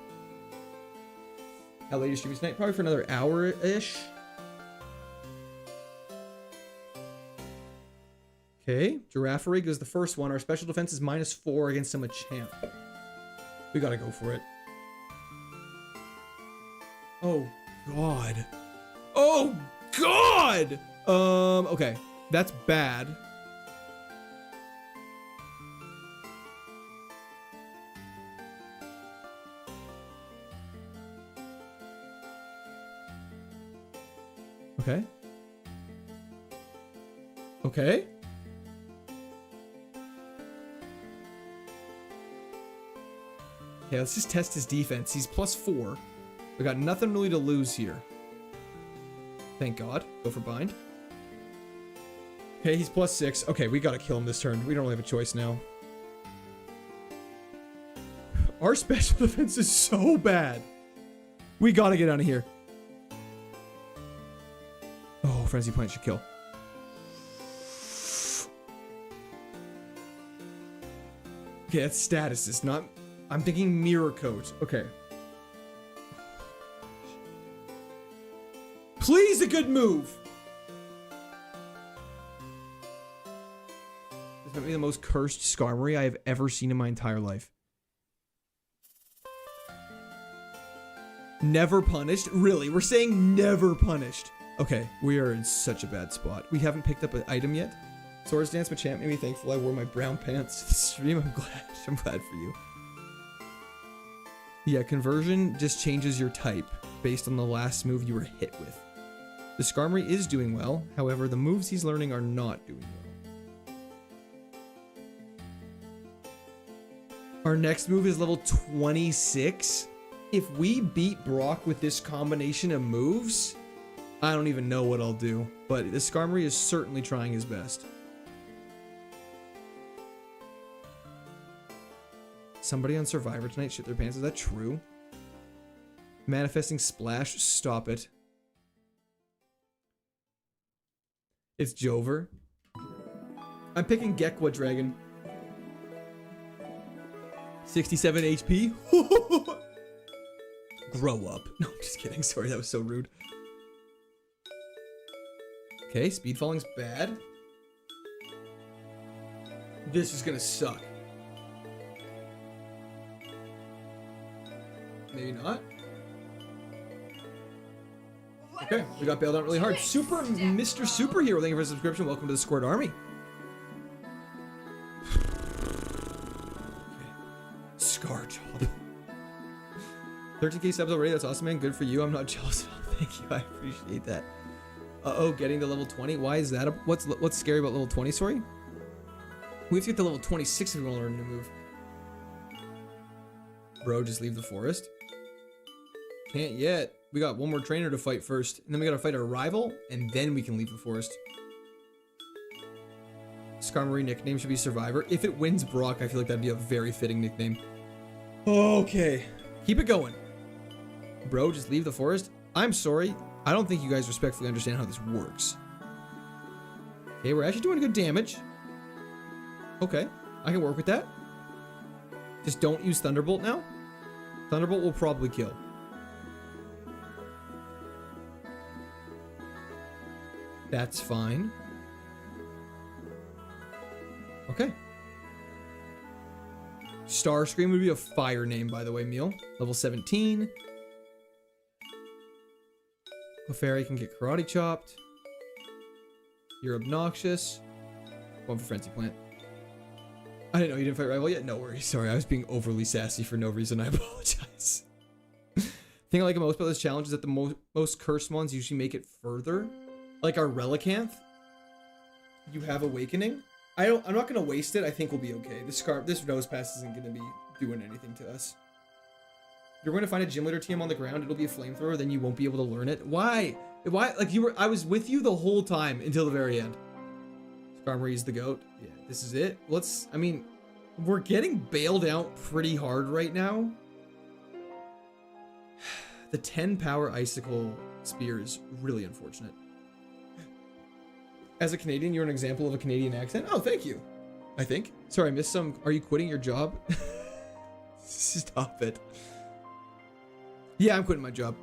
How late are you streaming tonight? Probably for another hour-ish. Okay, Girafarig is the first one. Our special defense is -4 against a Machamp. We gotta go for it. Oh, God. Oh, God! Okay. That's bad. Okay. Okay. Okay, let's just test his defense. He's +4. We got nothing really to lose here. Thank God. Go for bind. Okay, he's +6. Okay, we gotta kill him this turn. We don't really have a choice now. Our special defense is so bad. We gotta get out of here. Oh, Frenzy Plant should kill. Okay, that's status. It's not... I'm thinking Mirror Coat. Okay. Please, a good move! This might be the most cursed Skarmory I have ever seen in my entire life. Never punished? Really? We're saying never punished. Okay, we are in such a bad spot. We haven't picked up an item yet. Swords Dance Machamp made me thankful I wore my brown pants to the stream. I'm glad. I'm glad for you. Yeah, conversion just changes your type based on the last move you were hit with. The Skarmory is doing well, however, the moves he's learning are not doing well. Our next move is level 26. If we beat Brock with this combination of moves, I don't even know what I'll do, but the Skarmory is certainly trying his best. Somebody on Survivor tonight shit their pants. Is that true? Manifesting Splash. Stop it. It's Jover. I'm picking Gekwa Dragon. 67 HP. Grow up. No, I'm just kidding. Sorry, that was so rude. Okay, speed falling's bad. This is gonna suck. Maybe not. Okay, we got bailed out really hard. Super Mr. Superhero, thank you for the subscription. Welcome to the Squirt Army. Okay. Scarjob. 13k subs already, that's awesome, man. Good for you. I'm not jealous at all. Thank you, I appreciate that. Uh-oh, getting to level 20. Why is that? What's scary about level 20, sorry? We have to get to level 26 if we want to learn a new move. Bro, just leave the forest. Can't yet. We got one more trainer to fight first. And then we gotta fight our rival. And then we can leave the forest. Skarmory nickname should be Survivor. If it wins Brock, I feel like that'd be a very fitting nickname. Okay. Keep it going. Bro, just leave the forest? I'm sorry. I don't think you guys respectfully understand how this works. Okay, we're actually doing good damage. Okay, I can work with that. Just don't use Thunderbolt now. Thunderbolt will probably kill. That's fine. Okay. Starscream would be a fire name, by the way, Meal. Level 17. Clefairy can get karate chopped. You're obnoxious. One for Frenzy Plant. I didn't know you didn't fight rival yet. No worries. Sorry, I was being overly sassy for no reason. I apologize. Thing I like most about this challenge is that the most cursed ones usually make it further. Like our Relicanth. You have Awakening. I'm not gonna waste it. I think we'll be okay. This Nose Pass isn't gonna be doing anything to us. You're going to find a gym leader TM on the ground. It'll be a flamethrower. Then you won't be able to learn it. Why? Like I was with you the whole time until the very end. Skarmory's the GOAT. Yeah, this is it. I mean, we're getting bailed out pretty hard right now. The 10 power icicle spear is really unfortunate. As a Canadian, you're an example of a Canadian accent. Oh, thank you. I think. Sorry, I missed some. Are you quitting your job? Stop it. Yeah, I'm quitting my job.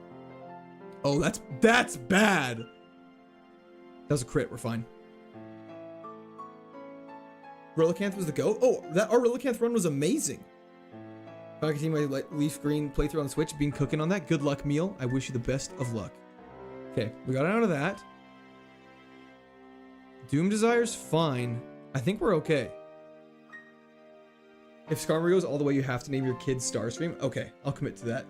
Oh, that's bad. That was a crit. We're fine. Relicanth was the GOAT. Oh, our Relicanth run was amazing. If I continue my Leaf Green playthrough on Switch, been cooking on that. Good luck, Meal. I wish you the best of luck. Okay, we got out of that. Doom Desire's fine. I think we're okay. If Skarmory goes all the way, you have to name your kid Starscream. Okay, I'll commit to that.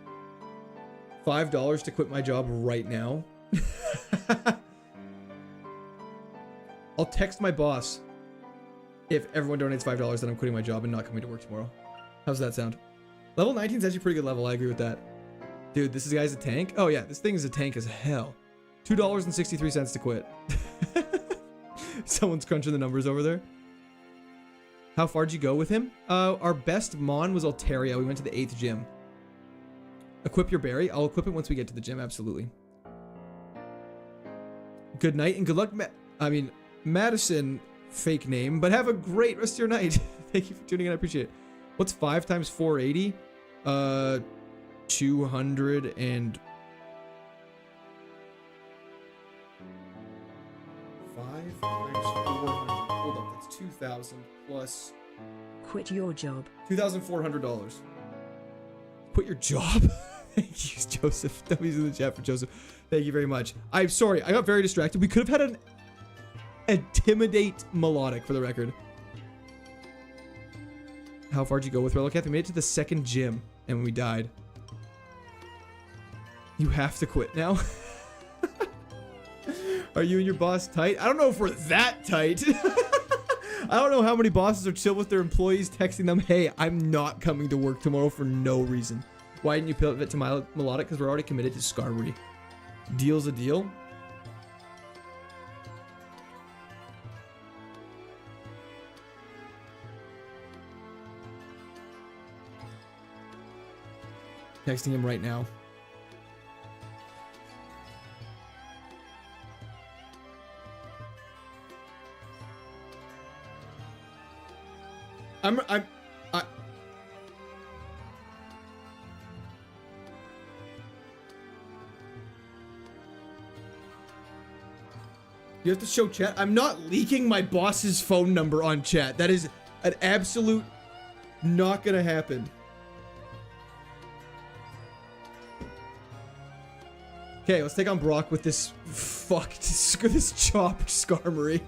$5 to quit my job right now. I'll text my boss if everyone donates $5 that I'm quitting my job and not coming to work tomorrow. How's that sound? Level 19 is actually a pretty good level. I agree with that. Dude, this guy's a tank. Oh yeah, this thing is a tank as hell. $2.63 to quit. Someone's crunching the numbers over there. How far did you go with him? Our best Mon was Altaria. We went to the 8th gym. Equip your berry. I'll equip it once we get to the gym. Absolutely. Good night and good luck. Madison, fake name, but have a great rest of your night. Thank you for tuning in. I appreciate it. What's 5 times 480? 200 and 5 times 400. Hold up, that's 2,000 plus. Quit your job. $2,400. Quit your job? Thank you, Joseph. W's in the chat for Joseph. Thank you very much. I'm sorry, I got very distracted. We could have had an Intimidate Melodic for the record. How far did you go with Relicanth? We made it to the 2nd gym and we died. You have to quit now. Are you and your boss tight? I don't know if we're that tight. I don't know how many bosses are chill with their employees texting them, hey, I'm not coming to work tomorrow for no reason. Why didn't you pivot to Melodic? Because we're already committed to Skarmory. Deal's a deal. Texting him right now. You have to show chat. I'm not leaking my boss's phone number on chat. That is an absolute not gonna happen. Okay, let's take on Brock with this this chop Skarmory.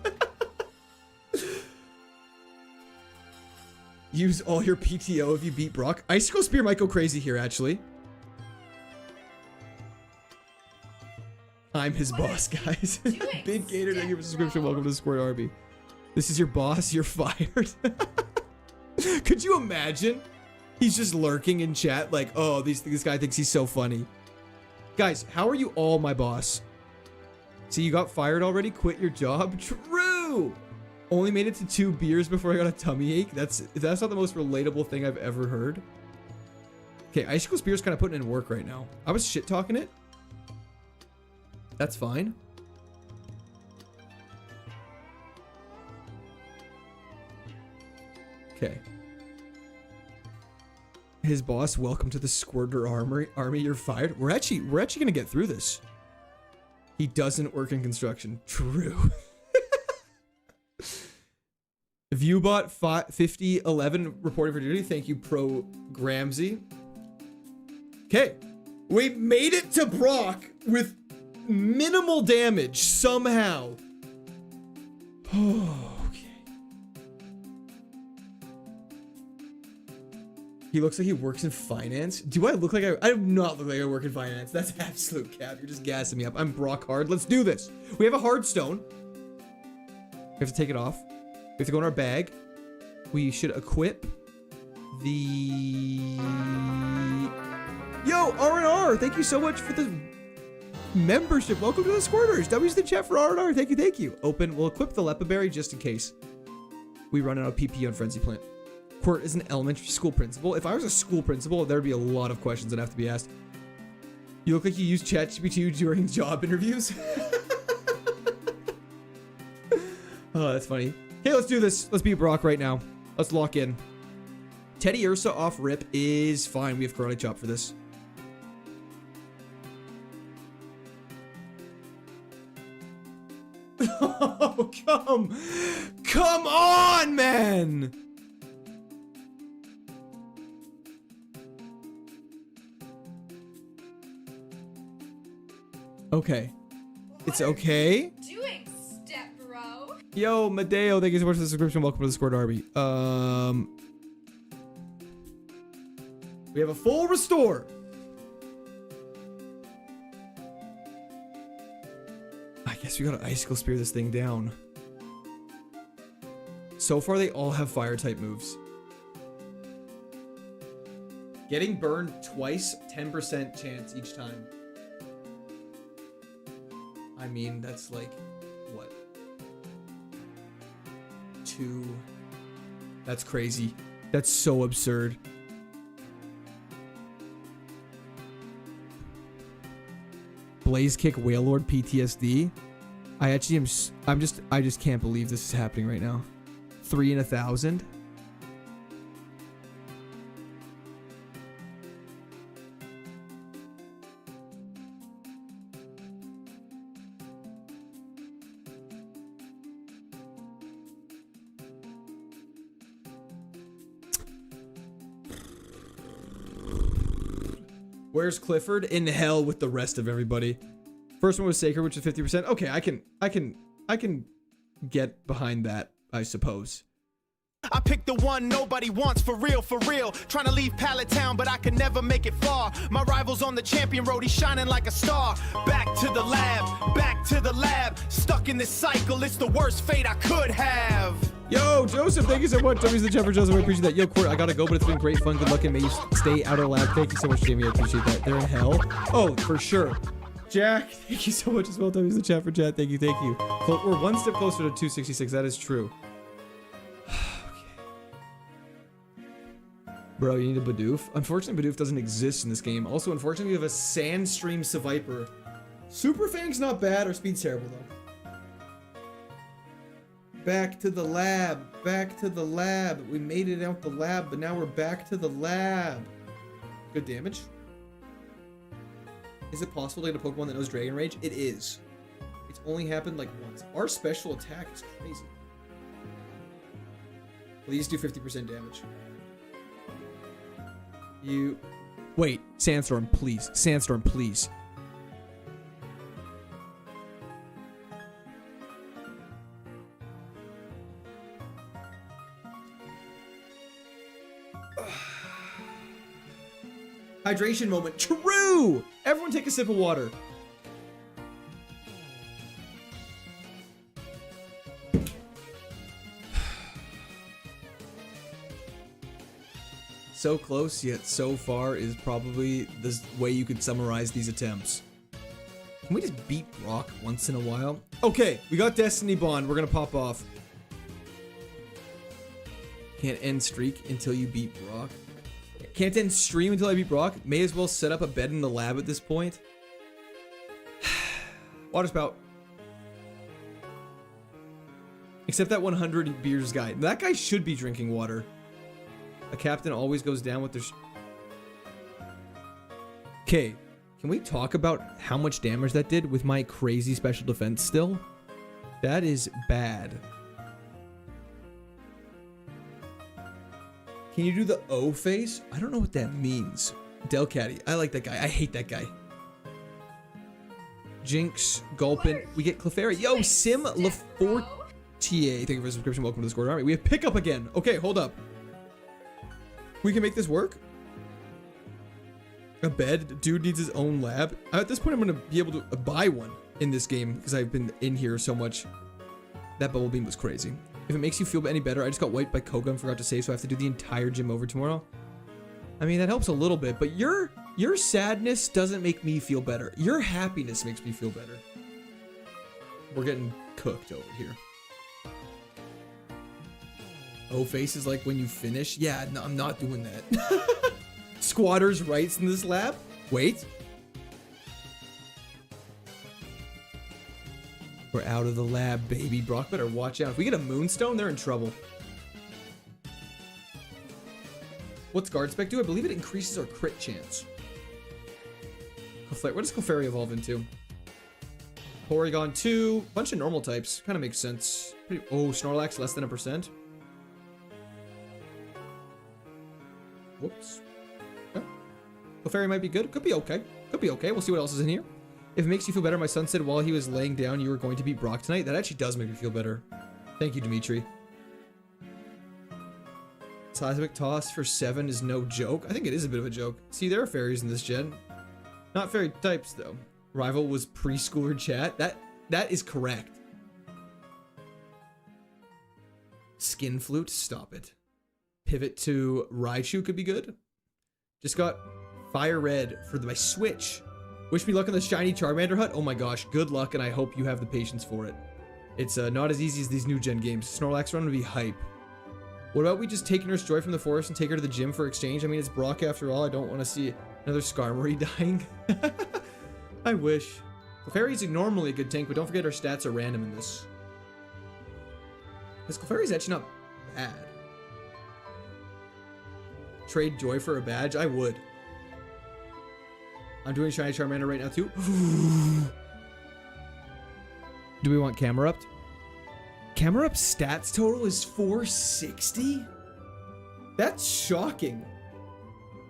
Use all your PTO if you beat Brock. Icicle Spear might go crazy here, actually. I'm his boss, guys. Big Gator, thank you for the subscription. Welcome to Square Arby. This is your boss. You're fired. Could you imagine? He's just lurking in chat like, oh, this guy thinks he's so funny. Guys, how are you all my boss? See, you got fired already? Quit your job? True! Only made it to 2 beers before I got a tummy ache? That's not the most relatable thing I've ever heard. Okay, Icicle Spear's kind of putting in work right now. I was shit-talking it. That's fine. Okay. His boss, welcome to the Squirter army. You're fired. We're actually gonna get through this. He doesn't work in construction. True. Viewbot 5011 reporting for duty. Thank you, Pro Gramsy. Okay, we made it to Brock with minimal damage somehow. Okay. He looks like he works in finance. Do I look like I do not look like I work in finance. That's absolute cap. You're just gassing me up. I'm Brock hard. Let's do this. We have a hard stone. We have to take it off. We have to go in our bag. We should equip the... Yo, R&R, thank you so much for the membership. Welcome to the Squirters. W's the chat for R&R. Thank you, thank you. Open. We'll equip the Lepaberry just in case we run out of PP on Frenzy Plant. Quirt is an elementary school principal. If I was a school principal, there'd be a lot of questions that have to be asked. You look like you use ChatGPT during job interviews. Oh, that's funny. Hey, let's do this. Let's beat Brock right now. Let's lock in. Teddy Ursa off rip is fine. We have Karate Chop for this. Oh, come on, man. Okay. It's okay. Doing step bro. Yo, Madeo, thank you so much for the subscription. Welcome to the Squirt Army. We have a full restore. I guess we gotta Icicle Spear this thing down. So far, they all have fire type moves. Getting burned twice, 10% chance each time. I mean, that's like, what? 2. That's crazy. That's so absurd. Blaze Kick Whalelord PTSD. I just can't believe this is happening right now. 3 in 1,000. Where's Clifford? In hell with the rest of everybody. First one was Sacred, which is 50%. Okay, I can get behind that, I suppose. I picked the one nobody wants, for real, for real. Trying to leave Pallet Town, but I can never make it far. My rival's on the champion road, he's shining like a star. Back to the lab, back to the lab. Stuck in this cycle, it's the worst fate I could have. Yo, Joseph, thank you so much. W's the chat for Joseph. I appreciate that. Yo, Court, I gotta go, but it's been great fun. Good luck, and may you stay out of the lab. Thank you so much, Jamie. I appreciate that. They're in hell. Oh, for sure. Jack, thank you so much as well. W's the chat for chat. Thank you, thank you. We're one step closer to 266. That is true. Bro, you need a Bidoof. Unfortunately, Bidoof doesn't exist in this game. Also, unfortunately, we have a Sandstream Seviper. Super Fang's not bad. Our speed's terrible, though. Back to the lab. Back to the lab. We made it out the lab, but now we're back to the lab. Good damage. Is it possible to get a Pokemon that knows Dragon Rage? It is. It's only happened like once. Our special attack is crazy. These do 50% damage. You... Wait, Sandstorm, please. Sandstorm, please. Hydration moment. True! Everyone take a sip of water. So close, yet so far is probably the way you could summarize these attempts. Can we just beat Brock once in a while? Okay, we got Destiny Bond. We're gonna pop off. Can't end streak until you beat Brock. Can't end stream until I beat Brock. May as well set up a bed in the lab at this point. Water spout. Except that 100 beers guy. That guy should be drinking water. A captain always goes down with their... Okay, can we talk about how much damage that did with my crazy special defense still? That is bad. Can you do the O face? I don't know what that means. Delcatty. I like that guy. I hate that guy. Jinx, Gulpin. We get Clefairy. Yo, Sim Lafortier. Thank you for the subscription. Welcome to the Squad Army. We have pickup again. Okay, hold up. We can make this work. A bed. Dude needs his own lab. At this point, I'm going to be able to buy one in this game because I've been in here so much. That bubble beam was crazy. If it makes you feel any better, I just got wiped by Koga and forgot to save, so I have to do the entire gym over tomorrow. I mean, that helps a little bit, but your sadness doesn't make me feel better. Your happiness makes me feel better. We're getting cooked over here. O-face is like when you finish. Yeah, no, I'm not doing that. Squatters' rights in this lab? Wait. We're out of the lab, baby. Brock better watch out. If we get a moonstone, they're in trouble. What's guard spec do? I believe it increases our crit chance. What does Clefairy evolve into? Porygon 2. Bunch of normal types. Kind of makes sense. Oh, Snorlax less than 1%. Whoops. Okay. Clefairy might be good. Could be okay. Could be okay. We'll see what else is in here. If it makes you feel better, my son said while he was laying down you were going to beat Brock tonight. That actually does make me feel better. Thank you, Dimitri. Seismic Toss for 7 is no joke. I think it is a bit of a joke. See, there are fairies in this gen. Not fairy types, though. Rival was preschooler chat. That is correct. Skin Flute, stop it. Pivot to Raikou could be good. Just got Fire Red for my Switch. Wish me luck on the shiny Charmander hut. Oh my gosh, good luck, and I hope you have the patience for it. It's not as easy as these new gen games. Snorlax run would be hype. What about we just take Nurse Joy from the forest and take her to the gym for exchange? I mean, it's Brock after all. I don't want to see another Skarmory dying. I wish. Clefairy's normally a good tank, but don't forget our stats are random in this. This Clefairy's actually not bad. Trade Joy for a badge? I would. I'm doing Shiny Charmander right now too. Do we want camera up? Camera up stats total is 460? That's shocking.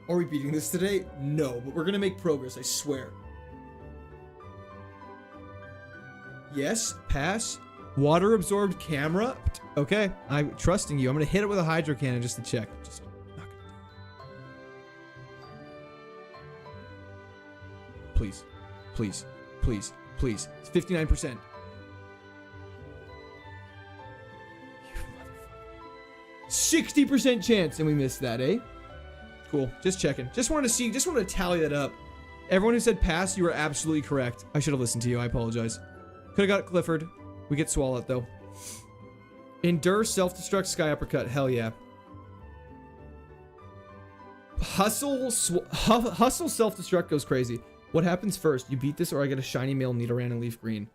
Are we beating this today? No, but we're gonna make progress, I swear. Yes, pass. Water absorbed camera. Okay, I'm trusting you. I'm gonna hit it with a hydro cannon just to check. Just not gonna do it. Please, please, please, please. It's 59%. 60% chance, and we missed that, eh? Cool. Just checking. Just wanted to see. Just wanted to tally that up. Everyone who said pass, you were absolutely correct. I should have listened to you. I apologize. Could have got Clifford. We get Swallowed though. Endure, self-destruct, sky uppercut. Hell yeah. Hustle, self-destruct goes crazy. What happens first? You beat this, or I get a shiny male Nidoran and Leaf Green.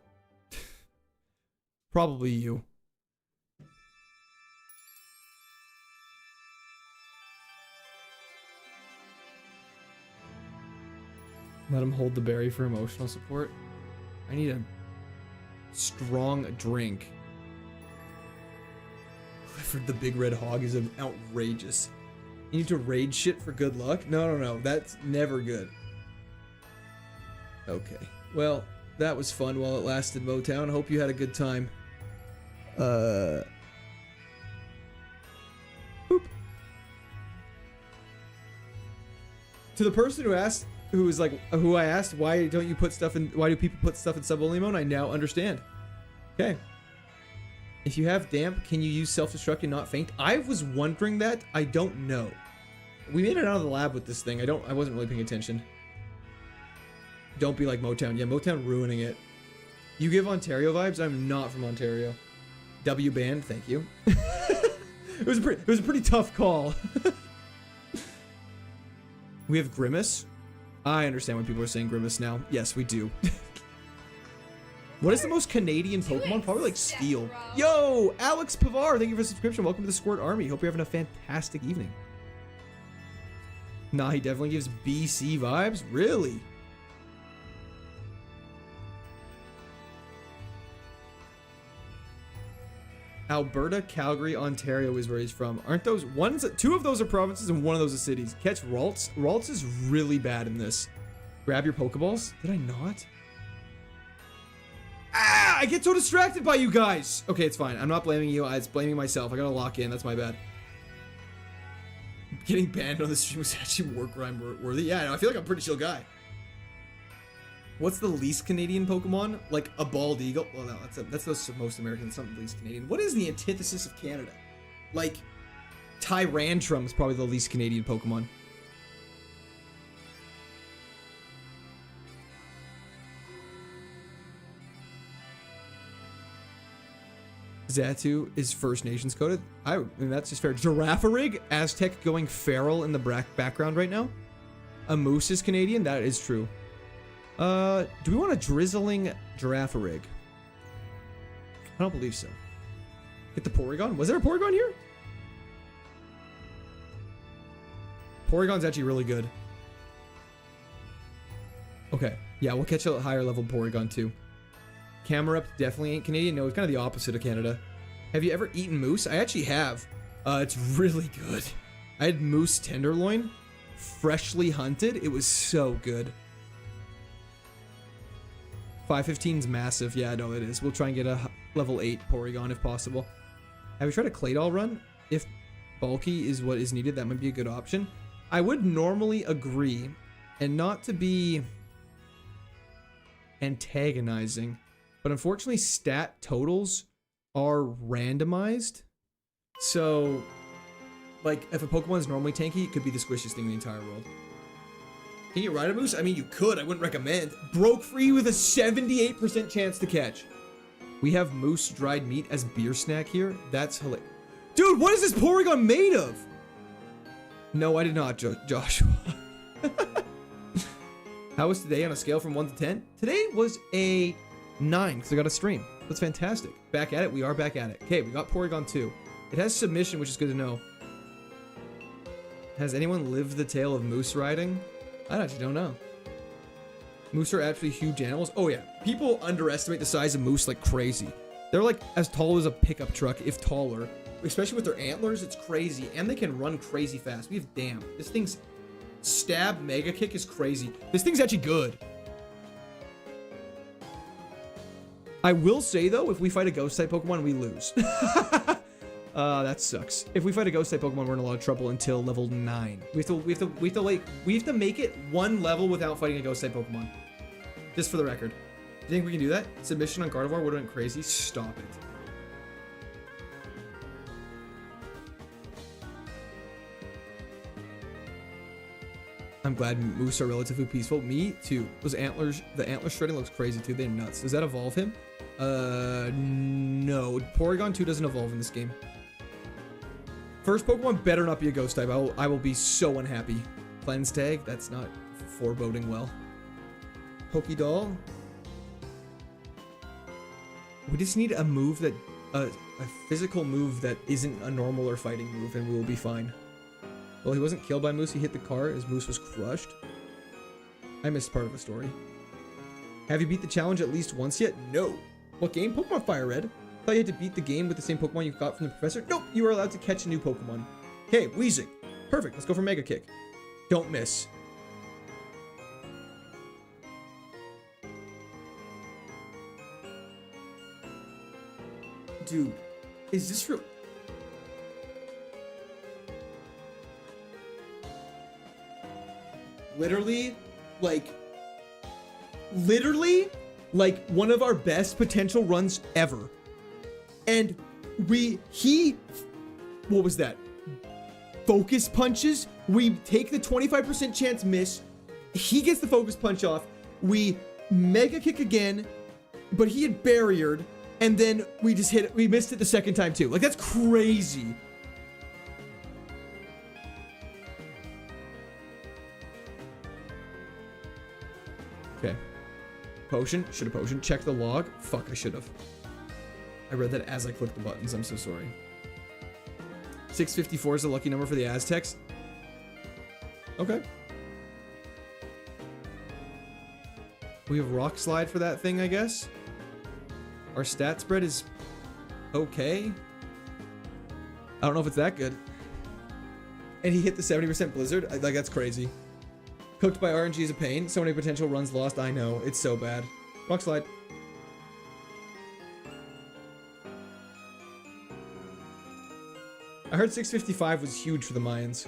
Probably you. Let him hold the berry for emotional support. I need a strong drink. Clifford the Big Red Hog is outrageous. You need to raid shit for good luck? No. That's never good. Okay. Well, that was fun while it lasted, Motown. Hope you had a good time. Boop. To the person who asked, who I asked, why do people put stuff in sub-only mode? I now understand. Okay. If you have damp, can you use self-destruct and not faint? I was wondering that. I don't know. We made it out of the lab with this thing. I wasn't really paying attention. Don't be like Motown. Yeah, Motown ruining it. You give Ontario vibes? I'm not from Ontario. W band, thank you. It was a pretty tough call. We have Grimace. I understand when people are saying Grimace now. Yes, we do. What is the most Canadian Pokemon? Probably like Steel. Yo, Alex Pavar, thank you for the subscription. Welcome to the Squirt Army. Hope you're having a fantastic evening. Nah, he definitely gives BC vibes. Really? Alberta, Calgary, Ontario is where he's from. Aren't those ones? Two of those are provinces and one of those is cities. Catch Ralts. Ralts is really bad in this. Grab your Pokeballs. Did I not? Ah! I get so distracted by you guys. Okay, it's fine. I'm not blaming you. It's blaming myself. I gotta lock in. That's my bad. Getting banned on the stream was actually war crime worthy. Yeah, no, I feel like I'm a pretty chill guy. What's the least Canadian Pokemon? Like a bald eagle? Well, no, that's the most American. It's not the least Canadian. What is the antithesis of Canada? Like, Tyrantrum is probably the least Canadian Pokemon. Xatu is First Nations coded. I mean, that's just fair. Girafarig, Aztec going feral in the background right now. A moose is Canadian. That is true. Do we want a drizzling Girafarig? I don't believe so. Get the Porygon. Was there a Porygon here? Porygon's actually really good. Okay. Yeah, we'll catch a higher level Porygon too. Camerupt definitely ain't Canadian. No, it's kind of the opposite of Canada. Have you ever eaten moose? I actually have. It's really good. I had moose tenderloin, freshly hunted. It was so good. 515's massive. Yeah, no, it is. We'll try and get a level 8 Porygon if possible. Have we tried a Claydol run? If bulky is what is needed, that might be a good option. I would normally agree, and not to be antagonizing, but unfortunately stat totals are randomized. So, like, if a Pokemon is normally tanky, it could be the squishiest thing in the entire world. Can you ride a moose? I mean, you could. I wouldn't recommend. Broke free with a 78% chance to catch. We have moose dried meat as beer snack here. That's hilarious. Dude, what is this Porygon made of? No, I did not, Joshua. How was today on a scale from 1 to 10? Today was a 9 because I got a stream. That's fantastic. Back at it. We are back at it. Okay, we got Porygon 2. It has submission, which is good to know. Has anyone lived the tale of moose riding? I actually don't know. Moose are actually huge animals. Oh yeah, people underestimate the size of moose like crazy. They're like as tall as a pickup truck, if taller. Especially with their antlers, it's crazy. And they can run crazy fast. We have damn. This thing's stab mega kick is crazy. This thing's actually good. I will say though, if we fight a ghost type Pokemon, we lose. That sucks. If we fight a ghost type Pokemon, we're in a lot of trouble until level 9. We have to make it one level without fighting a ghost type Pokemon. Just for the record. Do you think we can do that? Submission on Gardevoir would have been crazy. Stop it. I'm glad moose are relatively peaceful. Me too. Those antlers, the antler shredding looks crazy too. They're nuts. Does that evolve him? No. Porygon 2 doesn't evolve in this game. First Pokemon better not be a ghost type. I will be so unhappy. Cleanse tag. That's not foreboding well. Pokédoll. We just need a move that, a physical move that isn't a normal or fighting move, and we will be fine. Well, he wasn't killed by Moose. He hit the car as Moose was crushed. I missed part of the story. Have you beat the challenge at least once yet? No. What game? Pokemon Fire Red. Thought you had to beat the game with the same Pokemon you got from the professor? Nope. You are allowed to catch a new Pokemon. Okay, Weezing. Perfect. Let's go for Mega Kick. Don't miss. Dude, is this real? Literally, one of our best potential runs ever. And what was that? Focus punches. We take the 25% chance miss. He gets the focus punch off. We Mega Kick again, but he had barriered, and then we just hit it. We missed it the second time too. Like, that's crazy. Okay. Potion. Should have potion. Check the log. Fuck, I should have. I read that as I clicked the buttons. I'm so sorry. 654 is the lucky number for the Aztecs. Okay. We have Rock Slide for that thing, I guess. Our stat spread is okay. I don't know if it's that good. And he hit the 70% Blizzard. Like, that's crazy. Cooked by RNG is a pain. So many potential runs lost. I know. It's so bad. Rock Slide. I heard 655 was huge for the Mayans.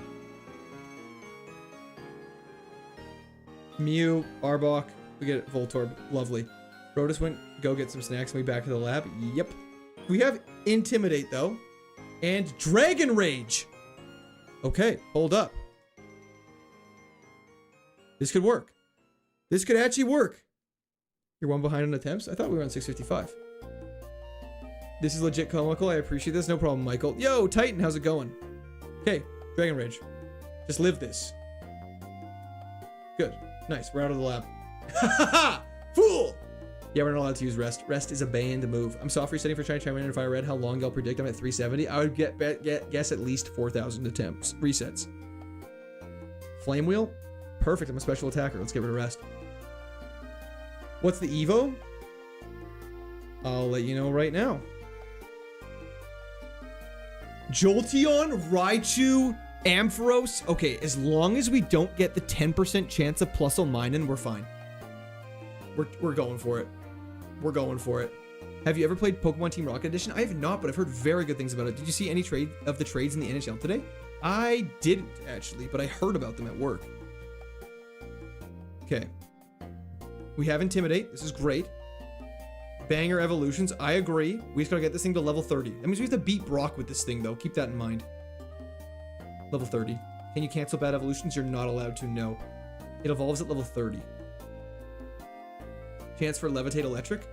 Mew, Arbok. We get Voltorb. Lovely. Rotus went go get some snacks and we back to the lab. Yep. We have Intimidate, though. And Dragon Rage. Okay, hold up. This could work. This could actually work. You're one behind on attempts? I thought we were on 655. This is legit comical. I appreciate this. No problem, Michael. Yo, Titan, how's it going? Okay, Dragon Rage. Just live this. Good. Nice. We're out of the lab. Ha fool! Yeah, we're not allowed to use rest. Rest is a banned move. I'm soft resetting for Shiny Charmander and Fire Red. How long y'all predict? I'm at 370. I would guess at least 4,000 attempts. Resets. Flame Wheel? Perfect. I'm a special attacker. Let's get rid of rest. What's the Evo? I'll let you know right now. Jolteon, Raichu, Ampharos. Okay, as long as we don't get the 10% chance of Plusle we're fine. We're going for it. We're going for it. Have you ever played Pokemon Team Rocket Edition? I have not, but I've heard very good things about it. Did you see any of the trades in the NHL today? I didn't, actually, but I heard about them at work. Okay. We have Intimidate. This is great. Banger evolutions. I agree. We just gotta get this thing to level 30. That means we have to beat Brock with this thing, though. Keep that in mind. Level 30. Can you cancel bad evolutions? You're not allowed to. No. It evolves at level 30. Chance for Levitate Electric.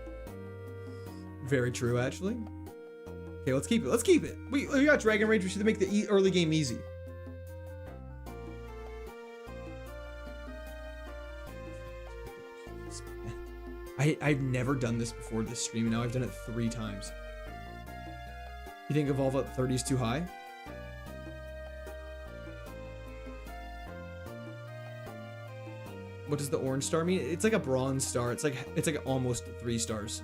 Very true, actually. Okay, let's keep it. Let's keep it. We got Dragon Rage. We should make the early game easy. I've never done this before this stream, and now I've done it 3 times. You think evolve at 30 is too high? What does the orange star mean? It's like a bronze star. It's like almost 3 stars.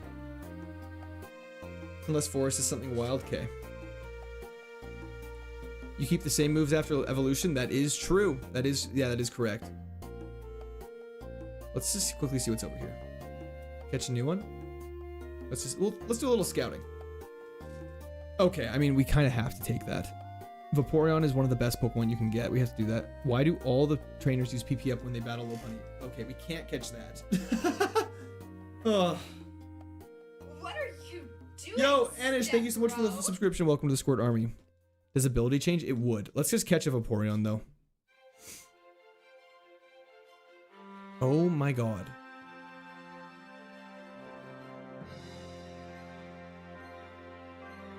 Unless forest is something wild. Okay. You keep the same moves after evolution. That is true. That is correct. Let's just quickly see what's over here. Catch a new one. Let's do a little scouting. Okay, I mean, we kind of have to take that. Vaporeon is one of the best Pokemon you can get. We have to do that. Why do all the trainers use PP up when they battle Lopunny? Okay, we can't catch that. What are you doing? Yo, Anish, thank you so much for the subscription. Welcome to the Squirt Army. Does ability change? It would. Let's just catch a Vaporeon, though. Oh my god.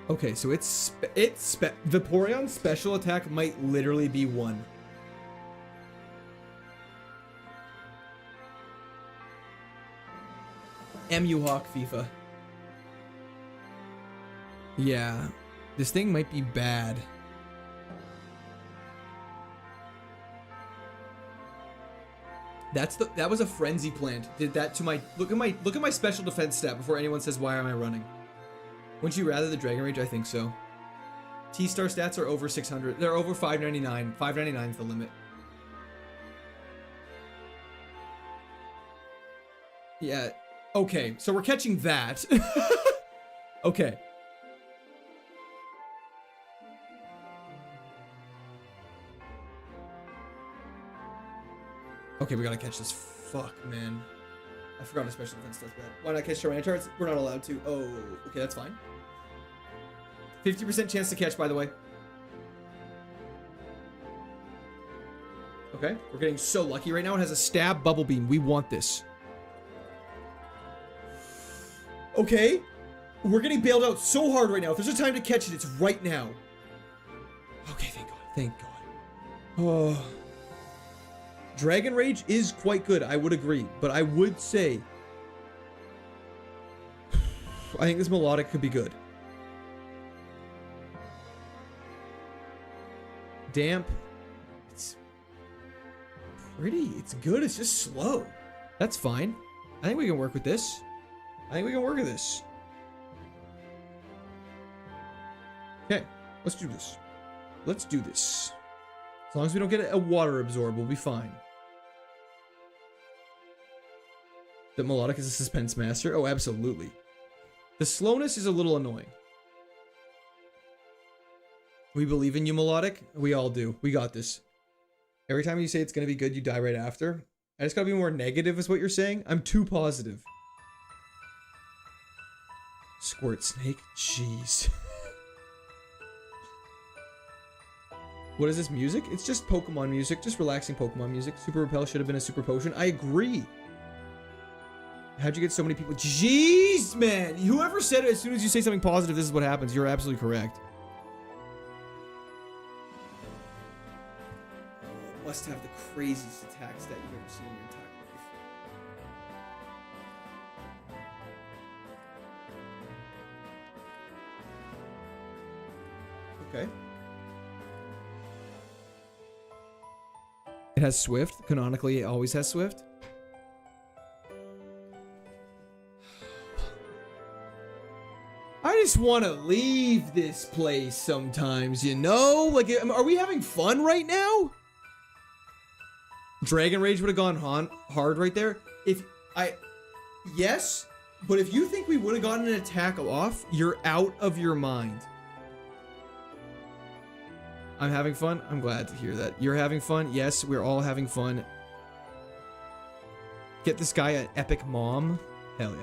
Okay, so Vaporeon's special attack might literally be 1. MU Hawk FIFA. Yeah, this thing might be bad. That was a frenzy plant. Did that to my look at my special defense stat before anyone says why am I running. Wouldn't you rather the Dragon Rage? I think so. T-Star stats are over 600. They're over 599. 599 is the limit. Yeah. Okay, so we're catching that. Okay. Okay, we gotta catch this. Fuck, man. I forgot a special defense stats bad. Why not catch Tyranitar? We're not allowed to. Oh, okay, that's fine. 50% chance to catch, by the way. Okay, we're getting so lucky right now. It has a stab bubble beam. We want this. Okay? We're getting bailed out so hard right now. If there's a time to catch it, it's right now. Okay, thank God. Thank God. Oh. Dragon Rage is quite good, I would agree. But I would say... I think this Melodic could be good. Damp. It's pretty. It's good. It's just slow. That's fine. I think we can work with this. Okay, let's do this. As long as we don't get a water absorb, we'll be fine. That Melodic is a suspense master? Oh, absolutely. The slowness is a little annoying. We believe in you, Melodic. We all do. We got this. Every time you say it's going to be good, you die right after. I just got to be more negative is what you're saying. I'm too positive. Squirt Snake? Jeez. What is this music? It's just Pokemon music. Just relaxing Pokemon music. Super Repel should have been a Super Potion. I agree. How'd you get so many people? Jeez, man. Whoever said it, as soon as you say something positive, this is what happens. You're absolutely correct. Must have the craziest attacks that you've ever seen in your entire life. Okay. It has Swift. Canonically, it always has Swift. I just want to leave this place sometimes, you know? Like, are we having fun right now? Dragon Rage would have gone hard right there. Yes, but if you think we would have gotten an attack off, you're out of your mind. I'm having fun. I'm glad to hear that. You're having fun. Yes, we're all having fun. Get this guy an epic mom. Hell yeah.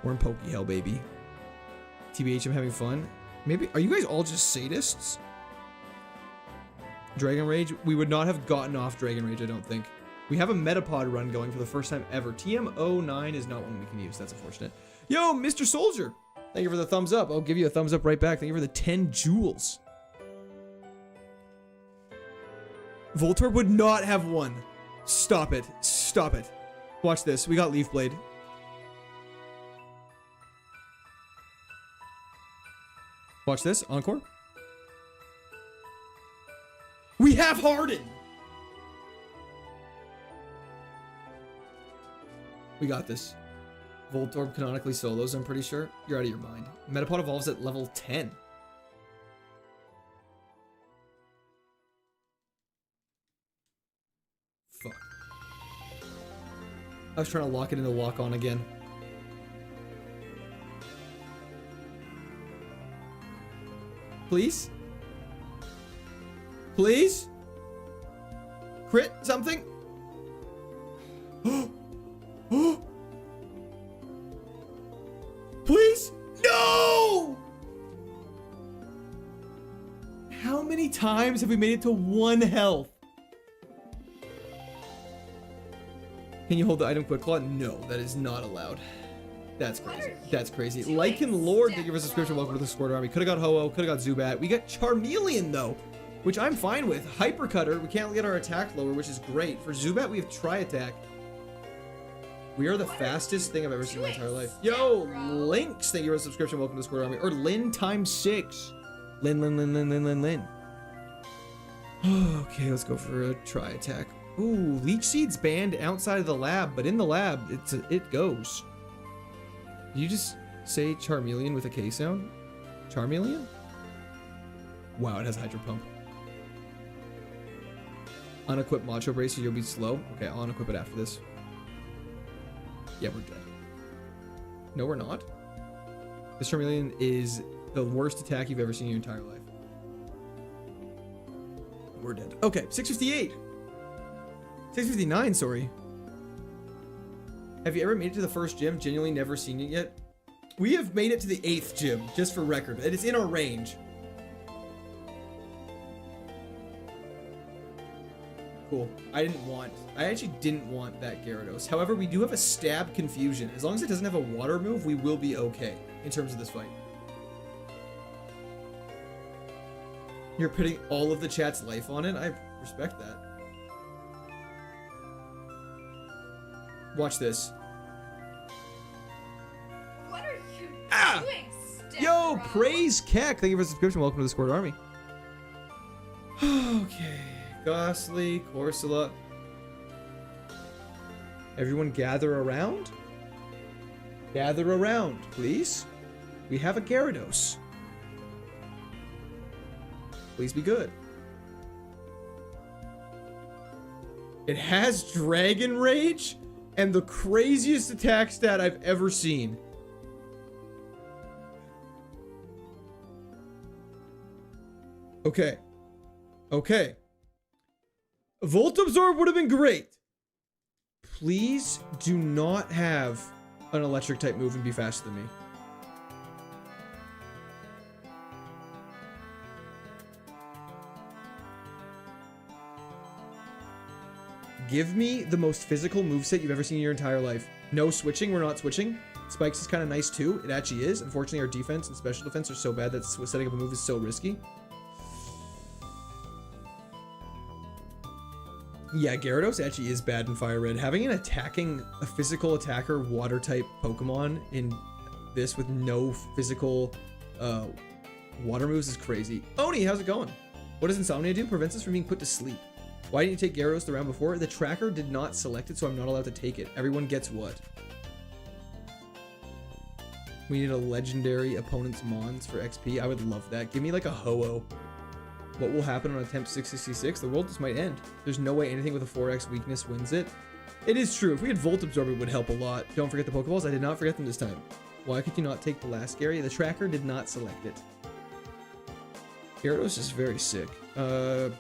We're in Poke Hell, baby. TBH, I'm having fun. Maybe, are you guys all just sadists? Dragon Rage? We would not have gotten off Dragon Rage, I don't think. We have a Metapod run going for the first time ever. TM09 is not one we can use. That's unfortunate. Yo, Mr. Soldier! Thank you for the thumbs up. I'll give you a thumbs up right back. Thank you for the 10 jewels. Voltorb would not have won. Stop it. Stop it. Watch this. We got Leaf Blade. Watch this. Encore. We have Harden! We got this. Voltorb canonically solos, I'm pretty sure. You're out of your mind. Metapod evolves at level 10. Fuck. I was trying to lock it into lock on again. Please? Please? Crit something? Please? No! How many times have we made it to 1 health? Can you hold the item quick claw? No, that is not allowed. That's crazy. That's crazy. Lycan Lord, thank you for the subscription. Welcome to the Squad Army. Could have got Ho-Oh, could have got Zubat. We got Charmeleon though, which I'm fine with. Hyper Cutter, we can't get our attack lower, which is great. For Zubat, we have Tri-Attack. We are the fastest thing I've ever seen in my entire life. Yo, Lynx, thank you for the subscription. Welcome to the Squad Army. Or Lin times 6. Lin. Okay, let's go for a Tri-Attack. Ooh, Leech Seed's banned outside of the lab, but in the lab, it goes. Did you just say Charmeleon with a K sound? Charmeleon? Wow, it has Hydro Pump. Unequip Macho Bracer, you'll be slow. Okay, I'll unequip it after this. Yeah, we're dead. No, we're not. This Charmeleon is the worst attack you've ever seen in your entire life. We're dead. Okay, 658. 659, sorry. Have you ever made it to the first gym? Genuinely never seen it yet. We have made it to the 8th gym, just for record. And it's in our range. Cool. I actually didn't want that Gyarados. However, we do have a Stab Confusion. As long as it doesn't have a water move, we will be okay in terms of this fight. You're putting all of the chat's life on it. I respect that. Watch this. What are you doing, Step Yo, Bro? praise Keck. Thank you for the subscription. Welcome to the Squared Army. Okay. Ghostly, Corsola. Everyone gather around? Gather around, please. We have a Gyarados. Please be good. It has Dragon Rage and the craziest attack stat I've ever seen. Okay. Okay. Volt Absorb would have been great. Please do not have an electric type move and be faster than me. Give me the most physical moveset you've ever seen in your entire life. No switching. We're not switching. Spikes is kind of nice too. It actually is. Unfortunately, our defense and special defense are so bad that setting up a move is so risky. Yeah, Gyarados actually is bad in Fire Red. Having a physical attacker water type Pokemon in this with no physical water moves is crazy. Oni, how's it going? What does Insomnia do? Prevents us from being put to sleep. Why didn't you take Gyarados the round before? The tracker did not select it, so I'm not allowed to take it. Everyone gets what? We need a legendary opponent's Mons for XP. I would love that. Give me like a Ho-Oh. What will happen on attempt 666? The world just might end. There's no way anything with a 4x weakness wins it. It is true. If we had Volt Absorb, it would help a lot. Don't forget the Pokeballs. I did not forget them this time. Why could you not take the last Gary? The tracker did not select it. Gyarados is very sick. There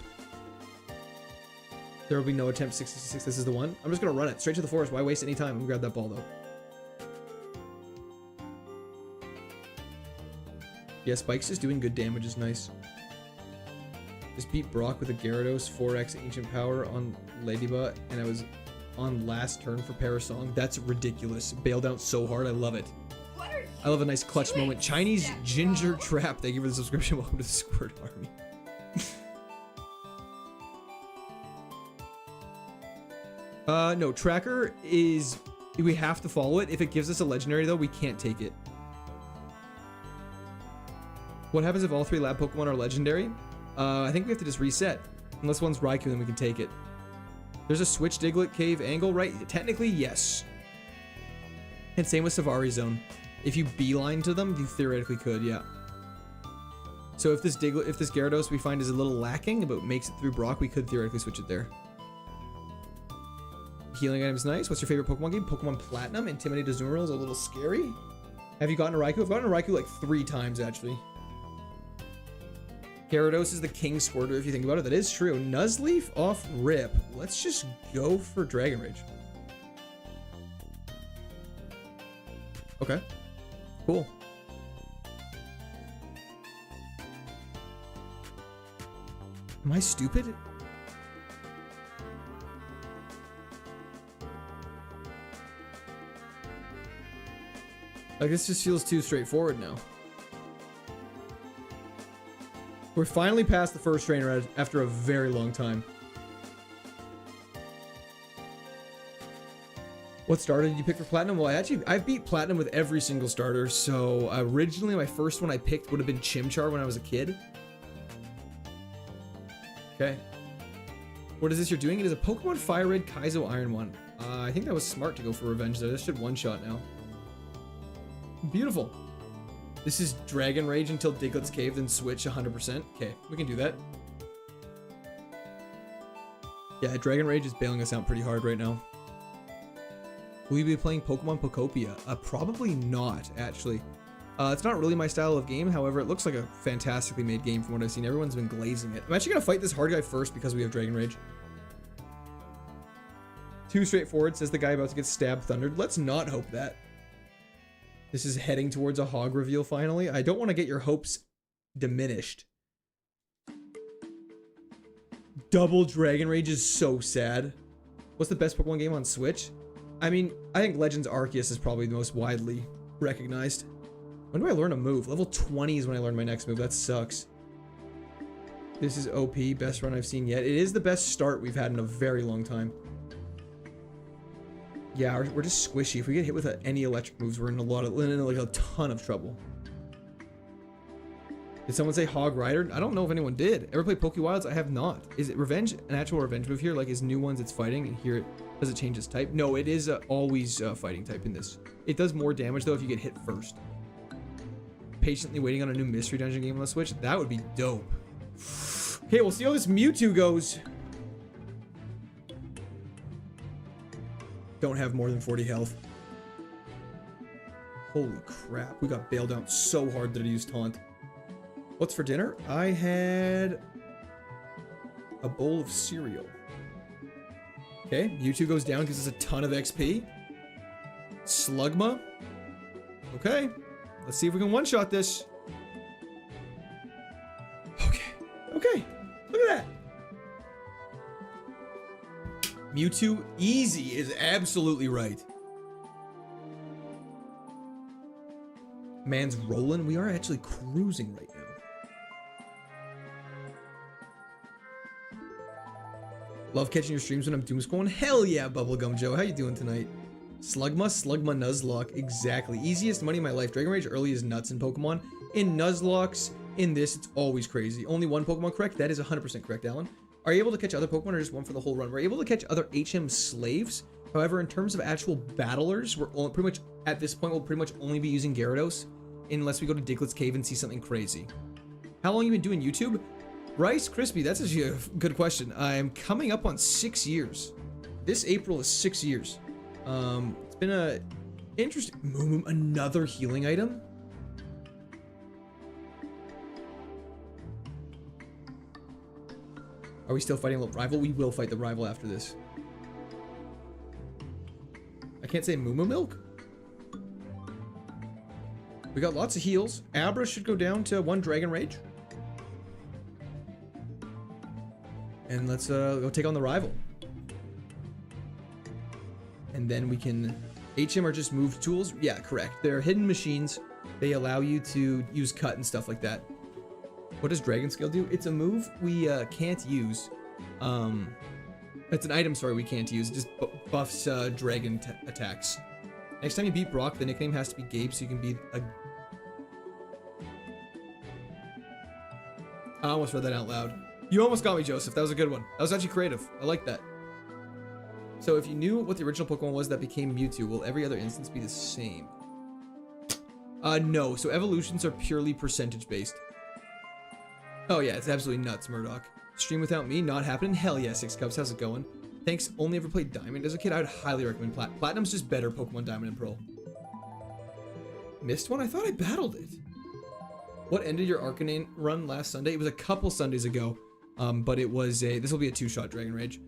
will be no attempt 666. This is the one. I'm just going to run it straight to the forest. Why waste any time? I'm going to grab that ball, though. Yeah, Spikes is doing good damage is nice. Just beat Brock with a Gyarados 4x Ancient Power on Ladybug, and I was on last turn for Parasong. That's ridiculous. Bailed out so hard. I love it. I love a nice clutch moment. Chinese Ginger Trap. Thank you for the subscription. Welcome to the Squirt Army. No, tracker is, we have to follow it. If it gives us a legendary though, we can't take it. What happens if all 3 lab Pokemon are legendary? I think we have to just reset. Unless one's Raikou, then we can take it. There's a Switch Diglett Cave angle, right? Technically, yes. And same with Savari Zone. If you beeline to them, you theoretically could, yeah. So if this Gyarados we find is a little lacking, but makes it through Brock, we could theoretically switch it there. Healing item is nice. What's your favorite Pokemon game? Pokemon Platinum. Intimidate Azumarill is a little scary. Have you gotten a Raikou? I've gotten a Raikou like 3 times, actually. Gyarados is the king squirter, if you think about it. That is true. Nuzleaf off rip. Let's just go for Dragon Rage. Okay. Cool. Am I stupid? Like, this just feels too straightforward now. We're finally past the first trainer after a very long time. What starter did you pick for Platinum? Well, I've beat Platinum with every single starter. So originally my first one I picked would have been Chimchar when I was a kid. Okay. What is this you're doing? It is a Pokemon Fire Red KAIZO Ironmon. I think that was smart to go for revenge there. This should one-shot now. Beautiful. This is Dragon Rage until Diglett's Cave, then switch 100%. Okay, we can do that. Yeah, Dragon Rage is bailing us out pretty hard right now. Will you be playing Pokemon Pokopia? Probably not, actually. It's not really my style of game. However, it looks like a fantastically made game from what I've seen. Everyone's been glazing it. I'm actually going to fight this hard guy first because we have Dragon Rage. Too straightforward, says the guy about to get stabbed thundered. Let's not hope that. This is heading towards a hog reveal finally. I don't want to get your hopes diminished. double Dragon Rage is so sad. What's the best Pokemon game on Switch? I mean, I think Legends Arceus is probably the most widely recognized. When do I learn a move? Level 20 is when I learn my next move. That sucks. This is OP. Best run I've seen yet. It is the best start we've had in a very long time. Yeah, we're just squishy. If we get hit with any electric moves, we're in like a ton of trouble. Did someone say Hog Rider? I don't know if anyone did. Ever play Pokewilds? I have not. Is it revenge? An actual revenge move here? Like is new ones it's fighting and here does it change its type? No, it is always fighting type in this. It does more damage though if you get hit first. Patiently waiting on a new mystery dungeon game on the Switch. That would be dope. Okay, we'll see how this Mewtwo goes. Don't have more than 40 health. Holy crap. We got bailed out so hard that I used taunt. What's for dinner? I had a bowl of cereal. Okay, Mewtwo goes down, gives us a ton of XP. Slugma. Okay, let's see if we can one-shot this. Okay, look at that. Mewtwo easy is absolutely right. Man's rolling. We are actually cruising right now. Love catching your streams when I'm doomscrolling. Hell yeah, Bubblegum Joe. How you doing tonight? Slugma, Nuzlocke. Exactly. Easiest money in my life. Dragon Rage early is nuts in Pokemon. In Nuzlocks, in this, it's always crazy. Only one Pokemon correct? That is 100% correct, Alan. Are you able to catch other Pokemon or just one for the whole run? We're able to catch other HM slaves. However, in terms of actual battlers, we're pretty much, at this point, we'll pretty much only be using Gyarados unless we go to Diglett's Cave and see something crazy. How long have you been doing YouTube? Rice Crispy, that's actually a good question. I'm coming up on 6 years. This April is 6 years. It's been a interesting... Another healing item? Are we still fighting a rival? We will fight the rival after this. I can't say Moo Milk. We got lots of heals. Abra should go down to 1 Dragon Rage. And let's go take on the rival. And then we can... HM are just move tools? Yeah, correct. They're hidden machines. They allow you to use cut and stuff like that. What does Dragon Scale do? It's a move we can't use. It's an item, sorry, we can't use. It just buffs dragon attacks. Next time you beat Brock, the nickname has to be Gabe so you can be a... I almost read that out loud. You almost got me, Joseph. That was a good one. That was actually creative. I like that. So if you knew what the original Pokemon was that became Mewtwo, will every other instance be the same? No. So evolutions are purely percentage based. Oh yeah, it's absolutely nuts, Murdoch. Stream without me, not happening. Hell yeah, 6 Cups. How's it going? Thanks. Only ever played Diamond as a kid. I would highly recommend Platinum's just better Pokemon Diamond and Pearl. Missed one? I thought I battled it. What ended your Arcanine run last Sunday? It was a couple Sundays ago. But it was a... This will be a 2-shot Dragon Rage.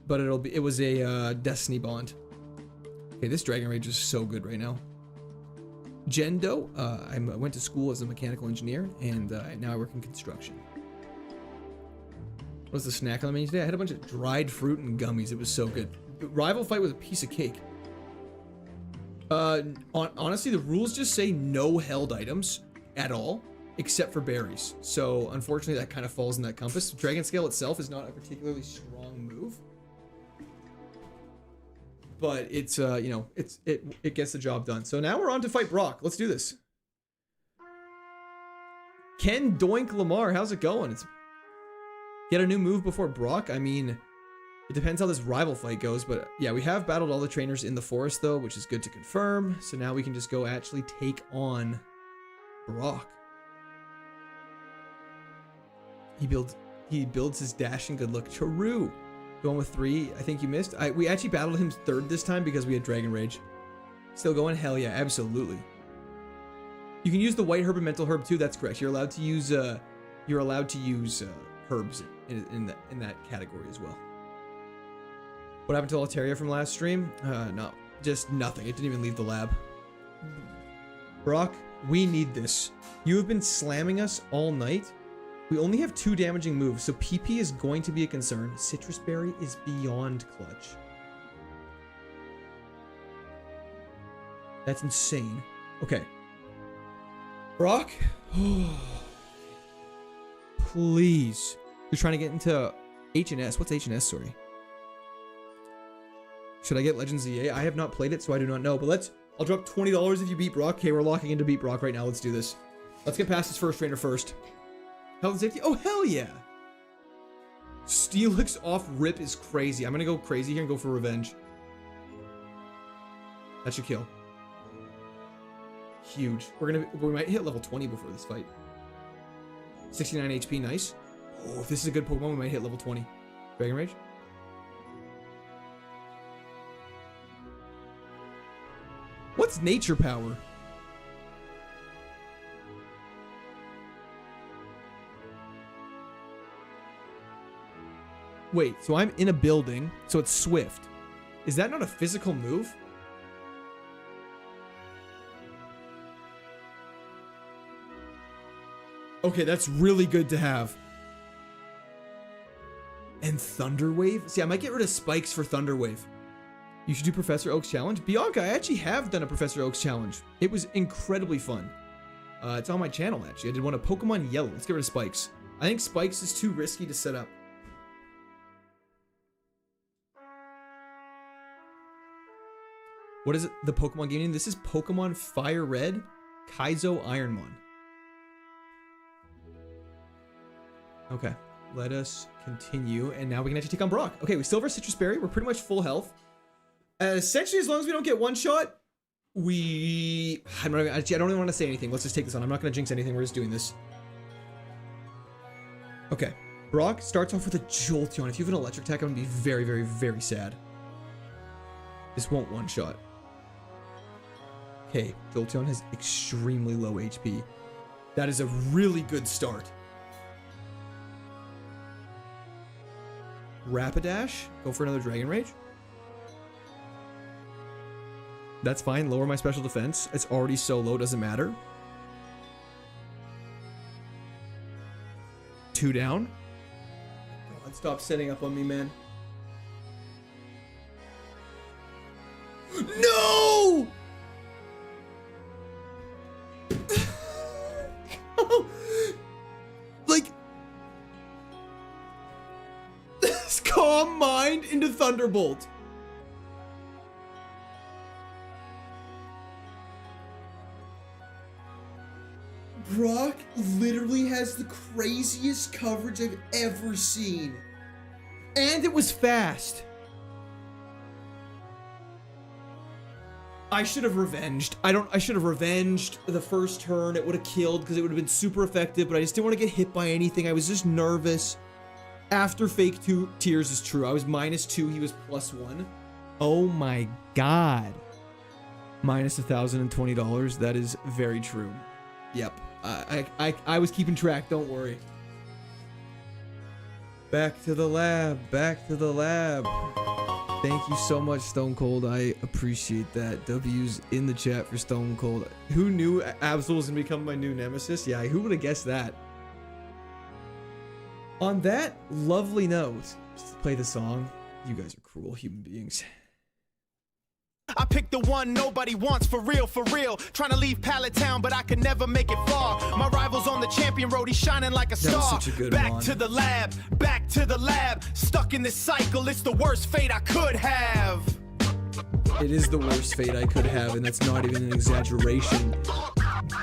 But it was a Destiny Bond. Okay, this Dragon Rage is so good right now. Gendo, I went to school as a mechanical engineer, and now I work in construction. What was the snack on the menu today? I had a bunch of dried fruit and gummies. It was so good. The rival fight was a piece of cake. Honestly, the rules just say no held items at all, except for berries. So, unfortunately, that kind of falls in that compass. Dragon Scale itself is not a particularly strong move. But it's, you know, it gets the job done. So now we're on to fight Brock. Let's do this. Ken Doink Lamar, how's it going? It's get a new move before Brock. I mean, it depends how this rival fight goes. But yeah, we have battled all the trainers in the forest, though, which is good to confirm. So now we can just go actually take on Brock. He builds his dash and good luck. True. Going with 3, I think you missed. We actually battled him 3rd this time because we had Dragon Rage. Still going? Hell yeah, absolutely. You can use the white herb and mental herb too. That's correct. You're allowed to use herbs in that category as well. What happened to Altaria from last stream? No, just nothing. It didn't even leave the lab. Brock, we need this. You have been slamming us all night. We only have 2 damaging moves, so PP is going to be a concern. Citrus Berry is beyond clutch. That's insane. Okay. Brock? Please. You're trying to get into H&S. What's H&S, sorry? Should I get Legends EA? I have not played it, so I do not know. But I'll drop $20 if you beat Brock. Okay, we're locking into beat Brock right now. Let's do this. Let's get past this first trainer first. Health and safety. Oh, hell yeah. Steelix off rip is crazy. I'm going to go crazy here and go for revenge. That should kill. Huge. We might hit level 20 before this fight. 69 HP, nice. Oh, if this is a good Pokemon, we might hit level 20. Dragon Rage. What's nature power? Wait, so I'm in a building, so it's swift. Is that not a physical move? Okay, that's really good to have. And Thunder Wave? See, I might get rid of spikes for Thunder Wave. You should do Professor Oak's challenge. Bianca, I actually have done a Professor Oak's challenge. It was incredibly fun. It's on my channel, actually. I did one of Pokemon Yellow. Let's get rid of spikes. I think spikes is too risky to set up. What is it? The Pokemon game name? This is Pokemon Fire Red, KAIZO IRONMON. Okay, let us continue. And now we can actually take on Brock. Okay, we still have our Citrus Berry. We're pretty much full health. Essentially, as long as we don't get one shot, I don't even want to say anything. Let's just take this on. I'm not going to jinx anything. We're just doing this. Okay, Brock starts off with a Jolteon. If you have an electric attack, I'm going to be very, very, very sad. This won't one shot. Okay, Jolteon has extremely low HP. That is a really good start. Rapidash, go for another Dragon Rage. That's fine, lower my special defense. It's already so low, doesn't matter. 2 down. God, stop setting up on me, man. No! Like, this Calm Mind into Thunderbolt. Brock literally has the craziest coverage I've ever seen. And it was fast. I should have revenged. I should have revenged the first turn. It would have killed because it would have been super effective, but I just didn't want to get hit by anything. I was just nervous. After fake 2 tears is true. I was -2, he was +1. Oh my god. Minus $1,020. That is very true. Yep. I was keeping track, don't worry. Back to the lab, back to the lab. Thank you so much, Stone Cold. I appreciate that. W's in the chat for Stone Cold. Who knew Absol was gonna become my new nemesis? Yeah, who would have guessed that? On that lovely note, just to play the song. You guys are cruel human beings. I picked the one nobody wants, for real, for real. Trying to leave Pallet Town, but I could never make it far. My rival's on the champion road, he's shining like a star. That was such a good back one. to the lab, back to the lab. Stuck in this cycle, it's the worst fate I could have. It is the worst fate I could have, and that's not even an exaggeration.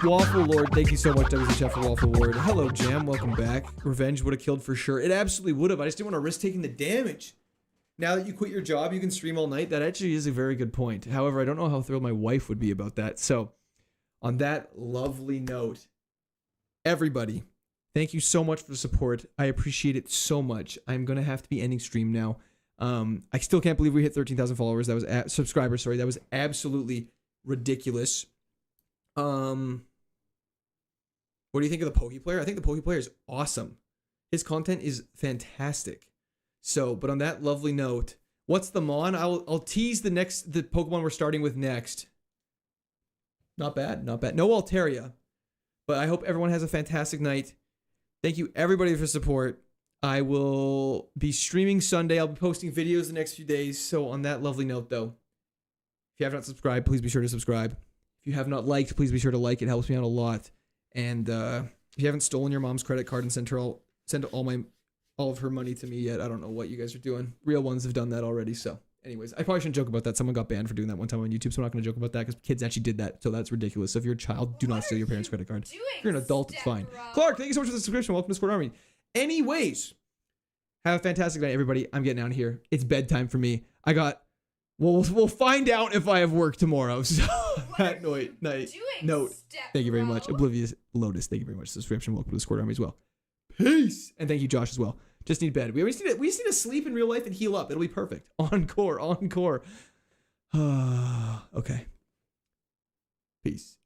Waffle Lord, thank you so much, W Chat, for Waffle Lord. Hello, Jam, welcome back. Revenge would have killed for sure. It absolutely would have. I just didn't want to risk taking the damage. Now that you quit your job, you can stream all night. That actually is a very good point. However, I don't know how thrilled my wife would be about that. So, on that lovely note, everybody, thank you so much for the support. I appreciate it so much. I'm going to have to be ending stream now. I still can't believe we hit 13,000 followers. That was subscribers, sorry. That was absolutely ridiculous. What do you think of the Poke Player? I think the Poke Player is awesome. His content is fantastic. So, but on that lovely note, what's the Mon? I'll tease the Pokemon we're starting with next. Not bad, not bad. No Altaria. But I hope everyone has a fantastic night. Thank you everybody for support. I will be streaming Sunday. I'll be posting videos the next few days. So on that lovely note, though, if you have not subscribed, please be sure to subscribe. If you have not liked, please be sure to like. It helps me out a lot. And if you haven't stolen your mom's credit card and sent all of her money to me yet, I don't know what you guys are doing. Real ones have done that already. So anyways, I probably shouldn't joke about that. Someone got banned for doing that one time on YouTube, so I'm not going to joke about that because kids actually did that. So that's ridiculous. So if you're a child, do not steal your parents' credit card. If you're an adult, it's fine. Clark, thank you so much for the subscription. Welcome to Squad Army. Anyways, have a fantastic night, everybody. I'm getting out of here. It's bedtime for me. We'll find out if I have work tomorrow. So that note. Thank you very much. Oblivious Lotus, thank you very much. Subscription. Welcome to the Squad Army as well. Peace. And thank you, Josh, as well. Just need bed. We just need to sleep in real life and heal up. It'll be perfect. Encore. Okay. Peace.